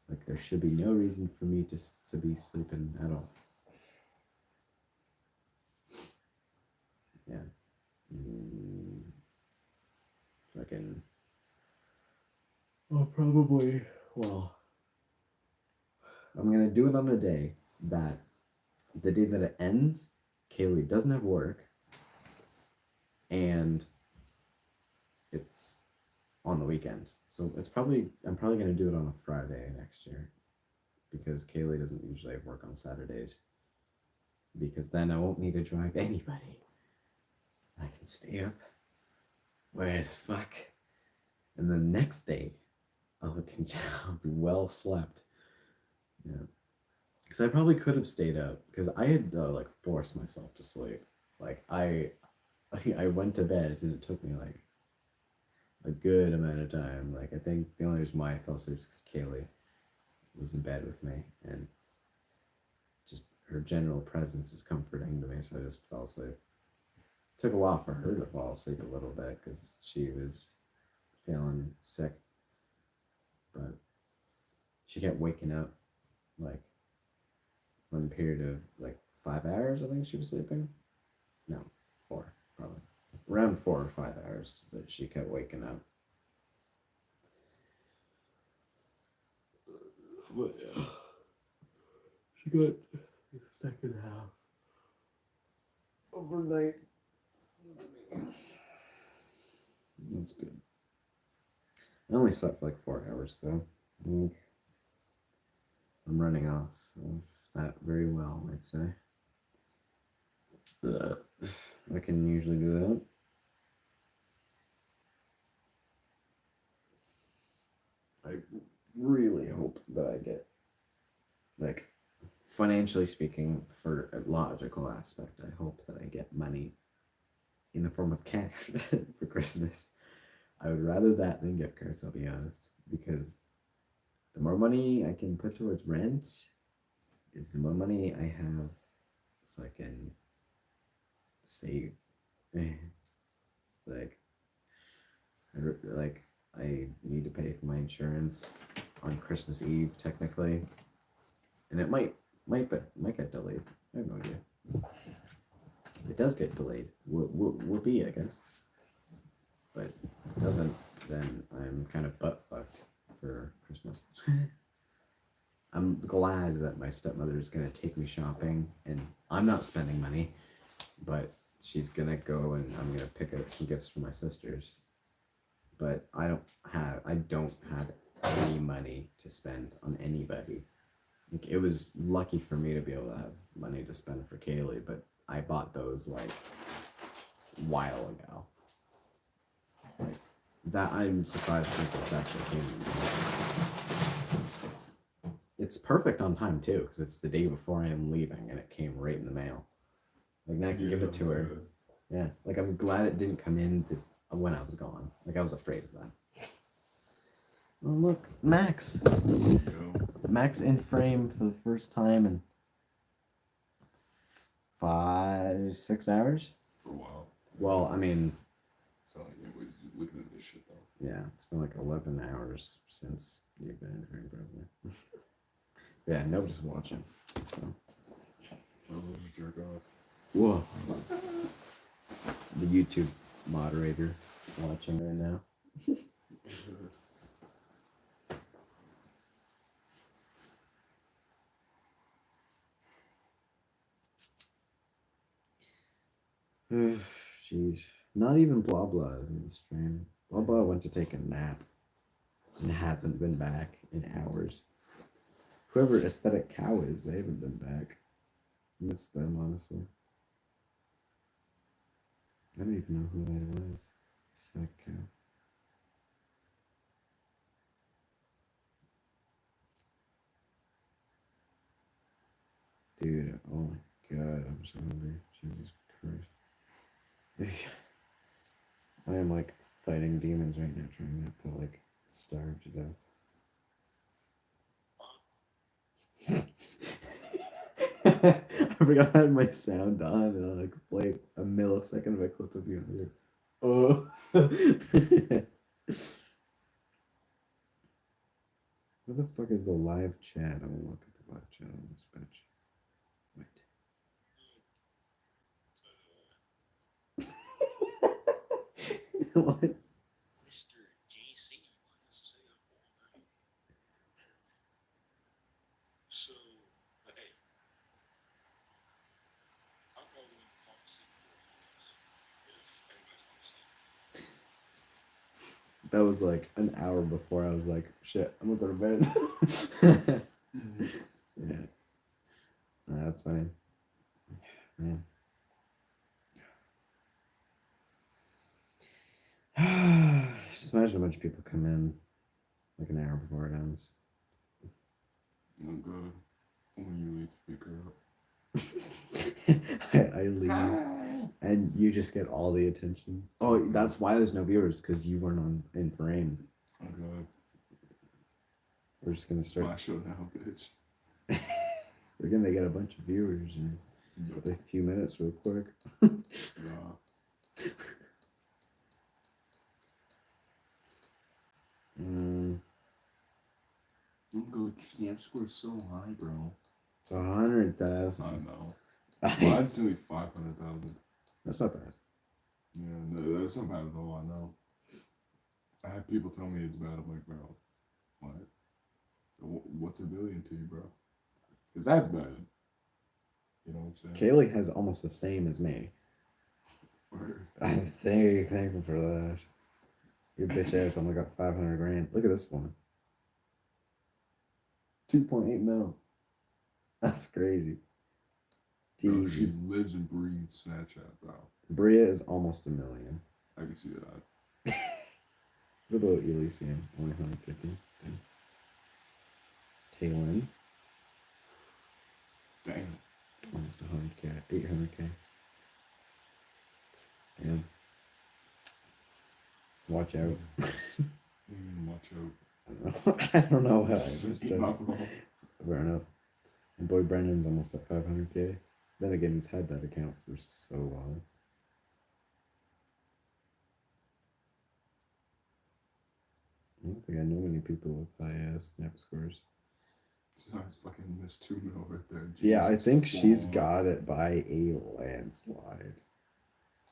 Like, there should be no reason for me to be sleeping at all. Yeah. Fucking. I'll probably. Well. I'm gonna do it on a day that. The day that it ends, Kaylee doesn't have work. And. It's on the weekend. So I'm probably gonna do it on a Friday next year. Because Kaylee doesn't usually have work on Saturdays. Because then I won't need to drive anybody. I can stay up where as fuck. And the next day, I'll be well slept. Yeah. Because I probably could have stayed up. Because I had like forced myself to sleep. Like I went to bed and it took me like a good amount of time. Like I think the only reason why I fell asleep is because Kaylee was in bed with me and just her general presence is comforting to me, so I just fell asleep. Took a while for her to fall asleep a little bit because she was feeling sick, but she kept waking up like for a period of like 5 hours. I think she was sleeping. No, 4 probably around 4 or 5 hours, but she kept waking up. But yeah, she got the second half overnight. That's good. I only slept for like 4 hours though. I think I'm running off of that very well, I'd say. I can usually do that. I really hope that I get, like, financially speaking, for a logical aspect, I hope that I get money in the form of cash for Christmas. I would rather that than gift cards, I'll be honest, because the more money I can put towards rent is the more money I have so I can save. Like, I need to pay for my insurance on Christmas Eve, technically, and it might get delayed. I have no idea. If it does get delayed, whoopee, I guess. But if it doesn't, then I'm kind of butt fucked for Christmas. I'm glad that my stepmother is gonna take me shopping, and I'm not spending money, but she's gonna go and I'm gonna pick out some gifts for my sisters. But I don't have any money to spend on anybody. Like, it was lucky for me to be able to have money to spend for Kaylee, but I bought those like a while ago. Like that, I'm surprised it's actually came. It's perfect on time too, because it's the day before I am leaving, and it came right in the mail. Like now I can give it to her. Yeah, like I'm glad it didn't come in when I was gone. Like I was afraid of that. Oh look, Max. Max in frame for the first time in 5-6 hours.
For a while.
Well, I mean,
So like, looking at this shit though.
yeah, it's been like 11 hours since you've been in frame, probably. Yeah, nobody's watching. So.
I'll just jerk off.
Whoa. The YouTube moderator watching right now. Jeez. Not even Blah Blah is in the stream. Blah Blah went to take a nap and hasn't been back in hours. Whoever Aesthetic Cow is, they haven't been back. Miss them, honestly. I don't even know who that was. Second. Dude, oh my god, I'm so hungry. Jesus Christ. I am like fighting demons right now, trying not to like starve to death. I forgot I had my sound on and I like played a millisecond of a clip of you. And oh. Where the fuck is the live chat? I'm gonna look at the live chat on this bitch. Wait. What?
Mr. JC wants to stay up all night. So, but hey, I'll probably fall asleep for you guys if anybody's falling asleep.
That was like an hour before I was like, shit, I'm gonna go to bed. Yeah. Nah, that's funny. Man. Just imagine a bunch of people come in like an hour before it ends.
I'm good. When you leave, pick her up.
I leave and you just get all the attention. Oh, that's why there's no viewers, because you weren't on in frame.
I'm good.
We're just gonna start.
My show now, bitch.
We're gonna get a bunch of viewers in a few minutes, real quick.
Nah. I'm good. Snap score's so high, bro.
It's 100,000.
I know. Mine's only 500,000.
That's not bad.
Yeah, no, that's not bad at all. I know. I have people tell me it's bad. I'm like, bro, what? What's a billion to you, bro? Because that's bad. You know what I'm saying?
Kaylee has almost the same as me. I'm very thankful for that. Your bitch ass only got 500 grand. Look at this one. 2.8 mil. That's crazy.
Bro, she
Jesus.
lives and breathes Snapchat, bro.
Bria is almost $1 million.
I can see that.
What about Elysium? Only 150. Taylin.
Damn.
Almost 100K. 800K. Damn. Watch out.
Watch out.
I don't know how I just
Not wrong.
fair enough. And boy Brendan's almost at 500K. Then again, he's had that account for so long. I don't think I know many people with high snap scores.
So I fucking missed 2 mil right there.
Yeah, I
Jesus
think she's
fuck.
got it by a landslide.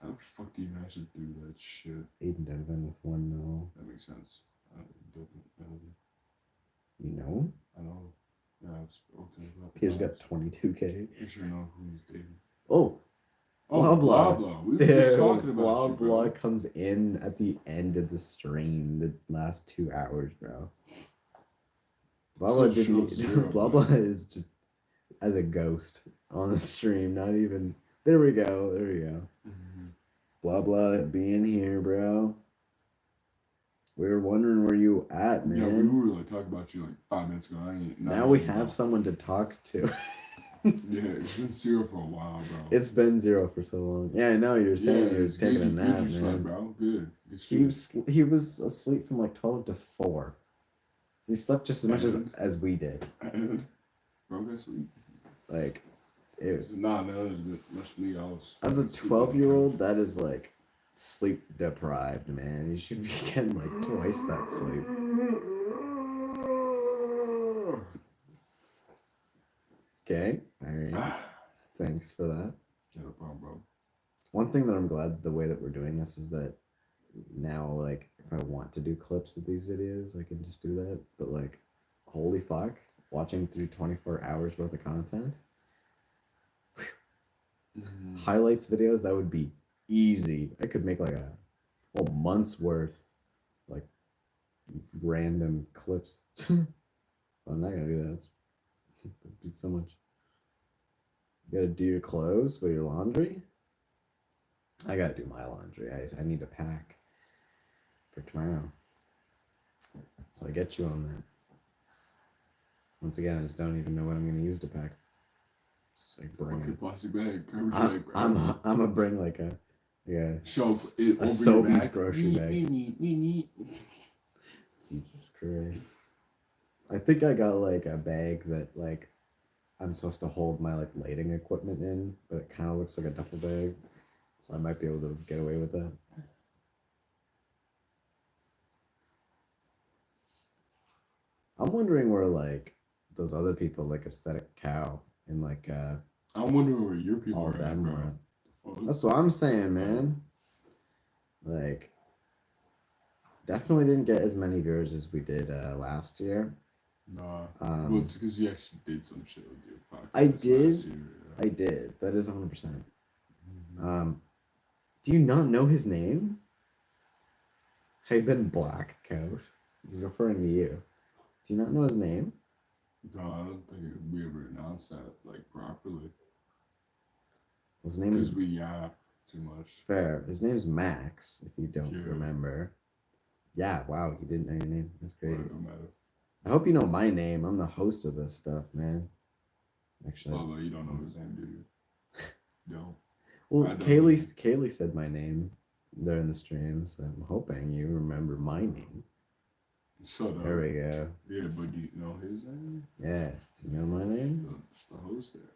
How the fuck do you manage to do that shit?
Aiden Devin with 1 mil.
That makes sense.
You know?
I know. Yeah, I've spoken to him about
Peter's
that.
got 22K.
You sure know who he's dating.
Oh,
Oh,
Blah, blah.
blah. We were just talking about
blah
you,
blah
bro.
comes in at the end of the stream, the last 2 hours, bro. Blah blah
Still
didn't.
shows zero,
Blah
bro.
blah is just as a ghost on the stream. Not even. There we go. There we go.
Mhm.
Blah blah being here, bro. We were wondering where you at, man.
Yeah, we were like talking about you like 5 minutes ago.
Now we have someone to talk to.
Yeah, it's been 0 for a while, bro.
It's been 0 for so long. Yeah, I know. You're saying you were
it's
taking a
good.
nap,
Good you slept,
man.
bro. Good. Good
He
shit.
he was asleep from like 12 to 4. He slept just as much as we did.
And bro, got sleep.
Like, it was,
Nah, no, much for me. I was
as a
sleeping on the
12-year-old, that is like sleep deprived, man. You should be getting like twice that sleep. Okay, all right.
couch.
Thanks for that.
No problem, bro.
One thing that I'm glad the way that we're doing this is that now, like, if I want to do clips of these videos, I can just do that. But like, holy fuck, watching through 24 hours worth of content, highlights videos, that would be easy. I could make like a whole month's worth, like, random clips. I'm not gonna do that. It's so much. You gotta do your clothes, but your laundry. I gotta do my laundry. I need to pack. for tomorrow. So I get you on that. Once again, I just don't even know what I'm gonna use to pack. Just like bring
Fucking
it.
plastic bag, garbage bag, bro.
I'm gonna bring like a
Shove it
a
over your
Sobeys
back.
grocery bag. Jesus Christ. I think I got like a bag that like I'm supposed to hold my like lighting equipment in, but it kind of looks like a duffel bag. So I might be able to get away with that. I'm wondering where like those other people like Aesthetic Cow and like
I'm wondering where your people
all
are at,
them
bro.
were.
Fuck.
That's what I'm saying, man. Like definitely didn't get as many viewers as we did last year.
Nah. Well, it's because you actually did some shit with your podcast.
I did.
last year, yeah.
I did. That is 100%. Do you not know his name? I've been black coat. He's referring to you. Do you not know his name?
No, I don't think we ever announced that like properly.
His name is
Because we yap too much.
fair. His name's Max, if you don't
Yeah.
remember. Yeah, wow, he didn't know your name. That's great.
But it don't matter.
I hope you know my name. I'm the host of this stuff, man. Actually.
Although you don't know his name, do you? Don't.
Well,
I don't
Kaylee said my name during the stream, so I'm hoping you remember my name.
Shut up.
There we go.
Yeah, but do you know his name?
Yeah. Do you know my name?
It's the host there.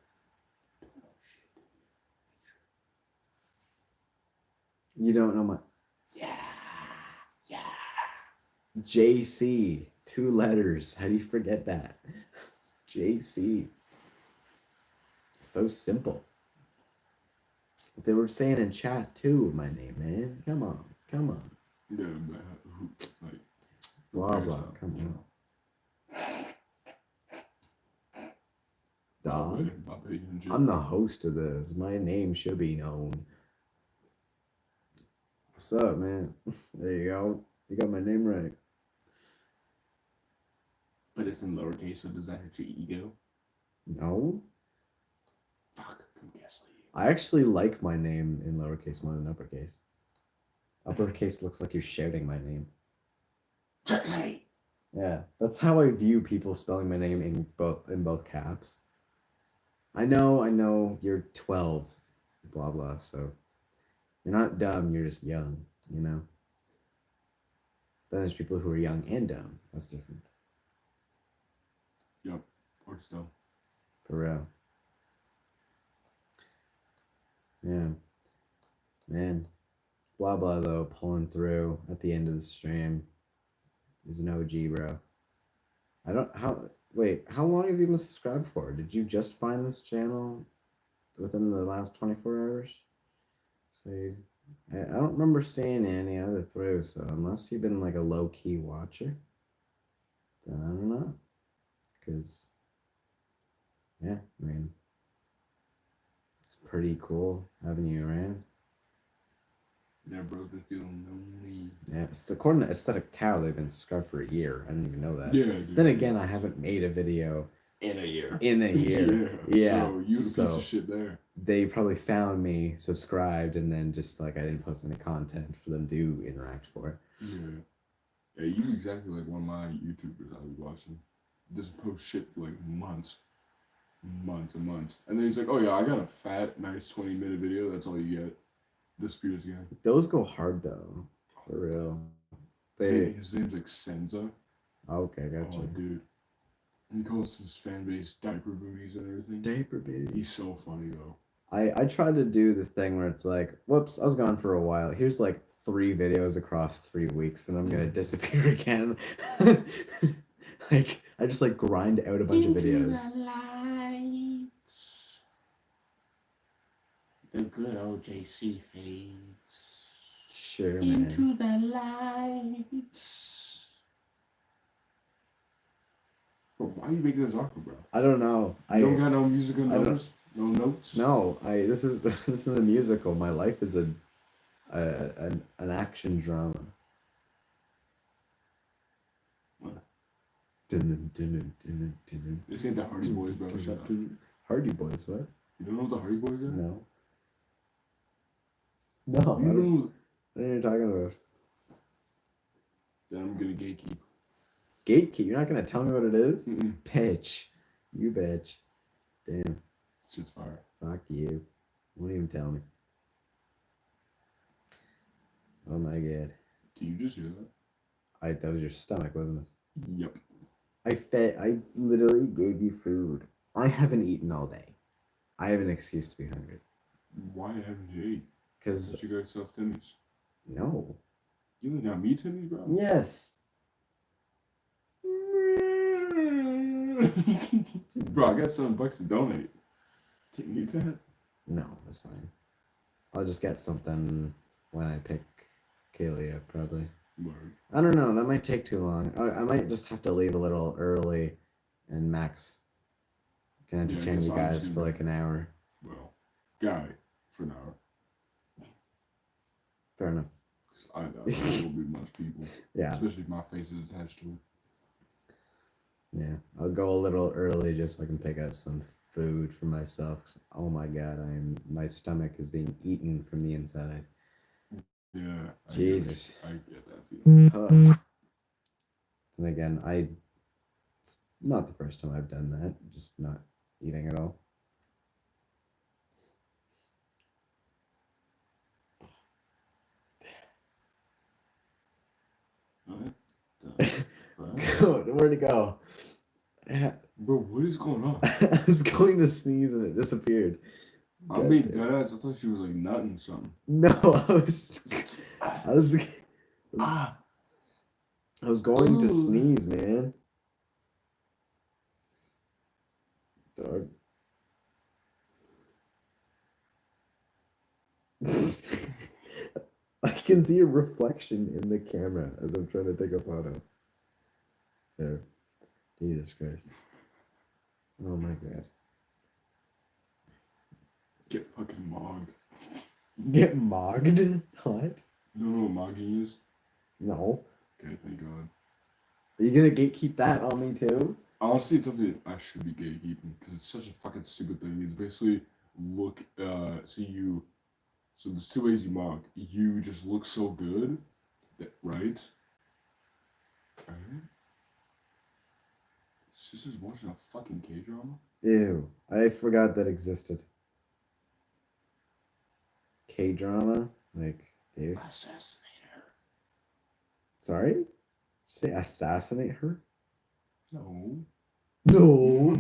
You don't know my. Yeah. JC. 2 letters. How do you forget that? JC. So simple. They were saying in chat too, my name, man. Come on.
Yeah, but who, like, who
Blah
cares
blah.
though,
Come
you
on.
know?
Dog.
My bad, you
I'm the host of this. My name should be known. What's up, man? There you go. You got my name right.
But it's in lowercase, so does that hurt your ego?
No.
Fuck, couldn't guess you.
I actually like my name in lowercase more than uppercase. Uppercase looks like you're shouting my name.
Jesse!
Yeah, that's how I view people spelling my name in both caps. I know you're 12, blah blah, so you're not dumb, you're just young, you know? Then there's people who are young and dumb. That's different.
Yep, or still.
For real. Yeah. Man. Blah blah though, pulling through at the end of the stream. He's an OG, bro. How long have you been subscribed for? Did you just find this channel within the last 24 hours? So I don't remember seeing any other through, so unless you've been like a low-key watcher, then I don't know. Because, yeah, I mean, it's pretty cool having you around.
Yeah, bro's been feeling lonely.
Yeah, according to Aesthetic Cow, they've been subscribed for a year. I didn't even know that.
Yeah, dude.
Then again, I haven't made a video
in a year.
Yeah.
So you the piece of shit there.
They probably found me, subscribed, and then just like I didn't post any content for them to interact for.
Yeah. Yeah, you exactly like one of my YouTubers I was watching. Doesn't post shit for like months. Months and months. And then he's like, oh yeah, I got a fat, nice 20-minute video. That's all you get. Disappears again.
Those go hard though. For real.
His name's like Senza.
Okay, gotcha.
Oh, dude. He calls his fan base diaper booties and everything.
Diaper baby.
He's so funny though.
I try to do the thing where it's like, whoops, I was gone for a while. Here's like 3 videos across 3 weeks, and I'm gonna disappear again. Like I just like grind out a bunch of videos.
The lights. The good old JC fades.
Sure,
Into
man.
the lights. Bro, why are you making this awkward, bro?
I don't know.
You don't got no musical
I don't-
numbers? No notes?
No, this is a musical. My life is an action drama.
What?
This
This ain't the Hardy Boys, bro. Shut up. You
Hardy Boys, what?
don't know what the Hardy Boys are?
No. No, I
You
don't,
know,
what are you talking about?
Then I'm gonna gatekeep.
Gatekeep. You're not gonna tell me what it is?
Mm-mm.
Bitch. You bitch. Damn.
Shit's fire.
Fuck you. Won't even tell me. Oh my god.
Do you just hear that?
That was your stomach, wasn't it?
Yep.
I literally gave you food. I haven't eaten all day. I have an excuse to be hungry.
Why haven't you ate?
Because
Because you got yourself Timmy's.
no.
You only got me Timmy's, bro?
Yes.
Bro, I got $7 to donate. Can you eat that?
No, that's fine. I'll just get something when I pick Kaylee up, probably.
Word.
I don't know. That might take too long. I might just have to leave a little early, and Max can
Yeah, I
entertain
guess
you
I'm
guys
just
for
gonna-
like an hour.
Well, guy for an hour.
Fair enough.
'Cause I doubt there will be much people.
Yeah,
Especially if my face is attached to it.
yeah. I'll go a little early just so I can pick up some food for myself. 'Cause, oh my god, my stomach is being eaten from the inside.
Yeah.
Jesus.
I get that feeling.
And again, it's not the first time I've done that. Just not eating at all.
Alright. Fuck.
Where'd it go?
Bro, what is going on?
I was going to sneeze and it disappeared.
I
God
made
damn.
that ass. I thought she was like nutting something.
No, I was
Ah.
going to
Ooh.
sneeze, man. Dog. I can see a reflection in the camera as I'm trying to take a photo. There. Jesus Christ. Oh my god.
Get fucking mogged.
Get mogged? What?
You don't know what mogging is?
No.
Okay, thank God.
Are you gonna gatekeep that on me too?
Honestly, it's something I should be gatekeeping because it's such a fucking stupid thing. It's basically so there's two ways you mog. You just look so good, right? Alright. Sister's watching a fucking K-drama?
Ew. I forgot that existed. K-drama? Like, dude.
Assassinate her.
Sorry? Say assassinate her?
No.
No,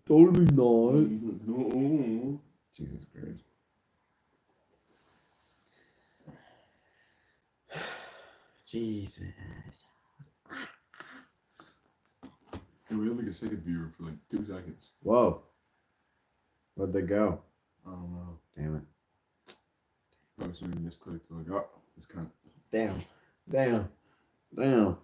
totally not.
No.
Jesus Christ. Jesus.
And we had like a second viewer for like 2 seconds.
Whoa. Where'd they go?
I don't know.
Damn it.
Probably somebody misclicked. Like, oh, it's kind of.
Damn. Damn. Damn.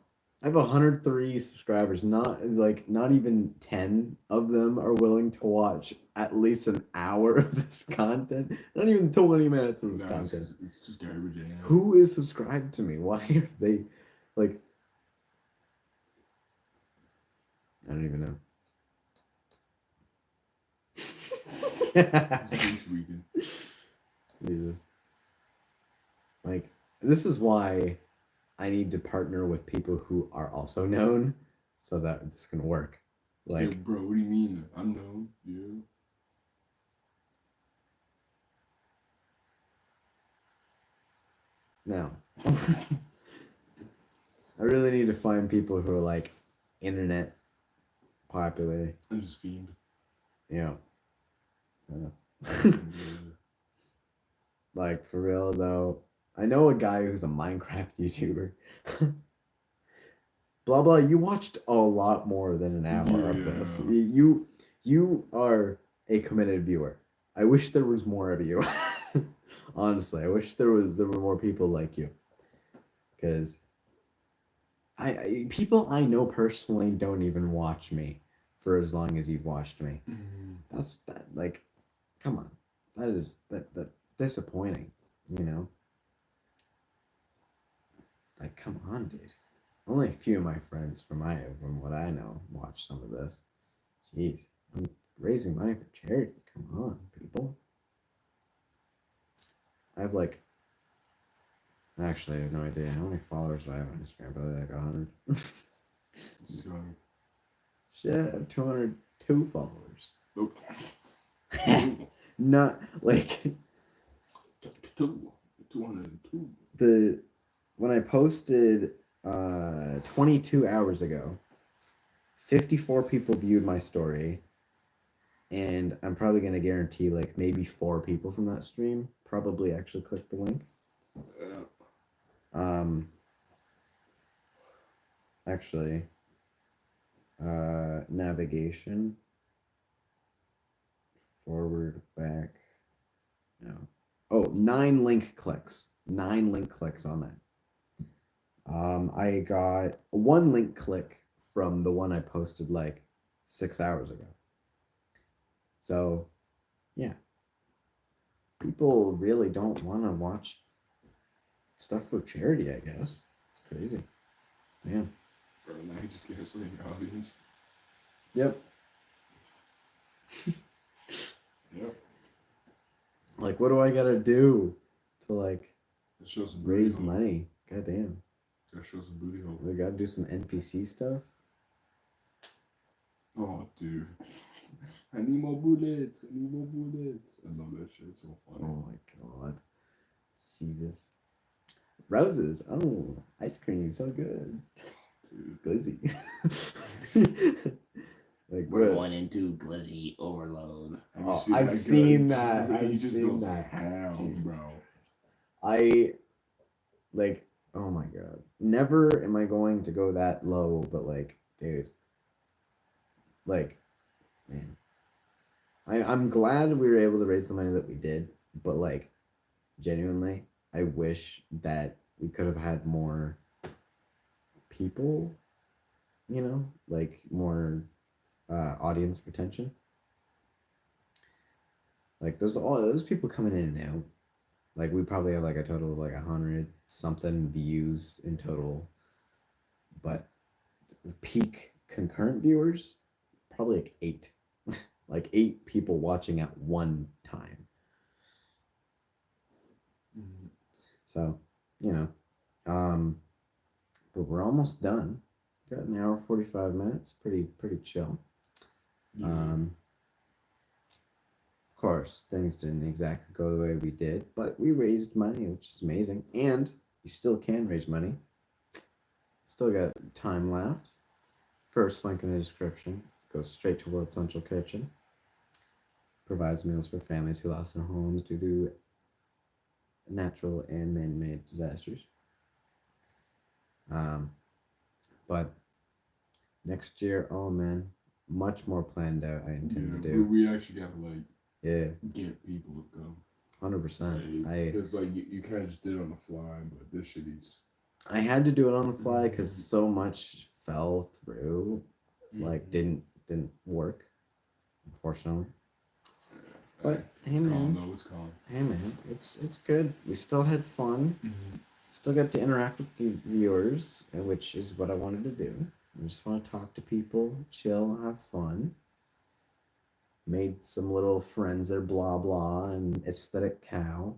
I have 103 subscribers. Not even 10 of them are willing to watch at least an hour of this content. Not even 20 minutes of this content.
It's just garbage. Yeah.
Who is subscribed to me? Why are they like? I don't even know.
This weekend.
Jesus. Like, this is why I need to partner with people who are also known so that this can work. Like,
Yeah, bro, what do you mean? Unknown? Yeah.
now. I really need to find people who are like internet popular.
I'm just fiend.
Yeah.
Yeah.
Like, for real though, I know a guy who's a Minecraft YouTuber. Blah blah. You watched a lot more than an hour of this.
Yeah.
You are a committed viewer. I wish there was more of you. Honestly, I wish there were more people like you. Because people I know personally don't even watch me for as long as you've watched me. That's that like, come on, that is that disappointing, you know. Like, come on, dude. Only a few of my friends from what I know watch some of this. Jeez, I'm raising money for charity. Come on, people. I have like Actually, I have no idea how many followers do I have on Instagram. Probably like 100.
So,
Shit, 202 followers.
nope.
Not like
202.
when I posted 22 hours ago, 54 people viewed my story, and I'm probably gonna guarantee like maybe 4 people from that stream probably actually clicked the link.
Yeah.
Actually, navigation, forward, back, no. Oh, 9 link clicks. 9 link clicks on that. I got 1 link click from the one I posted like 6 hours ago. So, yeah. People really don't want to watch stuff for charity, I guess. It's crazy. Yeah.
Bro, now you just get a sitting audience.
Yep.
Yep.
Like, what do I gotta do to like
Let's show some booty
raise
hole.
money? Goddamn.
Gotta show some booty hole.
We gotta do some NPC stuff.
Oh, dude. I need more bullets. I need more bullets. I love that shit. It's so funny.
Oh my god. Jesus. Roses. Oh, ice cream. So good.
Dude.
Glizzy. Like,
We're
what?
going into glizzy overload. Have you
Oh,
seen
I've
that
seen
guy?
that.
He
I've
just
seen
goes
that.
ham,
Jesus.
bro.
I like, oh my god. Never am I going to go that low, but like, dude. Like, man. I'm glad we were able to raise the money that we did, but like, genuinely, I wish that we could have had more people, you know, like more audience retention. Like there's people coming in and out. Like we probably have like a total of like 100 something views in total, but peak concurrent viewers probably like 8, like 8 people watching at one time.
Mm-hmm.
So you know, but we're almost done. Got an hour 45 minutes. Pretty chill.
Yeah.
Of course, things didn't exactly go the way we did, but we raised money, which is amazing. And you still can raise money. Still got time left. First link in the description goes straight to World Central Kitchen. Provides meals for families who lost their homes due to natural and man-made disasters. But next year, oh man, much more planned out. I intend to do.
We actually gotta like get people to come.
100%.
Because like you kind of just did it on the fly, but this shit is.
I had to do it on the fly because so much fell through, like didn't work, unfortunately. But hey
it's
man,
calm though. It's calm.
hey man, it's good. We still had fun. Still got to interact with the viewers, which is what I wanted to do. I just want to talk to people, chill, have fun. Made some little friends there, blah blah, and aesthetic cow.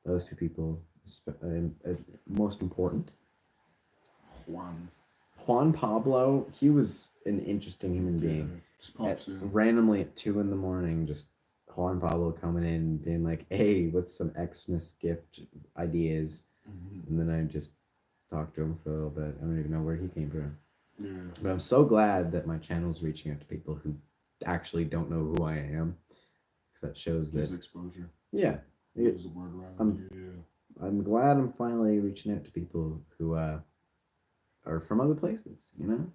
Those 2 people, most important. Juan Pablo, he was an interesting human being.
Just pops in.
Randomly at 2 in the morning, just Juan Pablo coming in, being like, "Hey, what's some Xmas gift ideas?" And then I just talked to him for a little bit. I don't even know where he came from.
Yeah.
But I'm so glad that my channel's reaching out to people who actually don't know who I am, because that shows that
exposure.
Yeah,
There's a word around.
I'm glad I'm finally reaching out to people who are from other places, you know.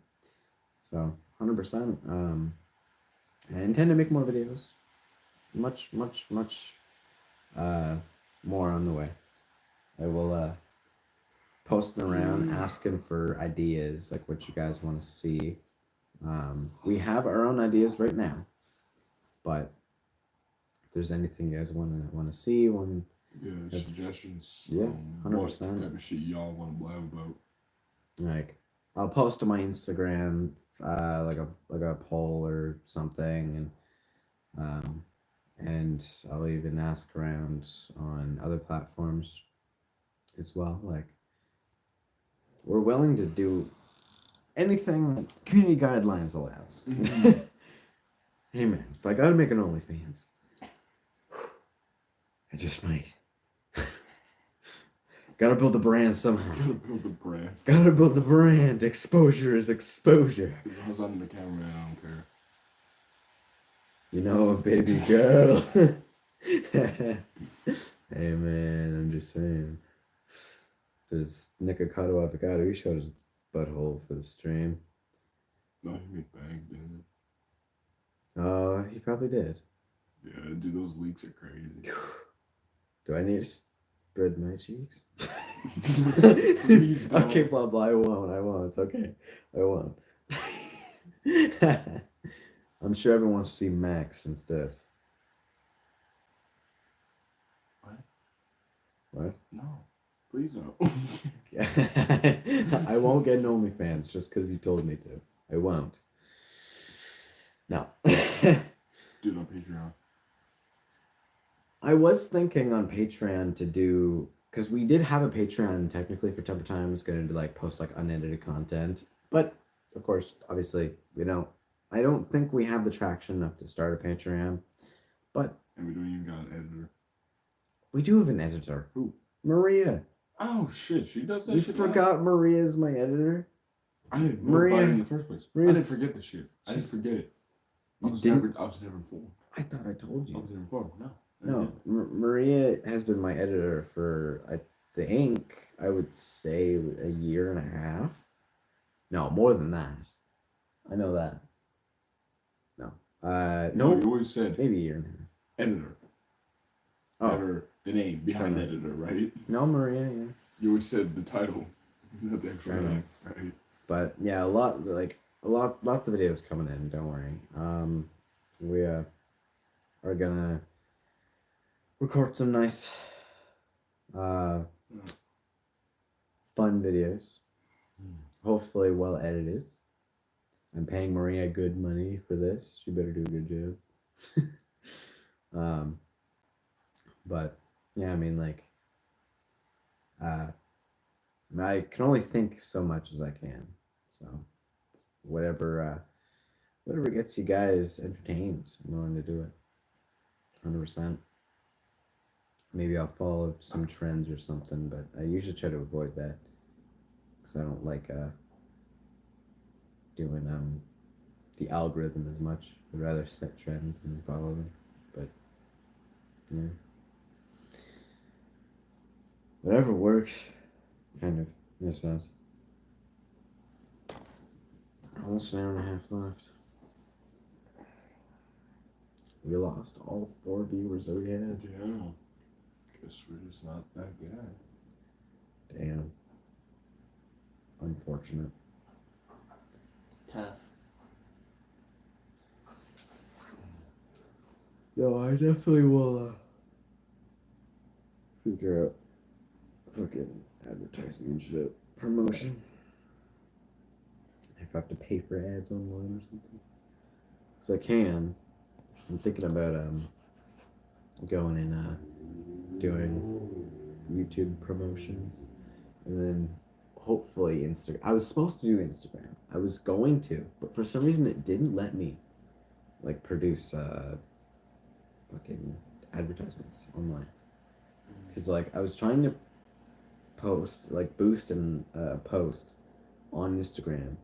So 100%. I intend to make more videos. Much more on the way. I will posting around asking for ideas, like what you guys want to see. We have our own ideas right now, but if there's anything you guys want to see,
suggestions.
Yeah, 100%.
What type of shit y'all want to blab about?
Like, I'll post on my Instagram, like a poll or something, and I'll even ask around on other platforms. as well. Like, we're willing to do anything community guidelines allows.
Mhm.
Hey man, if I gotta make an OnlyFans, I just might. Gotta build a brand somehow.
Gotta build the brand.
Gotta build the brand. Exposure is exposure.
As long as I'm the cameraman, I don't care.
You know, baby girl. Hey man, I'm just saying. There's Nikocado Avocado. He showed his butthole for the stream.
No, he made bank, didn't
Oh, he probably did.
it? Yeah, dude, those leaks are crazy.
Do I need to spread my cheeks?
Please don't.
Okay, blah blah. I won't. It's okay. I won't. I'm sure everyone wants to see Max instead.
What?
What?
No, please no.
I won't get an OnlyFans just because you told me to. I won't. No.
Dude, on Patreon.
I was thinking on Patreon to do, because we did have a Patreon technically for Temper Times, going to like post like unedited content, but of course, obviously, I don't think we have the traction enough to start a Patreon, but
And we don't even got an editor.
we do have an editor.
Who?
Maria.
Oh shit, she does that
You
shit. now?
forgot Maria's my editor?
I didn't know
Maria-
about it in the first place.
Maria's-
I didn't forget the shit. I didn't forget it. I
You
was
didn't?
never informed.
I thought I told
I
you.
was never informed. No. I
No,
didn't.
Maria has been my editor for, I think, I would say a year and a half. No, more than that. I know that. No.
No,
No,
you always said
maybe a year and a half.
editor.
Oh,
Never the name behind
Sorry.
editor, right?
no, Maria, yeah.
You always said the title, not the actual
Fair
name, right?
But yeah, lots of videos coming in, don't worry. We are gonna record some nice fun videos. Hopefully well edited. I'm paying Maria good money for this. She better do a good job. But yeah, I mean, like, I can only think so much as I can. So whatever gets you guys entertained, I'm willing to do it. 100%. Maybe I'll follow some trends or something, but I usually try to avoid that because I don't like doing the algorithm as much. I'd rather set trends than follow them. But yeah, whatever works, kind of, in a sense. Almost an hour and a half left. We lost all 4 viewers that we had.
Yeah. Guess we're just not that guy.
Damn. Unfortunate.
Tough.
No, I definitely will figure out fucking advertising and shit. Promotion. If I have to pay for ads online or something. Because I can. I'm thinking about going and doing YouTube promotions. And then hopefully Instagram. I was supposed to do Instagram. I was going to, but for some reason it didn't let me like produce fucking advertisements online. Because like I was trying to post, like boost and post on Instagram,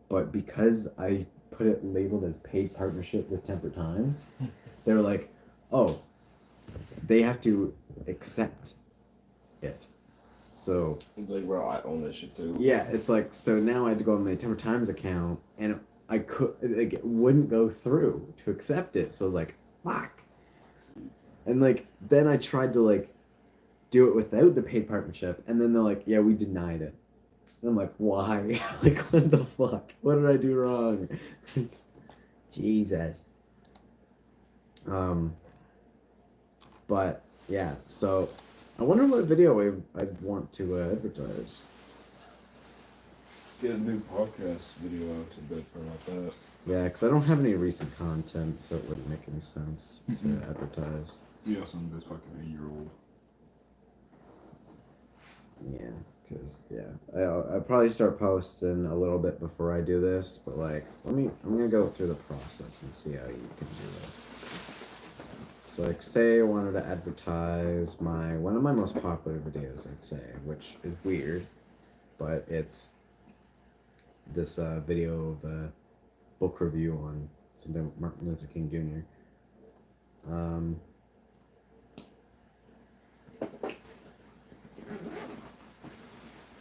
but because I put it labeled as paid partnership with Temperate Times, they were like, oh, they have to accept it. So
It's like, bro, I own this shit too.
yeah, it's like, so now I had to go on my Temperate Times account and I could, like, it wouldn't go through to accept it. So I was like, fuck. And like, then I tried to like do it without the paid partnership, and then they're like, yeah, we denied it. And I'm like, why? Like, what the fuck? What did I do wrong? Jesus. But yeah, so I wonder what video I'd want to advertise.
Get a new podcast video out to bed for about that.
Yeah, because I don't have any recent content, so it wouldn't make any sense to advertise.
Yeah, some of this fucking 8-year-old.
Yeah, because I'll probably start posting a little bit before I do this, but like, I'm gonna go through the process and see how you can do this. So like, say I wanted to advertise one of my most popular videos, I'd say, which is weird, but it's this video of a book review on something Martin Luther King Jr.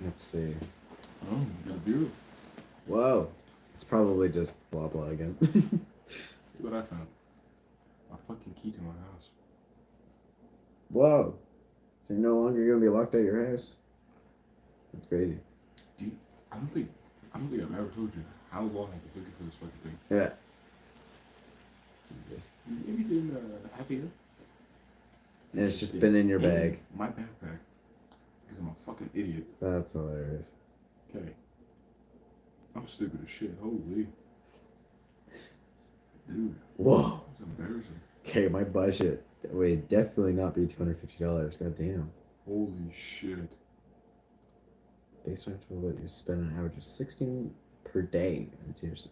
Let's see.
Oh, you got a beer.
Whoa, it's probably just blah blah again.
Look what I found. My fucking key to my house.
Whoa, so you're no longer gonna be locked out of your house? That's crazy.
I don't think I've ever told you how long I've been looking for this fucking thing.
Yeah. Jesus.
Maybe in half a year.
And it's just been in your bag.
My backpack. Because I'm a fucking idiot.
That's hilarious.
Okay. I'm stupid as shit. Holy. Dude.
Whoa.
That's embarrassing.
Okay, my budget would definitely not be $250. God damn.
Holy shit.
Based on what you spend an average of 16 per day.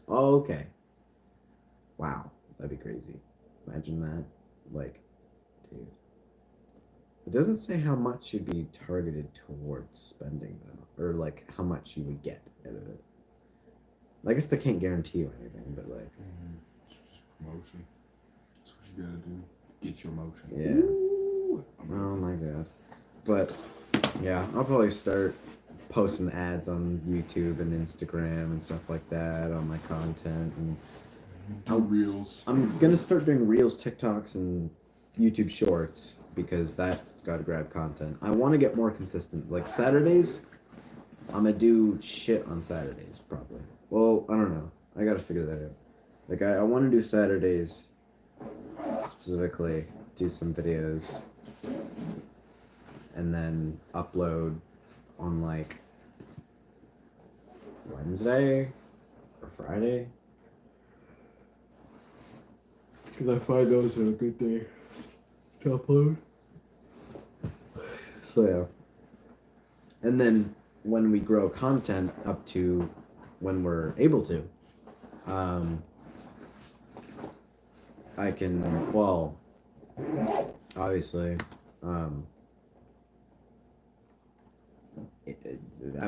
Oh, okay. Wow, that'd be crazy. Imagine that. Like, dude. It doesn't say how much you'd be targeted towards spending, though. Or, like, how much you would get out of it. I guess they can't guarantee you anything, but, like...
It's just promotion. That's what you gotta do. Get your motion.
Yeah.
Ooh,
Oh, my God. But, yeah, I'll probably start posting ads on YouTube and Instagram and stuff like that on my content. And
do reels.
I'm going to start doing Reels, TikToks, and YouTube Shorts because that's got to grab content. I want to get more consistent. Like Saturdays, I'm going to do shit on Saturdays, probably. Well, I don't know. I got to figure that out. Like, I want to do Saturdays, specifically, do some videos, and then upload on, like, Wednesday or Friday. Because I find those are a good day to upload. So, yeah. And then when we grow content up to when we're able to, I can, well, obviously, I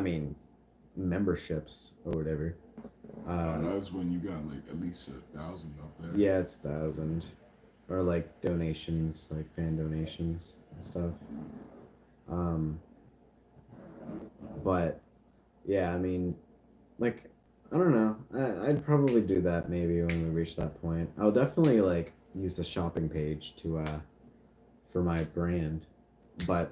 mean, memberships or whatever.
That's when you got like at least 1,000 up there.
Yeah, it's 1,000. Or like donations, like fan donations and stuff. But yeah, I mean, like, I don't know. I'd probably do that maybe when we reach that point. I'll definitely like use the shopping page to for my brand. But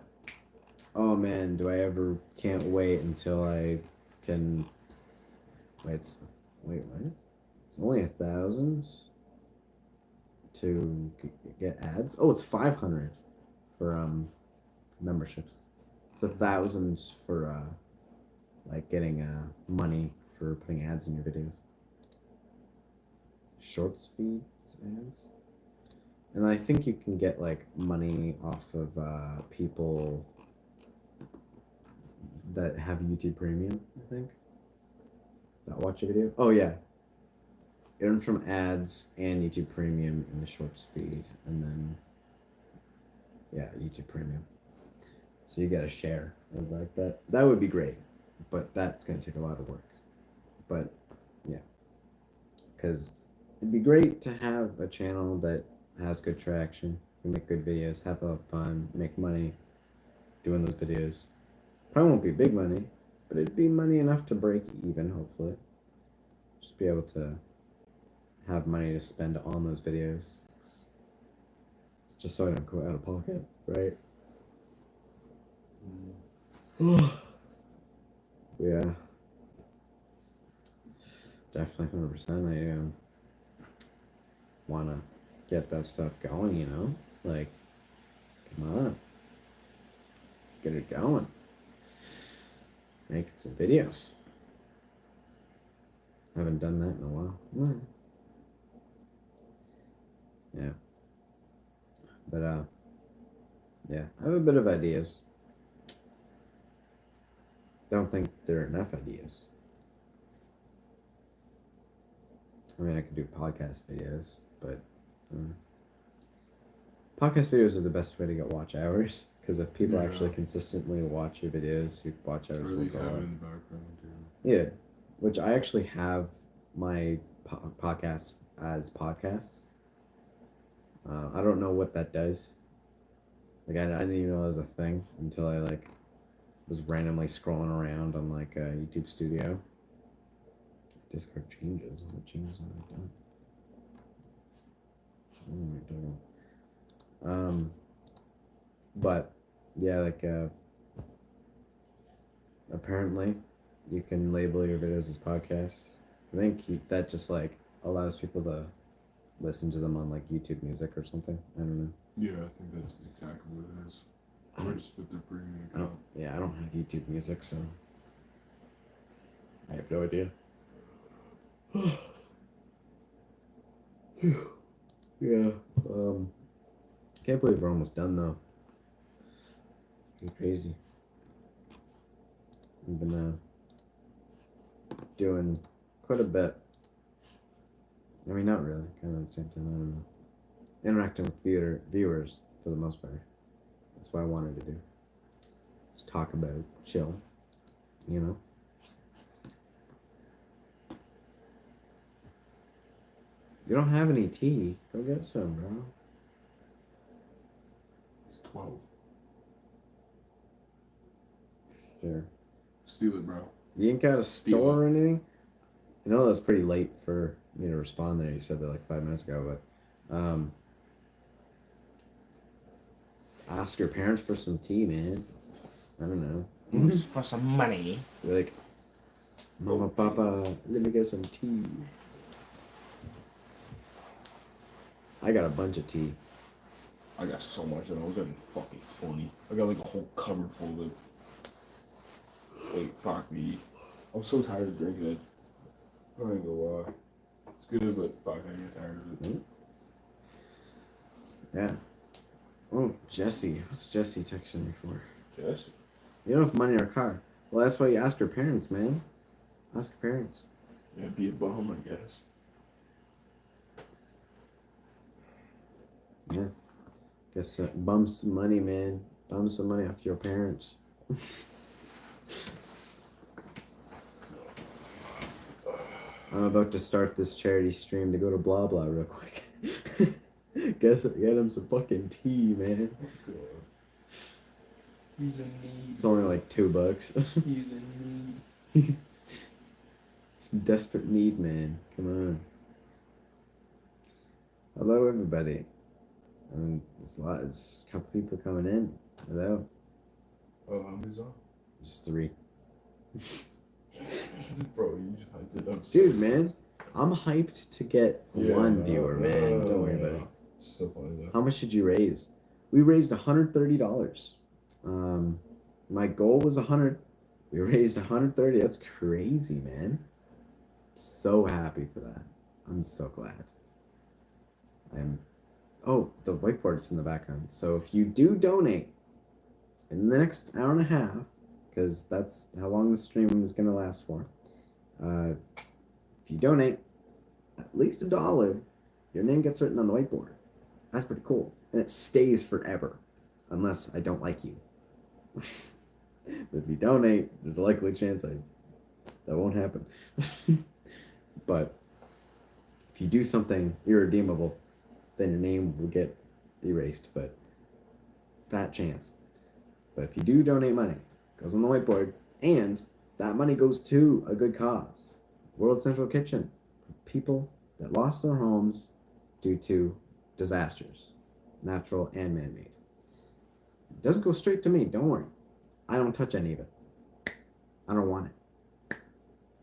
oh man, do I ever can't wait until I can wait what? It's only 1,000 to get ads. Oh, it's 500 for memberships. It's 1,000 for like getting money for putting ads in your videos. Shorts feeds ads. And I think you can get like money off of people that have YouTube Premium, I think. That watch a video. Oh yeah. Earn from ads and YouTube Premium in the Shorts feed, and then yeah, YouTube Premium. So you get a share of like that. That would be great, but that's gonna take a lot of work. But yeah, because it'd be great to have a channel that has good traction, you make good videos, have a lot of fun, make money doing those videos. Probably won't be big money, but it'd be money enough to break even, hopefully. Just be able to have money to spend on those videos. It's just so I don't go out of pocket, right? Yeah. Definitely 100%. I want to get that stuff going, you know? Like, come on. Get it going. Making some videos. Haven't done that in a while. Yeah. But, yeah, I have a bit of ideas. don't think there are enough ideas. I mean, I could do podcast videos, but podcast videos are the best way to get watch hours. Because if people
Yeah.
actually consistently watch your videos, your watch
Or
hours
at
will
least
go
have it
up.
in the background too.
Yeah, which I actually have my podcasts as podcasts. I don't know what that does. Like I didn't even know it was a thing until I like was randomly scrolling around on like a YouTube Studio. Discord changes. What changes have I done? What am I doing? But yeah, like apparently you can label your videos as podcasts. I think that just like allows people to listen to them on like YouTube Music or something. I don't know.
Yeah, I think that's exactly what it is.
I
Or
don't,
just with their premium
I don't.
account.
Yeah, I don't have YouTube Music, so I have no idea. Yeah. Can't believe we're almost done though. It's crazy. We've been doing quite a bit. I mean, not really. Kind of at the same time. I don't know. Interacting with viewers for the most part. That's what I wanted to do. Just talk about, chill. You know. You don't have any tea. Go get some, bro.
It's 12.
Sure.
Steal it, bro.
You ain't got a
Steal
store or anything? I know that's pretty late for me to respond there. You said that like 5 minutes ago, but ask your parents for some tea, man. I don't know.
For some money.
Be like, Mama, Papa, let me get some tea. I got a bunch of tea.
I got so much and I was getting fucking funny. I got like a whole cupboard full of. Wait, fuck me. I'm so tired of drinking it. I ain't gonna lie. It's good, but fuck, I get tired of it.
Yeah. Oh, Jesse. What's Jesse texting me for?
Jesse.
You don't have money or a car. Well, that's why you ask your parents, man. Ask your parents.
Yeah, be a bum, I guess.
Yeah. Guess bum some money, man. Bum some money off your parents. I'm about to start this charity stream to go to blah blah real quick. Guess get him some fucking tea, man.
God. He's in need.
It's only like $2.
He's in need.
It's desperate need, man. Come on. Hello, everybody. I mean, there's a couple people coming in. Hello.
Oh, how many's on?
Just 3.
Bro, you just hyped it up.
Dude, man. I'm hyped to get
Yeah,
one viewer, man. Don't worry about it.
It's so funny though.
How much did you raise? We raised $130. My goal was 100. We raised 130. That's crazy, man. So happy for that. I'm so glad. Oh, the whiteboard's in the background. So if you do donate in the next hour and a half, because that's how long the stream is going to last for, if you donate at least $1, your name gets written on the whiteboard. That's pretty cool. And it stays forever, unless I don't like you. But if you donate, there's a likely chance that won't happen. But if you do something irredeemable, then your name will get erased. But fat chance. But if you do donate money, it goes on the whiteboard, and that money goes to a good cause. World Central Kitchen. People that lost their homes due to disasters, natural and man-made. It doesn't go straight to me, don't worry. I don't touch any of it. I don't want it.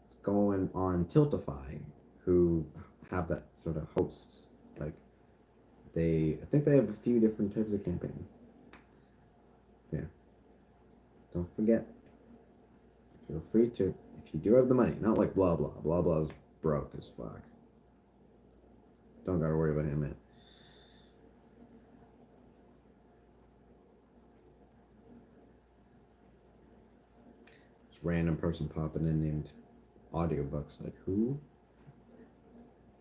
It's going on Tiltify, who have that sort of hosts. Like, I think they have a few different types of campaigns. Yeah. Don't forget. Feel free to, if you do have the money, not like blah blah. Blah blah's broke as fuck. Don't gotta worry about him, man. random person popping in named audiobooks. Like, who?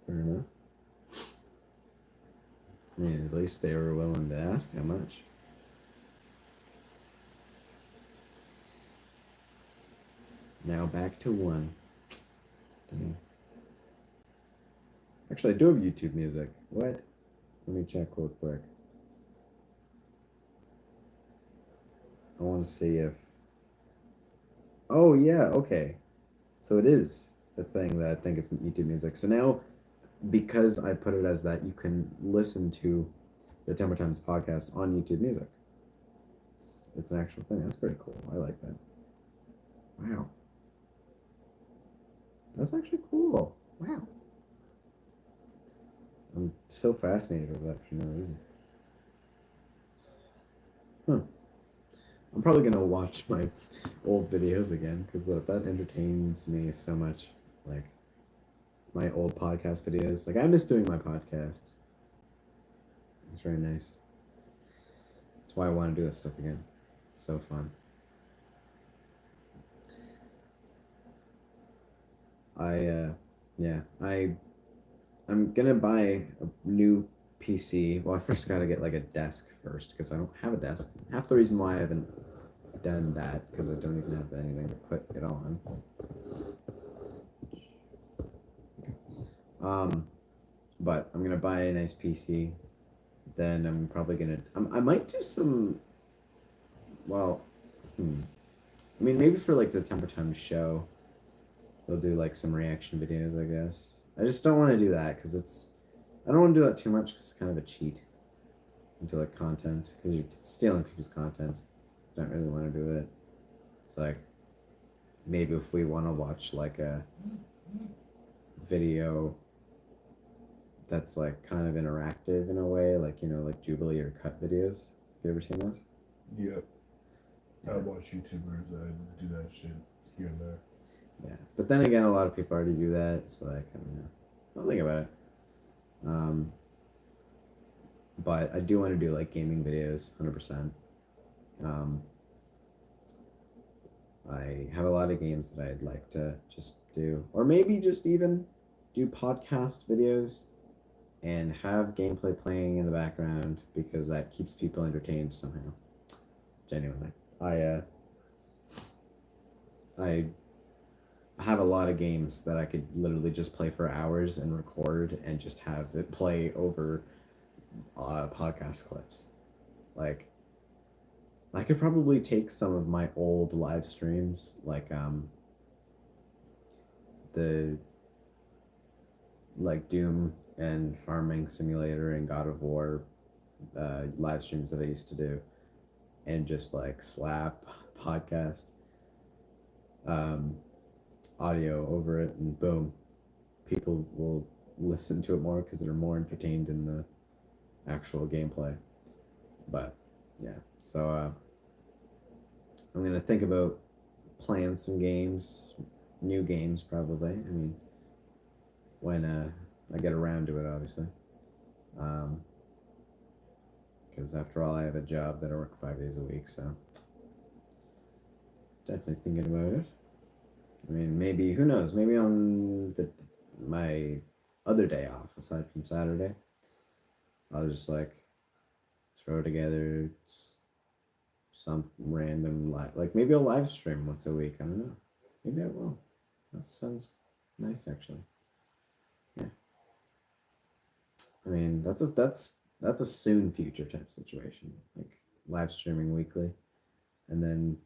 Fair enough. I mean, at least they were willing to ask how much. Now back to one. Dang. Actually, I do have YouTube music. What? Let me check real quick. I want to see if. Oh, yeah, okay. So it is the thing that I think it's YouTube music. So now, because I put it as that, you can listen to the Temperate Times podcast on YouTube music. It's an actual thing. That's pretty cool. I like that. Wow. That's actually cool. Wow. I'm so fascinated with that for no reason. Huh. I'm probably gonna watch my old videos again because that entertains me so much. Like my old podcast videos. Like I miss doing my podcasts. It's very nice. That's why I want to do that stuff again. It's so fun. Yeah, I'm gonna buy a new PC. Well, I first gotta get like a desk first because I don't have a desk. Half the reason why I haven't done that because I don't even have anything to put it on. But I'm gonna buy a nice PC. Then I'm probably gonna. I might do some. Well, I mean, maybe for like the Temper Time show, they'll do like some reaction videos. I guess. I just don't want to do that because it's. I don't want to do that too much because it's kind of a cheat into like content because you're stealing people's content. Don't really want to do it. It's like maybe if we want to watch like a video that's like kind of interactive in a way, like like Jubilee or cut videos. Have you ever seen those?
Yep. I watch YouTubers that do that shit here and there.
Yeah, but then again, a lot of people already do that, so like I don't know. I'll think about it. But I do want to do like gaming videos, 100%. I have a lot of games that I'd like to just do, or maybe just even do podcast videos and have gameplay playing in the background because that keeps people entertained somehow. Genuinely, I have a lot of games that I could literally just play for hours and record and just have it play over podcast clips. Like, I could probably take some of my old live streams, like the Doom and Farming Simulator and God of War live streams that I used to do, and just like slap podcast audio over it, and boom, people will listen to it more because they're more entertained in the actual gameplay. But yeah, so I'm gonna think about playing some games, new games probably. I mean, when I get around to it, obviously. Because after all, I have a job that I work 5 days a week, so definitely thinking about it. I mean, maybe who knows? Maybe on my other day off, aside from Saturday, I'll just like throw together some random like maybe I'll live stream once a week. I don't know. Maybe I will. That sounds nice, actually. Yeah. I mean, that's a soon future type situation, like live streaming weekly, and then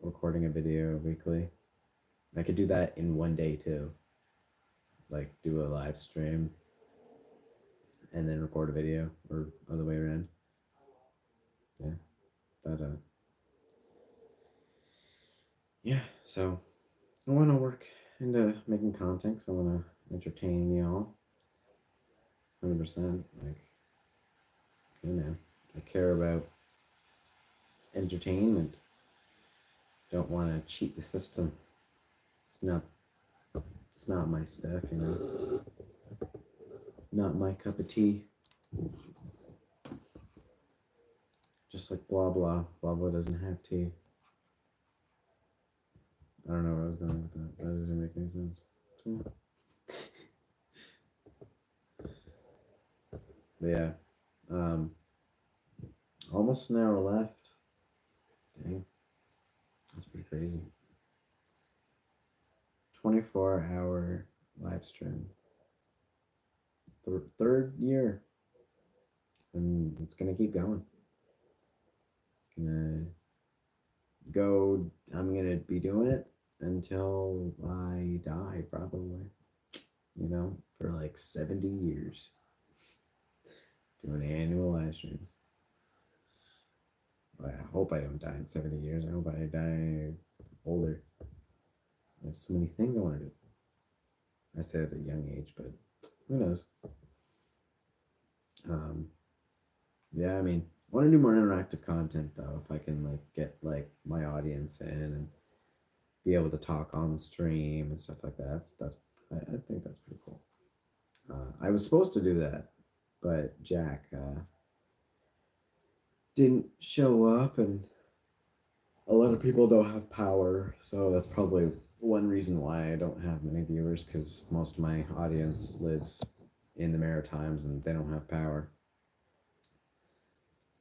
recording a video weekly. I could do that in one day too. Like do a live stream and then record a video, or other way around. Yeah, that yeah. So I want to work into making content. So I want to entertain y'all. 100%. Like I care about entertainment. Don't want to cheat the system. It's not my stuff, Not my cup of tea. Just like blah blah. Blah blah doesn't have tea. I don't know where I was going with that. That doesn't make any sense. But yeah. Almost an hour left. Dang. That's pretty crazy. 24-hour live stream. Third year. And it's gonna keep going. I'm gonna be doing it until I die, probably. You know, for like 70 years. Doing annual live streams. I hope I don't die in 70 years. I hope I die older. There's so many things I want to do. I said at a young age, but who knows? Yeah, I mean, I want to do more interactive content though. If I can like get like my audience in and be able to talk on the stream and stuff like that. I think that's pretty cool. I was supposed to do that, but Jack didn't show up, and a lot of people don't have power, so that's probably one reason why I don't have many viewers, because most of my audience lives in the Maritimes and they don't have power.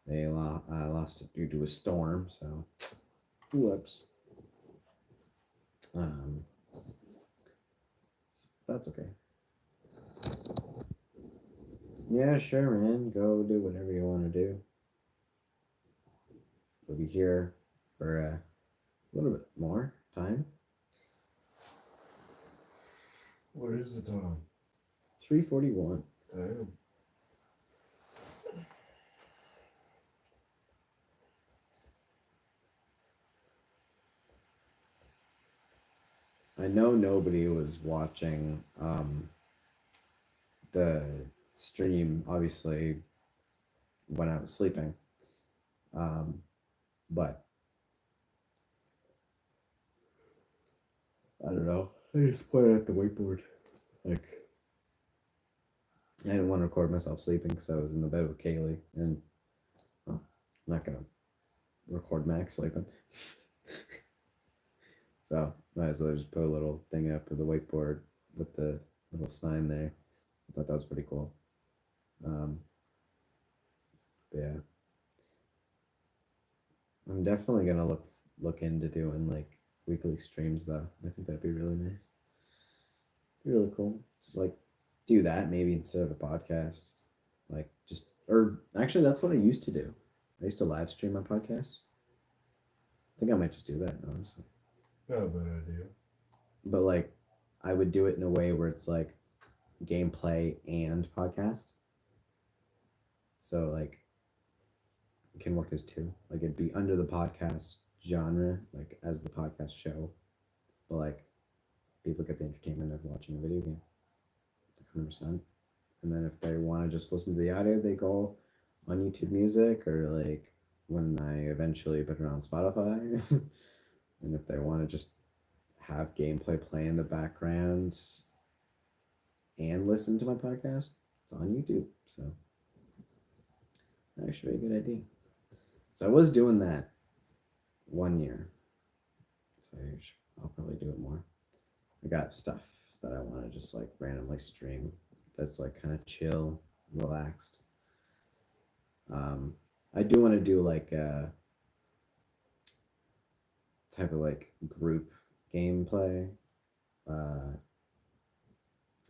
They lost it due to a storm, so whoops. That's okay. Yeah, sure, man. Go do whatever you want to do. We'll be here for a little bit more time.
What is the time?
3:41.
Damn.
I know nobody was watching the stream, obviously, when I was sleeping. But I don't know. I just put it at the whiteboard. Like, I didn't want to record myself sleeping because I was in the bed with Kaylee, and well, I'm not gonna record Max sleeping. So might as well just put a little thing up of the whiteboard with the little sign there. I thought that was pretty cool. Yeah, I'm definitely gonna look into doing like weekly streams though. I think that'd be really nice. Be really cool. Just like do that maybe instead of a podcast. Like just or actually that's what I used to do. I used to live stream my podcast. I think I might just do that, honestly.
Not a bad idea.
But like I would do it in a way where it's like gameplay and podcast. So like it can work as two. Like it'd be under the podcast genre, like as the podcast show. But like people get the entertainment of watching a video game. 100%. And then if they want to just listen to the audio, they go on YouTube Music, or like when I eventually put it on Spotify. And if they want to just have gameplay play in the background and listen to my podcast, it's on YouTube. So actually a good idea. So I was doing that 1 year. So I'll probably do it more. I got stuff that I want to just like randomly stream that's like kind of chill, relaxed. I do want to do like a type of like group gameplay,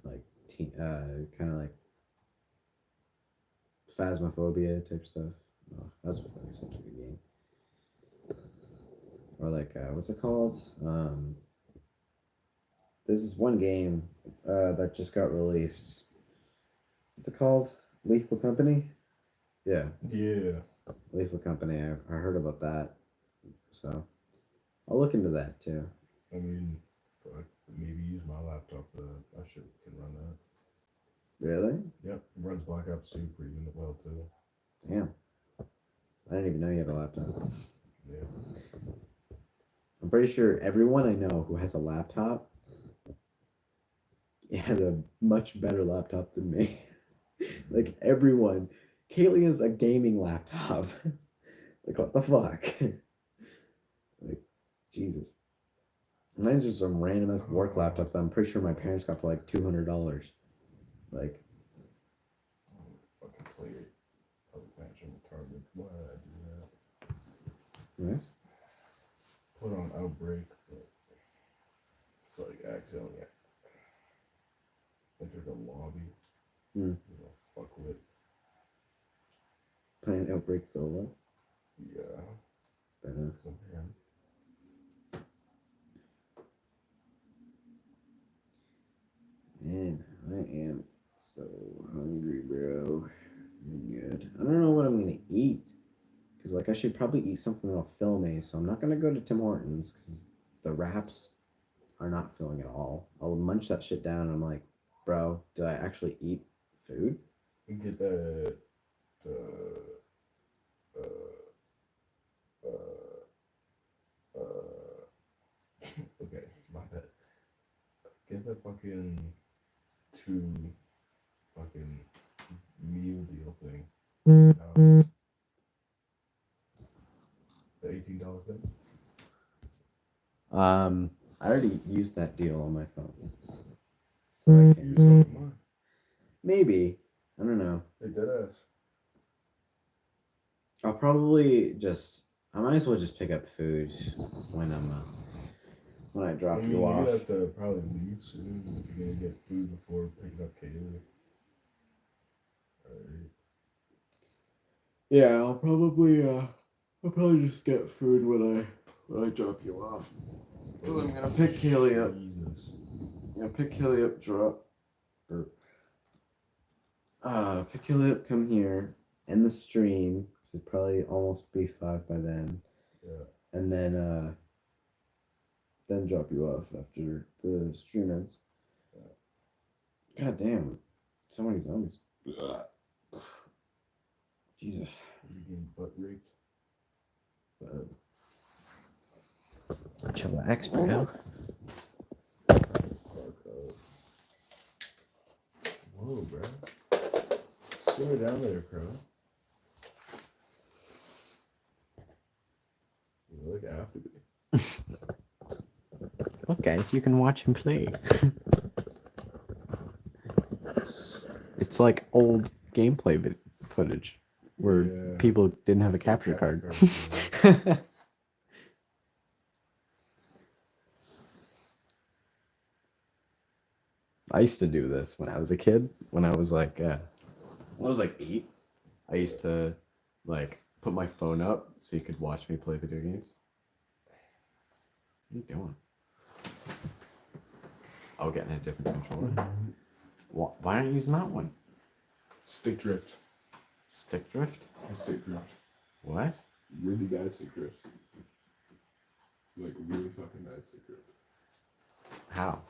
like kind of like Phasmophobia type stuff. Oh, that's such a good game. Or like what's it called? There's this one game that just got released. What's it called? Lethal Company? Yeah.
Yeah.
Lethal Company. I heard about that. So I'll look into that too.
I mean, fuck, maybe use my laptop. I should can run that.
Really?
Yep, it runs Black Ops 2 pretty well too.
Damn. I didn't even know you had a laptop.
Yeah.
I'm pretty sure everyone I know who has a laptop has a much better laptop than me. Like everyone. Kaylee is a gaming laptop. Like what the fuck? Like Jesus. Mine's just some random ass work laptop that I'm pretty sure my parents got for like $200. Like,
Fucking play it. Public mansion retarded. Why did I do that?
what?
Put on Outbreak, but it's like accidentally entered the lobby.
Hmm.
You know, fuck with.
Playing Outbreak solo.
Yeah.
Better.
Some him.
Man, I am so hungry, bro. Good. I don't know what I'm gonna eat. Cause like I should probably eat something that'll fill me. So I'm not gonna go to Tim Hortons because the wraps are not filling at all. I'll munch that shit down and I'm like, bro, did I actually eat food?
You get that. Okay, my bad. Get the fucking 2 fucking meal deal thing. The $18 thing.
I already used that deal on my phone. So I can't.
Use something more.
Maybe. I don't know.
Hey, deadass.
I'll probably just. I might as well just pick up food when when I drop you off.
You have to probably leave soon if you're gonna get food before picking up Kaylee. Alright.
Yeah, I'll probably just get food when I drop you off. Cause I'm gonna pick Kaylee up.
Jesus.
I'm gonna pick Kaylee up, pick Kaylee up, come here, end the stream. So it'd probably almost be 5 by then.
Yeah.
And then drop you off after the stream ends. Yeah. God damn, so many zombies. Jesus.
You're getting butt raped.
Chillax, bro.
Whoa, bro. Simmer down there, bro. You look after me.
Look, guys, you can watch him play. It's like old gameplay footage where people didn't have a capture card. I used to do this when I was a kid. When I was like 8, I used to like put my phone up so you could watch me play video games. What are you doing? Oh, getting a different controller. Why aren't you using that one?
Stick drift.
Stick drift?
Stick drift.
What?
Really bad stick drift. Like really fucking bad stick drift.
How?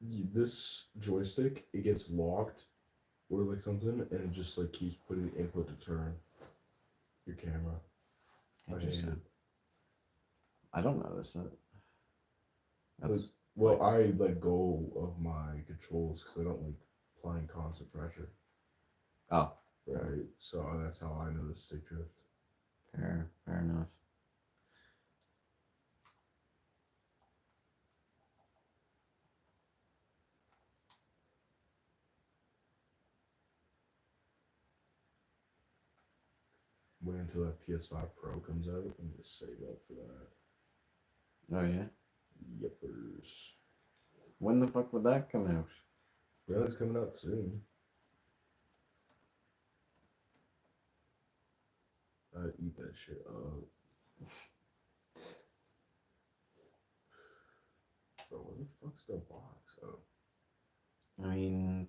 This joystick, it gets locked or like something, and it just like keeps putting the input to turn your camera.
Interesting. I don't notice it. That's
Well, I let go of my controls because I don't like applying constant pressure.
Oh,
right. So that's how I notice stick drift.
Fair enough.
Wait until that PS5 Pro comes out and just save up for that.
Oh yeah.
Yippers.
When the fuck would that come out?
Well, it's coming out soon. I'd eat that shit up. Bro, where the fuck's the box? Oh.
I mean,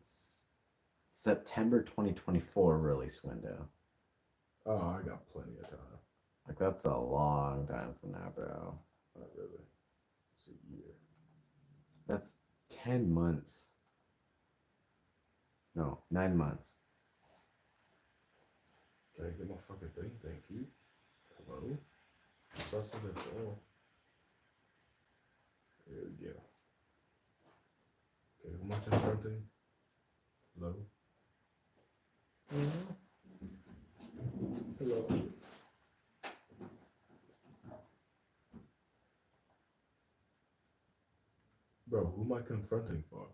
September 2024 release window.
Oh, I got plenty of time.
Like, that's a long time from now, bro.
Not really. It's a year.
That's 10 months. No, 9 months.
Can I get my fucking thing? Thank you. Hello? Saw something fall. There we go. Okay, who am I something? Hello? Hello? Bro, who am I confronting, fuck?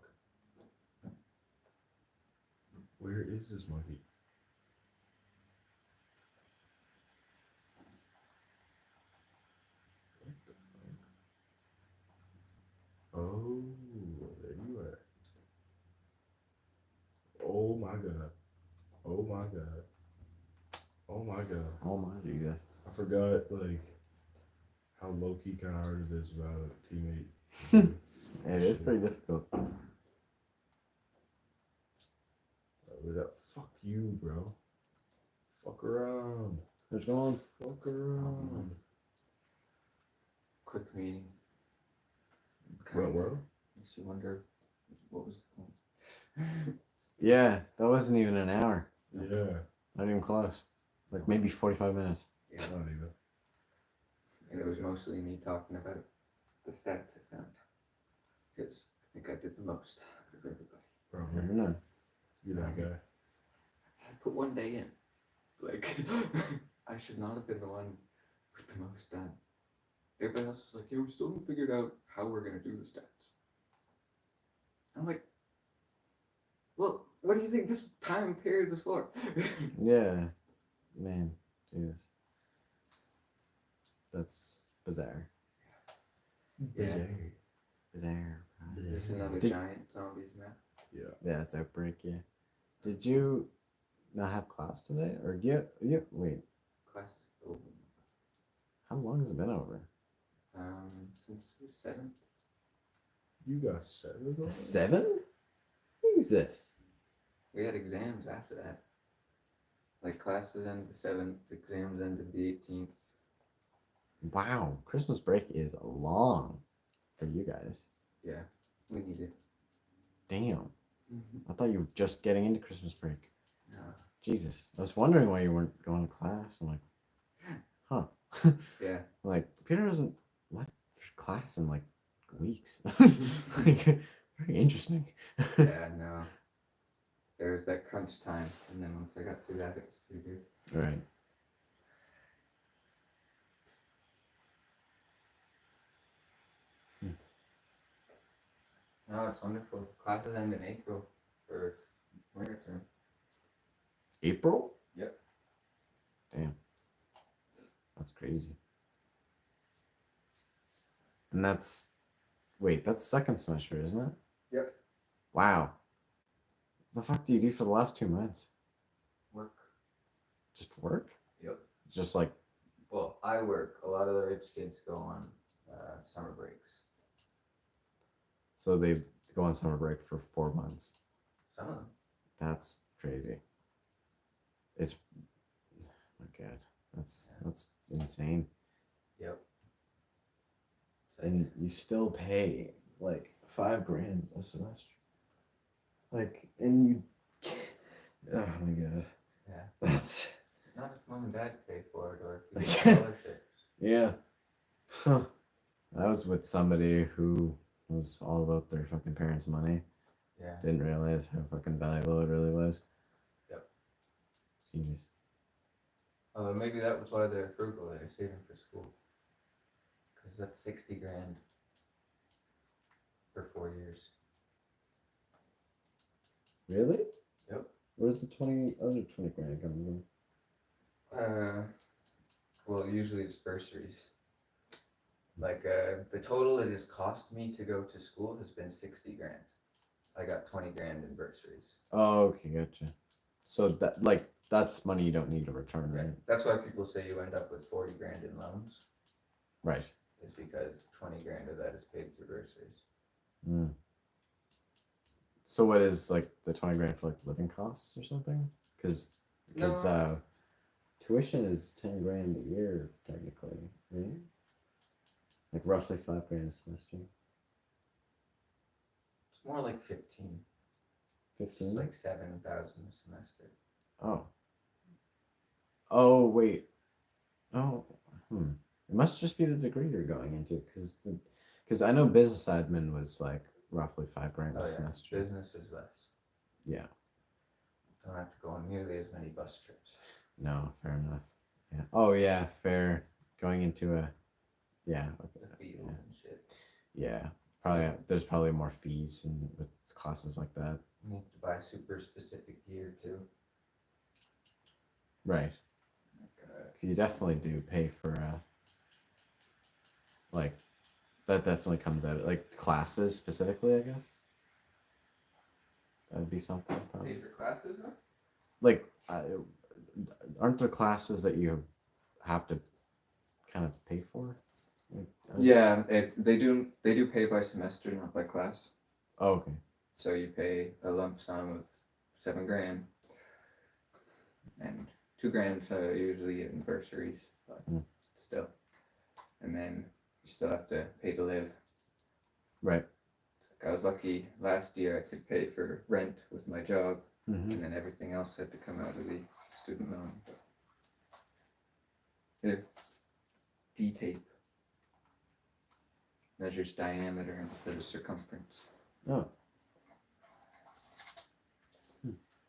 Where is this monkey? What the fuck? Oh, there you are. Oh my god. Oh my god. Oh my god.
Oh my Jesus.
I forgot, like, how low key kind of hard it is about a teammate.
It is pretty difficult.
Fuck you, bro. Fuck around.
What's going on?
Fuck around.
Quick meeting.
Well.
Makes you wonder what was the point.
Yeah, that wasn't even an hour.
Yeah.
Not even close. Like maybe 45 minutes.
Yeah.
Not even.
And it was mostly me talking about the stats I found. Because I think I did the most out of everybody.
I
Probably.
don't know.
You're that guy.
I put one day in. Like, I should not have been the one with the most done. Everybody else was like, yeah, we still haven't figured out how we're going to do the stats. I'm like, well, what do you think this time period was for?
Yeah. Man, Jesus. That's bizarre.
Yeah.
Bizarre.
Is this another
Did-
giant zombies map?
Yeah, it's outbreak, yeah. Did you not have class today? Or wait,
Class is over.
how long has it been over?
Since the 7th.
You got 7
The
on?
7th? Jesus.
We had exams after that. Like, classes ended the 7th, exams ended the 18th.
Wow, Christmas break is long for you guys.
Yeah, we need it.
Damn. I thought you were just getting into Christmas break.
No.
Jesus. I was wondering why you weren't going to class. I'm like, huh.
Yeah.
Like, Peter hasn't left class in like weeks. Like, very interesting.
Yeah, no. There was that crunch time, and then once I got through that, it was pretty good.
Right.
No, it's wonderful. Classes end in April for winter term.
April?
Yep.
Damn. That's crazy. And that's second semester, isn't it?
Yep.
Wow. What the fuck do you do for the last 2 months?
Work.
Just work?
Yep.
Just like,
Well, I work. A lot of the rich kids go on summer breaks.
so they go on summer break for 4 months.
Some of them.
That's crazy. It's, oh my God, that's insane.
Yep.
And you still pay like $5,000 a semester. Like, and you, oh my God.
Yeah.
That's,
Not if mom and dad pay for it or if you get scholarships.
yeah. Huh. I was with somebody who was all about their fucking parents' money.
Yeah.
Didn't realize how fucking valuable it really was.
Yep.
Jesus.
Maybe that was why they're frugal. They're saving for school. Because that's $60,000 for 4 years.
Really?
Yep.
Where's the other 20 grand coming from?
Well, usually it's bursaries. Like, the total it has cost me to go to school has been $60,000. I got $20,000 in bursaries.
Oh, okay, gotcha. So that's money you don't need to return, right?
That's why people say you end up with $40,000 in loans.
Right.
Is because $20,000 of that is paid through bursaries.
Mm. So what is like the 20 grand for like living costs or something? Because
No.
tuition is 10 grand a year technically, right? Like roughly 5 grand a semester.
It's more like 15.
15.
It's like 7,000 a semester.
Oh. Oh wait. Oh. It must just be the degree you're going into, because I know business admin was like roughly 5 grand a semester.
Business is less.
Yeah.
Don't have to go on nearly as many bus trips.
No, fair enough. Yeah. Oh yeah, fair. Going into a, yeah. Okay.
The field and shit.
Yeah. there's probably more fees and with classes like that.
You need to buy super specific gear too.
Right. You definitely do pay for like that definitely comes out like classes specifically, I guess. That would be something probably.
Pay for classes, huh?
Like aren't there classes that you have to kind of pay for? Like,
Yeah, they do pay by semester, not by class.
Oh, okay.
So you pay a lump sum of $7,000, and $2,000 usually in bursaries, but still. And then you still have to pay to live.
Right.
I was lucky last year I could pay for rent with my job,
Mm-hmm.
and then everything else had to come out of the student loan. Yeah. D-tape measures diameter instead of circumference.
Oh.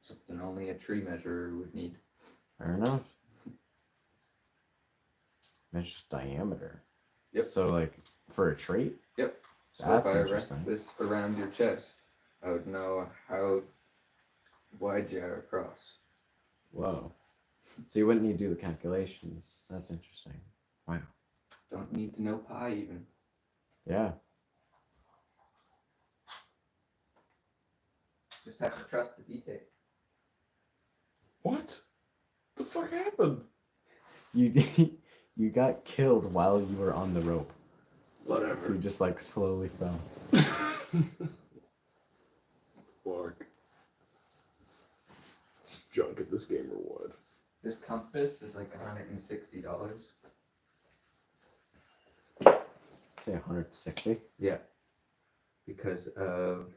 Something only a tree measurer would need.
Fair enough. Measures diameter.
Yep.
So like for a tree?
Yep. So
That's
if I
interesting.
wrapped this around your chest, I would know how wide you are across.
Whoa. So you wouldn't need to do the calculations. That's interesting. Wow.
Don't need to know pi even.
Yeah.
Just have to trust the detail.
What the fuck happened?
You got killed while you were on the rope. So
Whatever.
you just like slowly fell.
Fuck. It's junk at this game or what?
This compass is like $160.
Say 160.
Yeah. Because of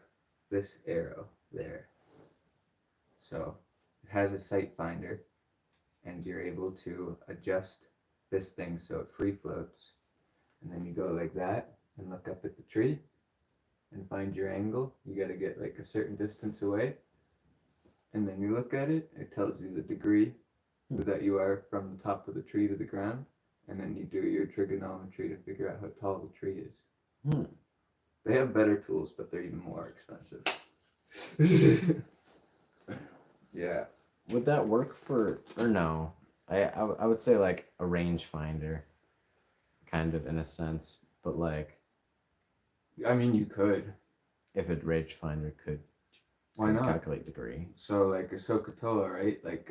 this arrow there. So it has a sight finder, and you're able to adjust this thing so it free floats. And then you go like that and look up at the tree and find your angle. You got to get like a certain distance away. And then you look at it, it tells you the degree that you are from the top of the tree to the ground. And then you do your trigonometry to figure out how tall the tree is.
Hmm.
They have better tools, but they're even more expensive. Yeah.
Would that work for or no? I would say like a rangefinder, kind of in a sense, but like
I mean, you could.
if a rangefinder could
Why not?
calculate degree.
So, like a SOHCAHTOA, right? Like,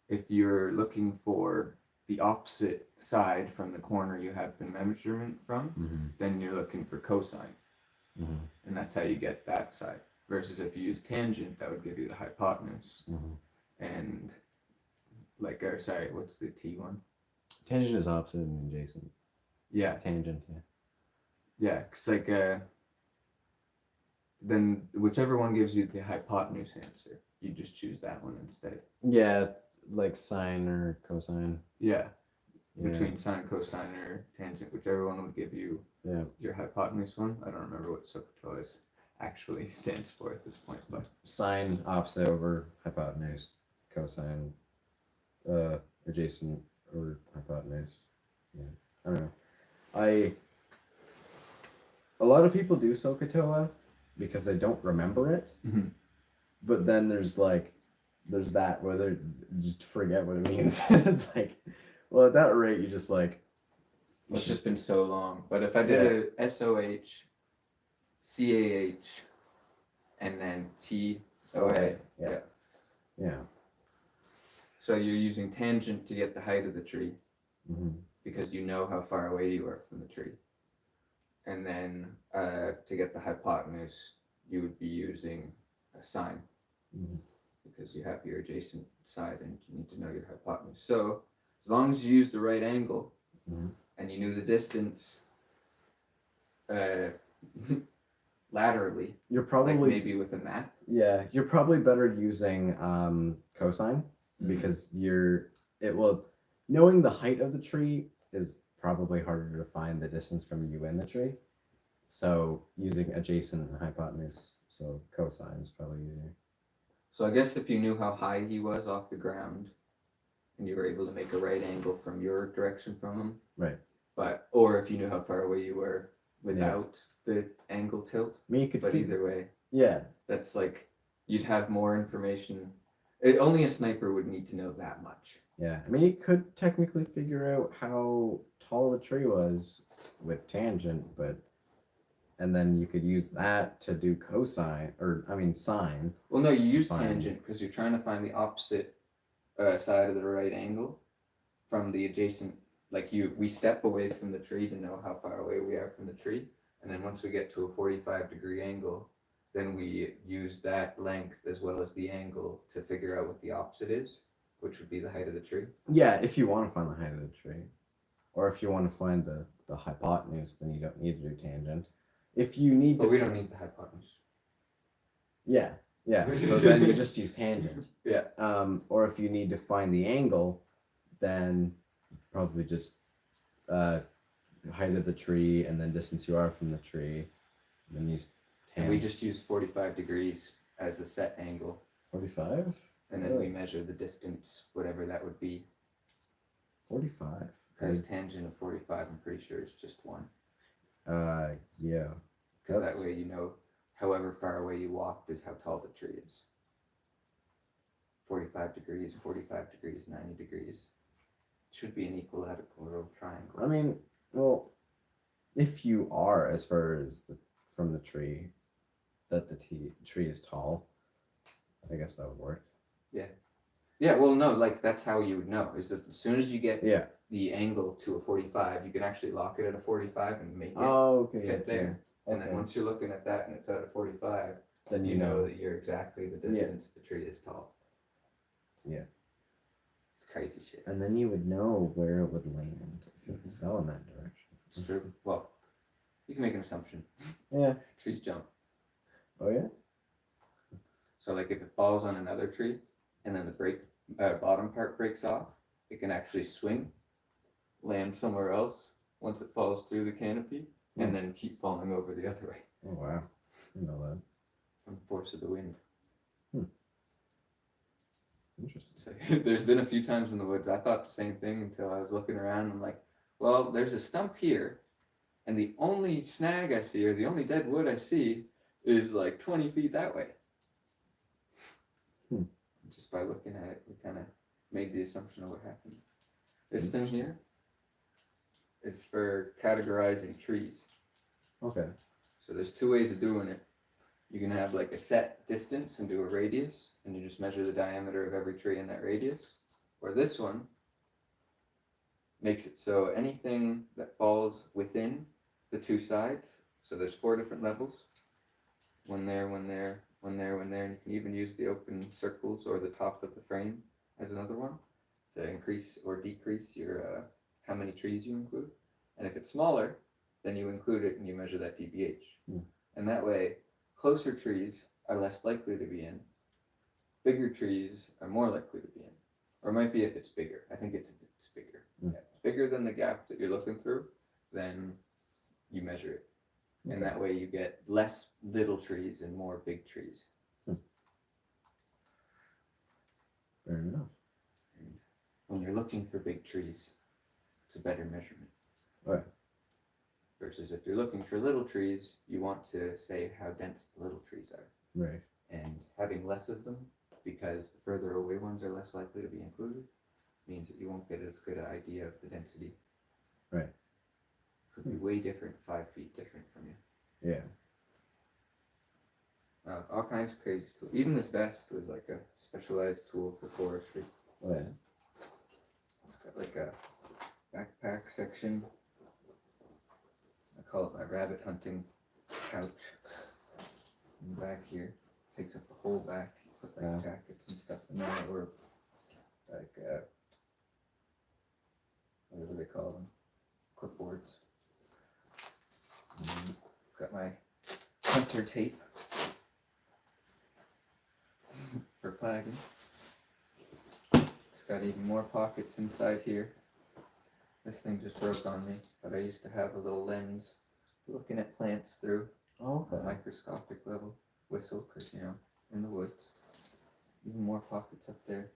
if you're looking for the opposite side from the corner you have the measurement from,
Mm-hmm.
then you're looking for cosine.
Mm-hmm.
And that's how you get that side. Versus if you use tangent, that would give you the hypotenuse.
Mm-hmm.
And, like, or sorry, what's the T one?
Tangent is opposite and adjacent.
Yeah.
Tangent, yeah.
Yeah, because, like, then whichever one gives you the hypotenuse answer, you just choose that one instead.
Yeah, like sine or cosine.
Yeah.
Yeah.
Between sine, cosine, or tangent, whichever one would give you your hypotenuse one. I don't remember what SOHCAHTOA actually stands for at this point, but
Sine opposite over hypotenuse, cosine adjacent or hypotenuse. Yeah, I don't know. A lot of people do SOHCAHTOA because they don't remember it, but then there's that where they just forget what it means. It's like, well, at that rate, you just like.
it's just been so long. But if I did a SOH, CAH, and then TOA,
Yeah.
so you're using tangent to get the height of the tree
Mm-hmm.
because you know how far away you are from the tree. And then to get the hypotenuse, you would be using a sine because you have your adjacent side and you need to know your hypotenuse. So as long as you use the right angle and you knew the distance laterally,
You're probably
like maybe with a map.
Yeah, you're probably better using cosine because knowing the height of the tree is probably harder to find the distance from you and the tree. So using adjacent and hypotenuse, so cosine is probably easier.
So I guess if you knew how high he was off the ground and you were able to make a right angle from your direction from him.
Right.
Or if you knew how far away you were without the angle tilt,
I mean, you could
but
figure.
either way,
Yeah,
that's like you'd have more information. Only a sniper would need to know that much.
yeah. I mean, you could technically figure out how tall the tree was with tangent, but and then you could use that to do cosine, or I mean sine.
Well, no, you use
find-
tangent because you're trying to find the opposite side of the right angle from the adjacent. Like we step away from the tree to know how far away we are from the tree, and then once we get to a 45-degree angle, then we use that length as well as the angle to figure out what the opposite is, which would be the height of the tree.
Yeah, if you want to find the height of the tree, or if you want to find the hypotenuse, then you don't need to do tangent. If you need
But
to,
we don't need the hypotenuse.
yeah. So then you just use tangent.
Yeah.
Or if you need to find the angle, then probably just height of the tree and then distance you are from the tree. Then use
And we just use 45 degrees as a set angle,
45.
and then we measure the distance, whatever that would be.
45.
Because tangent of 45, I'm pretty sure is just 1.
Yeah.
Because that way you know, however far away you walked is how tall the tree is. 45 degrees, 90 degrees. Should be an equilateral triangle.
I mean, well, if you are as far as from the tree, that the tree is tall, I guess that would work.
Yeah, well, no, like that's how you would know, is that as soon as you get
Yeah.
the angle to a 45, you can actually lock it at a 45 and make it
Okay.
fit there. And
Okay.
then once you're looking at that and it's at a 45,
Then
you know that you're exactly the distance the tree is tall.
Yeah.
It's crazy shit.
And then you would know where it would land if it fell in that direction.
It's true. Well, you can make an assumption.
Yeah.
Trees jump.
Oh yeah.
So like if it falls on another tree and then the bottom part breaks off, it can actually swing, land somewhere else once it falls through the canopy, and then keep falling over the other way
Oh wow. I know that.
from the force of the wind.
Interesting.
So there's been a few times in the woods I thought the same thing until I was looking around and I'm like, well, there's a stump here, and the only snag I see or the only dead wood I see is like 20 feet that way. Just by looking at it, we kind of made the assumption of what happened. This thing here is for categorizing trees.
Okay.
So there's 2 ways of doing it. You can have like a set distance and do a radius, and you just measure the diameter of every tree in that radius. Or this one makes it so anything that falls within the 2 sides, so there's 4 different levels. One there, one there, one there, one there, and you can even use the open circles or the top of the frame as another one to increase or decrease your how many trees you include. And if it's smaller, then you include it and you measure that dBH. And that way, closer trees are less likely to be in. Bigger trees are more likely to be in. Or it might be if it's bigger. I think it's if it's bigger. Yeah. If it's bigger than the gap that you're looking through, then you measure it. And that way you get less little trees and more big trees.
Fair enough.
And when you're looking for big trees, it's a better measurement.
Right.
Versus if you're looking for little trees, you want to say how dense the little trees are.
Right.
And having less of them, because the further away ones are less likely to be included, means that you won't get as good an idea of the density.
Right.
Could be way different, 5 feet different from you.
Yeah.
All kinds of crazy tools. Even this vest was like a specialized tool for forestry.
Oh yeah.
It's got like a backpack section. I call it my rabbit hunting couch. In the back here, takes up the whole back. You put like jackets and stuff in there, or like whatever they call them, clipboards. Got my hunter tape for flagging. It's got even more pockets inside here. This thing just broke on me, but I used to have a little lens looking at plants through
Oh,
a microscopic level. Whistle, because, you know, in the woods. Even more pockets up there.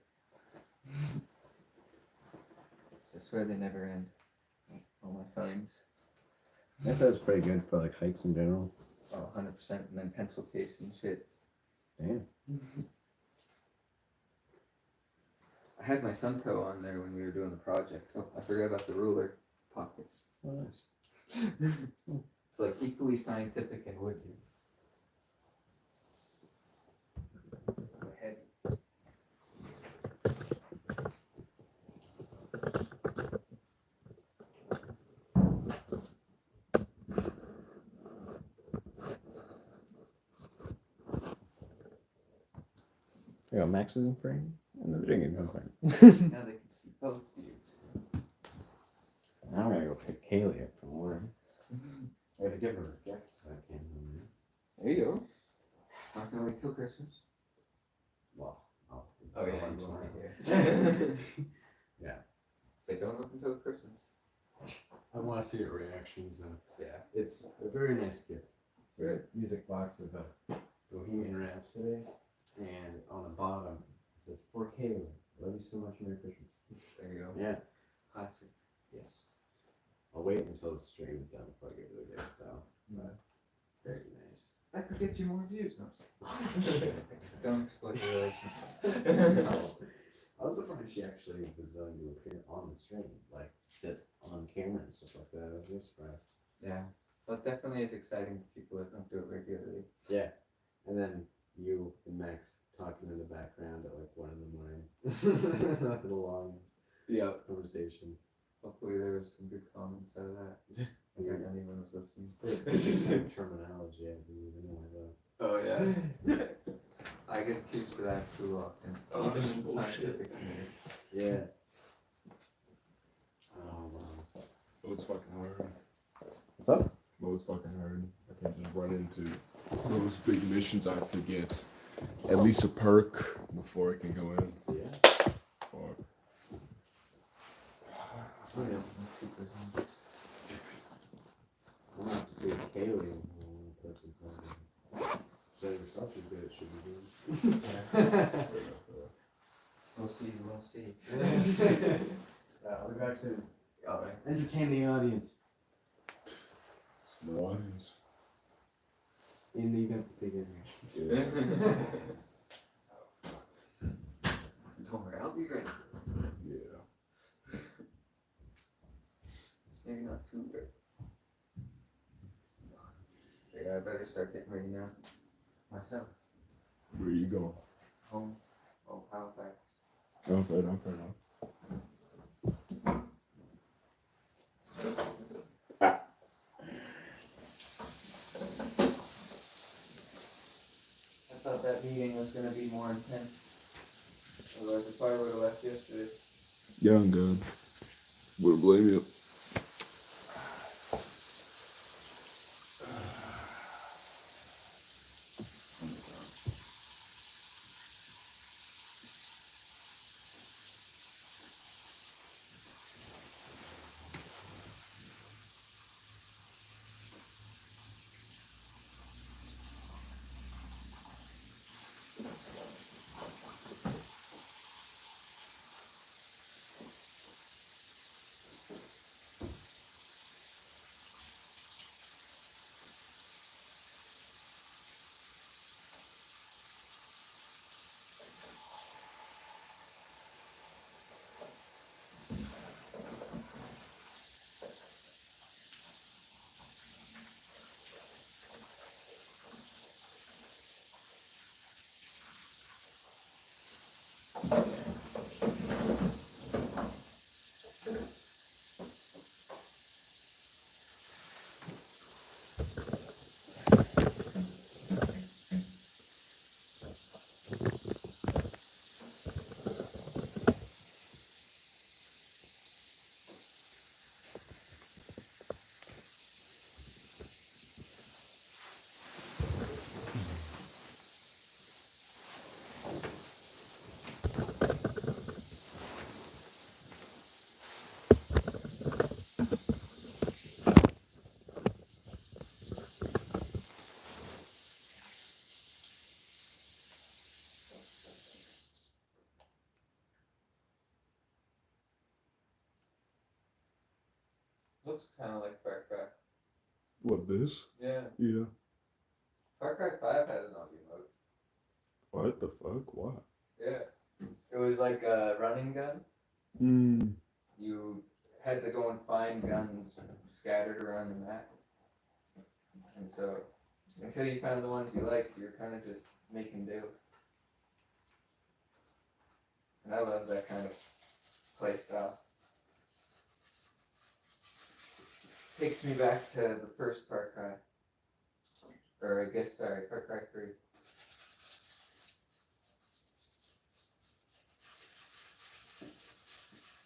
I swear they never end. All my finds.
I guess that's pretty good for like hikes in general.
Oh, 100%. And then pencil case and shit.
Damn.
I had my Sunco on there when we were doing the project. Oh, I forgot about the ruler pocket.
Oh, nice.
It's like equally scientific and woodsy. Heavy.
There you go, Max is in frame. And the drinking in frame.
Now they can see both views.
Now we're gonna go pick Kaylee up from work. I gotta give her a gift if I can.
There you go. Not gonna wait till Christmas.
Well, I'll
Oh yeah,
I'll
you
tomorrow.
won't be here.
Yeah.
So don't open until Christmas.
I want to see your reactions.
Yeah.
It's a very nice gift. It's
Good.
a music box of Bohemian Rhapsody, and on the bottom it says, "For Kaylee, love you so much, Merry Christmas."
There you go.
Yeah.
Classic.
Yes. I'll wait until the stream's done before I give her the gift, though. But very nice.
That could get you more views. No, don't exploit your relationship.
I was surprised she actually was willing to appear on the stream, like sit on camera and stuff like that. I was really surprised.
Yeah. That definitely is exciting for people that don't do it regularly.
Yeah. And then you and Max talking in the background at like 1 a.m. After the long
Yeah.
conversation.
Hopefully there was some good comments out of that. I think anyone was listening.
Same terminology, I believe, anyway, though.
Oh yeah. I get accused of that too often.
Oh,
Even
that's
in
bullshit.
scientific community.
Yeah. Oh, wow.
Oh, it's fucking hard.
What's up?
Oh, it's fucking hard. I can't just run into those big missions. I have to get at least a perk before I can go in.
Yeah.
Fuck.
Oh, yeah.
Super zombies.
I'm gonna have to see Kaylee in person. So yourself is good, it should be good.
We'll see, we'll see.
We've actually
Alright.
entertained the audience
Ones.
in the event that they get here.
Yeah.
Don't worry, I'll be ready.
Yeah.
Maybe not too ready. Yeah, I better start getting ready now. Myself.
Where you going?
Home. Oh, Halifax.
I'm fair enough.
I thought that meeting was gonna be more intense. Otherwise, if I would have left yesterday.
Yeah, I'm good. Wouldn't blame you.
Looks kind of like Far Cry.
What, this?
Yeah.
Yeah.
Far Cry 5 had a zombie mode.
What the fuck? What?
Yeah. It was like a running gun.
Hmm.
You had to go and find guns scattered around the map. And so, until you found the ones you liked, you're kind of just making do. And I love that kind of play style. Takes me back to the first Far Cry. Or I guess, sorry, Far Cry 3.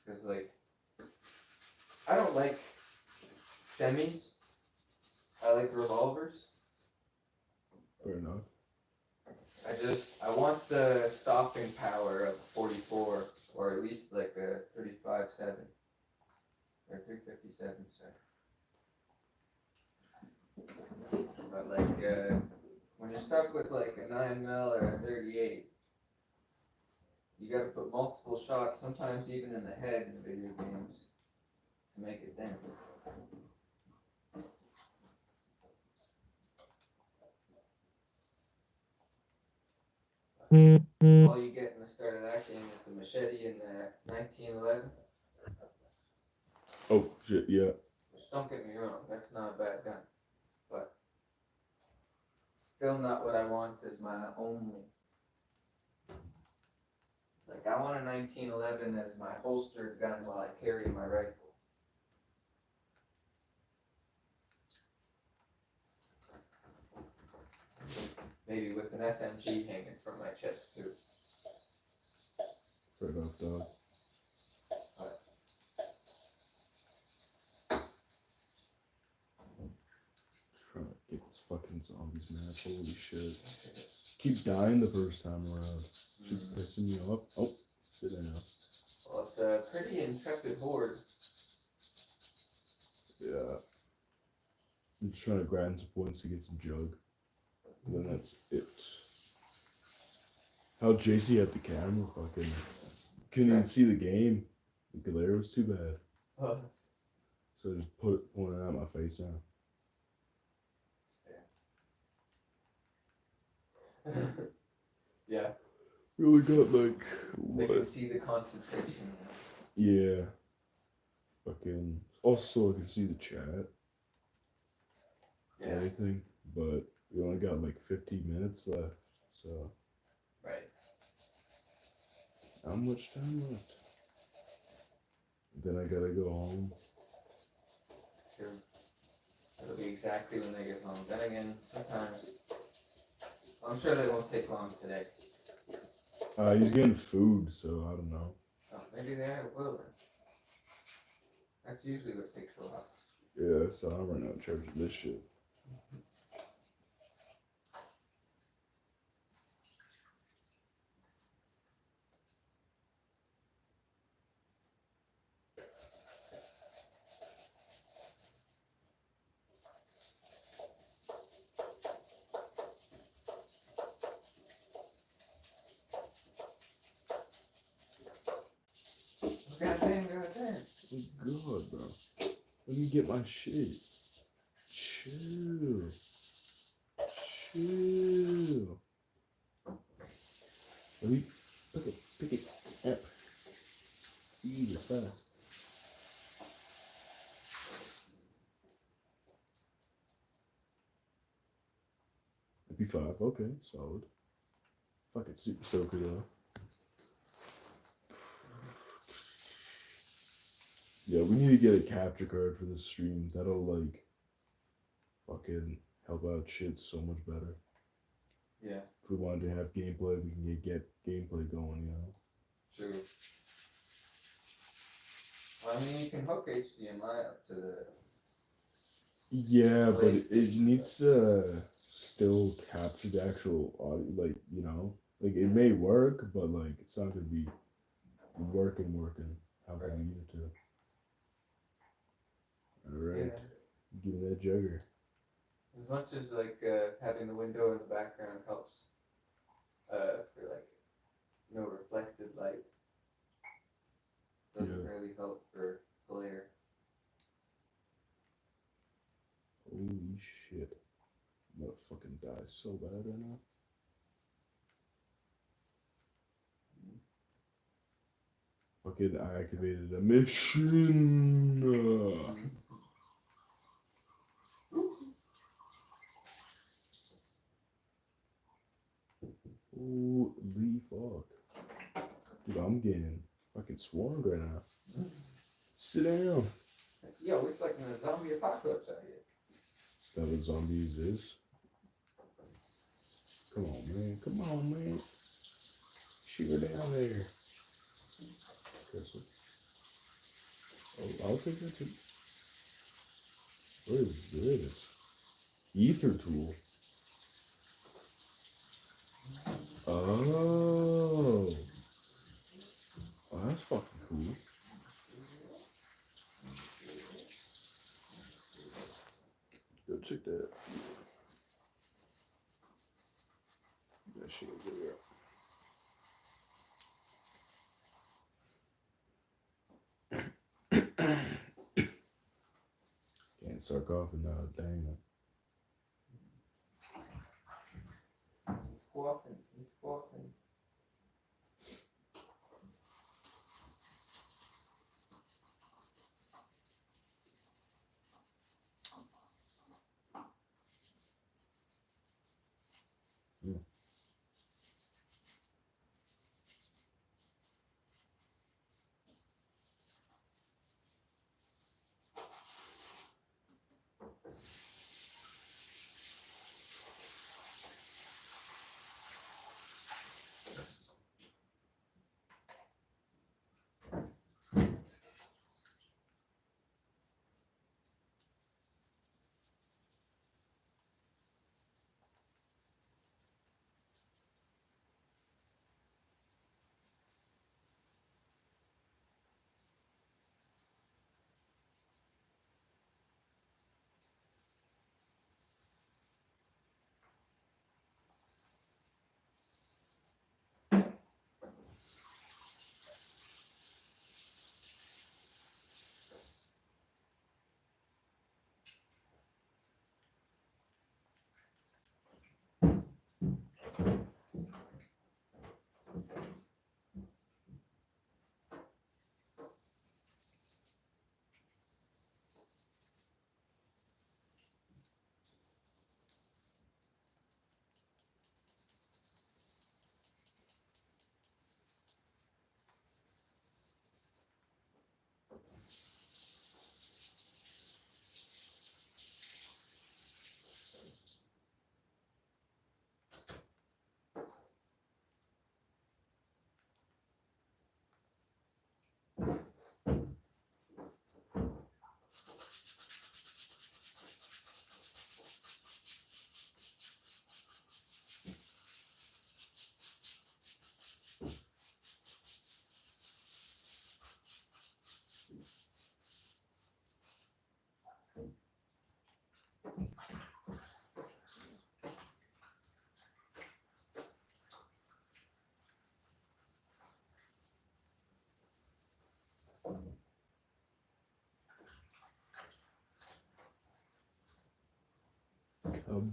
Because, like, I don't like semis. I like revolvers.
Fair enough.
I want the stopping power of 44, or at least like a 35-7, or 357, sorry. But like, when you're stuck with like a 9mm or a 38, you gotta put multiple shots, sometimes even in the head in video games, to make it dent. All you get in the start of that game is the machete and the 1911.
Oh, shit, yeah.
Which, don't get me wrong, that's not a bad gun. But still not what I want as my only. It's like I want a 1911 as my holstered gun while I carry my rifle. Maybe with an SMG hanging from my chest too.
Fair enough, dog. Trying to get this fucking zombies, man. Holy shit. Keep dying the first time around. Just pissing me off. Oh, sit down.
Well, it's a pretty intrepid horde.
Yeah. I'm just trying to grind some points to get some jug. And then that's it. How JC had the camera fucking couldn't even see the game. The glare was too bad.
Oh,
So I just put it pointing at my face now.
yeah,
Really got like
they
what?
can see the concentration.
Yeah. Fucking also I can see the chat.
Yeah,
Anything. But we only got like 15 minutes left. So
right.
how much time left? Then I gotta go home.
It'll be exactly when they get home. Then again, sometimes I'm sure they won't take long today.
He's getting food, so I don't know.
Oh, maybe they will then. That's usually what takes a while.
Yeah, so I'm running out of charge of this shit.
Goddamn.
Oh god, bro. Let me get my shit. Chill. Chill. Let me pick it up. Eat it fast. MP5, okay, solid. Fucking super soaker though. Yeah, we need to get a capture card for this stream. That'll like fucking help out shit so much better.
Yeah,
If we wanted to have gameplay, we can get gameplay going, you know.
true. Well, I mean, you can hook HDMI up to the.
Yeah, but it
PlayStation,
needs to still capture the actual audio, like, you know, like it may work, but like it's not gonna be working how we
Right.
need it to. All right,
Yeah.
give me that jugger.
As much as like having the window in the background helps for like no reflected light, doesn't
Yeah.
really help for glare.
Oh fucking die so bad right now. Fucking, I activated a mission. Holy fuck. Dude, I'm getting fucking swarmed right now. Sit down.
Yo, it's like in a zombie apocalypse out here.
Is that what zombies is? Come on, man. Come on, man. Shoot her down there. Crystal. Oh, I'll take that too. What is this? Ether tool. Oh. Oh, that's fucking cool. Go check that. That shit over there. Can't suck off and dang it.
He's squawking. He's squawking.
Kaboom.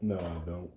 No, I don't.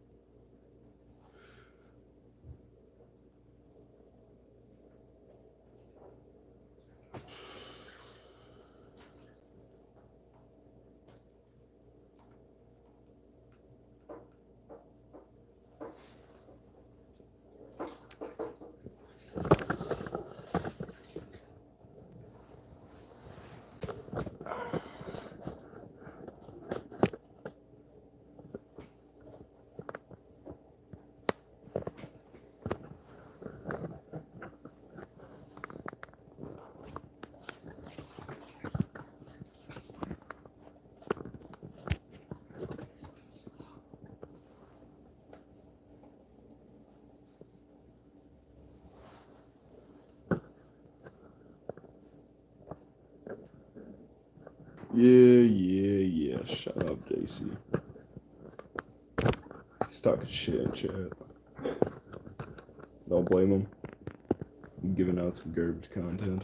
Yeah. Shut up, JC. He's talking shit in chat. Don't blame him. I'm giving out some garbage content.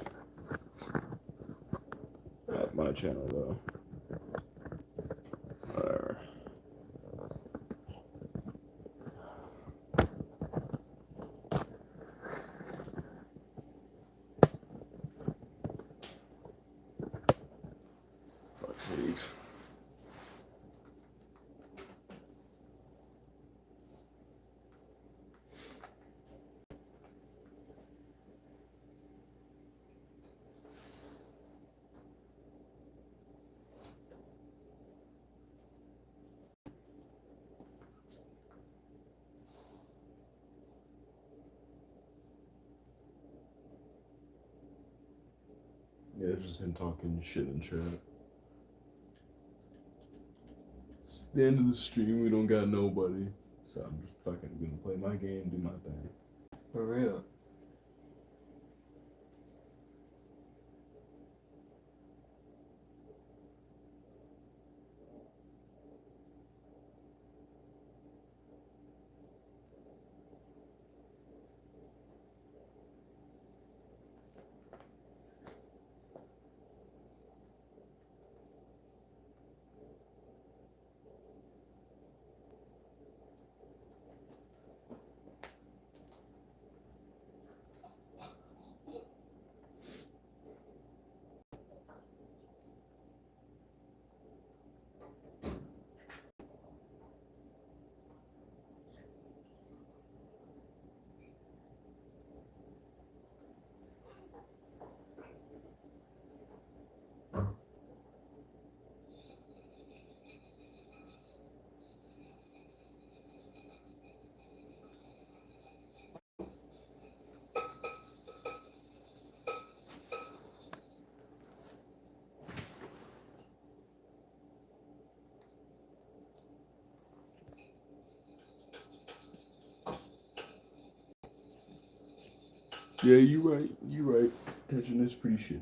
Not my channel, though. Whatever. Fuck's sakes. Yeah, it's just him talking shit in chat. It's the end of the stream, we don't got nobody. So I'm just fucking gonna play my game, do my thing.
For real.
Yeah, you right. Catching this pretty shit.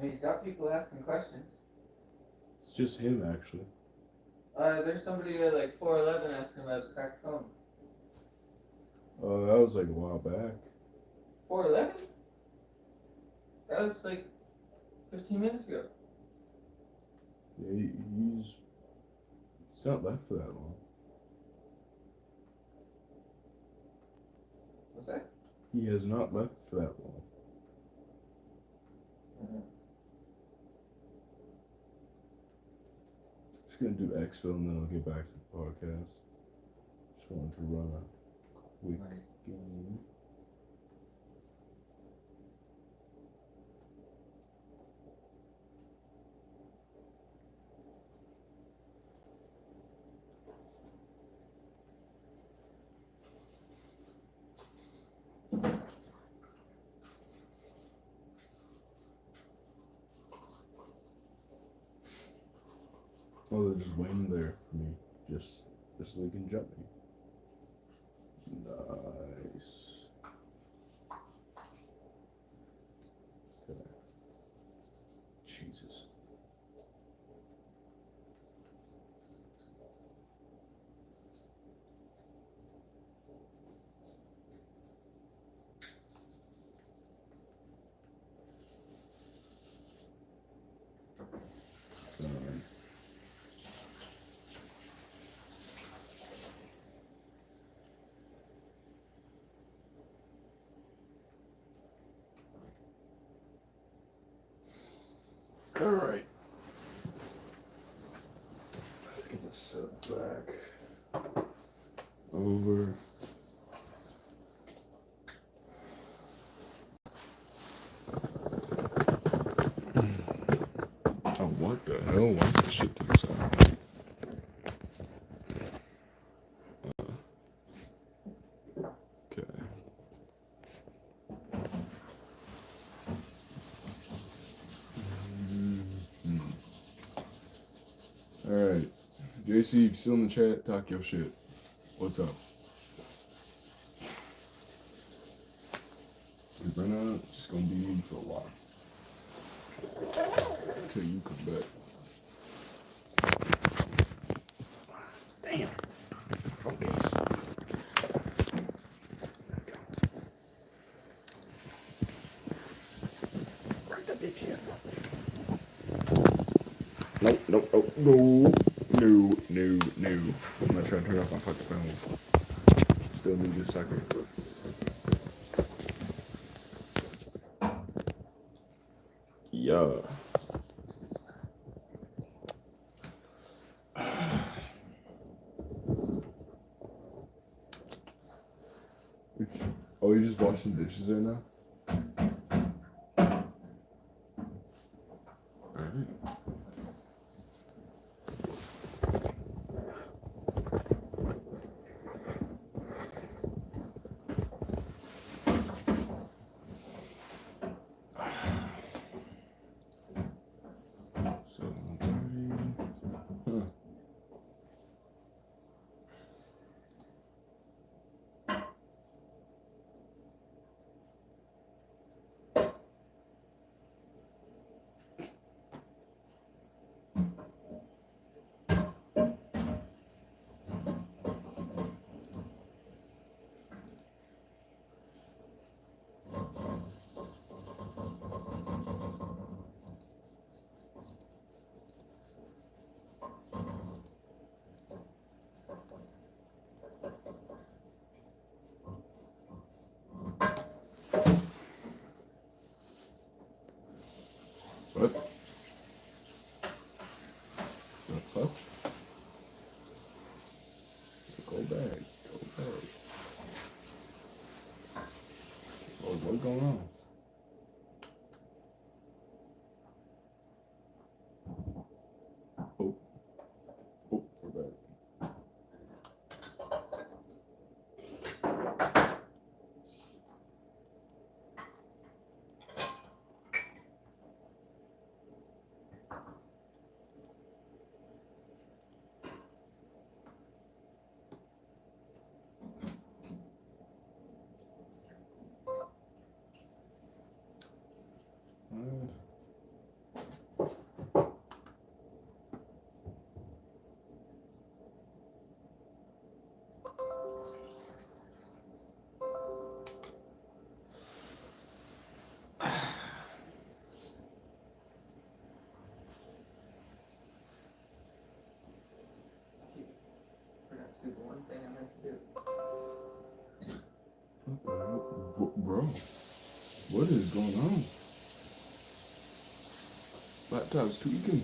He's got people asking questions.
It's just him, actually.
There's somebody at like 411 asking about his cracked phone.
That was like a while back.
411? That was like 15 minutes ago.
Yeah, he's not left for that long.
What's that?
He has not left for that long. Just gonna do exfil and then I'll get back to the podcast. Just wanted to run Quick
Right.
game. Oh, they're just waiting there for me. Just so they can jump me. Nice. Okay. Jesus. Sorry. All right. Let's get this set back over. Oh, what the hell? Why is this shit to the side? Okay. Alright. JC, if you're still in the chat, talk your shit. What's up? We're just gonna be me for a while. Until you come back. Damn. Focus. Right the bitch here. Nope, nope, oh, no. No. I'm not trying to turn off my fucking phone. Still need this sucker. Yeah. Oh, you're just washing dishes there now? Alright. So, huh. What? The fuck? Go back. Oh, what's going on? Oh, we're back.
Forgot to do the one thing I meant to do.
What the hell? Bro, what is going on? Laptop's tweaking.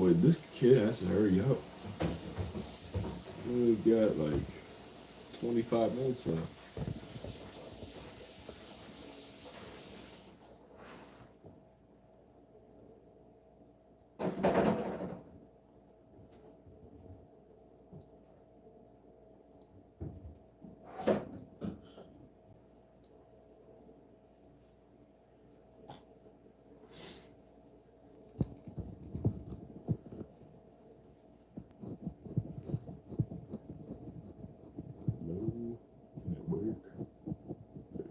Boy, this kid has to hurry up. We've got like 25 minutes left. No network. There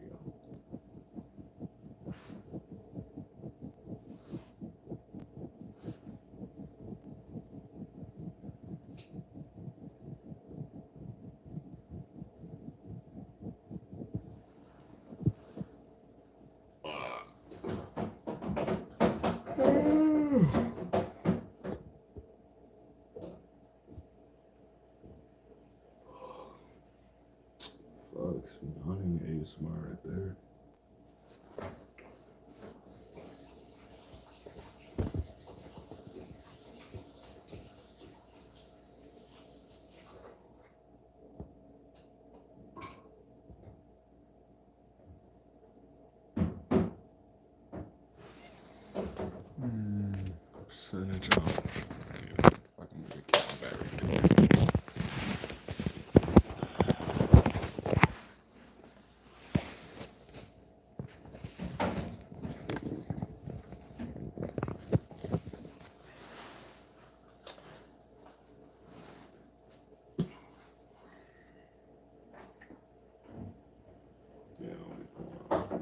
you go. Fuck, some hunting ASMR right there. Percentage off. Fucking get a cat battery. Yeah, let me pull up.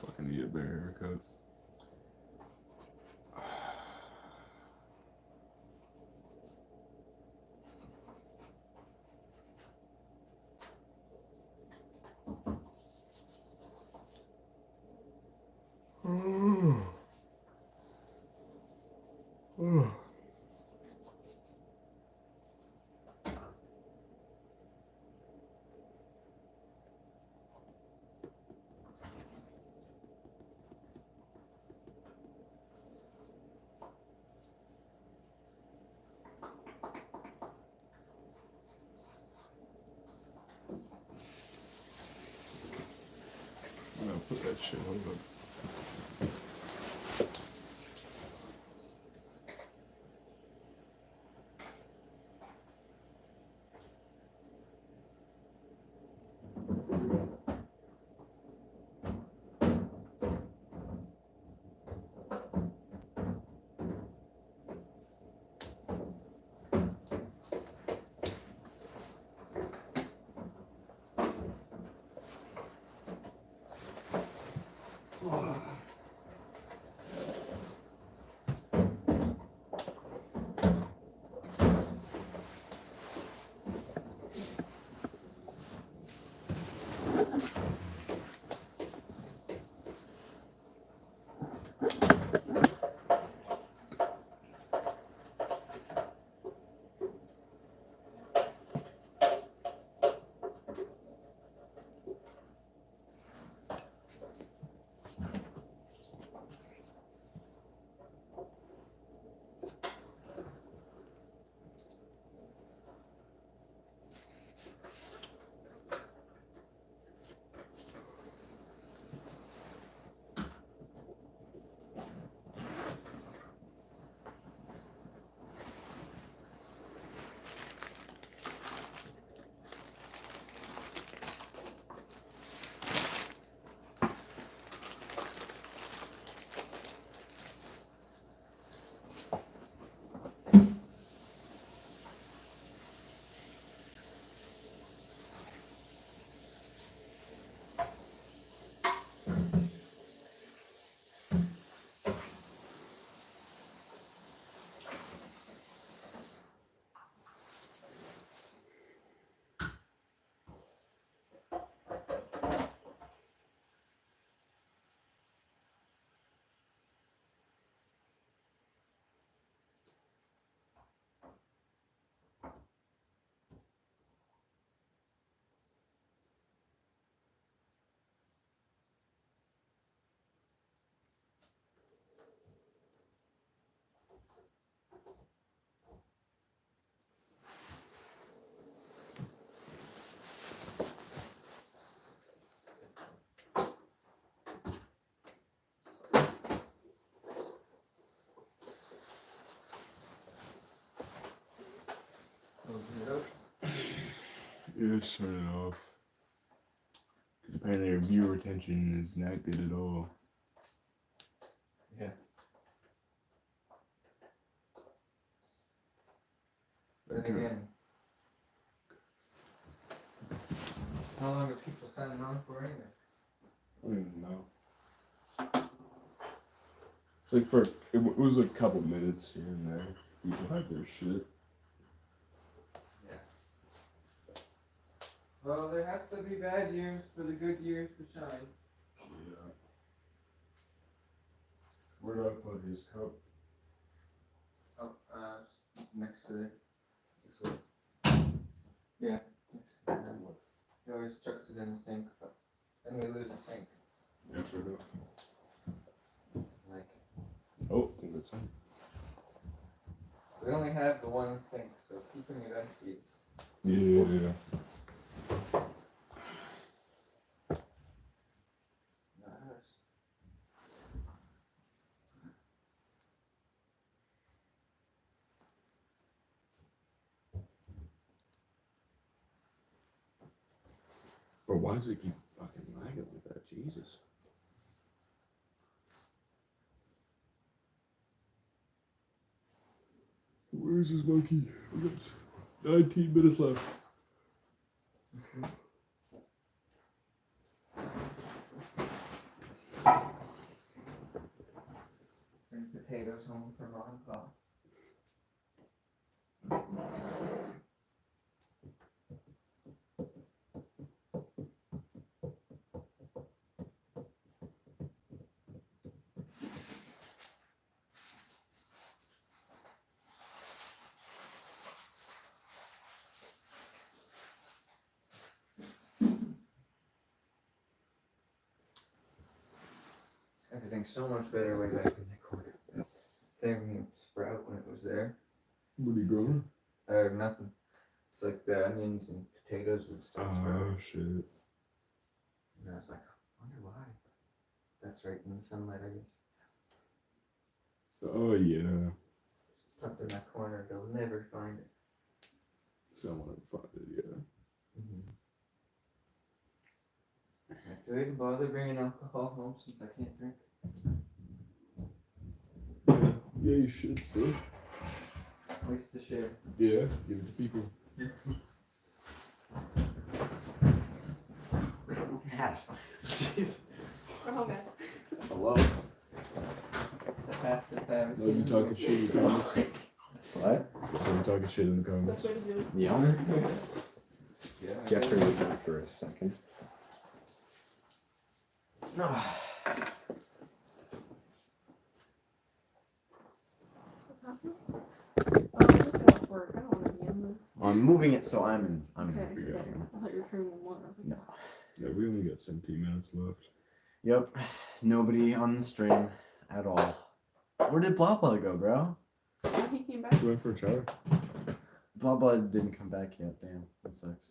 Fucking need a bear haircut. I'm gonna put that shit on. Yeah, just turn it off. Because apparently our viewer retention is not good at all.
Yeah. But
Okay.
again, how long are people signing on for anyway?
I don't even know. It's like for it was a couple minutes here and there. People had their shit.
Yeah. Well, there has to be bad years for the good years to shine.
Yeah. Where do I put his cup?
Oh, next to it.
It's like,
Yeah. Next to it. He always chucks it in the sink, but then we lose the sink.
yeah, sure do.
Like,
Oh, I think that's fine.
we only have the one sink, so keeping it empty is
Yeah.
not ours.
But why does it keep fucking lagging like that? Jesus. Where's this monkey? We got 19 minutes left.
Bring potatoes home from Ron Paul. Everything's so much better way back in the corner. They didn't even sprout when it was there.
What are you growing?
Nothing. It's like the onions and potatoes would start sprouting.
Oh, shit.
And I was like, I wonder why. That's right in the sunlight, I guess.
Oh, yeah.
Stuck in that corner, they'll never find it.
Someone find it, yeah.
Do I even bother bringing alcohol home since I can't drink?
Yeah, you should still.
Waste the share.
Yeah, give it to people.
Yes. Jeez.
We're home, guys.
Hello.
The fastest I ever
No, you
seen.
talking shit in the comments.
What?
No, you talking shit in the comments.
That's what to do.
Yeah.
Yeah,
Jeffrey was in for a second.
What's happening? Oh, I just got off work. I don't want to be in this.
I'm moving it so I'm in
Okay.
the game.
I thought you were turning one. I was like,
No.
Yeah, we only got 17 minutes left.
Yep. Nobody on the stream at all. Where did Blah Blah go, bro?
oh, he came back.
We went for a shower.
Blah Blah didn't come back yet. Damn. That sucks.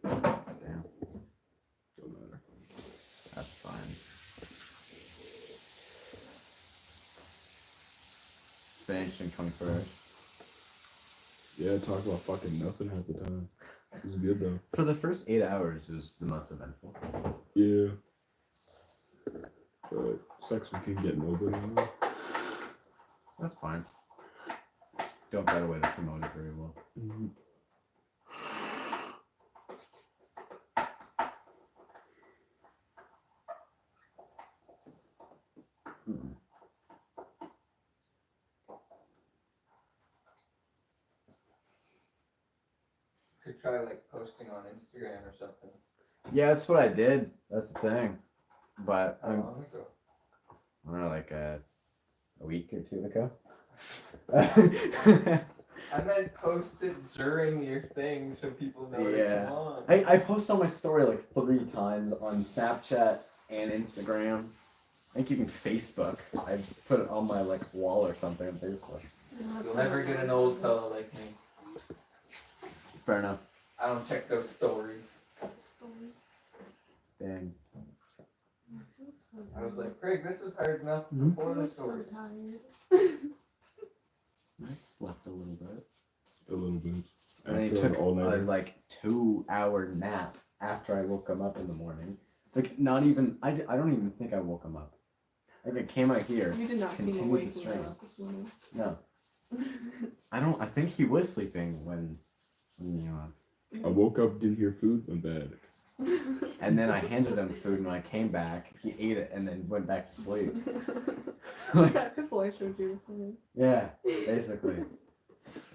Damn.
Don't matter.
That's fine. Finished in 24 hours.
Yeah, talk about fucking nothing half the time. It was good though.
For the first 8 hours, it was the most eventful.
Yeah. But sex we can get nobody on.
That's fine. Just don't got a way to promote it very well.
Mm-hmm.
Could try like posting on Instagram or something.
Yeah, that's what I did. That's the thing. But
How long ago?
I don't know, like a week or two ago.
I meant post it during your thing so people know to
Yeah.
come on.
I post on my story like 3 times on Snapchat and Instagram. I think even Facebook. I put it on my like wall or something on Facebook.
You'll never get an old fellow like me.
Fair enough.
I don't check those stories.
Dang.
I was like, Craig, this was hard enough
Mhm.
before the
I'm so
stories.
tired.
I slept a little bit.
A little bit.
And then he
After
took
an all-nighter.
a like 2-hour nap after I woke him up in the morning. Like not even I don't even think I woke him up. Like I came out here.
You did not see me
Continued the
waking
stream.
up this morning.
No, I think he was sleeping when
I woke up, didn't hear food, went bad.
and then I handed him food, and when I came back, he ate it and then went back to sleep.
That people I showed you this morning.
Yeah, basically.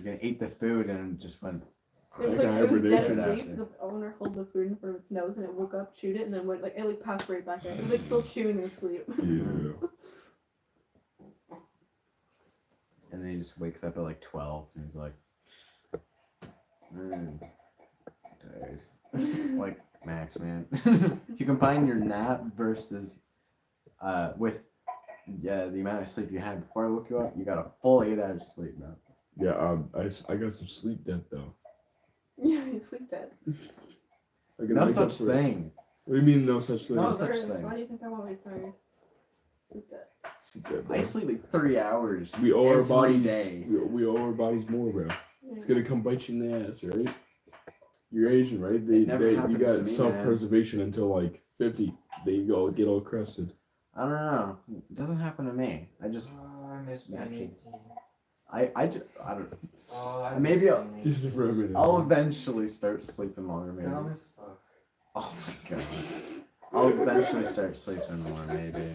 Like I ate the food and just went.
It was
Like
like it was dead
hibernation
asleep.
after.
The owner held the food in front of its nose and it woke up, chewed it, and then went like it like passed right back out. It was like still chewing in sleep.
Yeah.
And then he just wakes up at like 12 and he's like, tired. Like, Max, man. If you combine your nap versus with the amount of sleep you had before I woke you up, you got a full 8 hours of sleep now.
Yeah, I got some sleep debt though.
Yeah, you sleep dead.
I gotta
No
make up
such
for it.
thing.
What do you mean no such thing?
No
Oh,
such
there is.
thing.
Why do you think I'm always tired? Sleep dead.
Sleep debt, bro.
I sleep like 3 hours
We owe our
every
bodies.
day.
We owe our bodies more, bro.
Yeah.
It's gonna come bite you in the ass, right? You're Asian, right?
It never
You
happens to
got
me,
self-preservation until like 50. They go get all crusted.
I don't know. It doesn't happen to me. I just,
Oh, I miss being
Naturally.
18.
I don't.
Oh, I
Maybe
miss
I'll-
being
Just
18.
for a minute.
I'll eventually start sleeping longer, maybe.
Dumb as fuck.
Oh my god. I'll eventually start sleeping more, maybe.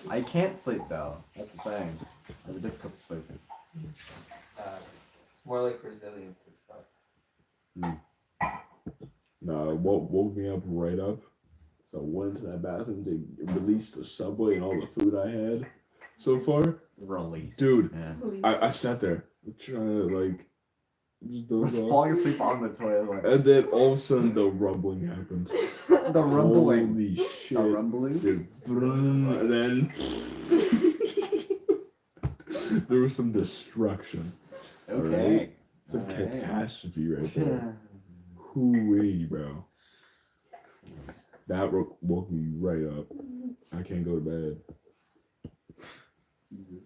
I can't sleep though. That's the thing. I have a difficulty sleeping.
It's more like resilience and stuff.
Nah, what woke me up right up. So I went into that bathroom to release the Subway and all the food I had so far.
Release.
Dude,
Yeah.
Please.
I sat there trying to like just
I was
doze off.
falling asleep on the toilet.
And then all of a sudden the rumbling happened.
The rumbling.
Holy shit.
The rumbling?
Dude, and then there was some destruction.
Okay.
Some
Alright.
catastrophe right there. Hoo-wee, bro. That woke me right up. I can't go to bed.
Jesus.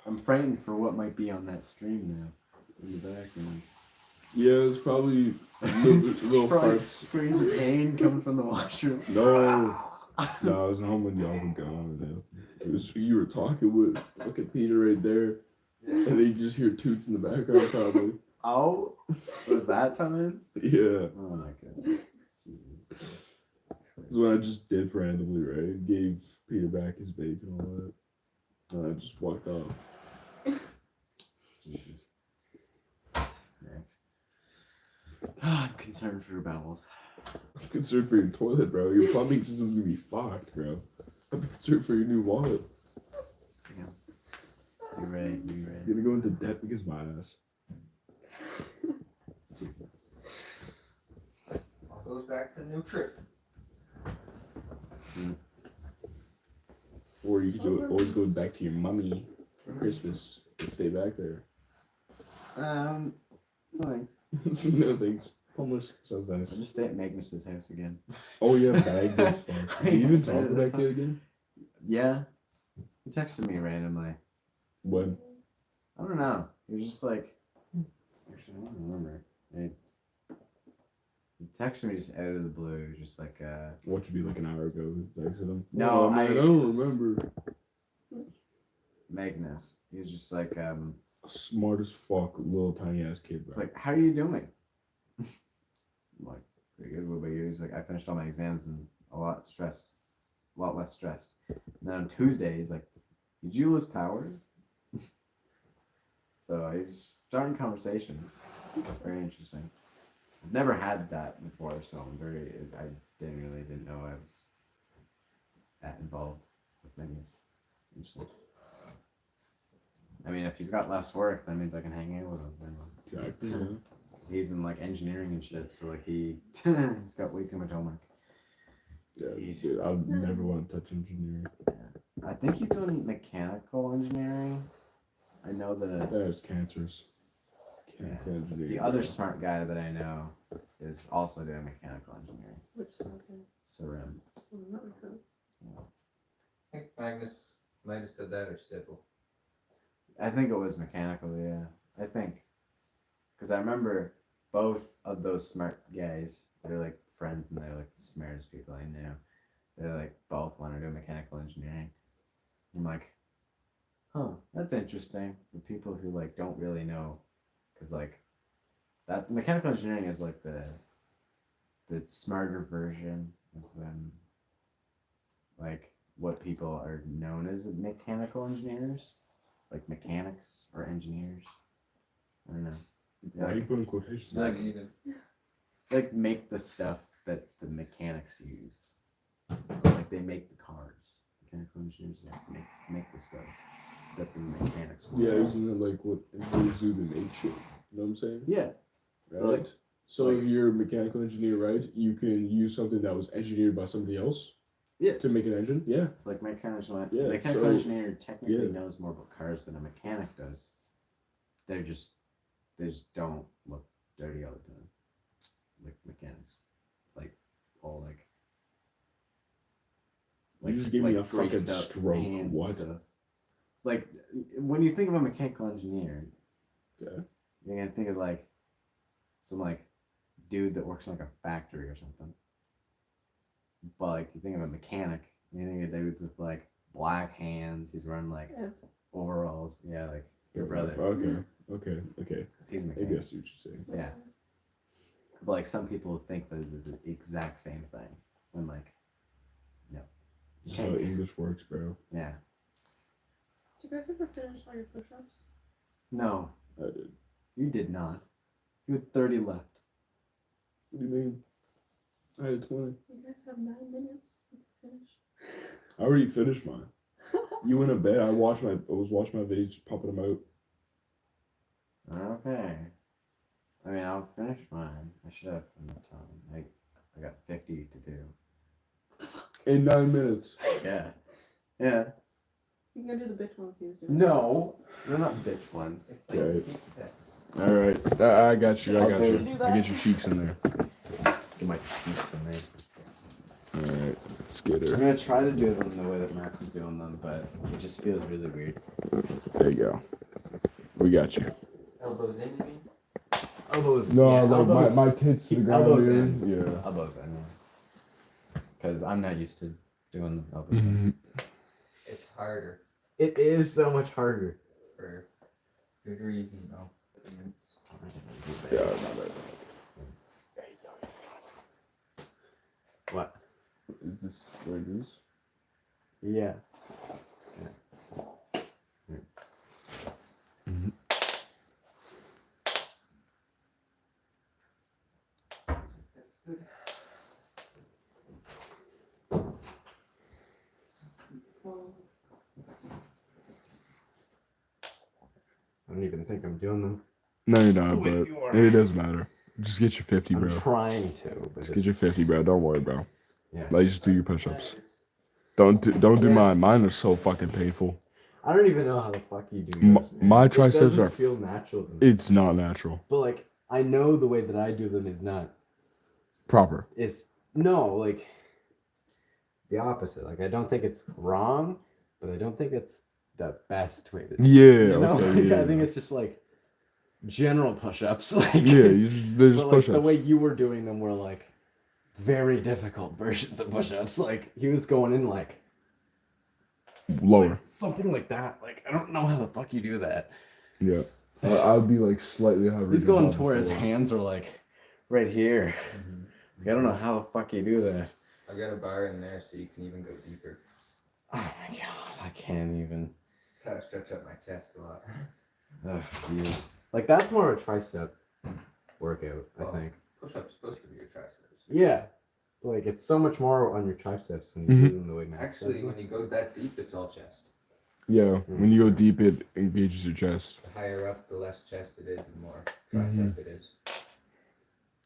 I'm frightened for what might be on that stream now. In the background.
Yeah, it's probably little
Probably
farts.
screams of pain coming from the washroom.
No, it was home when y'all were gone. It was you were talking with fucking Peter right there, and then you just hear toots in the background probably.
Oh, was that coming?
Yeah,
Oh my god.
that's what I just did randomly, right? Gave Peter back his vape and all that, and I just walked off.
Jesus. I'm concerned for your bowels.
I'm concerned for your toilet, bro. Your plumbing system's gonna be fucked, bro. I'm concerned for your new wallet.
You're right. You're
You're
right.
gonna go into debt because of my ass.
Jesus.
All goes back to the new trip.
Or you could always go back to your mummy for Christmas and stay back there.
No thanks.
No thanks. Homeless sounds nice.
I'll just stay at Magnus's house again.
Oh yeah, Magnus. Fuck. Did you even talk to that kid again?
Yeah. He texted me randomly.
When?
I don't know. He was just like, actually, I don't remember. He texted me just out of the blue. He was just like,
What should be like an hour ago? Next to them.
No,
Oh, man, I don't remember.
Magnus. He was just like,
Smart as fuck, little tiny ass kid,
it's
bro.
like, how are you doing? I'm like, pretty good. What about you? He's like, I finished all my exams and a lot less stressed. And then on Tuesday, he's like, did you lose power? So he's starting conversations. It's very interesting. I've never had that before, so I didn't know I was that involved with things. Interesting. I mean, if he's got less work, that means I can hang out with him. Then.
Exactly. Yeah.
He's in like engineering and shit, so like he's got way too much homework.
Yeah, dude, I never want to touch engineering.
I think he's doing mechanical engineering. I know that
That's cancerous. Chemical engineering.
the other smart guy that I know is also doing mechanical engineering.
Which is okay.
Sarim.
That makes sense.
I think Magnus might have said that or civil.
I think it was mechanical, yeah. I think. Because I remember both of those smart guys, they're like friends and they're like the smartest people I know. They like both want to do mechanical engineering. I'm like, huh, that's interesting for people who like don't really know, because like that mechanical engineering is like the smarter version of like what people are known as mechanical engineers, like mechanics or engineers. I don't know.
Why are you putting quotations?
Not
Like-
even.
Like make the stuff that the mechanics use. Like they make the cars. Mechanical engineers like make the stuff that the mechanics
Yeah,
use.
isn't it like what engineers do to make shit? You know what I'm saying?
Yeah.
Right?
So, like-
So if you're a mechanical engineer, right, you can use something that was engineered by somebody else
Yeah.
to make an engine. Yeah.
It's like mechanical
Yeah,
mechanical
so-
engineer technically
yeah.
knows more about cars than a mechanic does. They just don't look dirty all the time. Like mechanics. Like all like
You just gave me a
greased
fucking
up
stroke.
hands and
What?
stuff. Like when you think of a mechanical engineer,
Yeah.
you're gonna think of like some like dude that works in like a factory or something. But like you think of a mechanic, you think of dudes with like black hands. He's wearing like
Yeah.
overalls. Yeah, like your brother.
Okay.
'Cause he's a
Maybe I
mechanic.
see what you're saying.
Yeah. But like some people think they're the exact same thing. When like, no.
That's how English works, bro.
Yeah.
Did you guys ever finish all your push-ups?
No,
I did.
you did not. You had 30 left.
What do you mean? I had 20.
You guys have 9 minutes to finish.
I already finished mine. You went to bed. I was watching my videos, just popping them out.
Okay. I mean, I'll finish mine. I should have enough time. I got 50 to do.
In 9 minutes.
Yeah. Yeah.
He's gonna do the bitch ones he was doing.
No, they're not bitch ones.
It's like
Okay.
keep that.
All right. I got you. I
I'll
got
do
you.
do
I
that.
get your cheeks in there.
Get my cheeks in there.
All right. Let's get
I'm
her.
gonna try to do them the way that Max is doing them, but it just feels really weird.
There you go. We got you.
Elbows in, you mean?
Elbows.
No,
yeah,
like
elbows,
my tits to the ground.
elbows
dude.
in.
Yeah.
Elbows in. Because I'm not used to doing the elbows in.
Mm-hmm.
It's harder
It is so much harder.
for good reason, though.
Yeah, not bad.
What?
Is this where it is?
Yeah.
Mm-hmm.
That's good.
Well,
I don't even think I'm doing them.
No, you're not,
Wait,
but
you are.
it doesn't matter. Just get your 50,
I'm
bro.
trying to, but
Just get your 50, bro. Don't worry, bro.
Yeah.
Like, just do your push-ups. Don't do
Yeah.
mine. Mine are so fucking painful.
I don't even know how the fuck you do
M-
yours, man.
my
It
triceps
doesn't
are
feel natural to me.
It's not natural.
But like I know the way that I do them is not
Proper.
like the opposite. Like I don't think it's wrong, but I don't think it's the best way to do it.
Yeah.
You know?
Okay,
Like,
yeah.
I think it's just like general push-ups. Like
Yeah, they're just
but like
push-ups.
the way you were doing them were like very difficult versions of push-ups. Like he was going in like
Lower.
something like that. Like I don't know how the fuck you do that.
Yeah. I would be like slightly hovering.
He's going to
above
where
the
his
floor.
hands are like right here. Like, I don't know how the fuck you do that.
I've got a bar in there so you can even go deeper.
Oh my god, I can't even.
That's how I stretch out my chest a lot.
Oh, jeez. Like that's more of a tricep workout, I
Oh.
think.
Push-up's supposed to be your triceps.
Yeah. Like it's so much more on your triceps when you
Mhm.
do them the way Max
Actually,
does them.
when you go that deep, it's all chest.
Yeah. When you go deep, it engages your chest.
The higher up, the less chest it is, and more tricep it is.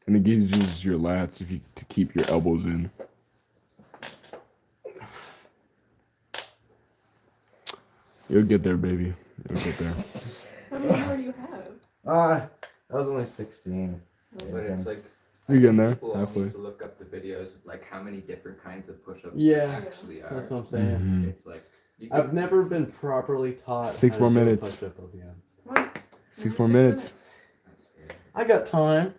And it engages your lats if you to keep your elbows in. You'll get there, baby. You'll get there.
how many more do you have?
That was only 16.
But it's like
You're getting there,
people all
halfway.
need to look up the videos of like how many different kinds of push-ups
Yeah,
there actually are.
That's what I'm saying.
Mhm.
It's like you
I've
could-
never been properly taught.
6
how
more
to do a
minutes.
push-up, I'll be honest.
Come on.
6 more minutes.
That's scary.
I got time.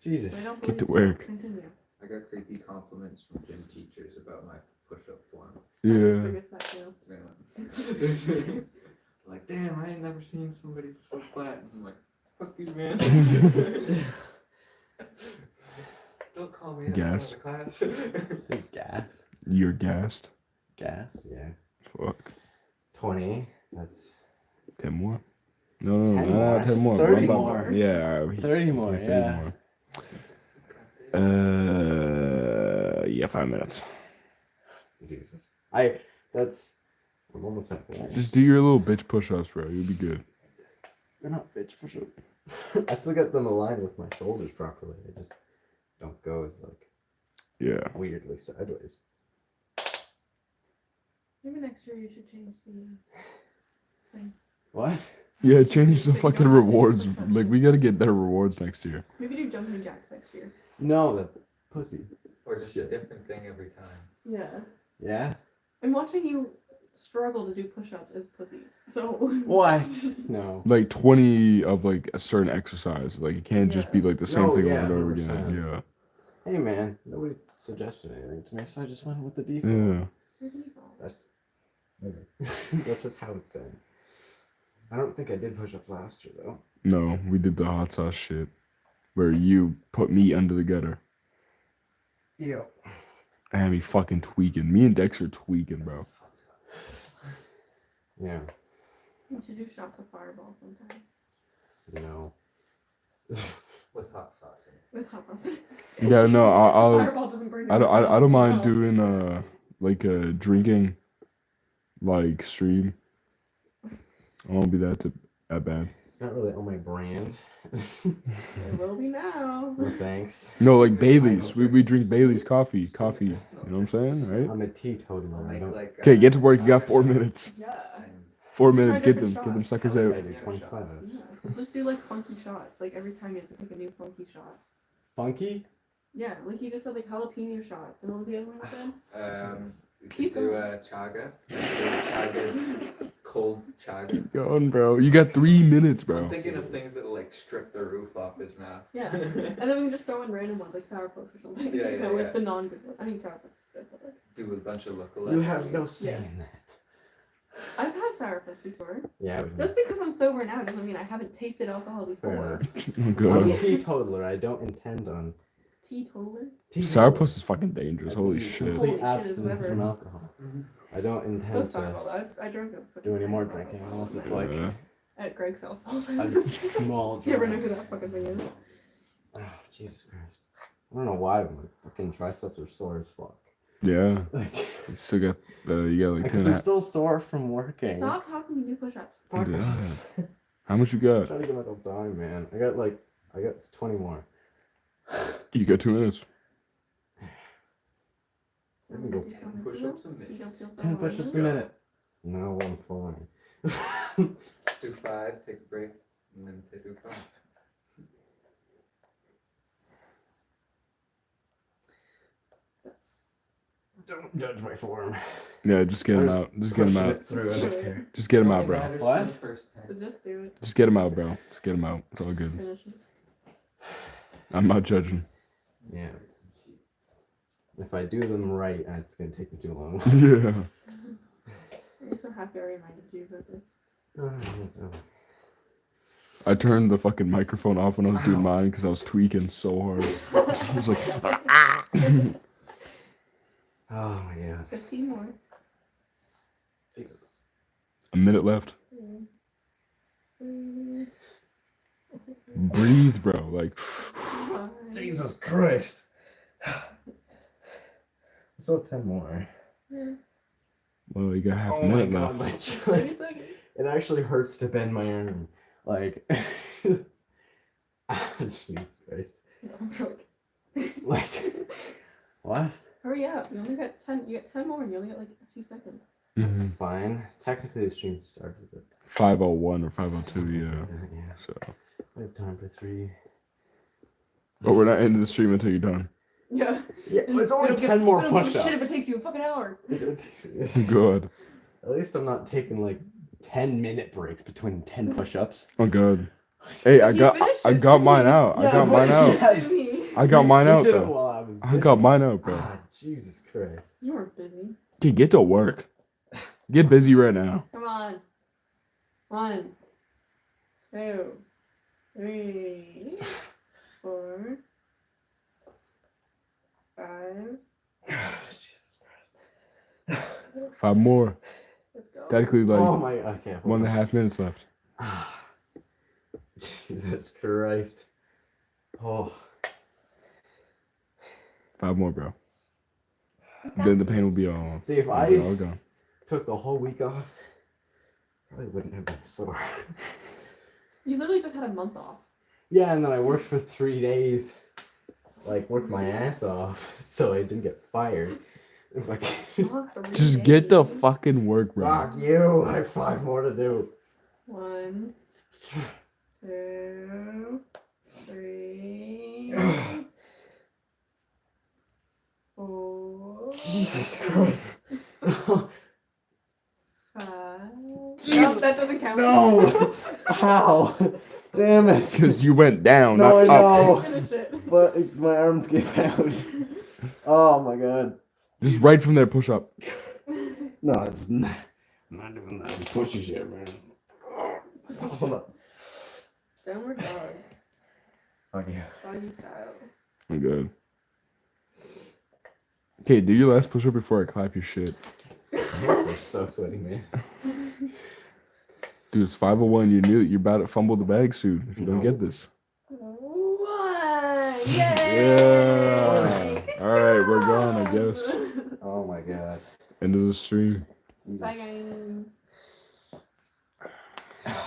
Jesus.
I don't
Get to
believe so.
work.
Continue.
I got creepy compliments from gym teachers about my push-up form.
My sister
Yeah.
gets that too.
Yeah. Like, damn, I ain't never seen somebody so flat. And I'm like, fuck you, man. Don't call me out
Gas.
in class.
Say gas.
You're gassed.
Gas, yeah.
Fuck.
20. That's
10 more? No,
10
no,
more.
no, 10 more.
30
Blah, blah,
more.
blah. Yeah.
30 more, yeah.
Yeah, 5 minutes.
Jesus. I'm almost halfway.
Just do your little bitch push-ups, bro. You'll be good.
They're not bitch push up. I still get them aligned with my shoulders properly. They just don't go as like
Yeah.
weirdly sideways.
Maybe next year you should change the thing.
What?
Yeah, change the
Like,
fucking
don't have to do
rewards.
push-ups.
Like, we gotta get better rewards next year.
Maybe do jumping jacks next year.
No, that's pussy.
Or just a different thing every time.
Yeah.
Yeah?
I'm watching you struggle to do push-ups as pussy. So
What? No.
Like 20 of like a certain exercise. Like it can't just be like the same
No,
thing
yeah,
over and over
100%.
again. Yeah.
Hey man, nobody suggested anything to me, so I just went with the default.
Yeah.
That's that's just how it's been. I don't think I did push ups last year though.
No, we did the hot sauce shit where you put me under the gutter.
Yeah.
I had me fucking tweaking. Me and Dex are tweaking, bro.
Yeah.
You should do shots of Fireball sometime.
No.
With hot sauce in it.
With hot sauce.
Yeah, no, I'll
Fireball doesn't burn.
I don't mind
No.
doing like a drinking like stream. I won't be that bad.
It's not really on my brand.
It will be now.
No thanks.
No, like Bailey's. We drink Bailey's coffee. You know what I'm saying, right?
I'm a teetotaler. I don't.
Okay, get to work. You got 4 minutes.
Yeah.
4 minutes.
Try
Get them
different
suckers
I
out.
do 25.
Yeah. Just do like funky shots. Like every time you have to pick a new funky shot.
Funky?
Yeah, like he just said like jalapeno shots. And what was the other one you said?
We
Keep
could do
going.
a chaga. Cold chaga.
Keep going, bro. You got 3 minutes, bro.
I'm thinking of things that'll like strip the roof off his mouth.
Yeah. And then we can just throw in random ones like sourpuss or something.
Yeah,
You
yeah,
know, like
yeah.
the non-good one. I mean sourpuss is good, but like
Do a bunch of lookalikes.
You have no say
Yeah.
in that.
I've had sourpuss before.
Yeah.
Just because I'm sober now doesn't mean I haven't tasted alcohol
Fair
before.
enough.
Oh
I'm
god.
a teetotaler. I don't intend on.
Teetotaler?
Sourpuss is fucking dangerous.
That's
Holy
the
shit.
Holy
Complete
shit,
abstinence
whoever.
from alcohol. I don't
So
intend
it's
to
Fireball. I drank a
do any more drinking unless it's like
Yeah.
at Greg's house.
a small
You ever know
drink.
who that fucking thing is?
Oh, Jesus Christ. I don't know why my fucking triceps are sore as fuck.
Yeah.
Like,
You still got you got like 2
because
and a
I'm
half.
still sore from working.
Stop talking and do push-ups.
Fuck.
Yeah. How much you
I'm
got?
trying to get myself time, man. I got 20 more.
You got 2 minutes.
I can go
Do some
10 push-ups a minute.
You don't feel so
10
horny?
push-ups a minute. No, I'm falling.
Do 5, take a break, and then do 5.
Don't judge my form.
Yeah, just get him out. Just get him out.
Through. I don't care.
Just get him out,
Only
bro.
matters
What?
for the first
So
10.
just do it.
Just get him out, bro. Just get him out. It's all good.
Finish it.
I'm not judging.
Yeah. If I do them right, it's gonna take me too long.
Yeah.
I'm so happy I reminded you about this.
Oh,
I turned the fucking microphone off when I was doing mine because I was tweaking so hard. I was like,
oh my god.
15 more.
a minute left.
3,
Breathe, bro. Like,
5.
Jesus Christ. So 10 more.
well, you got half a
Oh my
minute
god,
left.
my
30 seconds.
it actually hurts to bend my arm. Like, Jesus Christ.
I'm like,
Like, what?
hurry up. You only got 10. You got 10 more and you only got like a few seconds.
Mm-hmm.
Fine. Technically, the stream started at
5:01 or 5:02, yeah.
yeah.
So,
I have time for 3.
but we're not ending the stream until you're done.
Yeah.
Yeah, it's
We
only
don't
10 more
we don't give a
push-ups.
shit if it takes you a fucking hour.
Good.
At least I'm not taking like 10-minute breaks between 10 push-ups.
Oh, good. Hey, I
He
got
finished
I
his
got
thing.
mine out. I
Yeah,
got
but
mine out.
yeah.
Didn't he?
I got mine
You
out,
did it
though.
while I was
I got
busy.
mine out, bro.
Ah, Jesus Christ.
You weren't busy.
Okay, get to work. Get busy right now.
Come on. 1, 2, 3, 4, 5.
Jesus
5 more.
Let's go.
Technically, like,
Oh my, I can't.
1.5 minutes left.
Jesus Christ. Oh.
5 more, bro.
You got
Then the
this.
pain will be all.
See, if
it'll be
I
all gone.
took the whole week off, probably wouldn't have been sore.
You literally just had a month off.
Yeah, and then I worked for 3 days. Like, worked my ass off, so I didn't get fired. If I can-
Just get the fucking work, bro.
Fuck you! I have 5 more to do.
1, 2, 3, 4.
Jesus Christ.
5. No, that doesn't count.
No! How? Damn it!
Because you went down,
No, I
not up.
know.
Finish it.
But my arms gave out. Oh my god.
Just right from there, push up.
No, it's not. I'm not doing that. It's pushy shit, man. Hold up.
Downward dog.
Fuck you.
Doggy style.
I'm good. Okay, do your last push up before I clap your shit.
My hands are so sweaty, man.
Dude, it's 5:01. You knew you're about to fumble the bag soon if you don't get this.
1. Yay!
Yeah.
Good
All right, we're gone, I
job.
guess.
Oh my god.
End of the stream.
Bye, guys.